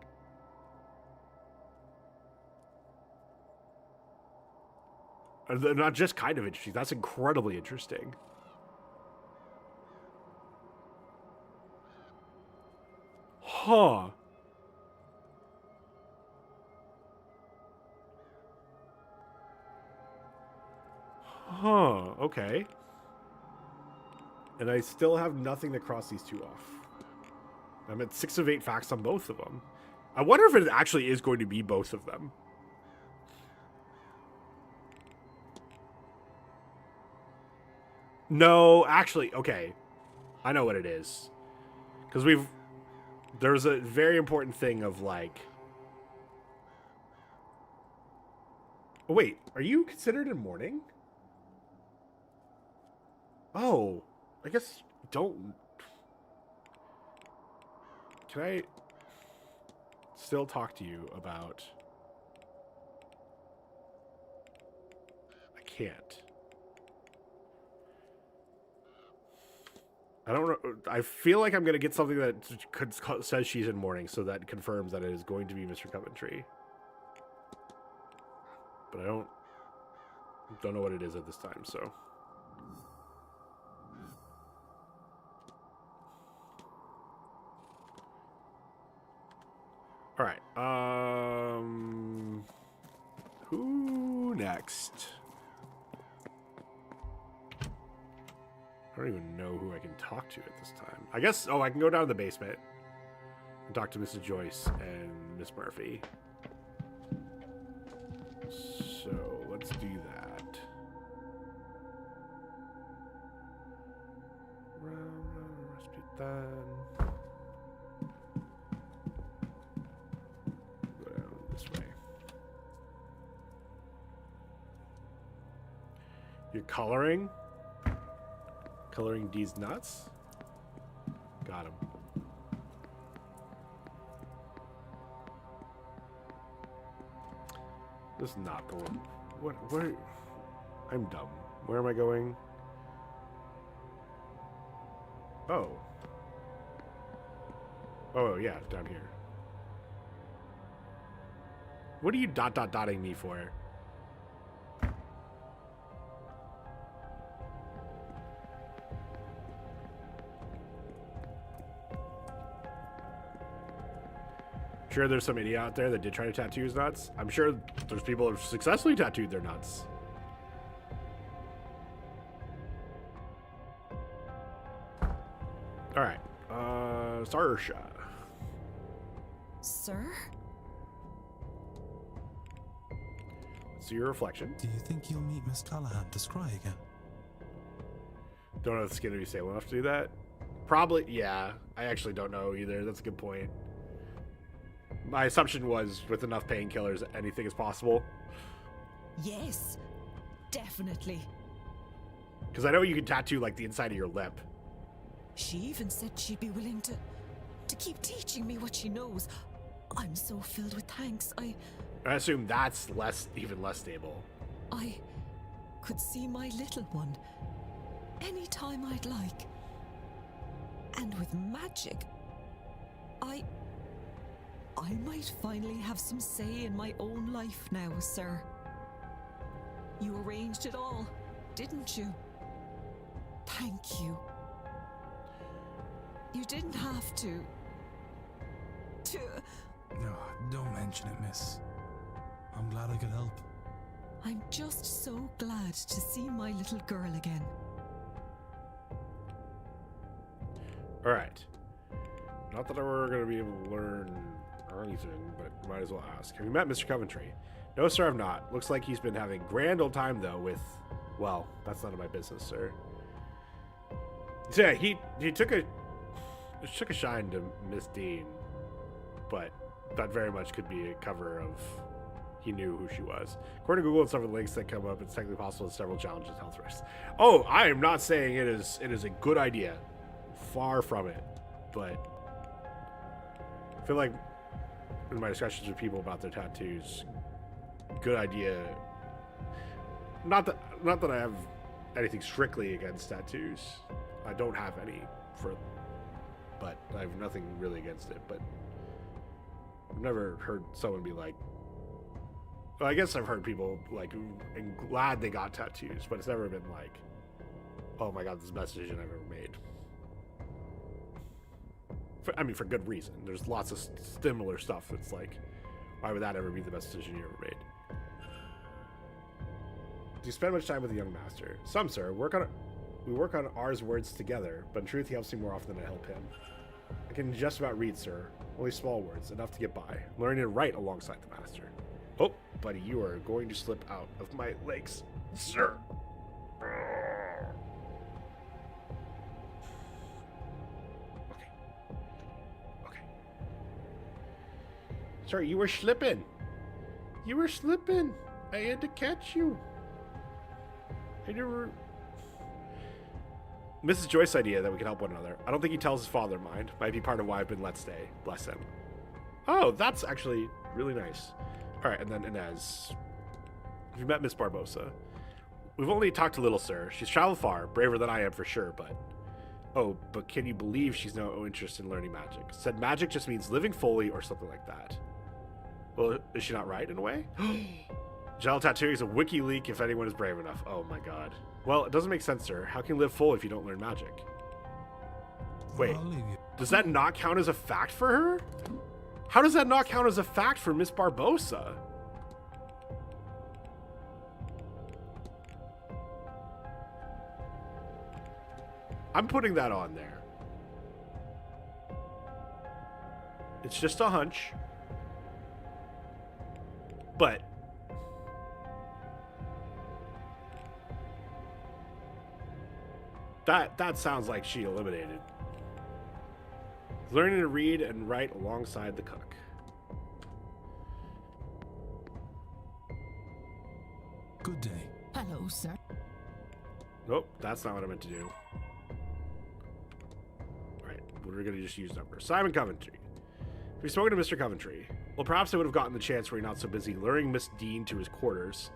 Not just kind of interesting. That's incredibly interesting. Huh. Huh, okay. And I still have nothing to cross these two off. I'm at 6 of 8 facts on both of them. I wonder if it actually is going to be both of them. No, actually, okay. I know what it is. Because there's a very important thing of like... Oh, wait, are you considered in mourning? Oh, I guess don't... Can I still talk to you about... I can't. I don't know. I feel like I'm going to get something that says she's in mourning, so that confirms that it is going to be Mr. Coventry. But I don't know what it is at this time, so... All right. Who next? I don't even know who I can talk to at this time. I guess, I can go down to the basement and talk to Mrs. Joyce and Miss Murphy. So, let's do that. Rasputin. Go down this way. You're coloring? Coloring these nuts? Got him. This is not going. Where? I'm dumb. Where am I going? Oh. Oh, yeah, down here. What are you dotting me for? Sure, there's some idiot out there that did try to tattoo his nuts. I'm sure there's people who have successfully tattooed their nuts. All right, Sarsha. Sir? See your reflection. Do you think you'll meet Miss Callahan to scry again? Don't know if it's going to be stable enough to do that. Probably, yeah. I actually don't know either. That's a good point. My assumption was, with enough painkillers, anything is possible. Yes, definitely. Because I know you can tattoo, like, the inside of your lip. She even said she'd be willing to keep teaching me what she knows. I'm so filled with thanks. I assume that's even less stable. I could see my little one anytime I'd like. And with magic, I might finally have some say in my own life now, sir. You arranged it all, didn't you? Thank you. You didn't have to. No, don't mention it, miss. I'm glad I could help. I'm just so glad to see my little girl again. All right. Not that we're going to be able to learn or anything, but might as well ask. Have you met Mr. Coventry? No, sir, I've not. Looks like he's been having grand old time, though, with... Well, that's none of my business, sir. So, yeah, he took a shine to Miss Deane, but that very much could be a cover of he knew who she was. According to Google and several links that come up, it's technically possible that several challenges and health risks. Oh, I am not saying it is a good idea. Far from it. But I feel like in my discussions with people about their tattoos, good idea. Not that I have anything strictly against tattoos. I don't have any, but I have nothing really against it. But I've never heard someone be like, well, I guess I've heard people like and glad they got tattoos, but it's never been like, oh my god, this is the best decision I've ever made. For good reason. There's lots of similar stuff that's like, why would that ever be the best decision you ever made? Do you spend much time with the young master? Some, sir. We work on ours words together, but in truth, he helps me more often than I help him. I can just about read, sir. Only small words, enough to get by. I'm learning to write alongside the master. Oh, buddy, you are going to slip out of my legs, sir. Sorry, you were slipping. You were slipping. I had to catch you. I never... Mrs. Joyce's idea that we can help one another. I don't think he tells his father mind. Might be part of why I've been let stay. Bless him. Oh, that's actually really nice. All right, and then Inez. Have you met Miss Barbosa? We've only talked to little, sir. She's traveled far, braver than I am for sure, but... Oh, but can you believe she's no interest in learning magic? Said magic just means living fully or something like that. Well, is she not right in a way? Gel tattooing is a wiki leak if anyone is brave enough. Oh my god. Well, it doesn't make sense, sir. How can you live full if you don't learn magic? Wait, does that not count as a fact for her? How does that not count as a fact for Miss Barbosa? I'm putting that on there. It's just a hunch. But that sounds like she eliminated. Learning to read and write alongside the cook. Good day. Hello, sir. Nope, that's not what I meant to do. Right, we're going to just use numbers. Simon Coventry. Have you spoken to Mr. Coventry? Well, perhaps I would have gotten the chance were he not so busy luring Miss Deane to his quarters.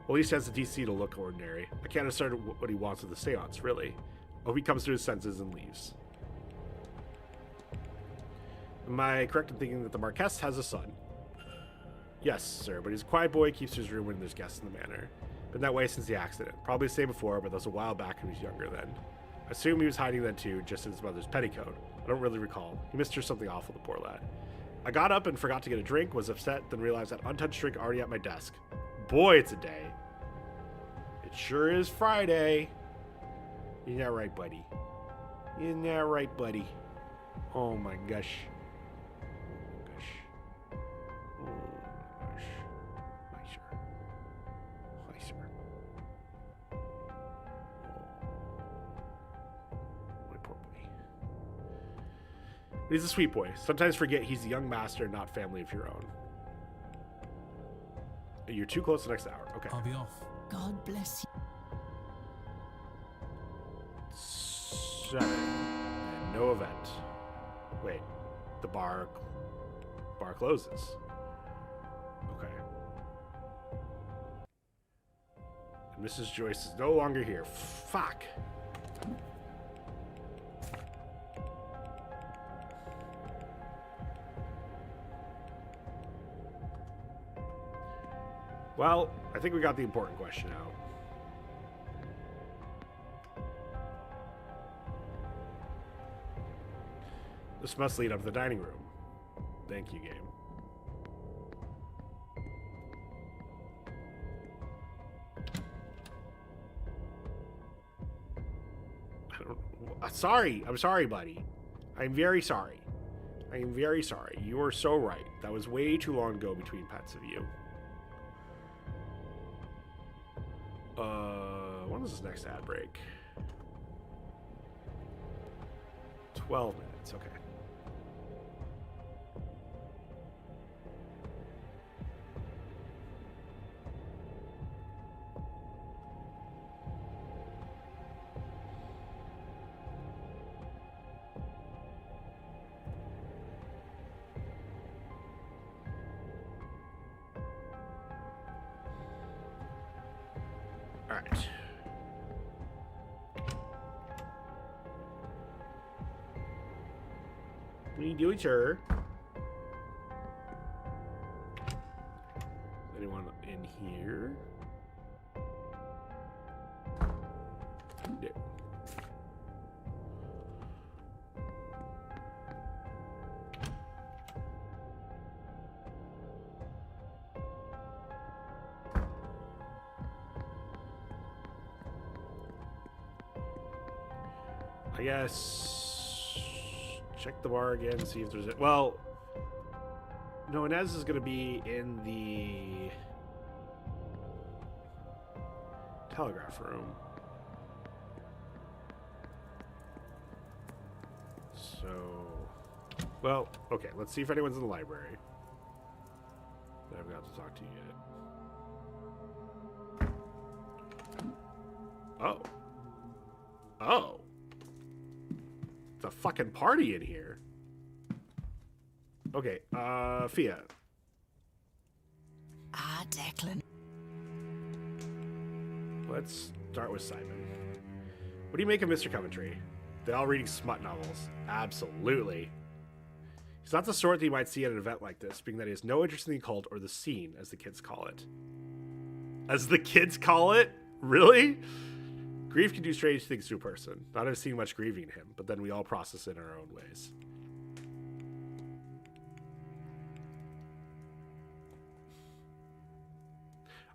Well, at least he has the DC to look ordinary. I can't understand what he wants with the seance, really. I hope he comes to his senses and leaves. Am I correct in thinking that the Marquess has a son? Yes, sir, but he's a quiet boy, keeps to his room when there's guests in the manor. Been that way since the accident. Probably the same before, but that was a while back when he was younger then. I assume he was hiding then too, just in his mother's petticoat. I don't really recall. He missed her something awful, the poor lad. I got up and forgot to get a drink, was upset, then realized that untouched drink already at my desk. Boy, it's a day. It sure is Friday. Isn't that right, buddy? Isn't that right, buddy? Oh my gosh. Oh my gosh. Hi, sir. Hi, sir. My poor boy. He's a sweet boy. Sometimes forget he's the young master, not family of your own. You're too close the next hour. Okay. I'll be off. God bless you. 7. And no event. Wait. The bar closes. Okay. And Mrs. Joyce is no longer here. Fuck. Well, I think we got the important question out. This must lead up to the dining room. Thank you, game. I'm sorry, buddy. I'm very sorry. I am very sorry. You are so right. That was way too long ago between pets of you. When is this next ad break? 12 minutes, okay. All right. What are you doing, sir? Is anyone in here? No. I guess check the bar again, see if there's a... Well, no, Inez is going to be in the telegraph room. So, well, okay, let's see if anyone's in the library. got to talk to you yet. Oh. Oh. It's a fucking party in here. Okay, Fia. Ah, Declan. Let's start with Simon. What do you make of Mr. Coventry? They all reading smut novels. Absolutely. He's not the sort that you might see at an event like this, being that he has no interest in the occult or the scene, as the kids call it. As the kids call it? Really? Grief can do strange things to a person. Not have seen much grieving in him, but then we all process it in our own ways.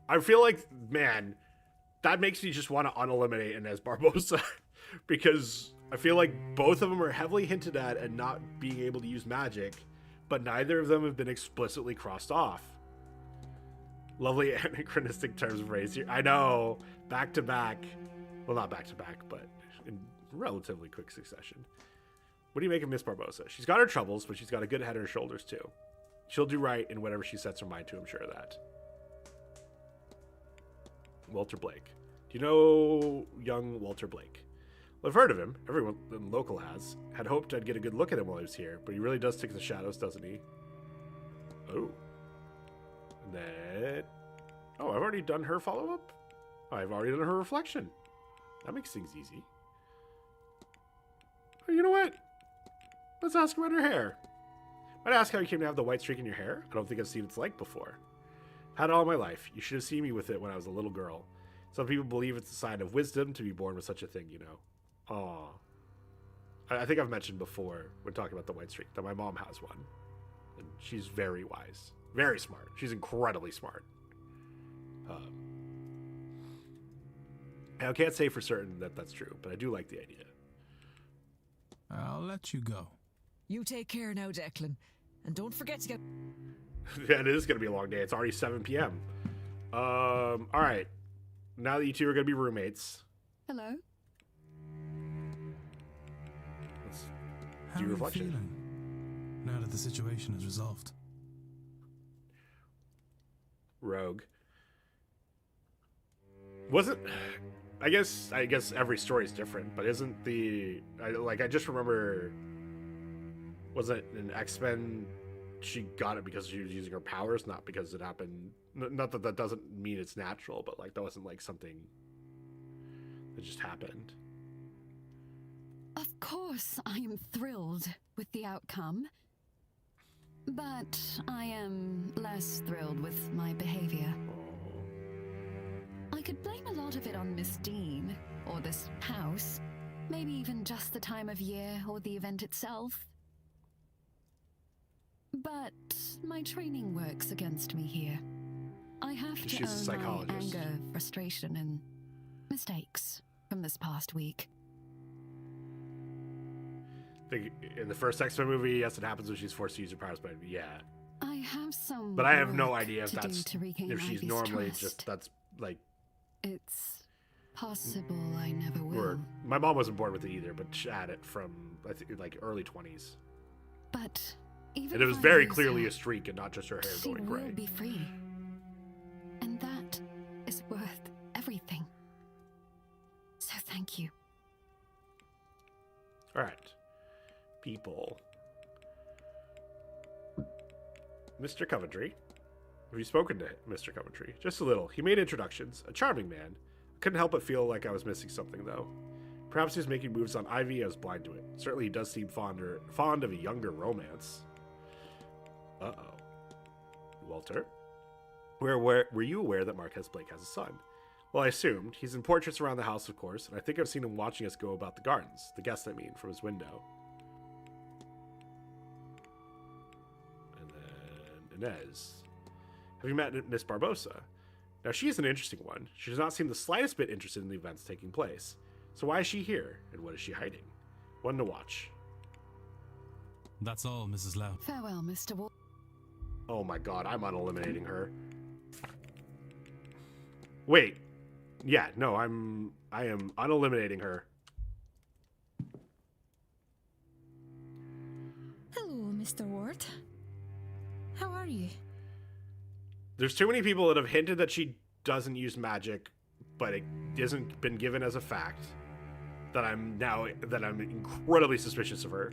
I feel like, man, that makes me just want to uneliminate Inez Barbosa. Because I feel like both of them are heavily hinted at and not being able to use magic, but neither of them have been explicitly crossed off. Lovely anachronistic terms of race here. I know, back to back. Well, not back to back, but in relatively quick succession. What do you make of Miss Barbosa? She's got her troubles, but she's got a good head on her shoulders too. She'll do right in whatever she sets her mind to, I'm sure of that. Walter Blake. Do you know young Walter Blake? Well, I've heard of him. Everyone local has. Had hoped I'd get a good look at him while he was here, but he really does stick in the shadows, doesn't he? Oh. And then... Oh, I've already done her follow-up? Oh, I've already done her reflection. That makes things easy. Oh, you know what? Let's ask her about her hair. Might ask how you came to have the white streak in your hair. I don't think I've seen its like before. Had it all my life. You should have seen me with it when I was a little girl. Some people believe it's a sign of wisdom to be born with such a thing, you know. Aw. I think I've mentioned before when talking about the white streak that my mom has one. And she's very wise. Very smart. She's incredibly smart. I can't say for certain that that's true, but I do like the idea. I'll let you go. You take care now, Declan. And don't forget to get... Yeah, it is going to be a long day. It's already 7 p.m. All right. Now that you two are going to be roommates. Hello. Let's How do are you reflection. feeling now that the situation is resolved? Rogue. Wasn't... I guess every story is different, but isn't the... I just remember... Wasn't an X-Men... She got it because she was using her powers, not because it happened... Not that that doesn't mean it's natural, but like that wasn't like something that just happened. Of course, I am thrilled with the outcome. But I am less thrilled with my behavior. I could blame a lot of it on Miss Deane, or this house. Maybe even just the time of year or the event itself. But my training works against me here. I have to She's a own my psychologist. anger, frustration, and mistakes from this past week. In the first X-Men movie, yes, it happens when she's forced to use her powers, but yeah. I have some But I have no work idea if to do that's... to regain If she's Ivy's normally trust. just... That's like... It's possible I never will. Or, my mom wasn't born with it either, but she had it from, I think, like early 20s. But even And it if was I very lose clearly her, a streak and not just her hair she going will gray. be free. And that is worth everything. So thank you. All right. People. Mr. Coventry. Have you spoken to Mr. Coventry? Just a little. He made introductions. A charming man. I couldn't help but feel like I was missing something, though. Perhaps he was making moves on Ivy. I was blind to it. Certainly he does seem fond of a younger romance. Uh-oh. Walter? Were you aware that Marquez Blake has a son? Well, I assumed. He's in portraits around the house, of course, and I think I've seen him watching us go about the gardens. The guests, I mean, from his window. And then Inez. Have you met Miss Barbosa? Now, she is an interesting one. She does not seem the slightest bit interested in the events taking place. So why is she here, and what is she hiding? One to watch. That's all, Mrs. Lau. Farewell, Mr. Wall. Oh my god, I'm uneliminating her. Wait. Yeah, no, I am uneliminating her. Hello, Mr. Ward. How are you? There's too many people that have hinted that she doesn't use magic, but it hasn't been given as a fact, that I'm incredibly suspicious of her.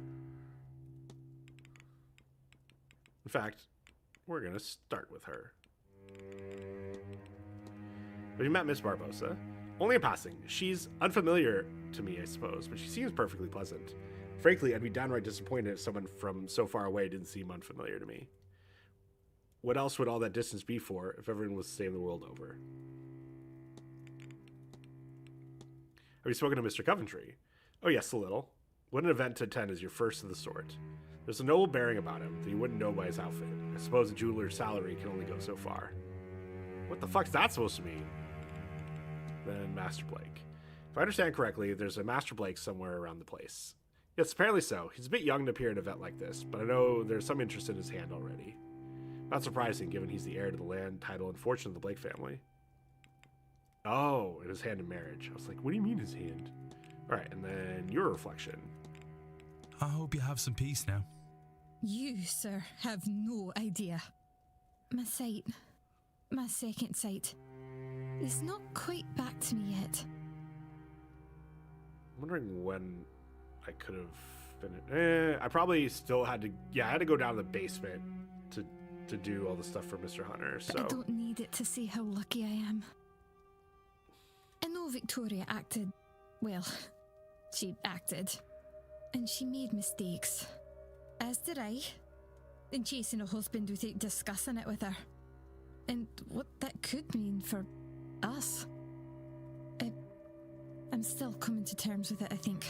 In fact, we're gonna start with her. Have you met Miss Barbosa? Only in passing. She's unfamiliar to me, I suppose, but she seems perfectly pleasant. Frankly, I'd be downright disappointed if someone from so far away didn't seem unfamiliar to me. What else would all that distance be for if everyone was the same the world over? Have you spoken to Mr. Coventry? Oh yes, a little. What an event to attend is your first of the sort. There's a noble bearing about him that you wouldn't know by his outfit. I suppose a jeweler's salary can only go so far. What the fuck's that supposed to mean? Then Master Blake. If I understand correctly, there's a Master Blake somewhere around the place. Yes, apparently so. He's a bit young to appear at an event like this, but I know there's some interest in his hand already. Not surprising, given he's the heir to the land, title, and fortune of the Blake family. Oh, and his hand in marriage. I was like, what do you mean his hand? Alright, and then your reflection. I hope you have some peace now. You, sir, have no idea. My sight, my second sight, is not quite back to me yet. I'm wondering when I could have finished. I probably still had to. Yeah, I had to go down to the basement to do all the stuff for Mr. Hunter. So but I don't need it to see how lucky I am. I know Victoria acted, well, she acted, and she made mistakes. As did I, in chasing a husband without discussing it with her. And what that could mean for us. I'm still coming to terms with it, I think.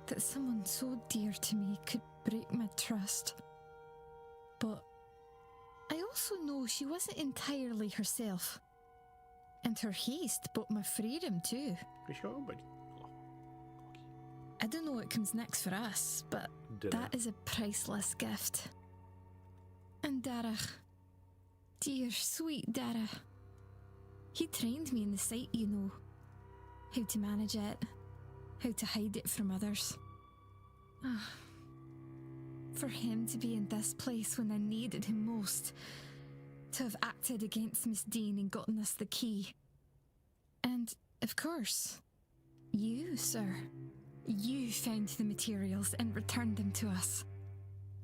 That someone so dear to me could break my trust. But I also know she wasn't entirely herself. And her haste bought my freedom too. I don't know what comes next for us, but that is a priceless gift. And Darach, dear sweet Darach, he trained me in the sight, you know. How to manage it, how to hide it from others. For him to be in this place when I needed him most, to have acted against Miss Deane and gotten us the key. And, of course, you, sir. You found the materials and returned them to us.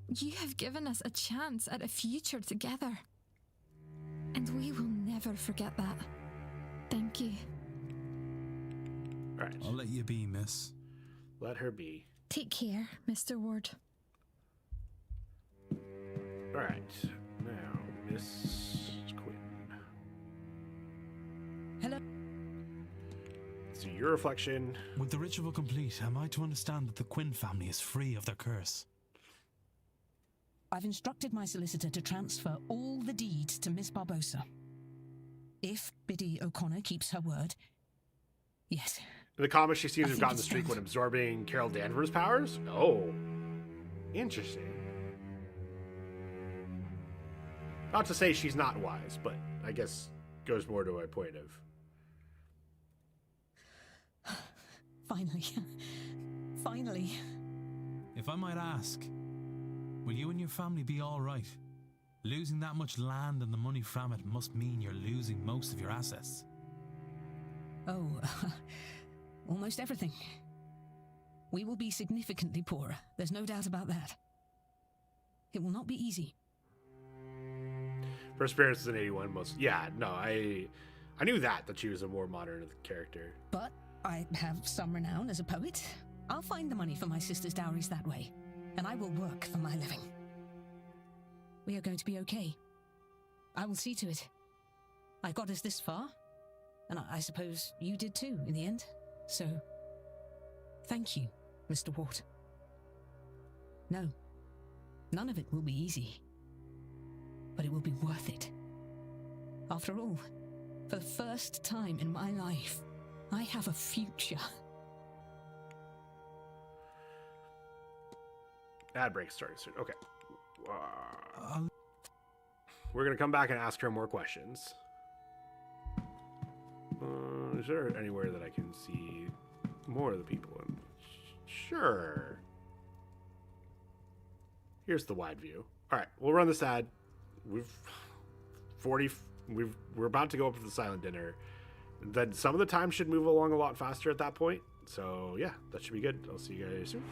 You have given us a chance at a future together. And we will never forget that. Thank you. Alright. I'll let you be, miss. Let her be. Take care, Mr. Ward. Alright. Now, Miss Quinn. Hello. So your reflection. With the ritual complete, am I to understand that the Quinn family is free of their curse? I've instructed my solicitor to transfer all the deeds to Miss Barbosa. If Biddy O'Connor keeps her word, yes. In the comics, she seems to have gotten the streak when absorbing Carol Danvers' powers? Oh. Interesting. Not to say she's not wise, but I guess goes more to a point of... Finally. Finally. If I might ask, will you and your family be all right? Losing that much land and the money from it must mean you're losing most of your assets. Oh, almost everything. We will be significantly poorer. There's no doubt about that. It will not be easy. Perseverance is an 81 most. Yeah, no, I knew that she was a more modern character. But I have some renown as a poet. I'll find the money for my sister's dowries that way, and I will work for my living. We are going to be okay. I will see to it. I got us this far, and I suppose you did too in the end. So, thank you, Mr. Ward. No, none of it will be easy, but it will be worth it. After all, for the first time in my life, I have a future. Ad break starting soon. Okay. We're going to come back and ask her more questions. Is there anywhere that I can see more of the people in? Sure. Here's the wide view. All right, we'll run this ad. we're about to go up to the silent dinner. Then some of the time should move along a lot faster at that point. So yeah, that should be good. I'll see you guys soon.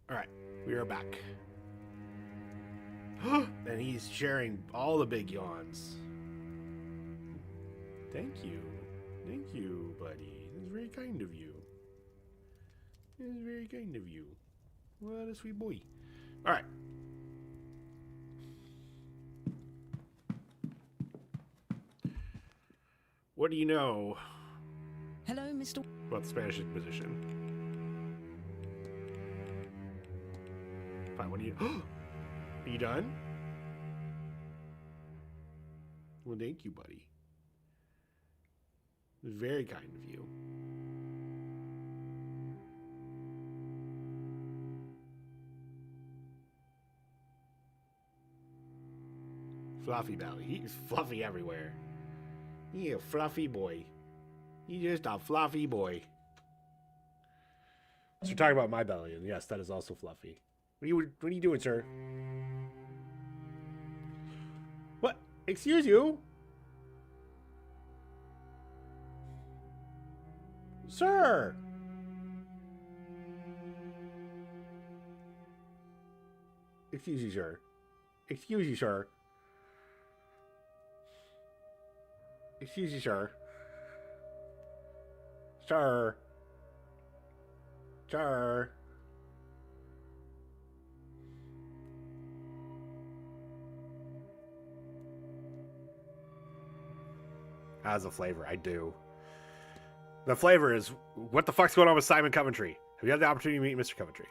All right, we are back. And he's sharing all the big yawns. Thank you. Thank you, buddy. That's very kind of you. That's very kind of you. What a sweet boy. All right. What do you know? Hello, Mr. About the Spanish Inquisition? Fine, what do you... Are you done? Well, thank you, buddy. Very kind of you. Fluffy belly. He's fluffy everywhere. He a fluffy boy. He's just a fluffy boy. So we're talking about my belly, and yes, that is also fluffy. What are you doing, sir? What? Excuse you? Sir! Excuse you, sir. Excuse you, sir. Excuse you, sir. Sir. Sir. Has a flavor, I do. The flavor is, what the fuck's going on with Simon Coventry? Have you had the opportunity to meet Mr. Coventry?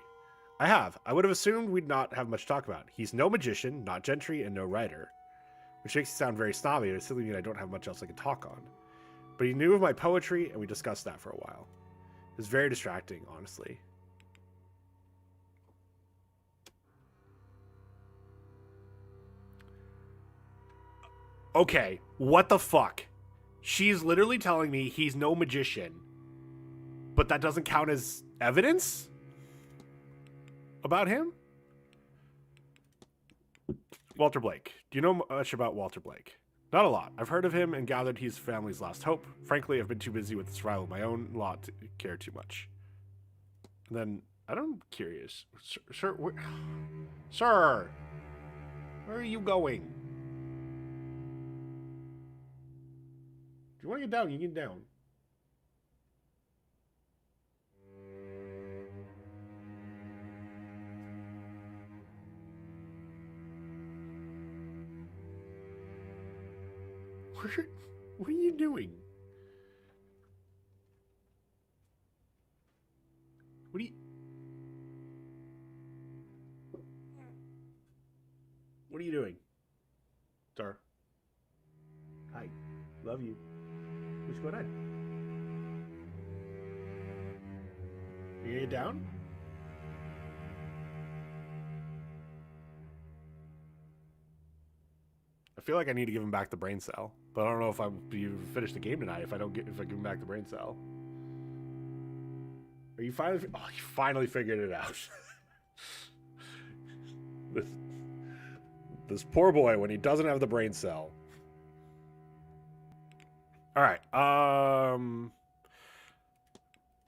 I have. I would have assumed we'd not have much to talk about. He's no magician, not gentry, and no writer. Which makes it sound very snobby, but it simply means I don't have much else I can talk on. But he knew of my poetry, and we discussed that for a while. It was very distracting, honestly. Okay, what the fuck? She's literally telling me he's no magician, but that doesn't count as evidence about him? Walter Blake. Do you know much about Walter Blake? Not a lot. I've heard of him and gathered he's family's last hope. Frankly, I've been too busy with the survival of my own lot to care too much. And then, I'm curious. Sir, sir, where are you going? If you want to get down, you get down. What are you doing? What are you doing? Sir. Hi. Love you. What's going on? You gonna get down? I feel like I need to give him back the brain cell, but I don't know if I'll be finish the game tonight if I give him back the brain cell. Are you finally? Oh, you finally figured it out. this poor boy when he doesn't have the brain cell. All right. I'm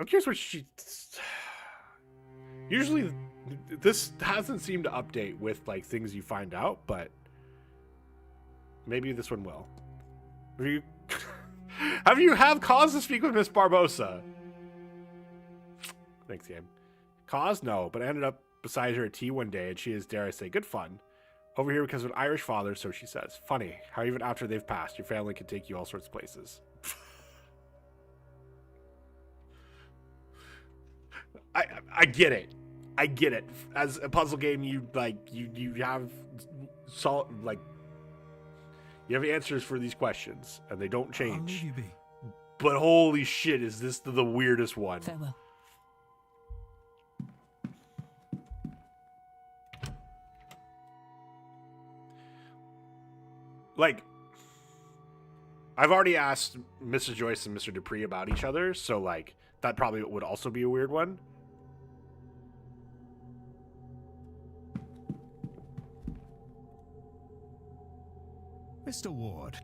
curious what she. Usually, this hasn't seemed to update with like things you find out, but maybe this one will. Have you had cause to speak with Miss Barbosa? Thanks, game. Cause? No, but I ended up beside her at tea one day, and she is, dare I say, good fun. Over here because of an Irish father, so she says. Funny, how even after they've passed, your family can take you all sorts of places. I get it. I get it. As a puzzle game, you have you have answers for these questions, and they don't change. I'll leave you be. But holy shit, is this the weirdest one? Farewell. Like, I've already asked Mrs. Joyce and Mr. Dupree about each other, so like that probably would also be a weird one. Mr. Ward.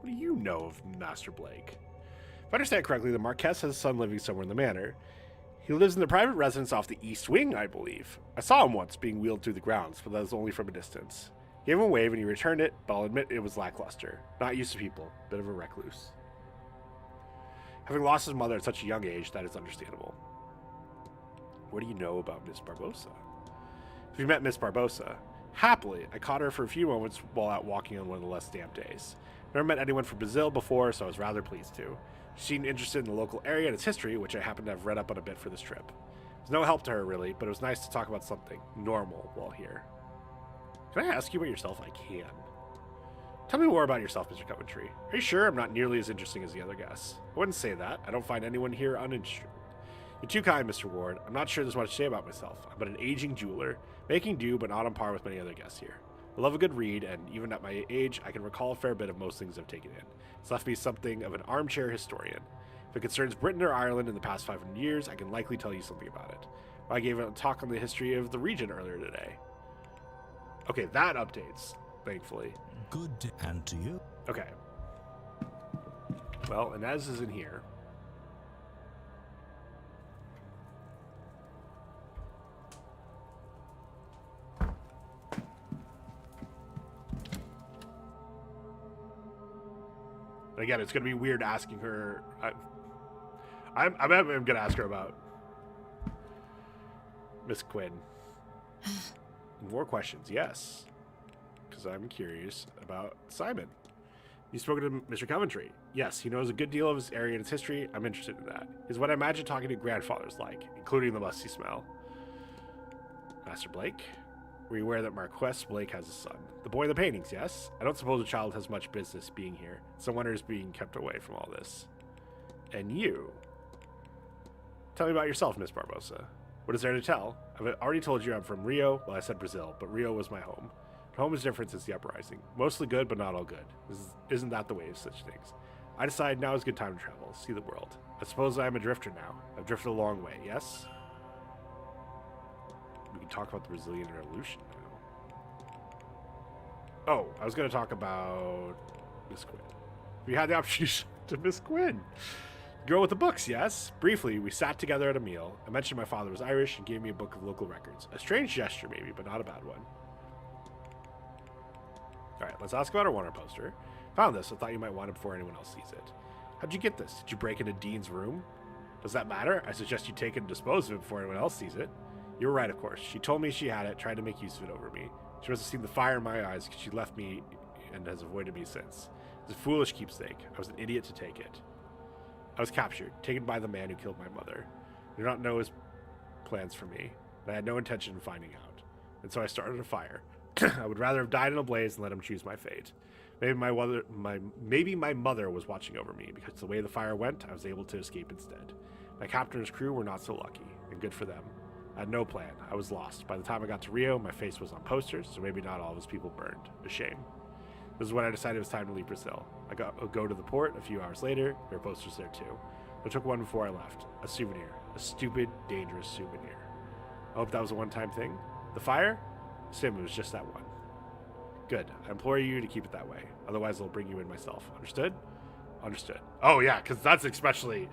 What do you know of Master Blake? If I understand correctly, the Marquess has a son living somewhere in the manor. He lives in the private residence off the east wing, I believe. I saw him once being wheeled through the grounds, but that was only from a distance. Gave him a wave and he returned it, but I'll admit it was lackluster. Not used to people. Bit of a recluse. Having lost his mother at such a young age, that is understandable. What do you know about Miss Barbosa? Have you met Miss Barbosa? Happily, I caught her for a few moments while out walking on one of the less damp days. Never met anyone from Brazil before, so I was rather pleased to. She seemed interested in the local area and its history, which I happened to have read up on a bit for this trip. It was no help to her, really, but it was nice to talk about something normal while here. Can I ask you about yourself? I can. Tell me more about yourself, Mr. Coventry. Are you sure I'm not nearly as interesting as the other guests? I wouldn't say that. I don't find anyone here uninteresting. You're too kind, Mr. Ward. I'm not sure there's much to say about myself. I'm but an aging jeweler, making do, but not on par with many other guests here. I love a good read, and even at my age, I can recall a fair bit of most things I've taken in. It's left me something of an armchair historian. If it concerns Britain or Ireland in the past 500 years, I can likely tell you something about it. I gave a talk on the history of the region earlier today. Okay, that updates, thankfully. Good, and to you. Okay. Well, Inez is in here. Again, it's gonna be weird asking her. I'm gonna ask her about Miss Quinn. More questions, yes, because I'm curious about Simon. You spoke to Mr. Coventry. Yes, he knows a good deal of his area and its history. I'm interested in that. Is what I imagine talking to grandfathers like, including the musty smell. Master Blake? Were you aware that Marquess Blake has a son? The boy in the paintings, yes? I don't suppose a child has much business being here. Someone is being kept away from all this. And you? Tell me about yourself, Miss Barbosa. What is there to tell? I've already told you I'm from Rio. Well, I said Brazil, but Rio was my home. Home is different since the uprising. Mostly good, but not all good. Isn't that the way of such things? I decide now is a good time to travel, see the world. I suppose I am a drifter now. I've drifted a long way, yes? We can talk about the Brazilian Revolution now. Oh, I was going to talk about Miss Quinn. We had the opportunity to Miss Quinn. Girl with the books, yes? Briefly, we sat together at a meal. I mentioned my father was Irish and gave me a book of local records. A strange gesture, maybe, but not a bad one. Alright, let's ask about our Warner poster. Found this, I thought you might want it before anyone else sees it. How'd you get this? Did you break into Deane's room? Does that matter? I suggest you take it and dispose of it before anyone else sees it. You were right, of course. She told me she had it, tried to make use of it over me. She must have seen the fire in my eyes because she left me and has avoided me since. It's a foolish keepsake. I was an idiot to take it. I was captured, taken by the man who killed my mother. I do not know his plans for me, and I had no intention of finding out. And so I started a fire. I would rather have died in a blaze than let him choose my fate. Maybe my mother was watching over me, because the way the fire went, I was able to escape instead. My captain and his crew were not so lucky, and good for them. I had no plan. I was lost. By the time I got to Rio, my face was on posters, so maybe not all of his people burned. A shame. This is when I decided it was time to leave Brazil. I go to the port a few hours later. There were posters there too. I took one before I left. A souvenir. A stupid, dangerous souvenir. I hope that was a one-time thing. The fire? Sim, it was just that one. Good. I implore you to keep it that way. Otherwise, I'll bring you in myself. Understood? Understood. Oh, yeah, because that's especially...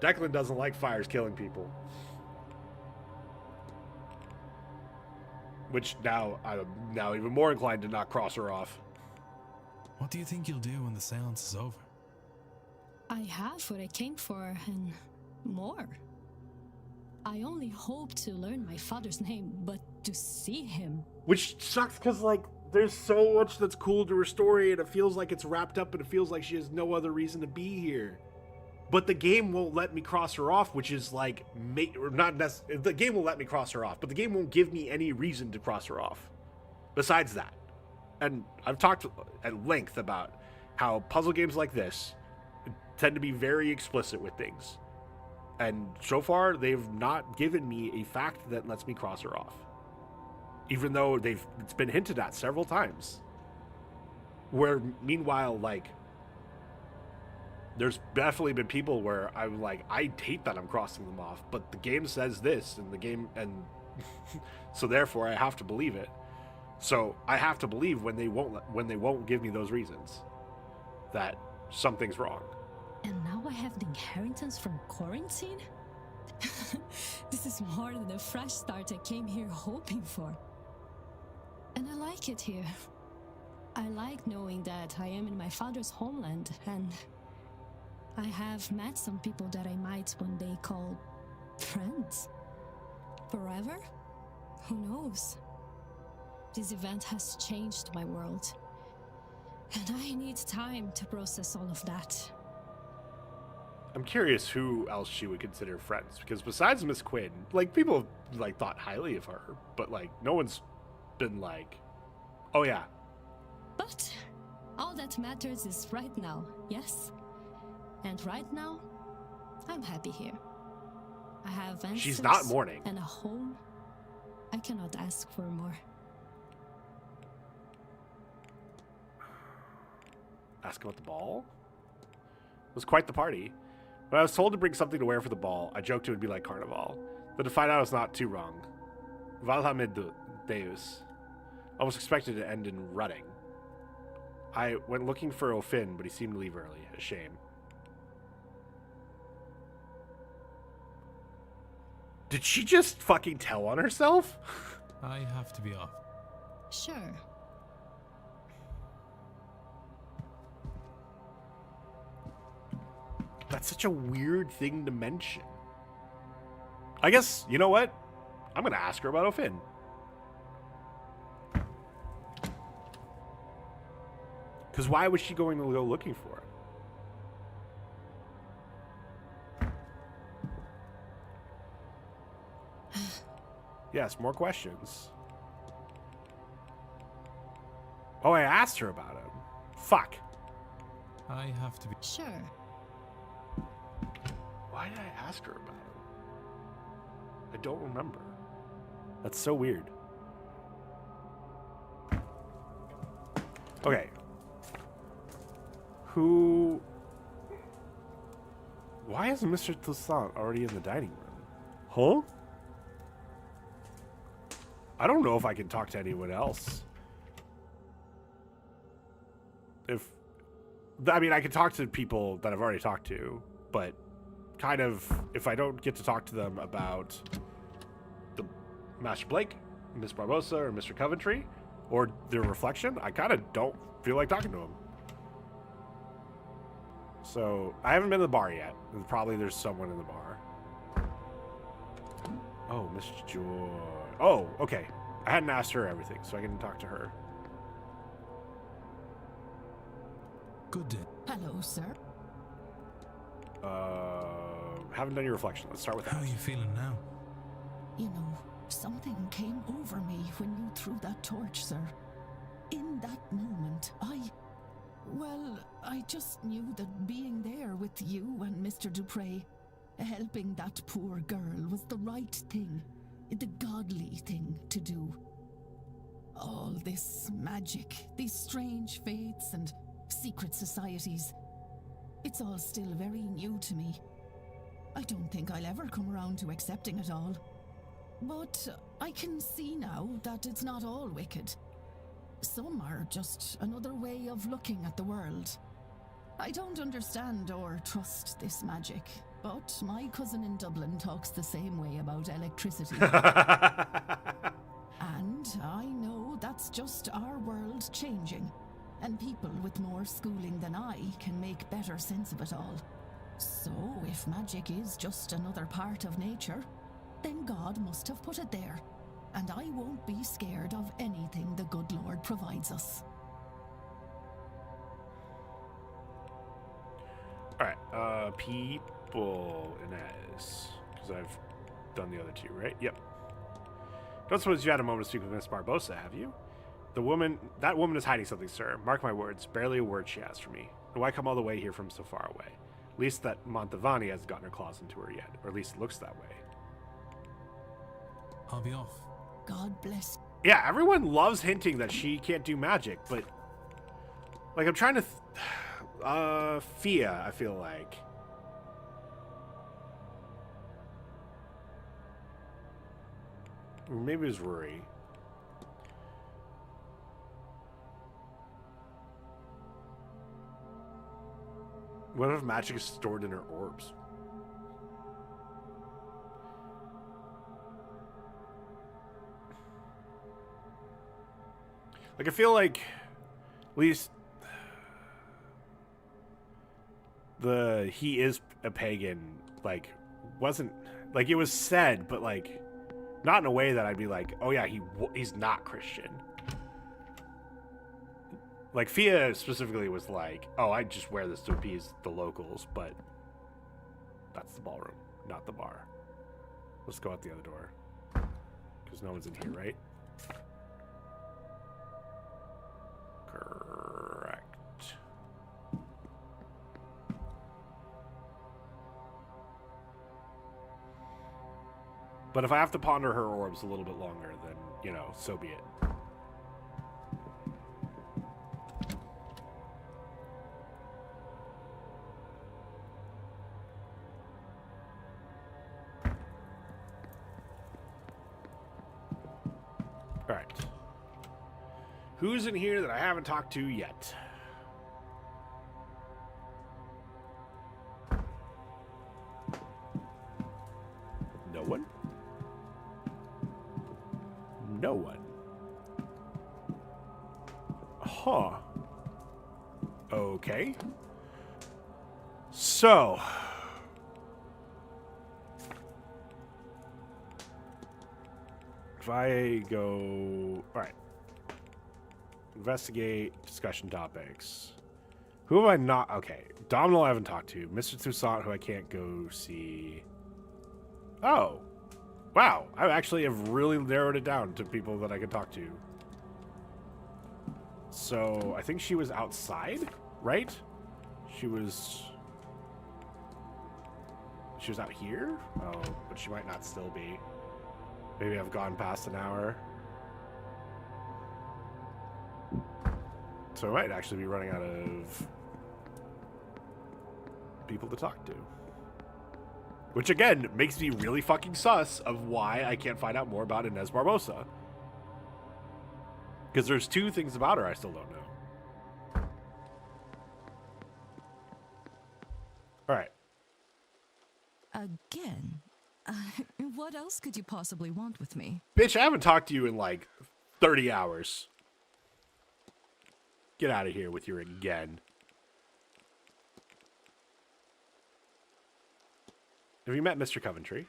Declan doesn't like fires killing people. Which now, I'm now even more inclined to not cross her off. What do you think you'll do when the seance is over? I have what I came for, and more. I only hope to learn my father's name, but to see him. Which sucks, because, like, there's so much that's cool to her story, and it feels like it's wrapped up, and it feels like she has no other reason to be here. But the game won't let me cross her off, which is like, the game will let me cross her off, but the game won't give me any reason to cross her off. Besides that. And I've talked at length about how puzzle games like this tend to be very explicit with things. And so far, they've not given me a fact that lets me cross her off. Even though it's been hinted at several times. Where, meanwhile, like, there's definitely been people where I'm like, I hate that I'm crossing them off, but the game says this, and the game, and so therefore I have to believe it. So I have to believe when they won't give me those reasons that something's wrong. And now I have the inheritance from quarantine? This is more than the fresh start I came here hoping for. And I like it here. I like knowing that I am in my father's homeland, and I have met some people that I might one day call friends. Forever? Who knows? This event has changed my world, and I need time to process all of that. I'm curious who else she would consider friends, because besides Miss Quinn, like, people have, like, thought highly of her, but, like, no one's been like, oh yeah. But all that matters is right now, yes? And right now, I'm happy here. I have answers. She's not mourning. And a home. I cannot ask for more. Ask about the ball? It was quite the party. When I was told to bring something to wear for the ball, I joked it would be like Carnival. But to find out I was not too wrong. Valhame Deus. Almost expected to end in rutting. I went looking for O'Finn, but he seemed to leave early. A shame. Did she just fucking tell on herself? I have to be off. Sure. That's such a weird thing to mention. I guess, you know what? I'm going to ask her about O'Finn. Because why was she going to go looking for him? Yes, more questions. Oh, I asked her about him. Fuck. I have to be. Sure. Why did I ask her about him? I don't remember. That's so weird. Okay. Who... Why is Mr. Toussaint already in the dining room? Huh? I don't know if I can talk to anyone else. I mean, I can talk to people that I've already talked to, but kind of, if I don't get to talk to them about the Master Blake, Miss Barbosa, or Mr. Coventry, or their reflection, I kind of don't feel like talking to them. So, I haven't been to the bar yet. Probably there's someone in the bar. Oh, Miss Joy. Oh, okay. I hadn't asked her everything, so I can talk to her. Good day. Hello, sir. Haven't done your reflection. Let's start with that. How are you feeling now? You know, something came over me when you threw that torch, sir. In that moment, I just knew that being there with you and Mr. Dupre, helping that poor girl, was the right thing, the godly thing to do. All this magic, these strange fates and secret societies, it's all still very new to me. I don't think I'll ever come around to accepting it all. But I can see now that it's not all wicked. Some are just another way of looking at the world. I don't understand or trust this magic, but my cousin in Dublin talks the same way about electricity. And I know that's just our world changing, and people with more schooling than I can make better sense of it all. So if magic is just another part of nature, then God must have put it there, and I won't be scared of anything the good Lord provides us. Alright, people Inez. Because I've done the other two, right? Yep. Don't suppose you had a moment to speak with Miss Barbosa, have you? That woman is hiding something, sir. Mark my words, barely a word she has for me. And why come all the way here from so far away? At least that Montavani hasn't gotten her claws into her yet, or at least it looks that way. I'll be off. God bless. Yeah, everyone loves hinting that she can't do magic, but... Like, I'm trying to... Fia, I feel like. Or maybe it was Rory. What if magic is stored in her orbs? Like, I feel like, at least, he is a pagan, like, wasn't, like, it was said, but, like, not in a way that I'd be like, oh yeah, he's not Christian. Like, Fia specifically was like, oh, I just wear this to appease the locals, but that's the ballroom, not the bar. Let's go out the other door, because no one's in here, right? Correct. But if I have to ponder her orbs a little bit longer, then, you know, so be it. Alright. Who's in here that I haven't talked to yet? No one? No one. Huh. Okay. So. If I go... Alright. Investigate, discussion topics. Who have I not... Okay. Domhnall I haven't talked to. Mr. Toussaint, who I can't go see. Oh. Wow, I actually have really narrowed it down to people that I could talk to. So, I think she was outside, right? She was out here? Oh, but she might not still be. Maybe I've gone past an hour. So I might actually be running out of people to talk to. Which, again, makes me really fucking sus of why I can't find out more about Inez Barbosa. Because there's two things about her I still don't know. Alright. Again? What else could you possibly want with me? Bitch, I haven't talked to you in like 30 hours. Get out of here with your again. Have you met Mr. Coventry?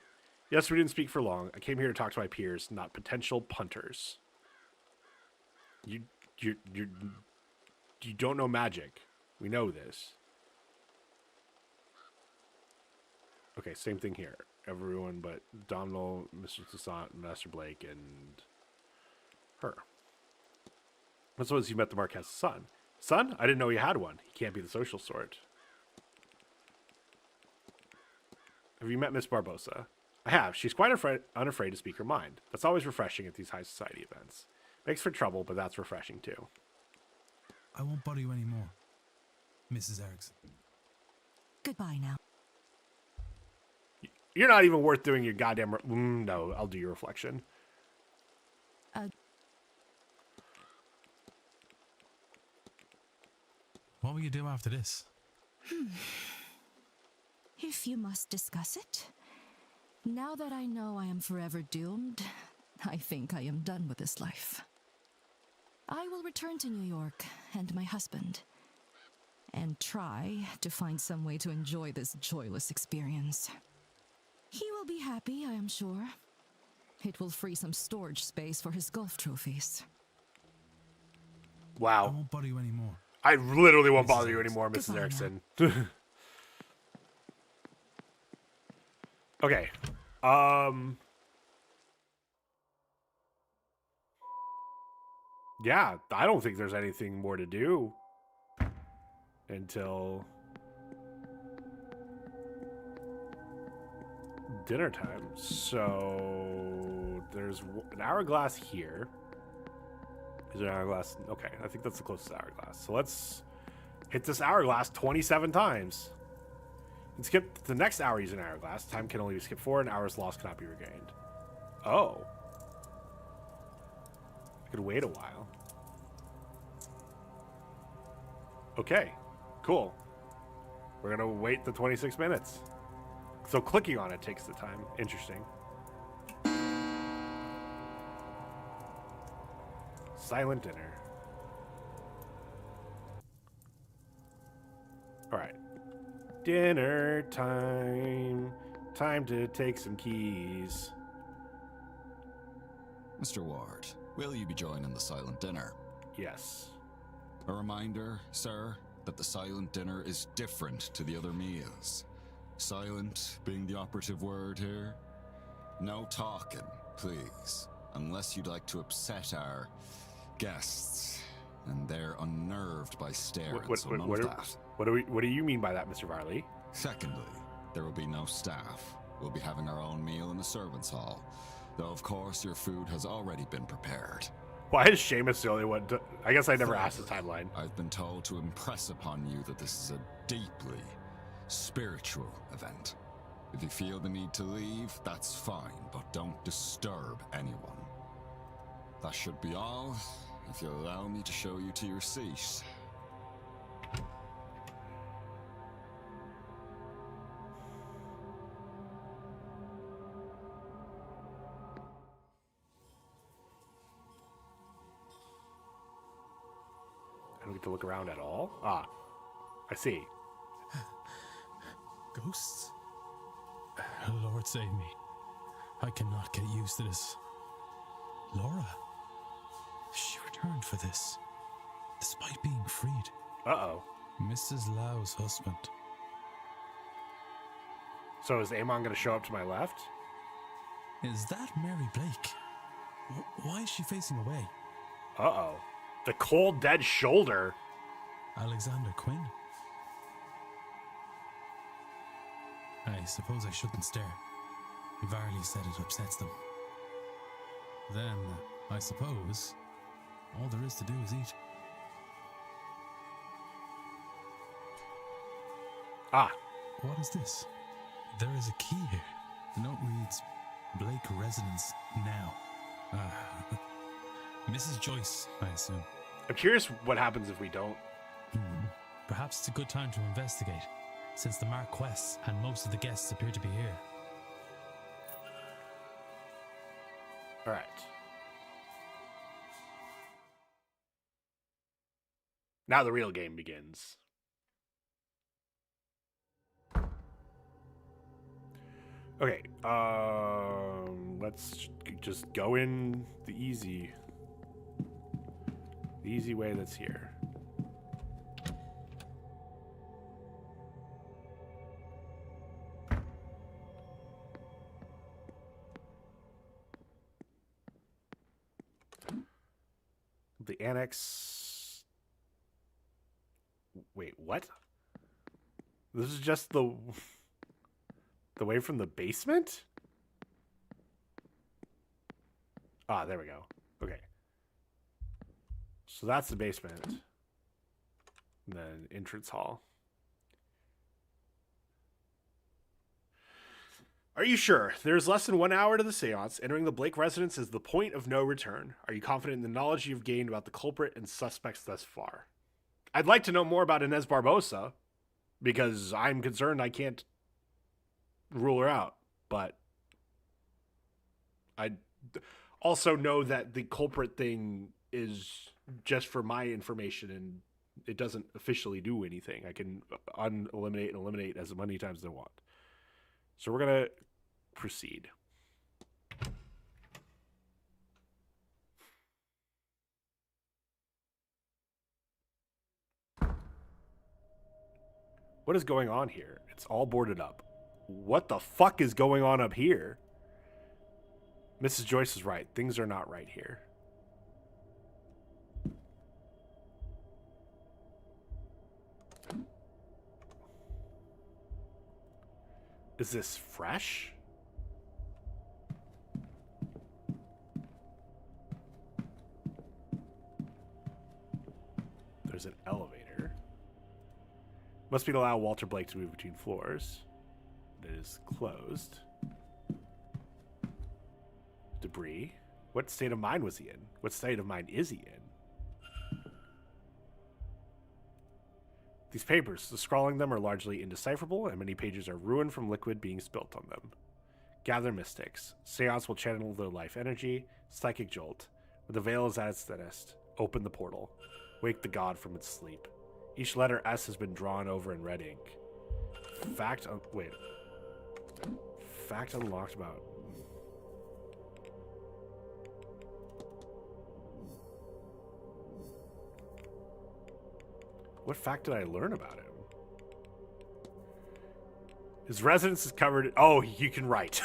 Yes, we didn't speak for long. I came here to talk to my peers, not potential punters. You don't know magic. We know this. Okay, same thing here. Everyone but Domhnall, Mr. Toussaint, Master Blake, and her. I suppose you met the Marquess's son. Son? I didn't know he had one. He can't be the social sort. Have you met Miss Barbosa? I have. She's quite unafraid to speak her mind. That's always refreshing at these high society events. Makes for trouble, but that's refreshing too. I won't bother you anymore, Mrs. Erickson. Goodbye now. You're not even worth doing your goddamn... no, I'll do your reflection. What will you do after this? If you must discuss it. Now that I know I am forever doomed, I think I am done with this life. I will return to New York and my husband, and try to find some way to enjoy this joyless experience. He will be happy, I am sure. It will free some storage space for his golf trophies. Wow. I won't bother you anymore. I literally won't bother you anymore, Mrs. Erickson. Okay. Yeah, I don't think there's anything more to do until dinner time. So there's an hourglass here. Is there an hourglass? Okay, I think that's the closest hourglass. So let's hit this hourglass 27 times. And skip the next hour using hourglass. Time can only be skipped 4 and hours lost cannot be regained. Oh. I could wait a while. Okay, cool. We're gonna wait the 26 minutes. So clicking on it takes the time. Interesting. Silent dinner. Alright. Dinner time. Time to take some keys. Mr. Ward, will you be joining the silent dinner? Yes. A reminder, sir, that the silent dinner is different to the other meals. Silent being the operative word here. No talking, please. Unless you'd like to upset our guests. And they're unnerved by staring, so none of that. What do you mean by that, Mr. Varley? Secondly, there will be no staff. We'll be having our own meal in the servants' hall. Though, of course, your food has already been prepared. Why is Seamus the only one to... I guess I never asked the timeline. I've been told to impress upon you that this is a deeply spiritual event. If you feel the need to leave, that's fine, but don't disturb anyone. That should be all, if you'll allow me to show you to your seat. I don't get to look around at all? Ah, I see. Ghosts? Lord save me. I cannot get used to this. Laura? She returned for this, despite being freed. Uh-oh. Mrs. Lau's husband. So is Amon going to show up to my left? Is that Mary Blake? Why is she facing away? Uh-oh. The cold, dead shoulder. Alexander Quinn? I suppose I shouldn't stare. Varley said it upsets them. Then, I suppose, all there is to do is eat. Ah. What is this? There is a key here. The note reads, Blake residence now. Mrs. Joyce, I assume. I'm curious what happens if we don't. Perhaps it's a good time to investigate, since the Marquess and most of the guests appear to be here. All right. Now the real game begins. Okay, let's just go in the easy way that's here. The annex. Wait, what? This is just the way from the basement? Ah, there we go. Okay. So that's the basement. And then entrance hall. Are you sure? There's less than 1 hour to the seance. Entering the Blake residence is the point of no return. Are you confident in the knowledge you've gained about the culprit and suspects thus far? I'd like to know more about Inez Barbosa, because I'm concerned I can't rule her out. But I also know that the culprit thing is just for my information, and it doesn't officially do anything. I can uneliminate and eliminate as many times as I want. So we're going to proceed. What is going on here? It's all boarded up. What the fuck is going on up here? Mrs. Joyce is right. Things are not right here. Is this fresh? There's an elevator. Must be to allow Walter Blake to move between floors. It is closed. Debris. What state of mind was he in? What state of mind is he in? These papers, the scrawling them are largely indecipherable, and many pages are ruined from liquid being spilt on them. Gather mystics. Seance will channel their life energy. Psychic jolt. When the veil is at its thinnest, open the portal. Wake the god from its sleep. Each letter S has been drawn over in red ink. Fact unlocked about... What fact did I learn about him? His residence is covered... Oh, you can write.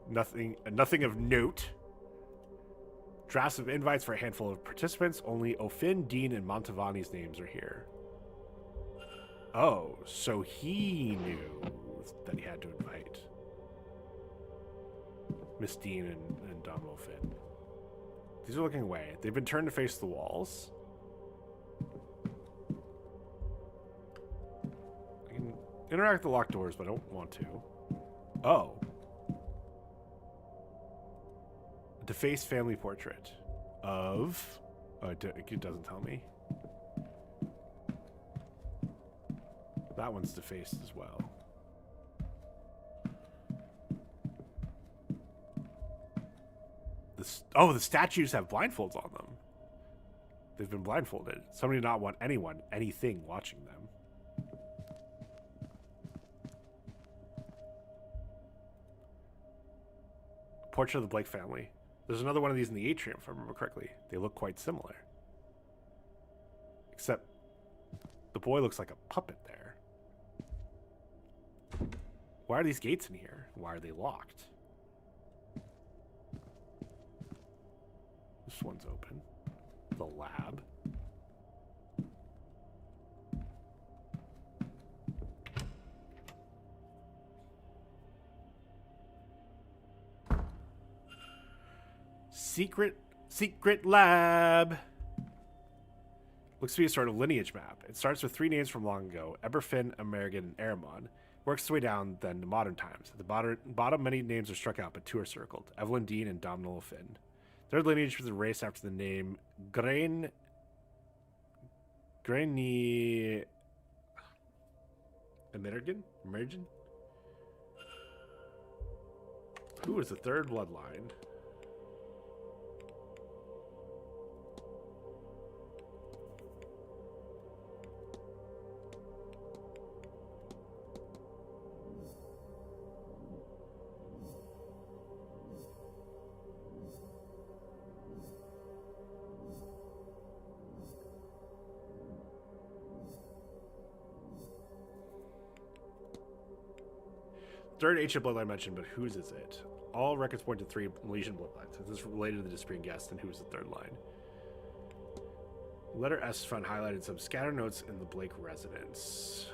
Nothing of note. Drafts of invites for a handful of participants. Only Evelyn Deane and Montavani's names are here. Oh, so he knew that he had to invite Miss Deane and Dom Evelyn. These are looking away. They've been turned to face the walls. I can interact with the locked doors, but I don't want to. Oh. A defaced family portrait of... Oh, it doesn't tell me. That one's defaced as well. The statues have blindfolds on them. They've been blindfolded. Somebody did not want anything watching them. Portrait of the Blake family. There's another one of these in the atrium, if I remember correctly. They look quite similar. Except the boy looks like a puppet there. Why are these gates in here? Why are they locked? This one's open. The lab. Secret lab. Looks to be a sort of lineage map. It starts with 3 names from long ago: Eberfin, Amerigan, and Aramon. Works its way down then to modern times. At the bottom, many names are struck out, but 2 are circled: Evelyn Deane and Domhnall Finn. Third lineage was a race after the name Grainy. Emergen? Who is the third bloodline? Third ancient bloodline mentioned, but whose is it? All records point to 3 Milesian bloodlines. If this is related to the disappearing guest, then who's the third line? Letter S found highlighted some scatter notes in the Blake residence.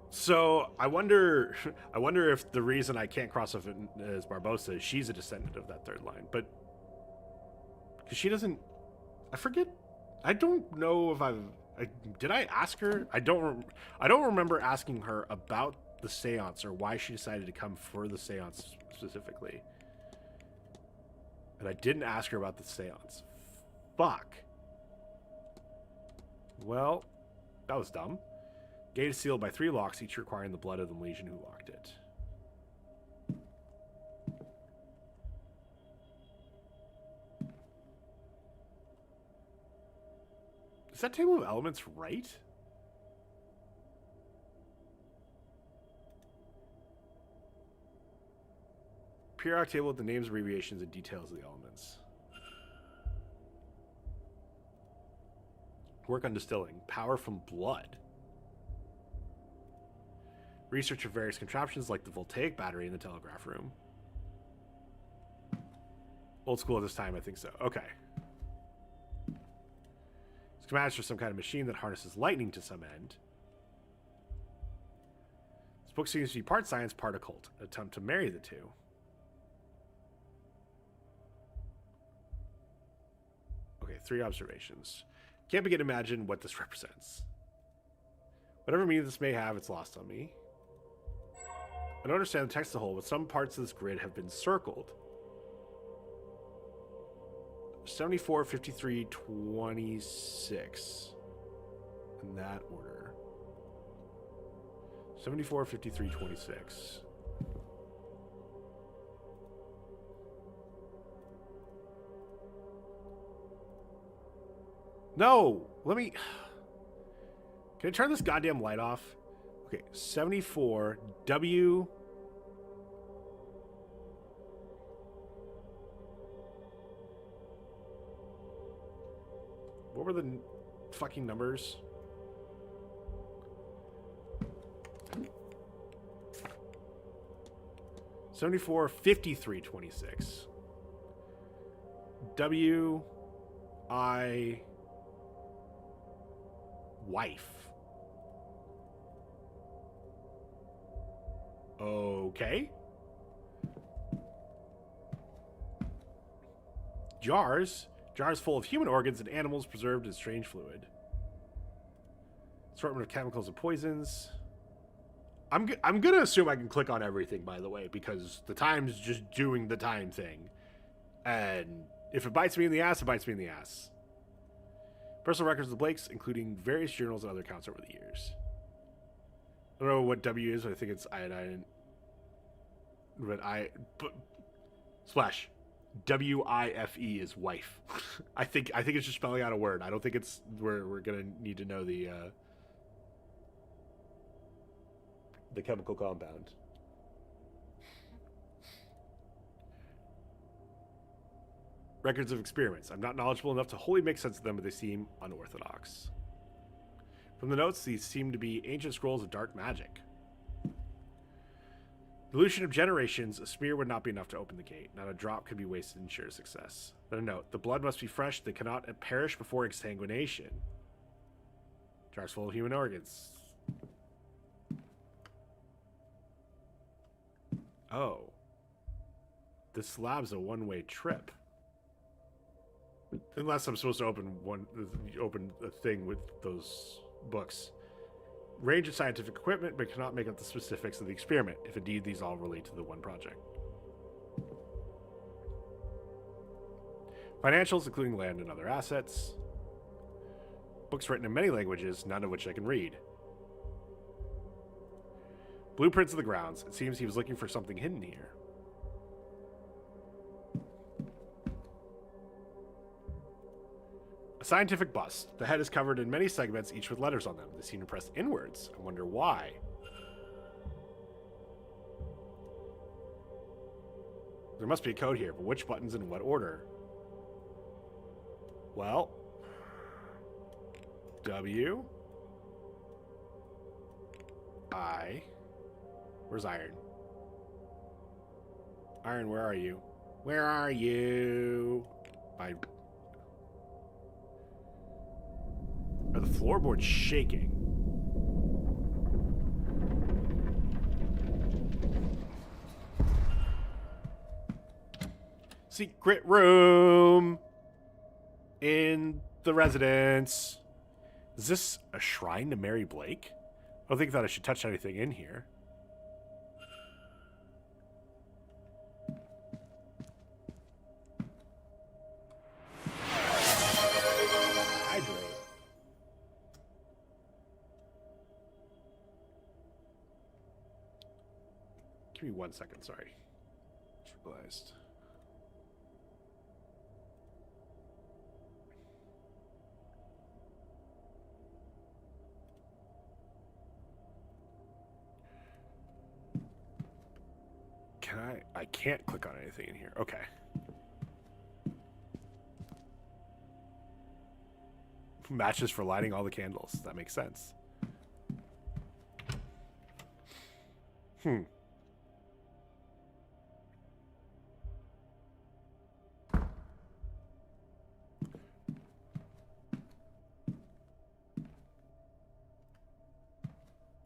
So I wonder if the reason I can't cross off as Barbosa is she's a descendant of that third line, but because she doesn't, I forget. I don't know if did I ask her? I don't remember asking her about the seance or why she decided to come for the seance specifically. And I didn't ask her about the seance. Fuck. Well, that was dumb. Gate is sealed by 3 locks, each requiring the blood of the Milesian who locked it. Is that table of elements right? Periodic table with the names, abbreviations, and details of the elements. Work on distilling. Power from blood. Research of various contraptions like the voltaic battery in the telegraph room. Old school at this time, I think so. Okay. Schematics for some kind of machine that harnesses lightning to some end. This book seems to be part science, part occult. An attempt to marry the two. Okay, 3 observations. Can't begin to imagine what this represents. Whatever meaning this may have, it's lost on me. I don't understand the text as a whole, but some parts of this grid have been circled. 74, 53, 26. In that order. 74, 53, 26. No! Let me... Can I turn this goddamn light off? Okay, 74, W... What were the fucking numbers? $74, 53, 26. W... I... Wife. Okay. Jars. Jars full of human organs and animals preserved in strange fluid. Assortment of chemicals and poisons. I'm gonna assume I can click on everything, by the way, because the time's just doing the time thing. And if it bites me in the ass, it bites me in the ass. Personal records of the Blakes, including various journals and other accounts over the years. I don't know what W is, but I think it's iodine. But Splash. W-I-F-E is wife. I think it's just spelling out a word. I don't think it's we're gonna need to know the chemical compound. Records of experiments. I'm not knowledgeable enough to wholly make sense of them, but they seem unorthodox. From the notes, these seem to be ancient scrolls of dark magic. Dilution of generations, a smear would not be enough to open the gate. Not a drop could be wasted in sheer success. Then a note. The blood must be fresh. They cannot perish before exsanguination. Jars full of human organs. Oh. This lab's a one-way trip. Unless I'm supposed to open a thing with those books. Range of scientific equipment, but cannot make up the specifics of the experiment, if indeed these all relate to the one project. Financials, including land and other assets. Books written in many languages, none of which I can read. Blueprints of the grounds. It seems he was looking for something hidden here. A scientific bust. The head is covered in many segments, each with letters on them. They seem to press inwards. I wonder why. There must be a code here, but which buttons in what order? Well, W, I. Where's Iron? Iron, where are you? Where are you? Are the floorboards shaking? Secret room in the residence. Is this a shrine to Mary Blake? I don't think that I should touch anything in here. Give me 1 second, sorry. Just realized. Can I can't click on anything in here. Okay. Matches for lighting all the candles. That makes sense.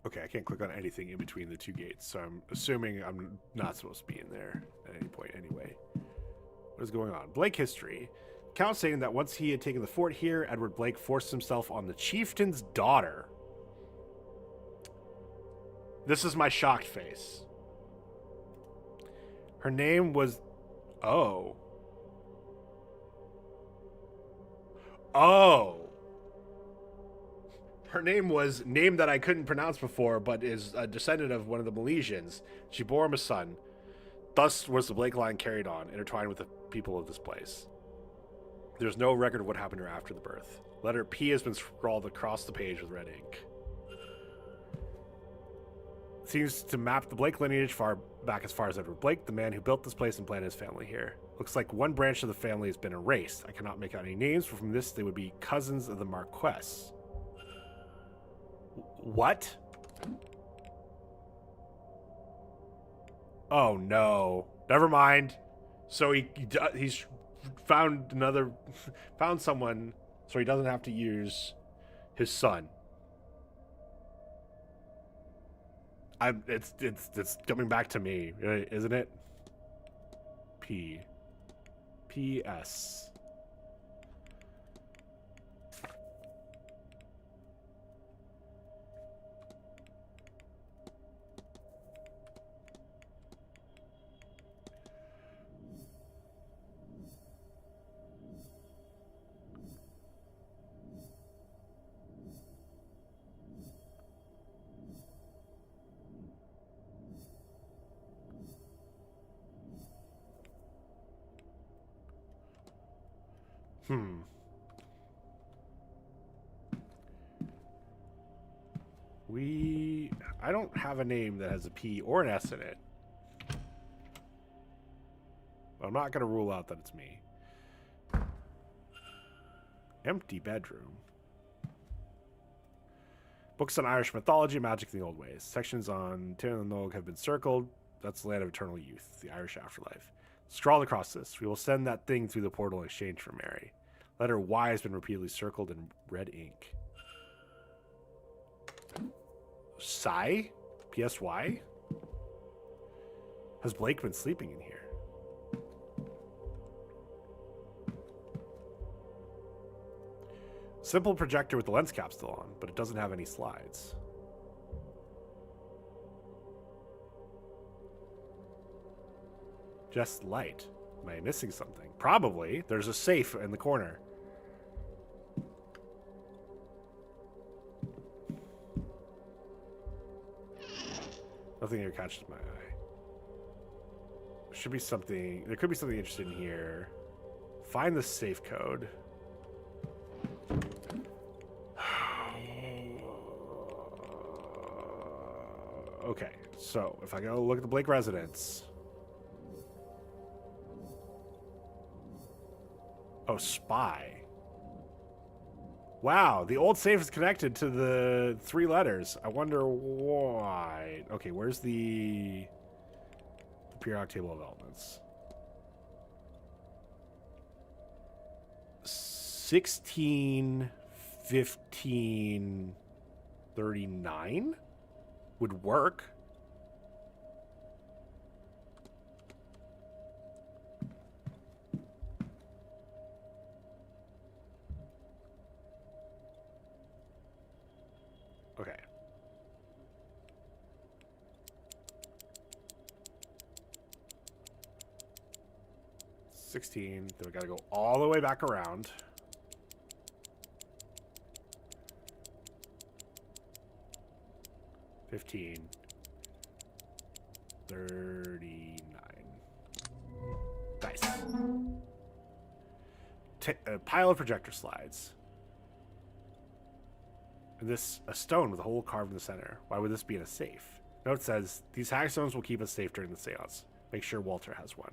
Okay, I can't click on anything in between the two gates, so I'm assuming I'm not supposed to be in there at any point anyway. What is going on? Blake history. Count saying that once he had taken the fort here, Edward Blake forced himself on the chieftain's daughter. This is my shocked face. Her name was... Oh. Oh. Her name was name that I couldn't pronounce before, but is a descendant of one of the Milesians. She bore him a son. Thus was the Blake line carried on, intertwined with the people of this place. There's no record of what happened to her after the birth. Letter P has been scrawled across the page with red ink. It seems to map the Blake lineage far back as far as Edward Blake, the man who built this place and planted his family here. Looks like one branch of the family has been erased. I cannot make out any names, but from this they would be cousins of the Marquess. What? Oh no. Never mind. So he's found someone so he doesn't have to use his son. It's coming back to me, isn't it? P.S. I don't have a name that has a P or an S in it. But I'm not going to rule out that it's me. Empty bedroom. Books on Irish mythology, magic, and the old ways. Sections on Tir Nog have been circled. That's the land of eternal youth, the Irish afterlife. Scrawled across this. We will send that thing through the portal in exchange for Mary. Letter Y has been repeatedly circled in red ink. Psy? PSY? Has Blake been sleeping in here? Simple projector with the lens cap still on, but it doesn't have any slides. Just light. Am I missing something? Probably. There's a safe in the corner. Nothing here catches my eye. There should be something. There could be something interesting here. Find the safe code. Okay, so if I go look at the Blake residence. Oh, spy. Wow, the old safe is connected to the 3 letters. I wonder why. Okay, where's the periodic table of elements? 16, 15, 39 would work. Okay. Then we gotta go all the way back around. $15, 39. Nice. A pile of projector slides. And this, a stone with a hole carved in the center. Why would this be in a safe? Note says, these hagstones will keep us safe during the seance. Make sure Walter has one.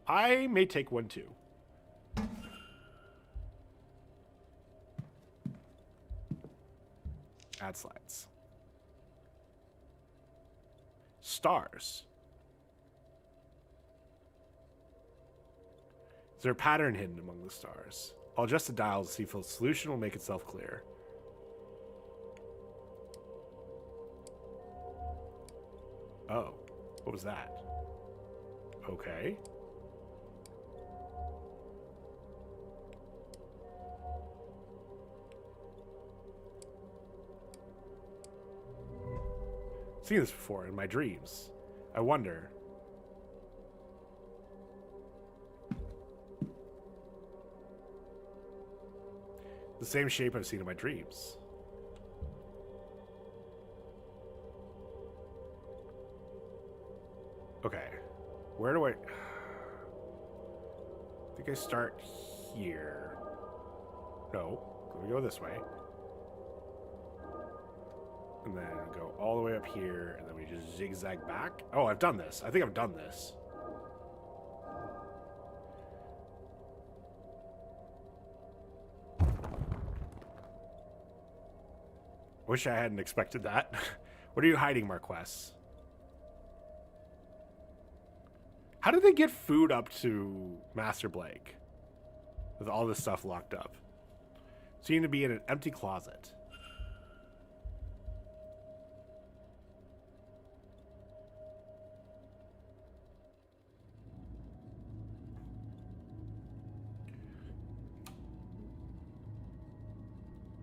I may take one too. Add slides. Stars. Is there a pattern hidden among the stars? I'll adjust the dial to see if the solution will make itself clear. Oh, what was that? Okay. Seen this before in my dreams. I wonder. The same shape I've seen in my dreams. Okay. Where do I think I start here? No. Let me go this way. And then go all the way up here, and then we just zigzag back. Oh, I've done this. I think I've done this. Wish I hadn't expected that. What are you hiding, Marquess? How did they get food up to Master Blake with all this stuff locked up? Seem to be in an empty closet.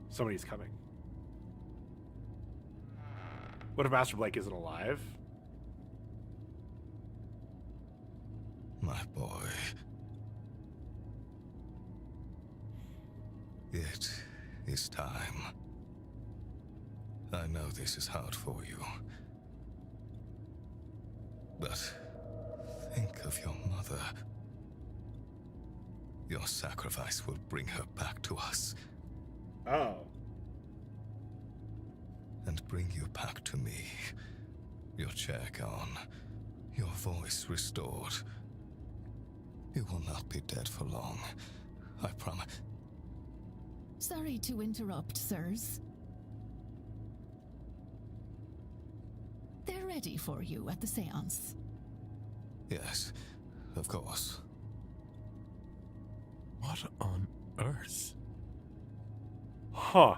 Somebody's coming. What if Master Blake isn't alive? My boy. It is time. I know this is hard for you. But think of your mother. Your sacrifice will bring her back to us. Oh. And bring you back to me. Your chair gone. Your voice restored. You will not be dead for long. I promise. Sorry to interrupt, sirs. They're ready for you at the seance. Yes, of course. What on earth? Huh.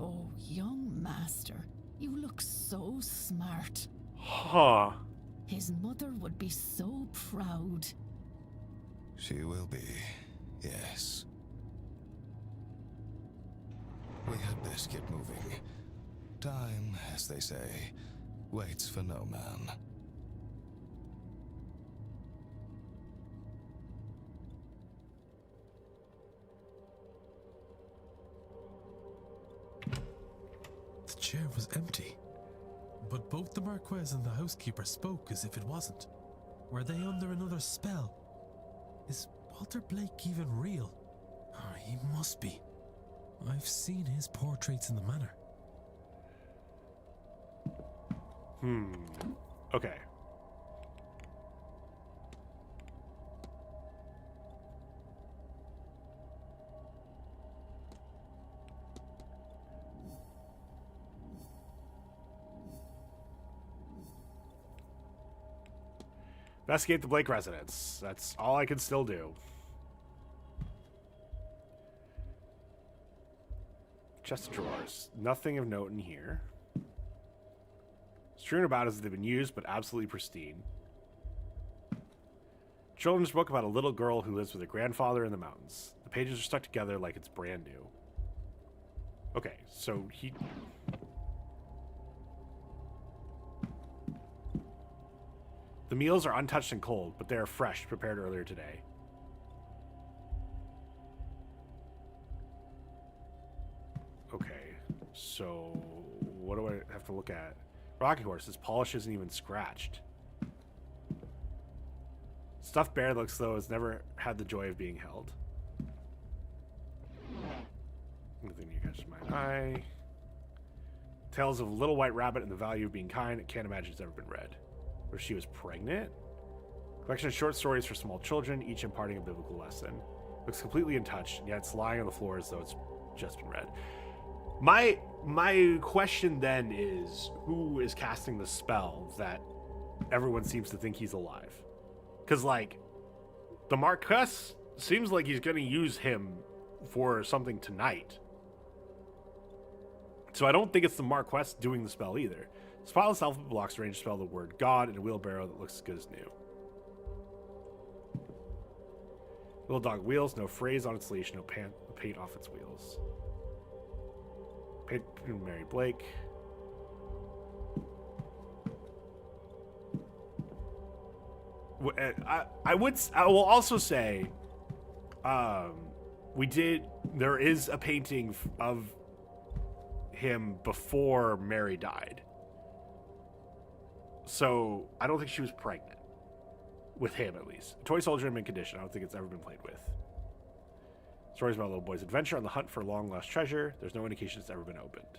Oh, young master, you look so smart. Huh. His mother would be so proud. She will be, yes. We had best get moving. Time, as they say, waits for no man. The chair was empty. But both the Marquez and the housekeeper spoke as if it wasn't. Were they under another spell? Is Walter Blake even real? Oh, he must be. I've seen his portraits in the manor. Okay. Investigate the Blake residence. That's all I can still do. Chest of drawers. Nothing of note in here. Strewn about as they've been used, but absolutely pristine. Children's book about a little girl who lives with her grandfather in the mountains. The pages are stuck together like it's brand new. Okay, so he... The meals are untouched and cold, but they are fresh, prepared earlier today. Okay, so what do I have to look at? Rocking horse, his polish isn't even scratched. Stuffed bear looks though has never had the joy of being held. Nothing new catches my eye. Tales of a little white rabbit and the value of being kind. I can't imagine it's ever been read. Where she was pregnant? Collection of short stories for small children, each imparting a biblical lesson. Looks completely untouched, and yet it's lying on the floor as though it's just been read. My question then is, who is casting the spell that everyone seems to think he's alive? Because, like, the Marquess seems like he's going to use him for something tonight. So I don't think it's the Marquess doing the spell either. Spineless alphabet blocks range spell the word God in a wheelbarrow that looks as good as new. Little dog wheels, no phrase on its leash, no paint off its wheels. Paint Mary Blake. I will also say, there is a painting of him before Mary died. So I don't think she was pregnant. With him, at least. A toy soldier in mint condition. I don't think it's ever been played with. Stories about a little boy's adventure on the hunt for long lost treasure. There's no indication it's ever been opened.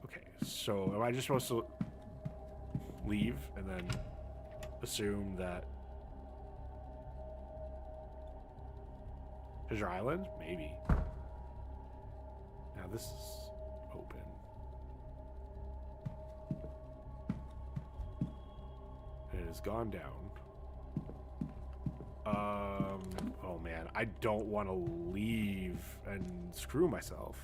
Okay, so am I just supposed to leave and then assume that Treasure Island? Maybe. Now this is open. It has gone down. Oh man, I don't want to leave and screw myself.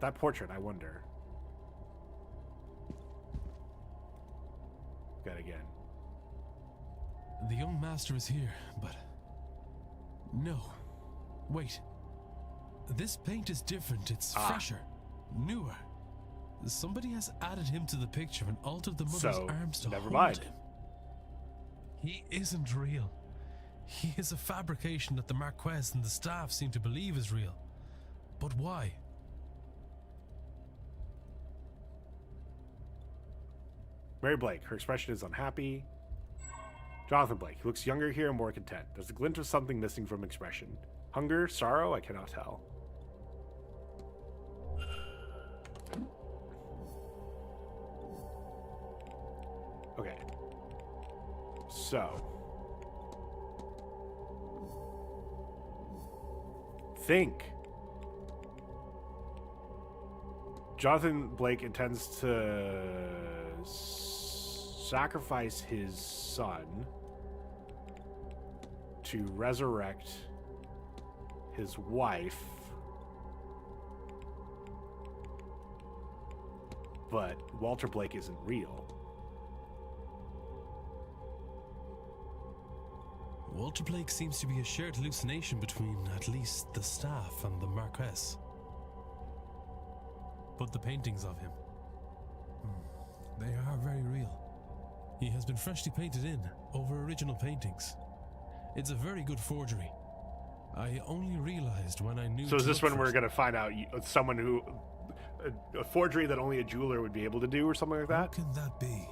That portrait, I wonder. That again. The young master is here, but... No. Wait. This paint is different. It's fresher. Newer. Somebody has added him to the picture and altered the mother's arms to never hold mind. him. He isn't real. He is a fabrication that the Marquez and the staff seem to believe is real. But why? Mary Blake, her expression is unhappy. Jonathan Blake, he looks younger here and more content. There's a glint of something missing from expression. Hunger, sorrow, I cannot tell. Okay. So. think Jonathan Blake intends to sacrifice his son to resurrect his wife, but Walter Blake isn't real. Walter Blake seems to be a shared hallucination between at least the staff and the Marquess. But the paintings of him, they are very real. He has been freshly painted in over original paintings. It's a very good forgery. I only realized when I knew. So is to this look when for we're it. going to find out someone who a forgery that only a jeweler would be able to do, or something like that? How can that be?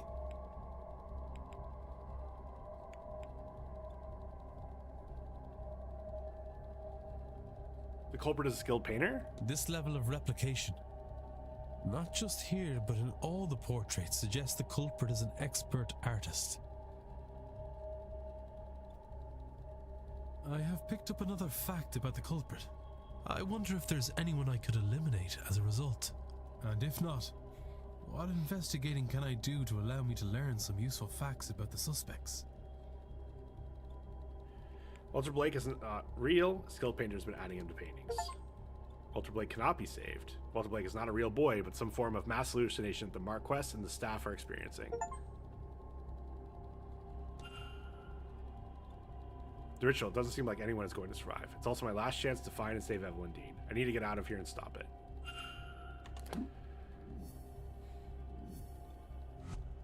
The culprit is a skilled painter? This level of replication, not just here but in all the portraits, suggests the culprit is an expert artist. I have picked up another fact about the culprit. I wonder if there's anyone I could eliminate as a result. And if not, what investigating can I do to allow me to learn some useful facts about the suspects? Walter Blake isn't real. Skilled painter has been adding him to paintings. Walter Blake cannot be saved. Walter Blake is not a real boy, but some form of mass hallucination that the Marquess and the staff are experiencing. The ritual doesn't seem like anyone is going to survive. It's also my last chance to find and save Evelyn Deane. I need to get out of here and stop it.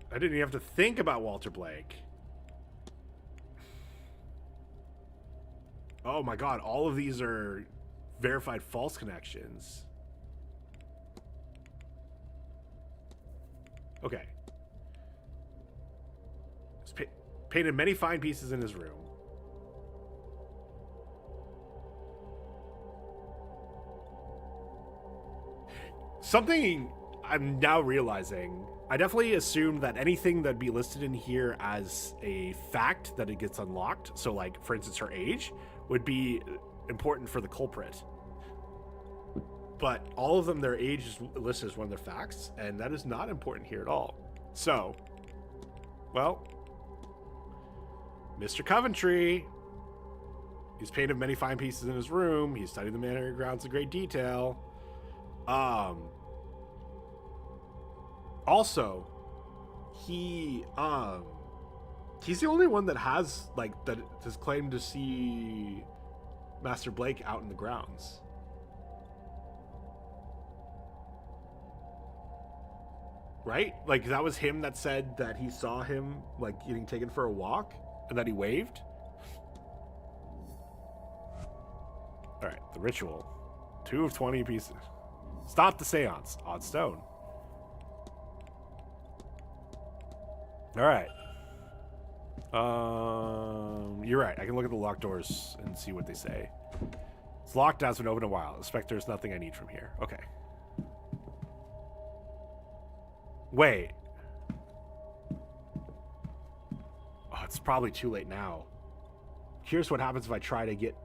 I didn't even have to think about Walter Blake. Oh my god, all of these are verified false connections. Okay. He's painted many fine pieces in his room. Something I'm now realizing, I definitely assumed that anything that'd be listed in here as a fact that it gets unlocked, so like, for instance, her age, would be important for the culprit. But all of them, their age is listed as one of their facts, and that is not important here at all. So, well, Mr. Coventry, he's painted many fine pieces in his room. He's studied the manor grounds in great detail. Also, he's the only one that has, like, that has claimed to see Master Blake out in the grounds. Right? Like, that was him that said that he saw him, like, getting taken for a walk, and that he waved. Alright, the ritual. 2 of 20 pieces. Stop the seance. Odd stone. Alright. You're right. I can look at the locked doors and see what they say. It's locked, has been open a while. Inspector, there's nothing I need from here. Okay. Wait. Oh, it's probably too late now. Here's what happens if I try to get...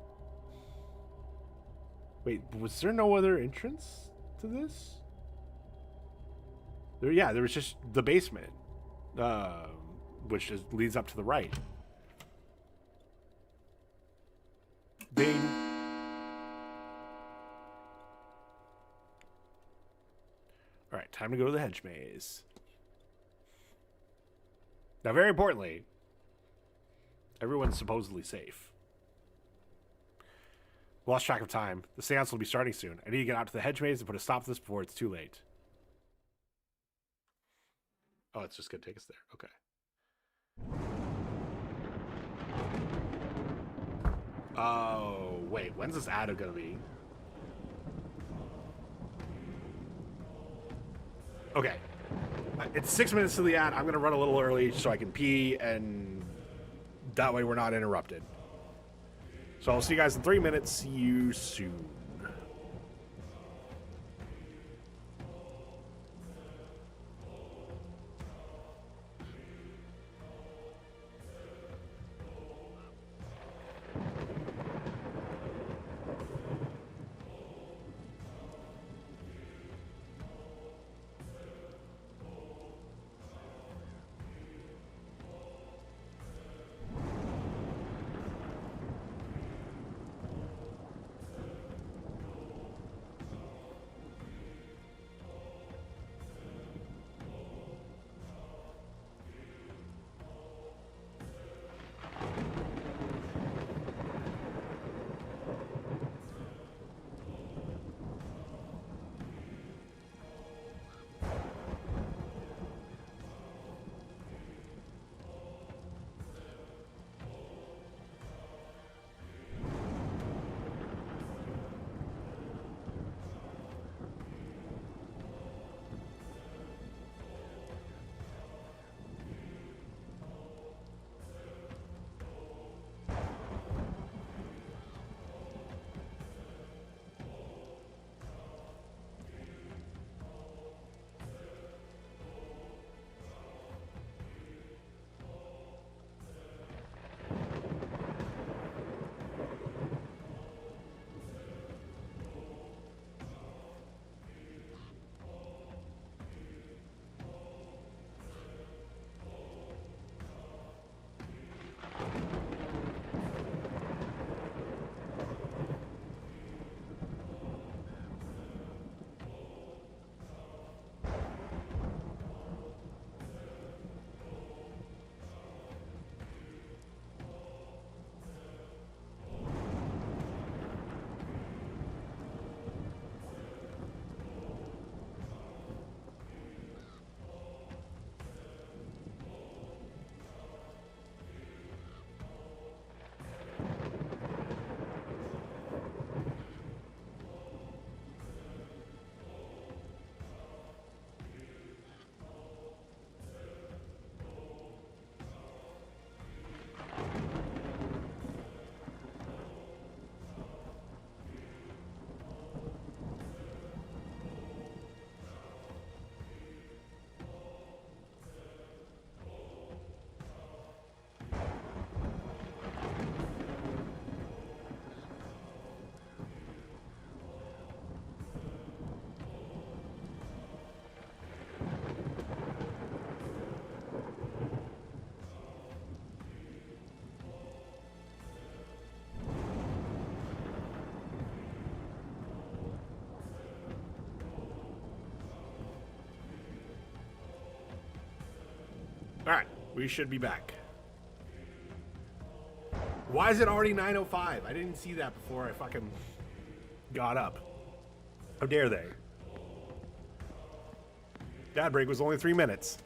Wait, was there no other entrance to this? Yeah, there was just the basement. Which leads up to the right. Bing. Alright, time to go to the hedge maze. Now, very importantly, everyone's supposedly safe. Lost track of time. The seance will be starting soon. I need to get out to the hedge maze and put a stop to this before it's too late. Oh, it's just going to take us there. Okay. Oh, wait. When's this ad going to be? Okay. It's 6 minutes to the ad. I'm going to run a little early so I can pee, and that way we're not interrupted. So I'll see you guys in 3 minutes. See you soon. Alright, we should be back. Why is it already 9:05? I didn't see that before I fucking got up. How dare they? Dad break was only 3 minutes.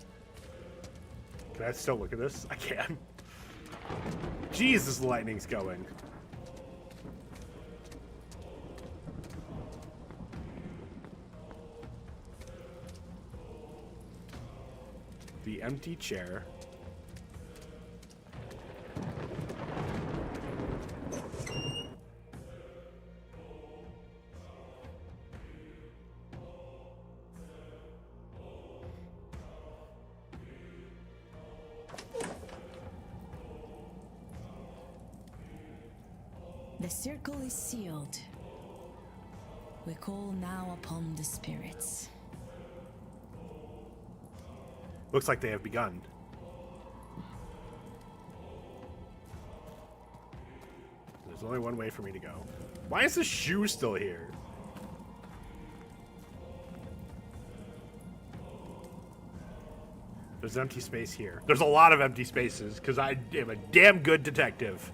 Can I still look at this? I can. Jesus, the lightning's going. The empty chair. The circle is sealed. We call now upon the spirits. Looks like they have begun. There's only one way for me to go. Why is the shoe still here? There's an empty space here. There's a lot of empty spaces because I am a damn good detective.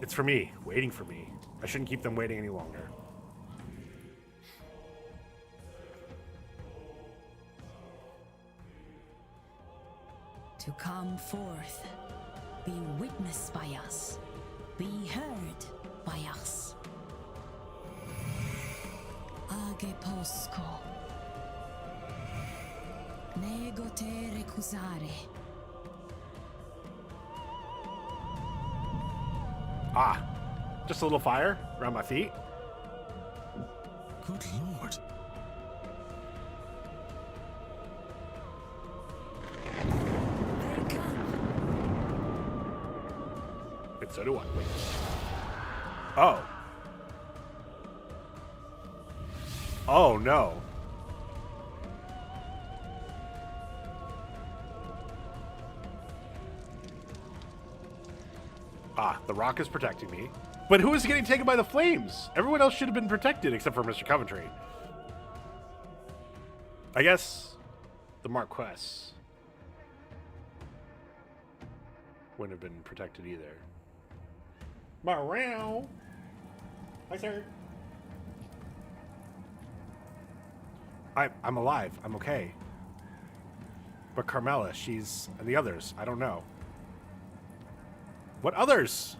It's for me, waiting for me. I shouldn't keep them waiting any longer. To come forth, be witnessed by us, be heard by us. Age posco. Nego te recusare. Ah, just a little fire around my feet. Good lord. And so do I. Wait. Oh. Oh no. Ah, the rock is protecting me. But who is getting taken by the flames? Everyone else should have been protected except for Mr. Coventry. I guess the Marquess wouldn't have been protected either. Meow. Hi, sir. I'm alive. I'm okay. But Carmela, she's... and the others, I don't know. What others?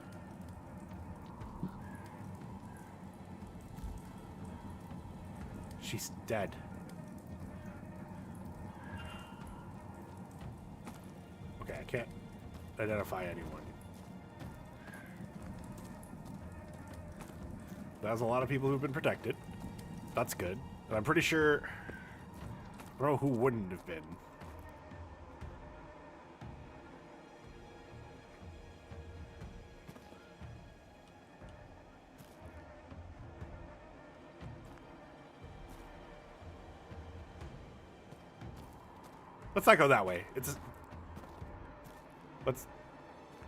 She's dead. Okay, I can't identify anyone. That's a lot of people who've been protected. That's good. And I'm pretty sure... I don't know who wouldn't have been. Let's not go that way. Let's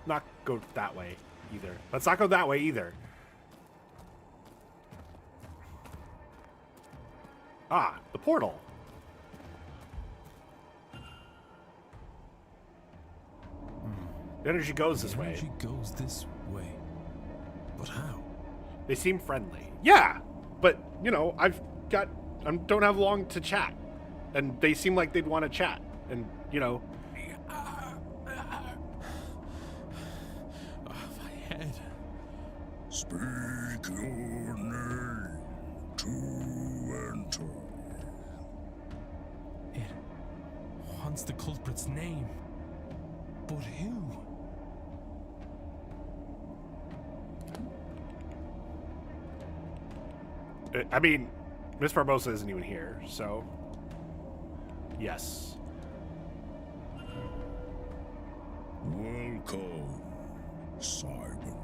not go that way either. Let's not go that way either. Ah, the portal. The energy goes this way. Energy goes this way. But how? They seem friendly. Yeah, but you know, I don't have long to chat, and they seem like they'd want to chat, and you know. My head. Speak your name to enter. It wants the culprit's name. But who? I mean, Miss Barbosa isn't even here, so yes. Welcome, Simon.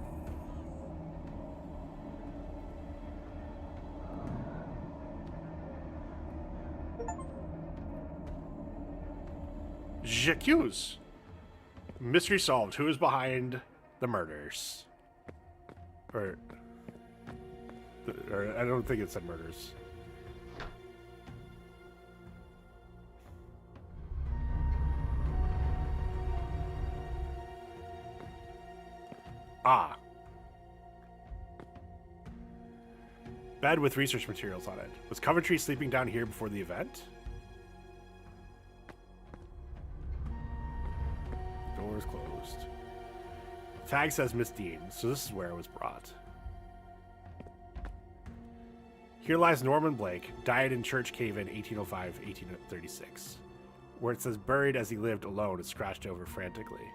J'accuse. Mystery solved. Who is behind the murders? Or I don't think it said murders. Bed with research materials on it. Was Coventry sleeping down here before the event? Doors closed. Tag says Miss Deane, so this is where it was brought. Here lies Norman Blake, died in Church Cave in 1805-1836. Where it says buried as he lived alone is scratched over frantically.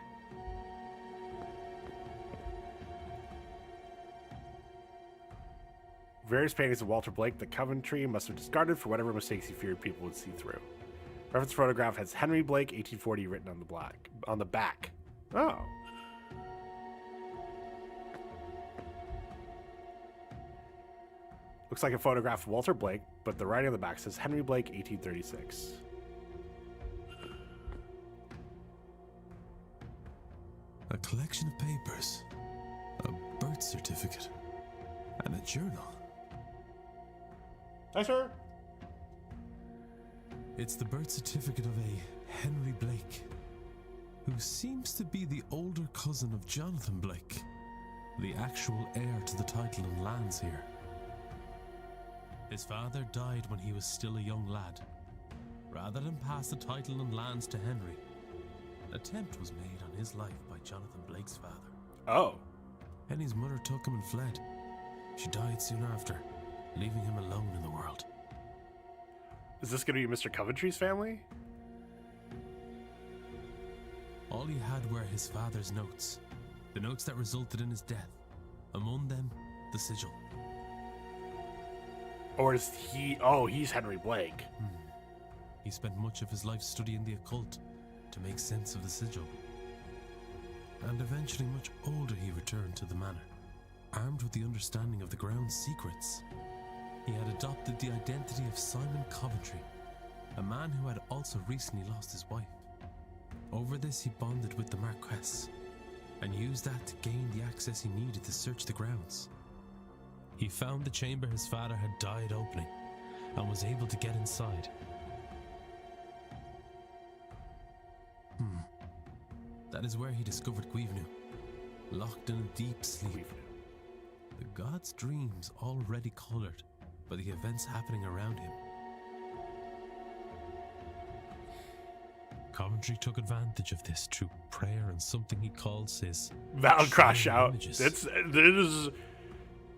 Various paintings of Walter Blake that Coventry must have discarded for whatever mistakes he feared people would see through. Reference photograph has Henry Blake, 1840, written on the back. Oh. Looks like a photograph of Walter Blake, but the writing on the back says Henry Blake, 1836. A collection of papers, a birth certificate, and a journal. Hi, sir. It's the birth certificate of a Henry Blake, who seems to be the older cousin of Jonathan Blake, the actual heir to the title and lands here. His father died when he was still a young lad. Rather than pass the title and lands to Henry, an attempt was made on his life by Jonathan Blake's father. Oh. Henry's mother took him and fled. She died soon after, leaving him alone in the world. Is this going to be Mr. Coventry's family? All he had were his father's notes, the notes that resulted in his death. Among them, the sigil. Or is he... Oh, he's Henry Blake. He spent much of his life studying the occult to make sense of the sigil. And eventually, much older, he returned to the manor, armed with the understanding of the ground's secrets. He had adopted the identity of Simon Coventry, a man who had also recently lost his wife. Over this, he bonded with the Marquess, and used that to gain the access he needed to search the grounds. He found the chamber his father had died opening, and was able to get inside. That is where he discovered Guivenu, locked in a deep sleep. The god's dreams already colored by the events happening around him. Coventry took advantage of this through prayer and something he calls his Valid crash out. images. It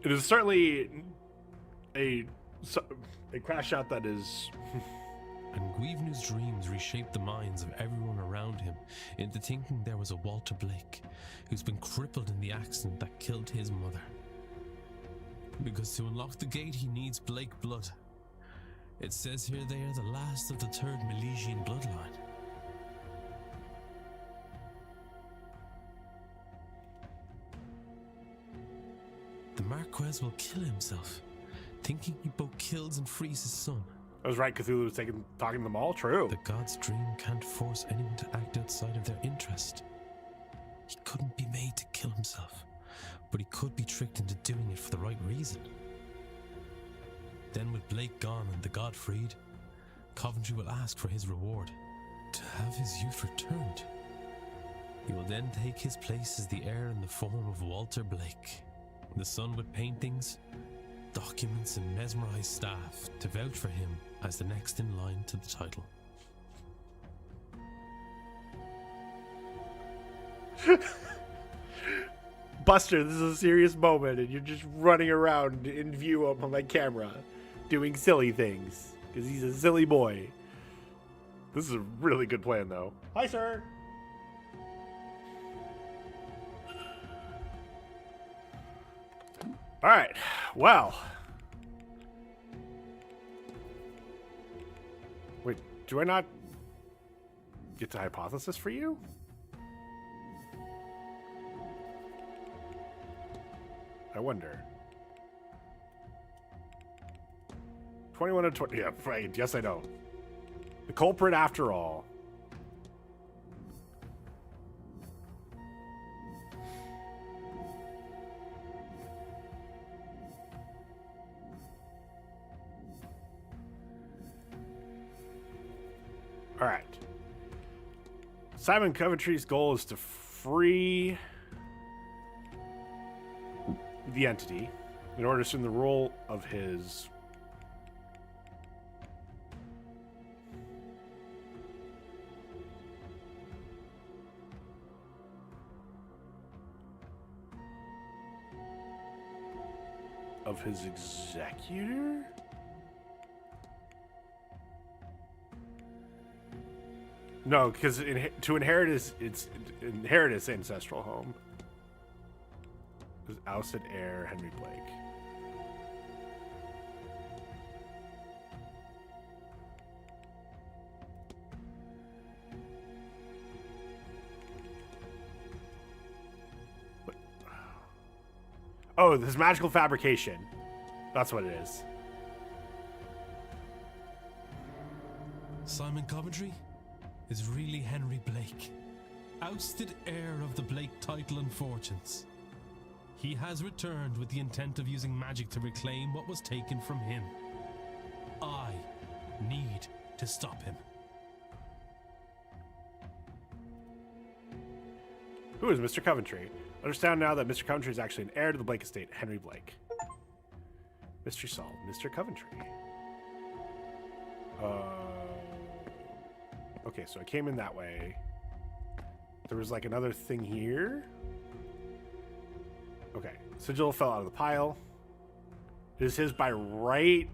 is certainly a crash out that is. And Guivnu's dreams reshaped the minds of everyone around him into thinking there was a Walter Blake who's been crippled in the accident that killed his mother. Because to unlock the gate, he needs Blake blood. It says here they are the last of the third Milesian bloodline. The Marquess will kill himself, thinking he both kills and frees his son. I was right, Cthulhu was talking them all true. The god's dream can't force anyone to act outside of their interest. He couldn't be made to kill himself, but he could be tricked into doing it for the right reason. Then with Blake gone and the god freed, Coventry will ask for his reward, to have his youth returned. He will then take his place as the heir in the form of Walter Blake, the son with paintings, documents and mesmerized staff to vouch for him as the next in line to the title. Buster, this is a serious moment, and you're just running around in view of my camera, doing silly things, because he's a silly boy. This is a really good plan, though. Hi, sir! Alright, well. Wait, do I not get to hypothesis for you? I wonder. 21 to 20. Yeah, right. Yes, I know. The culprit, after all. All right. Simon Coventry's goal is to free the entity, In order to assume the role of his executor? No, because to inherit his ancestral home. His ousted heir, Henry Blake. What? Oh, this magical fabrication. That's what it is. Simon Coventry is really Henry Blake, ousted heir of the Blake title and fortunes. He has returned with the intent of using magic to reclaim what was taken from him. I need to stop him. Who is Mr. Coventry? Understand now that Mr. Coventry is actually an heir to the Blake estate, Henry Blake. Mystery solved. Mr. Coventry. Okay, so I came in that way. There was like another thing here. Okay, sigil fell out of the pile. It is his by right.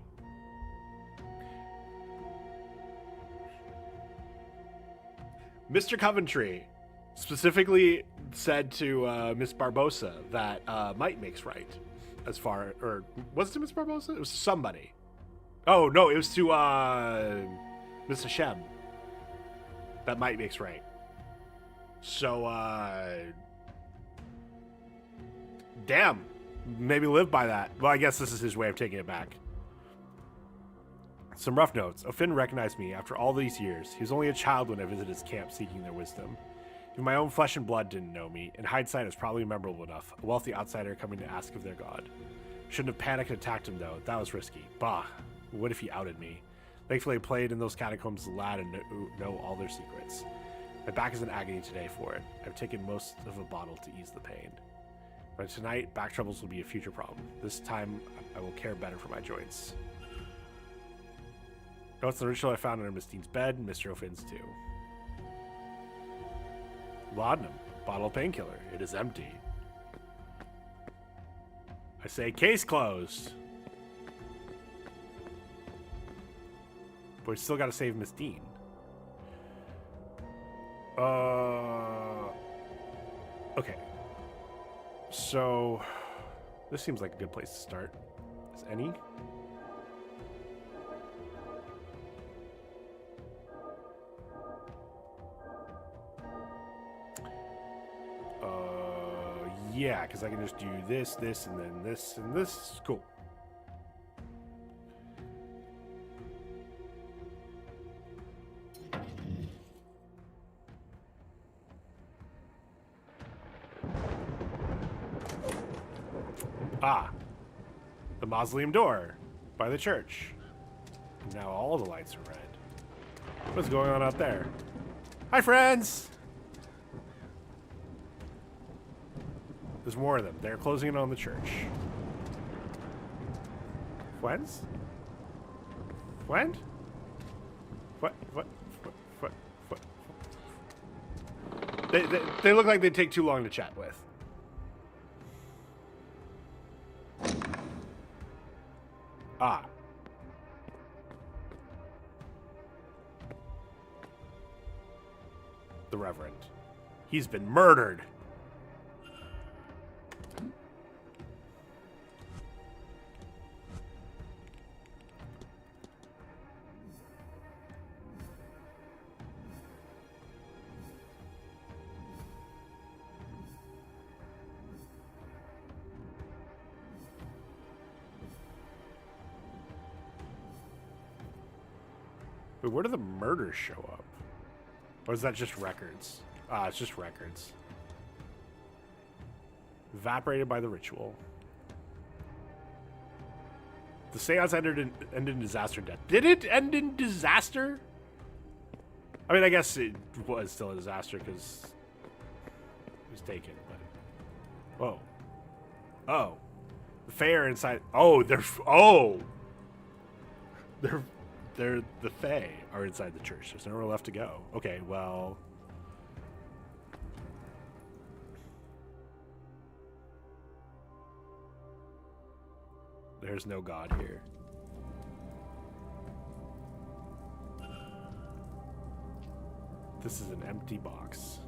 Mr. Coventry specifically said to Miss Barbosa that might makes right. As far, or was it to Miss Barbosa? It was somebody. Oh no, it was to Miss Hashem. That might makes right. So damn, maybe live by that. Well, I guess this is his way of taking it back. Some rough notes. O'Finn recognized me after all these years. He was only a child when I visited his camp seeking their wisdom. Even my own flesh and blood didn't know me. In hindsight, it was probably memorable enough. A wealthy outsider coming to ask of their god. Shouldn't have panicked and attacked him, though. That was risky. Bah. What if he outed me? Thankfully, I played in those catacombs as a lad and know all their secrets. My back is in agony today for it. I've taken most of a bottle to ease the pain. But tonight, back troubles will be a future problem. This time, I will care better for my joints. Notes the ritual I found under Miss Deane's bed, and Mr. O'Finn's too. Laudanum, bottle of painkiller. It is empty. I say case closed. But we still got to save Miss Deane. Okay. So, this seems like a good place to start. Is any? Yeah, because I can just do this, this, and then this, and this. Cool. Ah, the mausoleum door by the church. Now all the lights are red. What's going on out there? Hi, friends! There's more of them. They're closing in on the church. Friends? When? What? They look like they'd take too long to chat with. Ah. The Reverend. He's been murdered. Wait, where do the murders show up? Or is that just records? Ah, it's just records. Evaporated by the ritual. The seance ended in disaster and death. Did it end in disaster? I mean, I guess it was still a disaster because it was taken, but... Whoa. Oh. The Fae are inside. Oh, they're the Fae are inside the church. There's nowhere left to go. Okay, well. There's no God here. This is an empty box.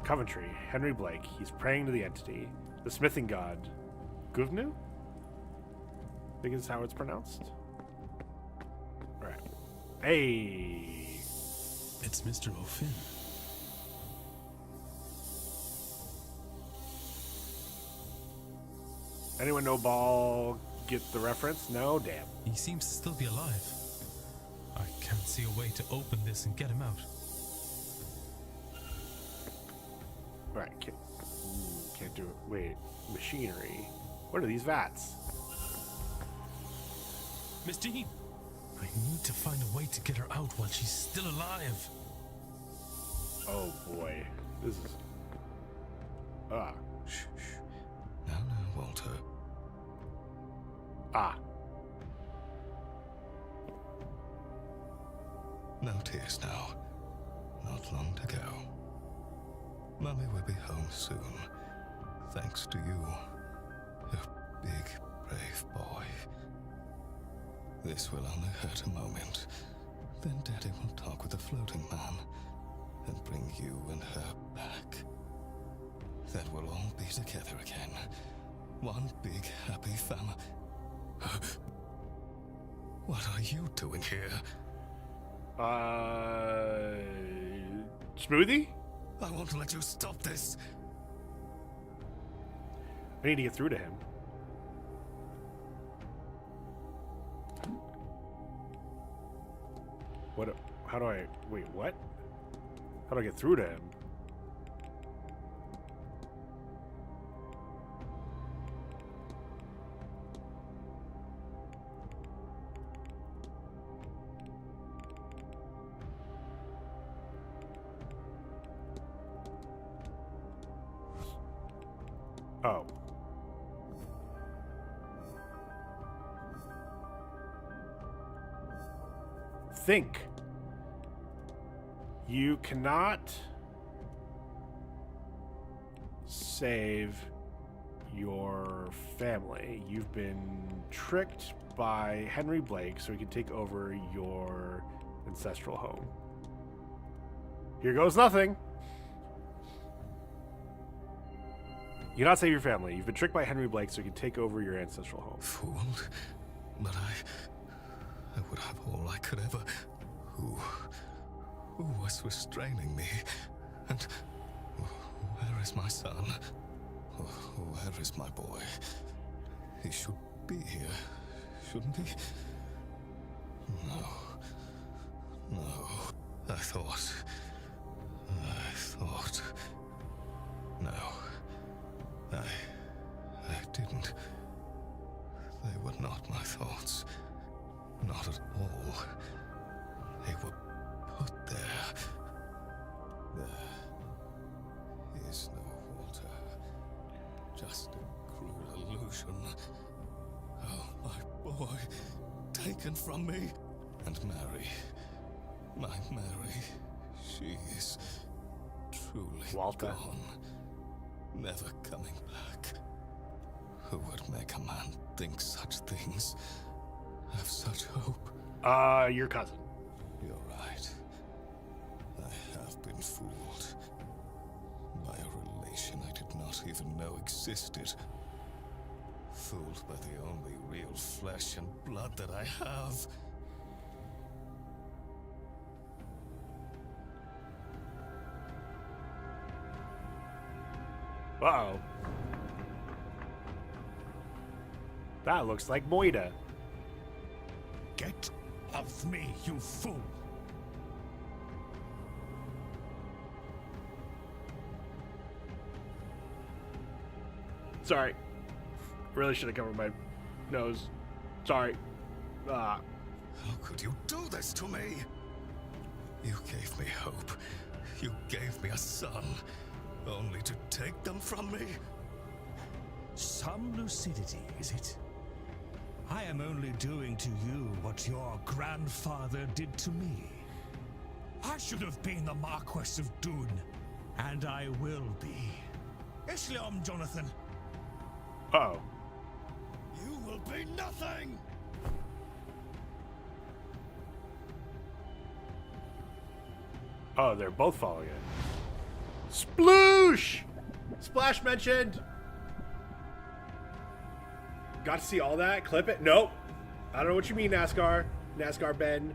Coventry, Henry Blake. He's praying to the entity. The smithing god, Guvnu? I think is how it's pronounced. Alright. Hey! It's Mr. O'Finn. Anyone know Ball get the reference? No? Damn. He seems to still be alive. I can't see a way to open this and get him out. Alright, can't do it. Wait, machinery. What are these vats? Miss Deane! I need to find a way to get her out while she's still alive. Oh boy. This is... Ah. Shh. Now, Walter. Ah. No tears now. Not long to go. Mummy will be home soon. Thanks to you. You big, brave boy. This will only hurt a moment. Then Daddy will talk with the floating man and bring you and her back. Then we'll all be together again. One big, happy family. What are you doing here? Smoothie? I won't let you stop this. I need to get through to him. What? How do I... Wait, what? How do I get through to him? Oh. Think. You cannot save your family. You've been tricked by Henry Blake so he can take over your ancestral home. Here goes nothing. You cannot save your family. You've been tricked by Henry Blake so he can take over your ancestral home. Fooled? But I would have all I could ever... Who was restraining me? And where is my son? Where is my boy? He should be here, shouldn't he? No. I thought... No. I didn't. They were not my thoughts. Not at all. They were put there. There is no Walter. Just a cruel illusion. Oh, my boy. Taken from me. And Mary. My Mary. She is truly Walter. gone. Never coming back. Who would make a man think such things? Have such hope? Your cousin. You're right. I have been fooled. By a relation I did not even know existed. Fooled by the only real flesh and blood that I have. Uh-oh. That looks like Moida. Get off me, you fool! Sorry. Really should have covered my nose. Sorry. How could you do this to me? You gave me hope. You gave me a son, only to take them from me. Some lucidity, is it? I am only doing to you what your grandfather did to me. I should have been the Marquess of Doon, and I will be. Islam, Jonathan. Uh-oh. You will be nothing! Oh, they're both following it. Sploosh! Splash mentioned! Got to see all that? Clip it? Nope. I don't know what you mean, NASCAR. NASCAR Ben.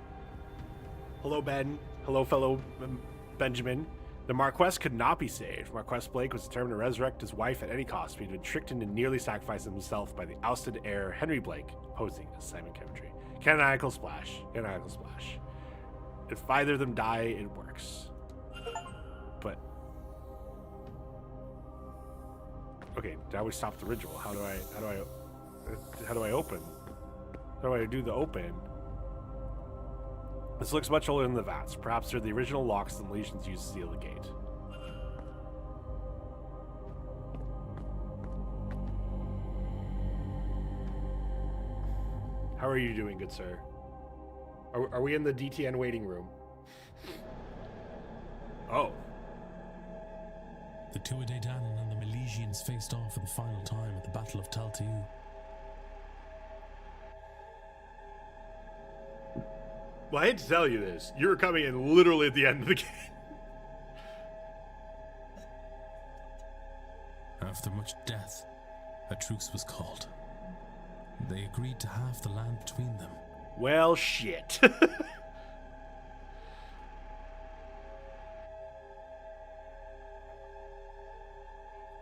Hello, Ben. Hello, fellow Benjamin. The Marquess could not be saved. Marquess Blake was determined to resurrect his wife at any cost, but he'd been tricked into nearly sacrificing himself by the ousted heir, Henry Blake, posing as Simon Coventry. Canonical splash. Canonical splash. If either of them die, it works. But... okay, now we stopped the ritual. How do I open? How do I do the open? This looks much older than the vats. Perhaps they're the original locks the legions used to seal the gate. How are you doing, good sir? Are we in the DTN waiting room? Oh. The Tuatha Dé Danann and the Milesians faced off for the final time at the Battle of Taltiu. Well, I hate to tell you this. You were coming in literally at the end of the game. After much death, a truce was called. They agreed to halve the land between them. Well, shit. I'm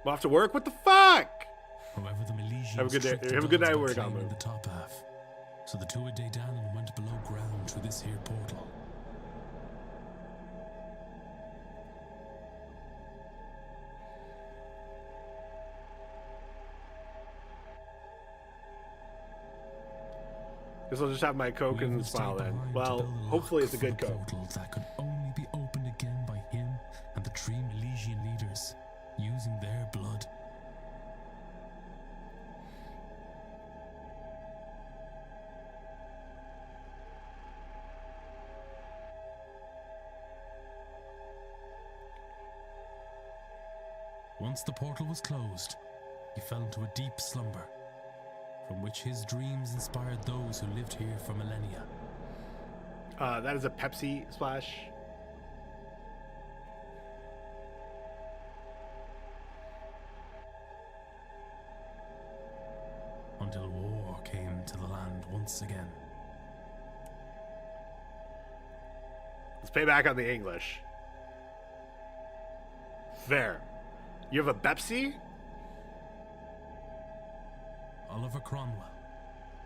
off to work? What the fuck? However, the Milesians have a good day. tricked the Have a good gods night, by work on claiming the top half. So the Tuatha Dé Danann went below ground through this here portal. Guess I'll just have my Coke and smile then. Well, hopefully it's a good Coke. Portal that could only be opened again by him and the 3 Milesian leaders, using their blood. Once the portal was closed, he fell into a deep slumber, from which his dreams inspired those who lived here for millennia. That is a Pepsi splash. Until war came to the land once again. Let's pay back on the English. There. You have a Pepsi? Oliver Cromwell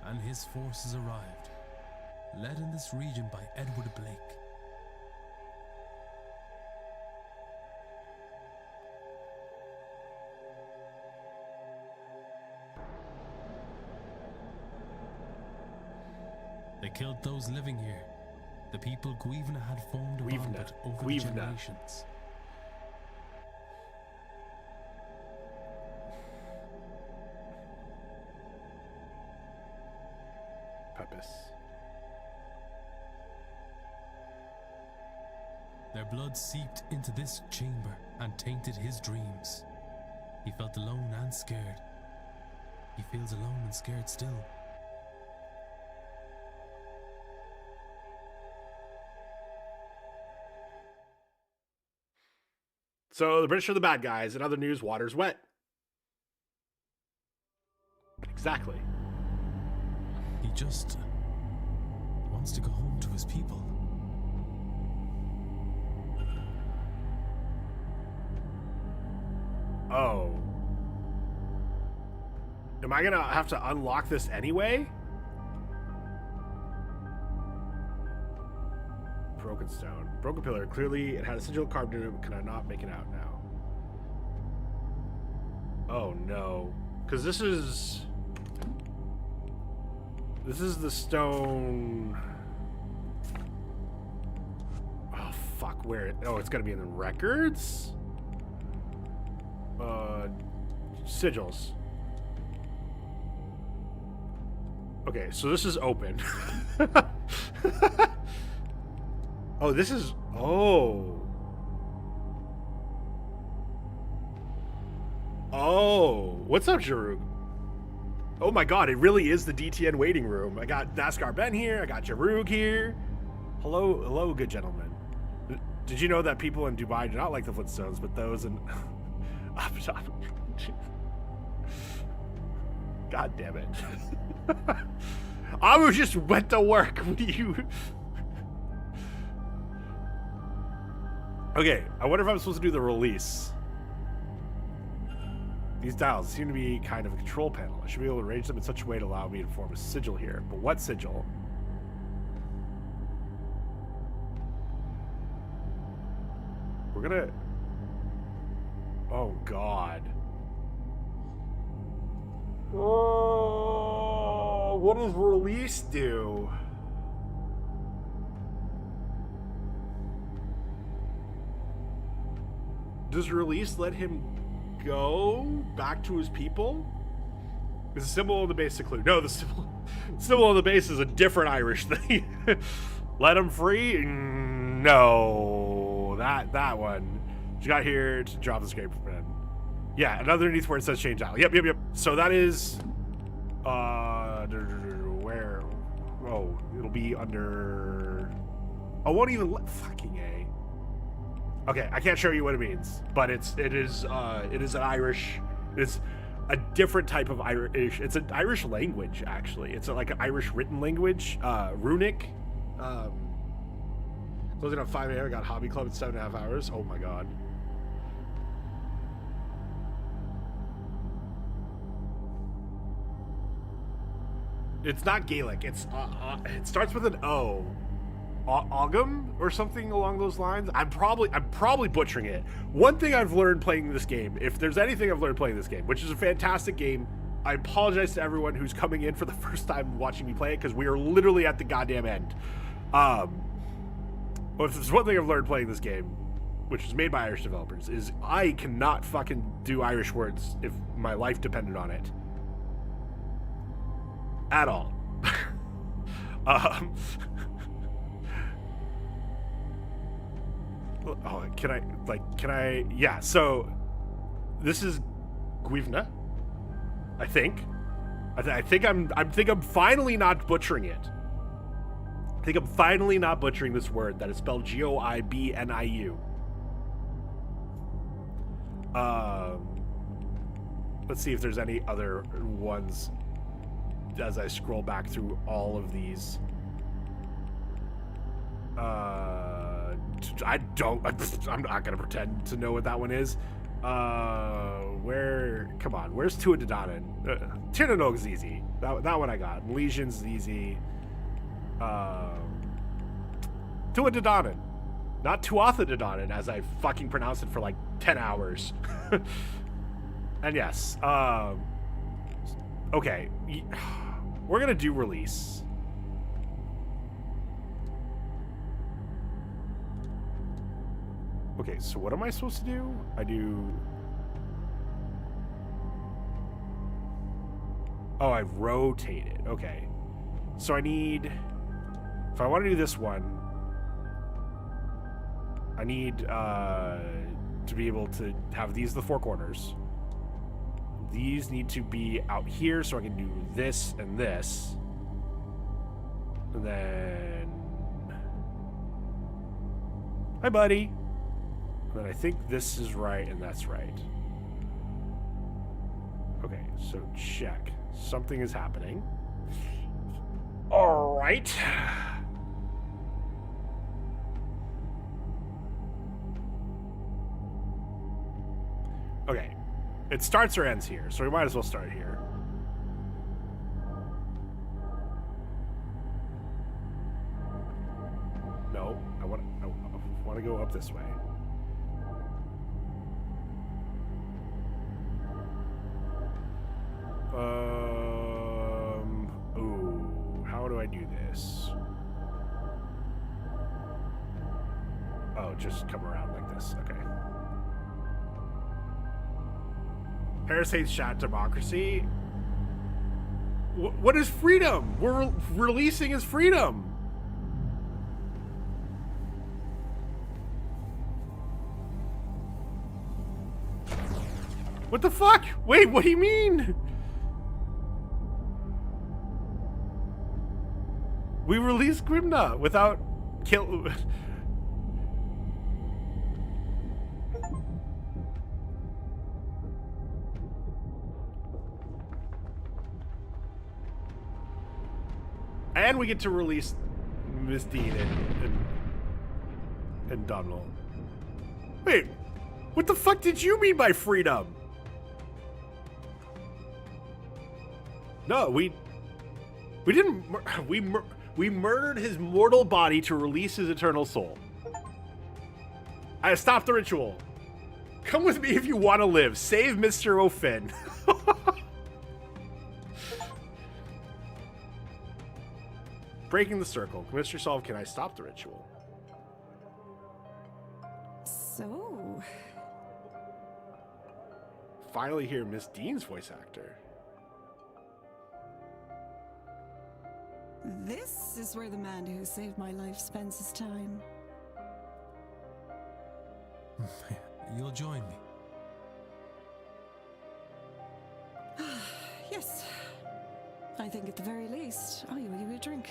and his forces arrived, led in this region by Edward Blake. They killed those living here, the people Guivna had formed a bond with over the generations. Purpose. Their blood seeped into this chamber and tainted his dreams. He felt alone and scared. He feels alone and scared still. So the British are the bad guys. In other news, water's wet. Exactly. He just wants to go home to his people. Oh. Am I gonna have to unlock this anyway? Broken stone. Broken pillar. Clearly it had a sigil carved into it. Can I not make it out now? Oh no. Because this is... This is the stone. Oh, fuck. Where? Oh, it's got to be in the records? Sigils. Okay, so this is open. Oh, this is... Oh. Oh. What's up, Jarug? Oh my god, it really is the DTN waiting room. I got NASCAR Ben here. I got Jarug here. Hello, good gentlemen. Did you know that people in Dubai do not like the Flintstones, but those in Abu Dhabi? God damn it. Abu just went to work. What do you... Okay, I wonder if I'm supposed to do the release. These dials seem to be kind of a control panel. I should be able to arrange them in such a way to allow me to form a sigil here. But what sigil? We're gonna... Oh, God. Oh, what does release do? Does release let him go back to his people? Is the symbol on the base a clue? No, the symbol on the base is a different Irish thing. Let him free? No, that one. She got here to drop the scrape pen. Yeah, and underneath where it says change out. Yep. So that is where? Oh, it'll be under. I won't even let fucking A. Okay, I can't show you what it means, but it is an Irish. It's a different type of Irish. It's an Irish language, actually. It's like an Irish written language, runic. Closing at 5 a.m. I got hobby club in 7.5 hours. Oh my god. It's not Gaelic. It's it starts with an O. Ogham or something along those lines. I'm probably butchering it. One thing I've learned playing this game, if there's anything I've learned playing this game, which is a fantastic game, I apologize to everyone who's coming in for the first time watching me play it, because we are literally at the goddamn end. But if there's one thing I've learned playing this game, which is made by Irish developers, is I cannot fucking do Irish words if my life depended on it. At all. Oh, can I, yeah, so this is Guivna, I think. I think I'm finally not butchering it. I think I'm finally not butchering this word that is spelled Goibniu. Let's see if there's any other ones as I scroll back through all of these. I'm not gonna pretend to know what that one is. Come on, where's Tua Dadanan? Tinanog easy. That one I got. Lesion's easy. Tua Dadanan. Not Tuatha Dadanan, as I fucking pronounced it for like 10 hours. And yes, okay. We're gonna do release. Okay, so what am I supposed to do? Oh, I rotate it. Okay. So I need... If I want to do this one, I need to be able to have these the four corners. These need to be out here so I can do this and this. And then... Hi, buddy. And then I think this is right and that's right. Okay, so check. Something is happening. All right. Okay. It starts or ends here, so we might as well start here. No, I want to go up this way. Ooh. Oh, just come around like this. Okay. Paris hates shat democracy. What is freedom? We're releasing his freedom. What the fuck? Wait, what do you mean? We released Grimna without kill. And we get to release Miss Deane and Donald. Wait, what the fuck did you mean by freedom? No, we didn't. We murdered his mortal body to release his eternal soul. I stopped the ritual. Come with me if you want to live. Save Mr. O'Finn. Breaking the circle. Mr. Solve, can I stop the ritual? So... Finally hear Miss Deane's voice actor. This is where the man who saved my life spends his time. You'll join me. Yes. I think at the very least, I will give you a drink.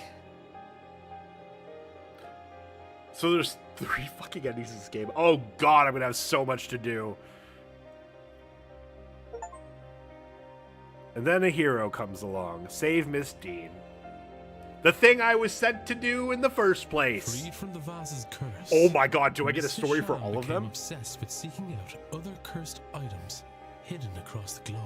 So there's 3 fucking endings in this game. Oh god, I'm gonna have so much to do. And then a hero comes along. Save Miss Deane. The thing I was sent to do in the first place. Freed from the vase's curse. Oh my god, do I get a Mr. story for Sham all of became them? Obsessed with seeking out other cursed items hidden across the globe.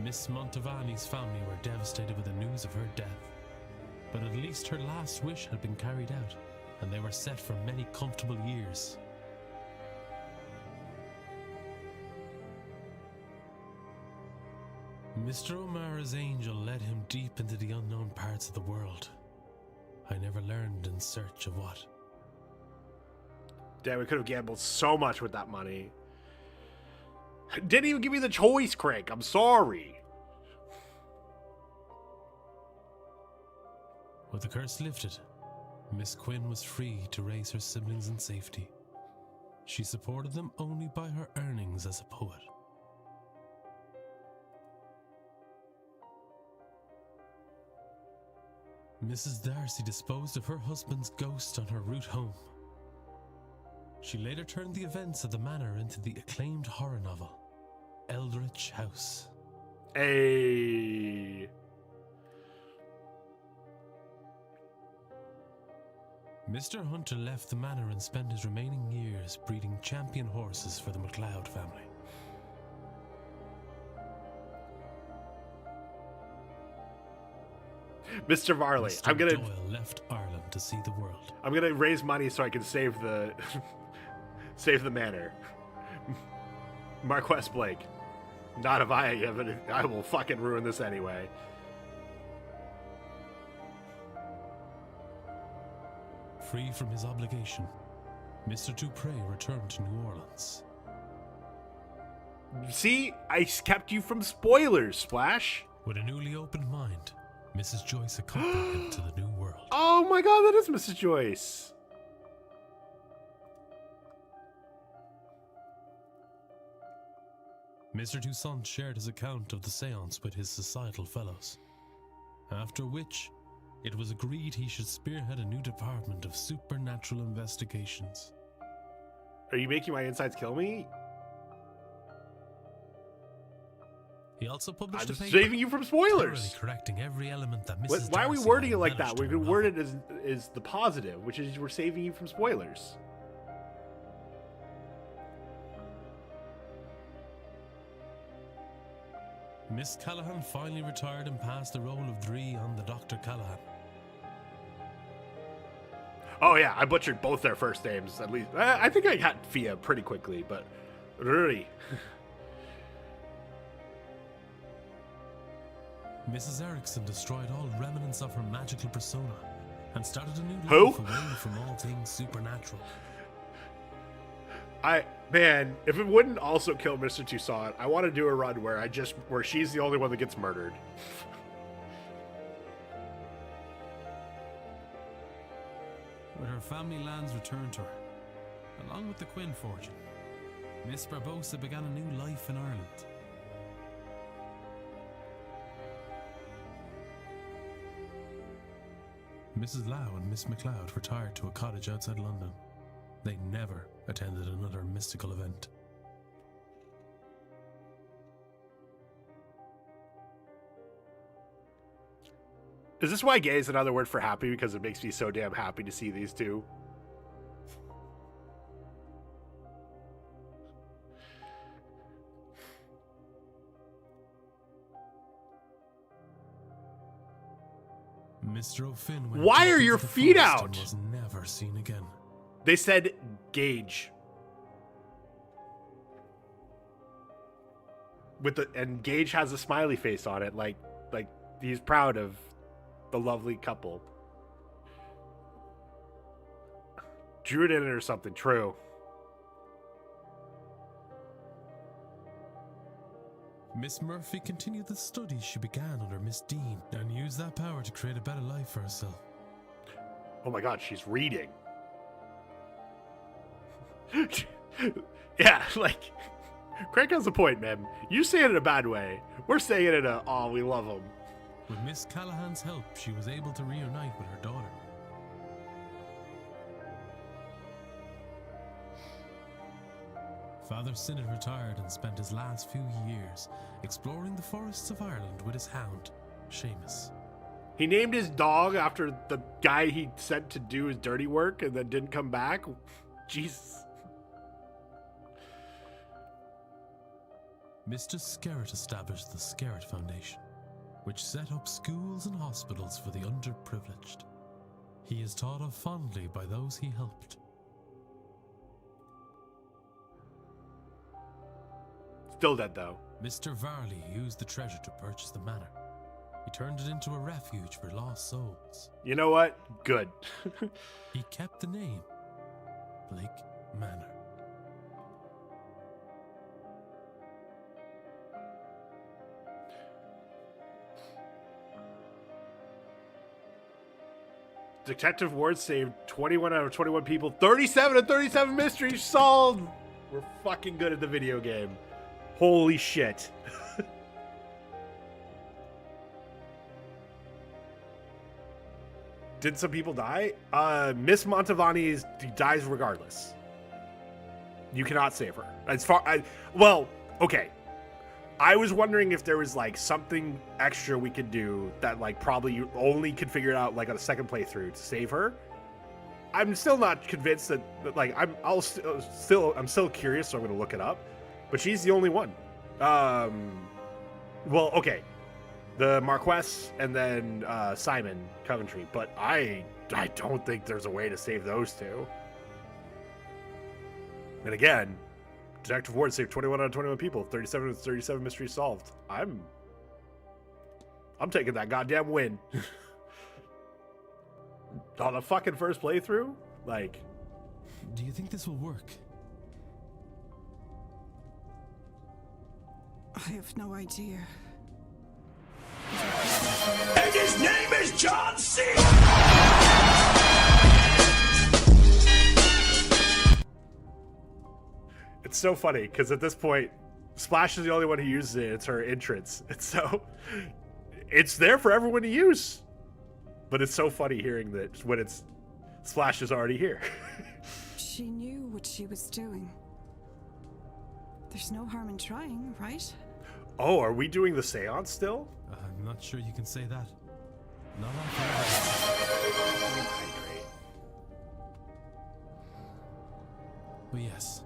Miss Montavani's family were devastated with the news of her death, but at least her last wish had been carried out, and they were set for many comfortable years. Mr. O'Mara's angel led him deep into the unknown parts of the world. I never learned in search of what. Damn, we could have gambled so much with that money. Didn't even give me the choice, Craig. I'm sorry. With the curse lifted, Miss Quinn was free to raise her siblings in safety. She supported them only by her earnings as a poet. Mrs. Darcy disposed of her husband's ghost on her route home. She later turned the events of the manor into the acclaimed horror novel, Eldritch House. Hey. Mr. Hunter left the manor and spent his remaining years breeding champion horses for the MacLeod family. Mr. Varley, Mr. I'm gonna Doyle left Ireland to see the world. I'm gonna raise money so I can save the save the manor. Marquess Blake. Not if I will fucking ruin this anyway. Free from his obligation, Mr. Dupre returned to New Orleans. See, I kept you from spoilers, Splash. With a newly opened mind, Mrs. Joyce accompanied him to the new world. Oh my god, that is Mrs. Joyce. Mr. Toussaint shared his account of the seance with his societal fellows, after which it was agreed he should spearhead a new department of supernatural investigations. Are you making my insides kill me? He also published I'm a paper saving you from spoilers. thoroughly correcting every element that Mrs. Why are we Darcy wording had it like that? embellished We in could her word novel. it as the positive, which is we're saving you from spoilers. Miss Callahan finally retired and passed the role of Dree on the Dr. Callahan. Oh yeah, I butchered both their first names. At least I think I got Fia pretty quickly, but Ruri. Mrs. Erickson destroyed all remnants of her magical persona and started a new Who? life away from all things supernatural. Man, if it wouldn't also kill Mr. Toussaint, I want to do a run where she's the only one that gets murdered. With her family lands returned to her, along with the Quinn fortune, Miss Barbosa began a new life in Ireland. Mrs. Lau and Miss MacLeod retired to a cottage outside London. They never attended another mystical event. Is this why gay is another word for happy? Because it makes me so damn happy to see these two. Mr. O'Finn went Why deep are into your the feet forest out? and was never seen again. They said Gage. And Gage has a smiley face on it, like he's proud of the lovely couple. Drew it in it or something, true. Miss Murphy continued the studies she began under Miss Deane and used that power to create a better life for herself. Oh my god, she's reading. Yeah, like, Craig has a point, man. You say it in a bad way. We're saying it in a, oh, we love him. With Miss Callahan's help, she was able to reunite with her daughter. Father Synod retired and spent his last few years exploring the forests of Ireland with his hound, Seamus. He named his dog after the guy he sent to do his dirty work and then didn't come back. Jesus. Mr. Skerritt established the Skerritt Foundation, which set up schools and hospitals for the underprivileged. He is thought of fondly by those he helped. Still dead, though. Mr. Varley used the treasure to purchase the manor. He turned it into a refuge for lost souls. You know what? Good. He kept the name Blake Manor. Detective Ward saved 21 out of 21 people. 37 of 37 mysteries solved! We're fucking good at the video game. Holy shit. Did some people die? Miss Montavani dies regardless. You cannot save her. Well, okay. I was wondering if there was like something extra we could do that like probably you only could figure it out like on a second playthrough to save her. I'm still not convinced that like I'm still curious, so I'm gonna look it up. But she's the only one. Well, okay. The Marquess and then Simon Coventry, but I don't think there's a way to save those two. And again, Detective Ward saved 21 out of 21 people, 37 of 37 mysteries solved. I'm taking that goddamn win. On the fucking first playthrough? Like, do you think this will work? I have no idea. And his name is John C. It's so funny because at this point, Splash is the only one who uses it. It's her entrance. It's there for everyone to use. But it's so funny hearing that when Splash is already here. She knew what she was doing. There's no harm in trying, right? Oh, are we doing the seance still? I'm not sure you can say that. Not on But yes,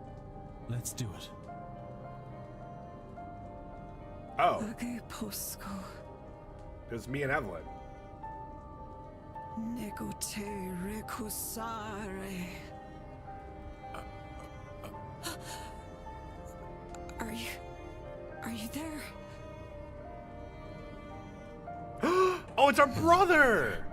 let's do it. Oh. Okay, Posco. It was me and Evelyn. Negote recusare. Are you there? Oh, it's our brother!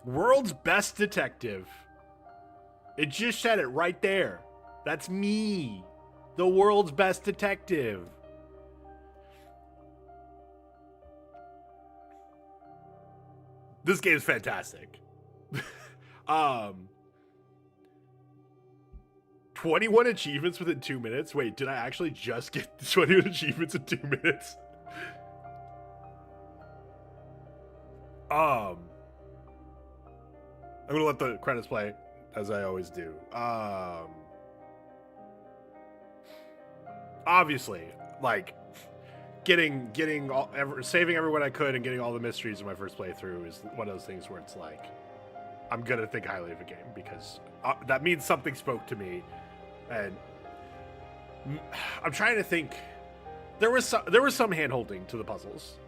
World's best detective. It just said it right there. That's me. The world's best detective. This game's fantastic. 21 achievements within 2 minutes. Wait, did I actually just get 21 achievements in 2 minutes? I'm gonna let the credits play, as I always do. Obviously, like saving everyone I could and getting all the mysteries in my first playthrough is one of those things where it's like I'm gonna think highly of a game because that means something spoke to me, and I'm trying to think. There was some hand-holding to the puzzles,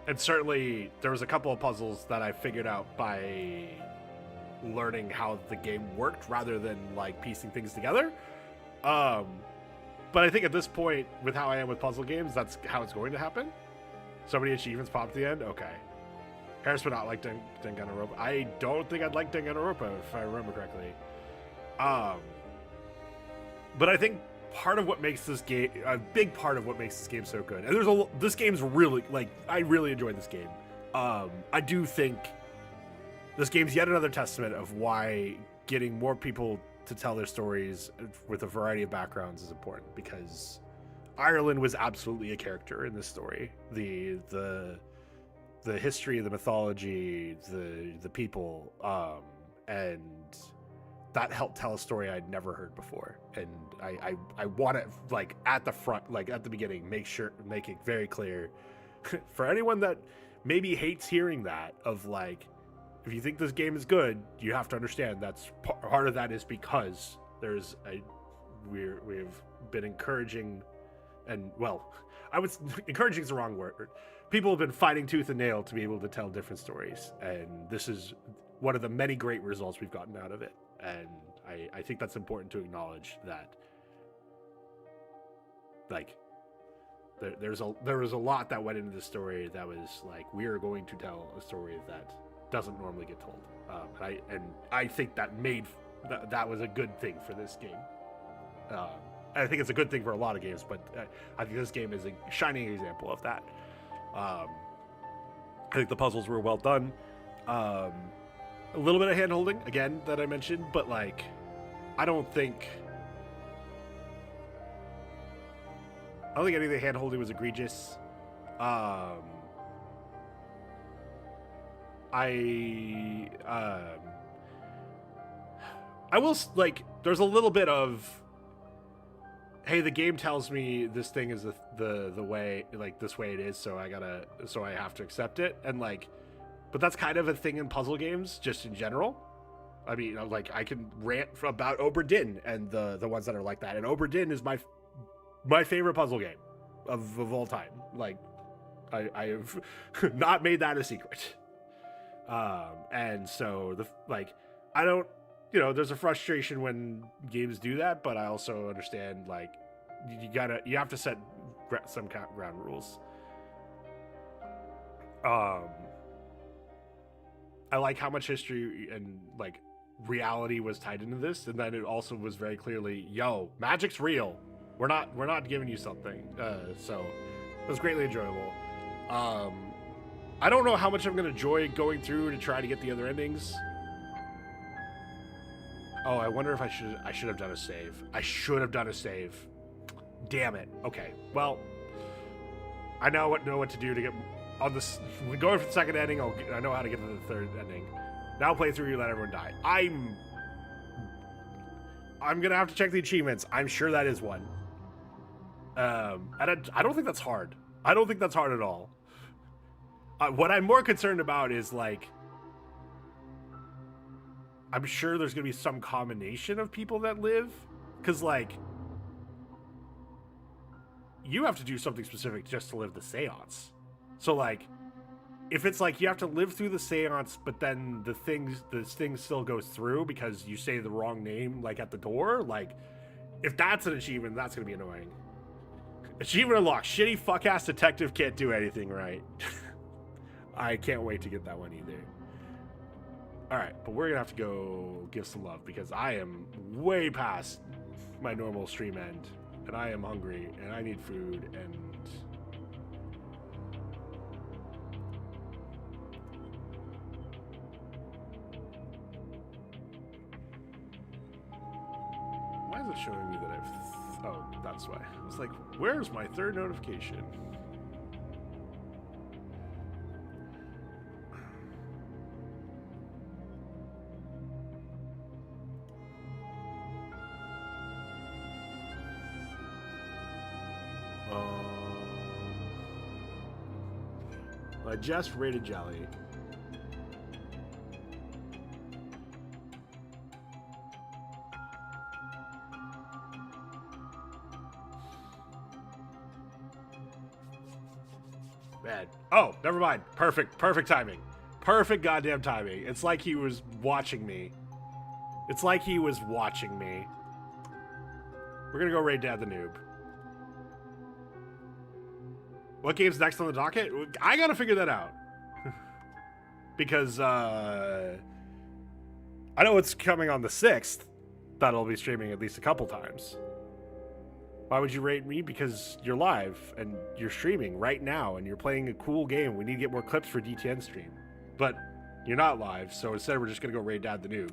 and certainly there was a couple of puzzles that I figured out by learning how the game worked rather than like piecing things together. But I think at this point, with how I am with puzzle games, that's how it's going to happen. So many achievements pop at the end. Okay. Harris would not like Danganronpa. I don't think I'd like Danganronpa if I remember correctly. But I think part of what makes this game, a big part of what makes this game so good, and this game's really, like, I really enjoyed this game. I do think this game's yet another testament of why getting more people to tell their stories with a variety of backgrounds is important, because Ireland was absolutely a character in this story. The history, the mythology, the people, and that helped tell a story I'd never heard before. And I want to, like, at the front, like at the beginning, make it very clear for anyone that maybe hates hearing that, of like, if you think this game is good, you have to understand that's part of that is because we've been encouraging, and well, encouraging is the wrong word. People have been fighting tooth and nail to be able to tell different stories, and this is one of the many great results we've gotten out of it. And I think that's important to acknowledge that, like, there was a lot that went into the story that was like, we are going to tell a story that doesn't normally get told. I think that that was a good thing for this game. I think it's a good thing for a lot of games, but I think this game is a shining example of that. I think the puzzles were well done. A little bit of hand-holding, again, that I mentioned, but like, I don't think any of the hand-holding was egregious. I will, like, there's a little bit of, hey, the game tells me this thing is the way, like, this way it is, so I have to accept it, and like, but that's kind of a thing in puzzle games, just in general. I mean, like, I can rant about Obra Dinn and the ones that are like that, and Obra Dinn is my favorite puzzle game of all time. Like, I have not made that a secret. And so I don't, there's a frustration when games do that, but I also understand, like, you have to set some ground rules. I like how much history and, like, reality was tied into this, and then it also was very clearly, yo, magic's real. We're not giving you something. So it was greatly enjoyable. I don't know how much I'm gonna enjoy going through to try to get the other endings. Oh, I wonder if I should have done a save. I should have done a save. Damn it. Okay. Well, I know what to do to get on this. Going for the second ending, I know how to get to the third ending. Now play through, you let everyone die. I'm gonna have to check the achievements. I'm sure that is one. And I don't think that's hard. I don't think that's hard at all. What I'm more concerned about is, like, I'm sure there's gonna be some combination of people that live, because, like, you have to do something specific just to live the seance. So, like, if it's like you have to live through the seance, but then the thing still goes through because you say the wrong name, like at the door, like if that's an achievement, that's gonna be annoying. Achievement unlocked. Shitty fuck-ass detective can't do anything right. I can't wait to get that one either. Alright, but we're gonna have to go give some love because I am way past my normal stream end. And I am hungry, and I need food, and... Why is it showing me that I've... Oh, that's why. I was like, where's my third notification? I just rated Jelly. Bad. Oh, never mind. Perfect timing. Perfect goddamn timing. It's like he was watching me. It's like he was watching me. We're gonna go raid Dad the Noob. What game's next on the docket? I gotta figure that out. Because, I know it's coming on the 6th. That'll be streaming at least a couple times. Why would you rate me? Because you're live, and you're streaming right now, and you're playing a cool game. We need to get more clips for DTN stream. But, you're not live, so instead we're just gonna go raid Dad the Noob.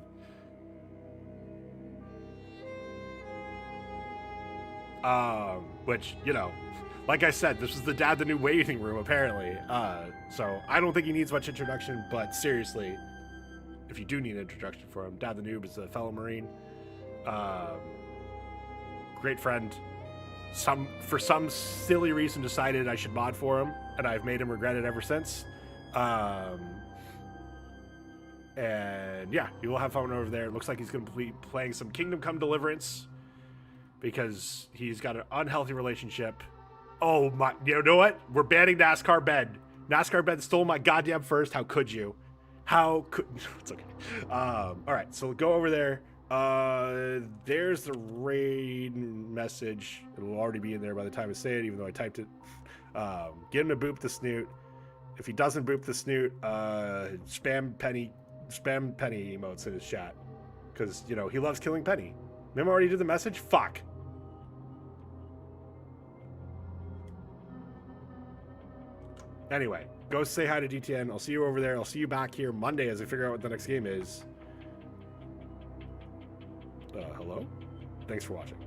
Which, you know... Like I said, this was the Dad the Noob waiting room, apparently. So I don't think he needs much introduction, but seriously, if you do need an introduction for him, Dad the Noob is a fellow Marine. Great friend. For some silly reason decided I should mod for him, and I've made him regret it ever since. And yeah, you will have fun over there. It looks like he's going to be playing some Kingdom Come Deliverance because he's got an unhealthy relationship. Oh my, you know what? We're banning NASCAR Ben. NASCAR Ben stole my goddamn first. How could you? How could... It's okay. All right, so go over there. There's the raid message. It'll already be in there by the time I say it, even though I typed it. Get him to boop the snoot. If he doesn't boop the snoot, spam penny emotes in his chat. Because, you know, he loves killing Penny. Mim already did the message? Fuck. Anyway, go say hi to DTN. I'll see you over there. I'll see you back here Monday as I figure out what the next game is. Hello? Thanks for watching.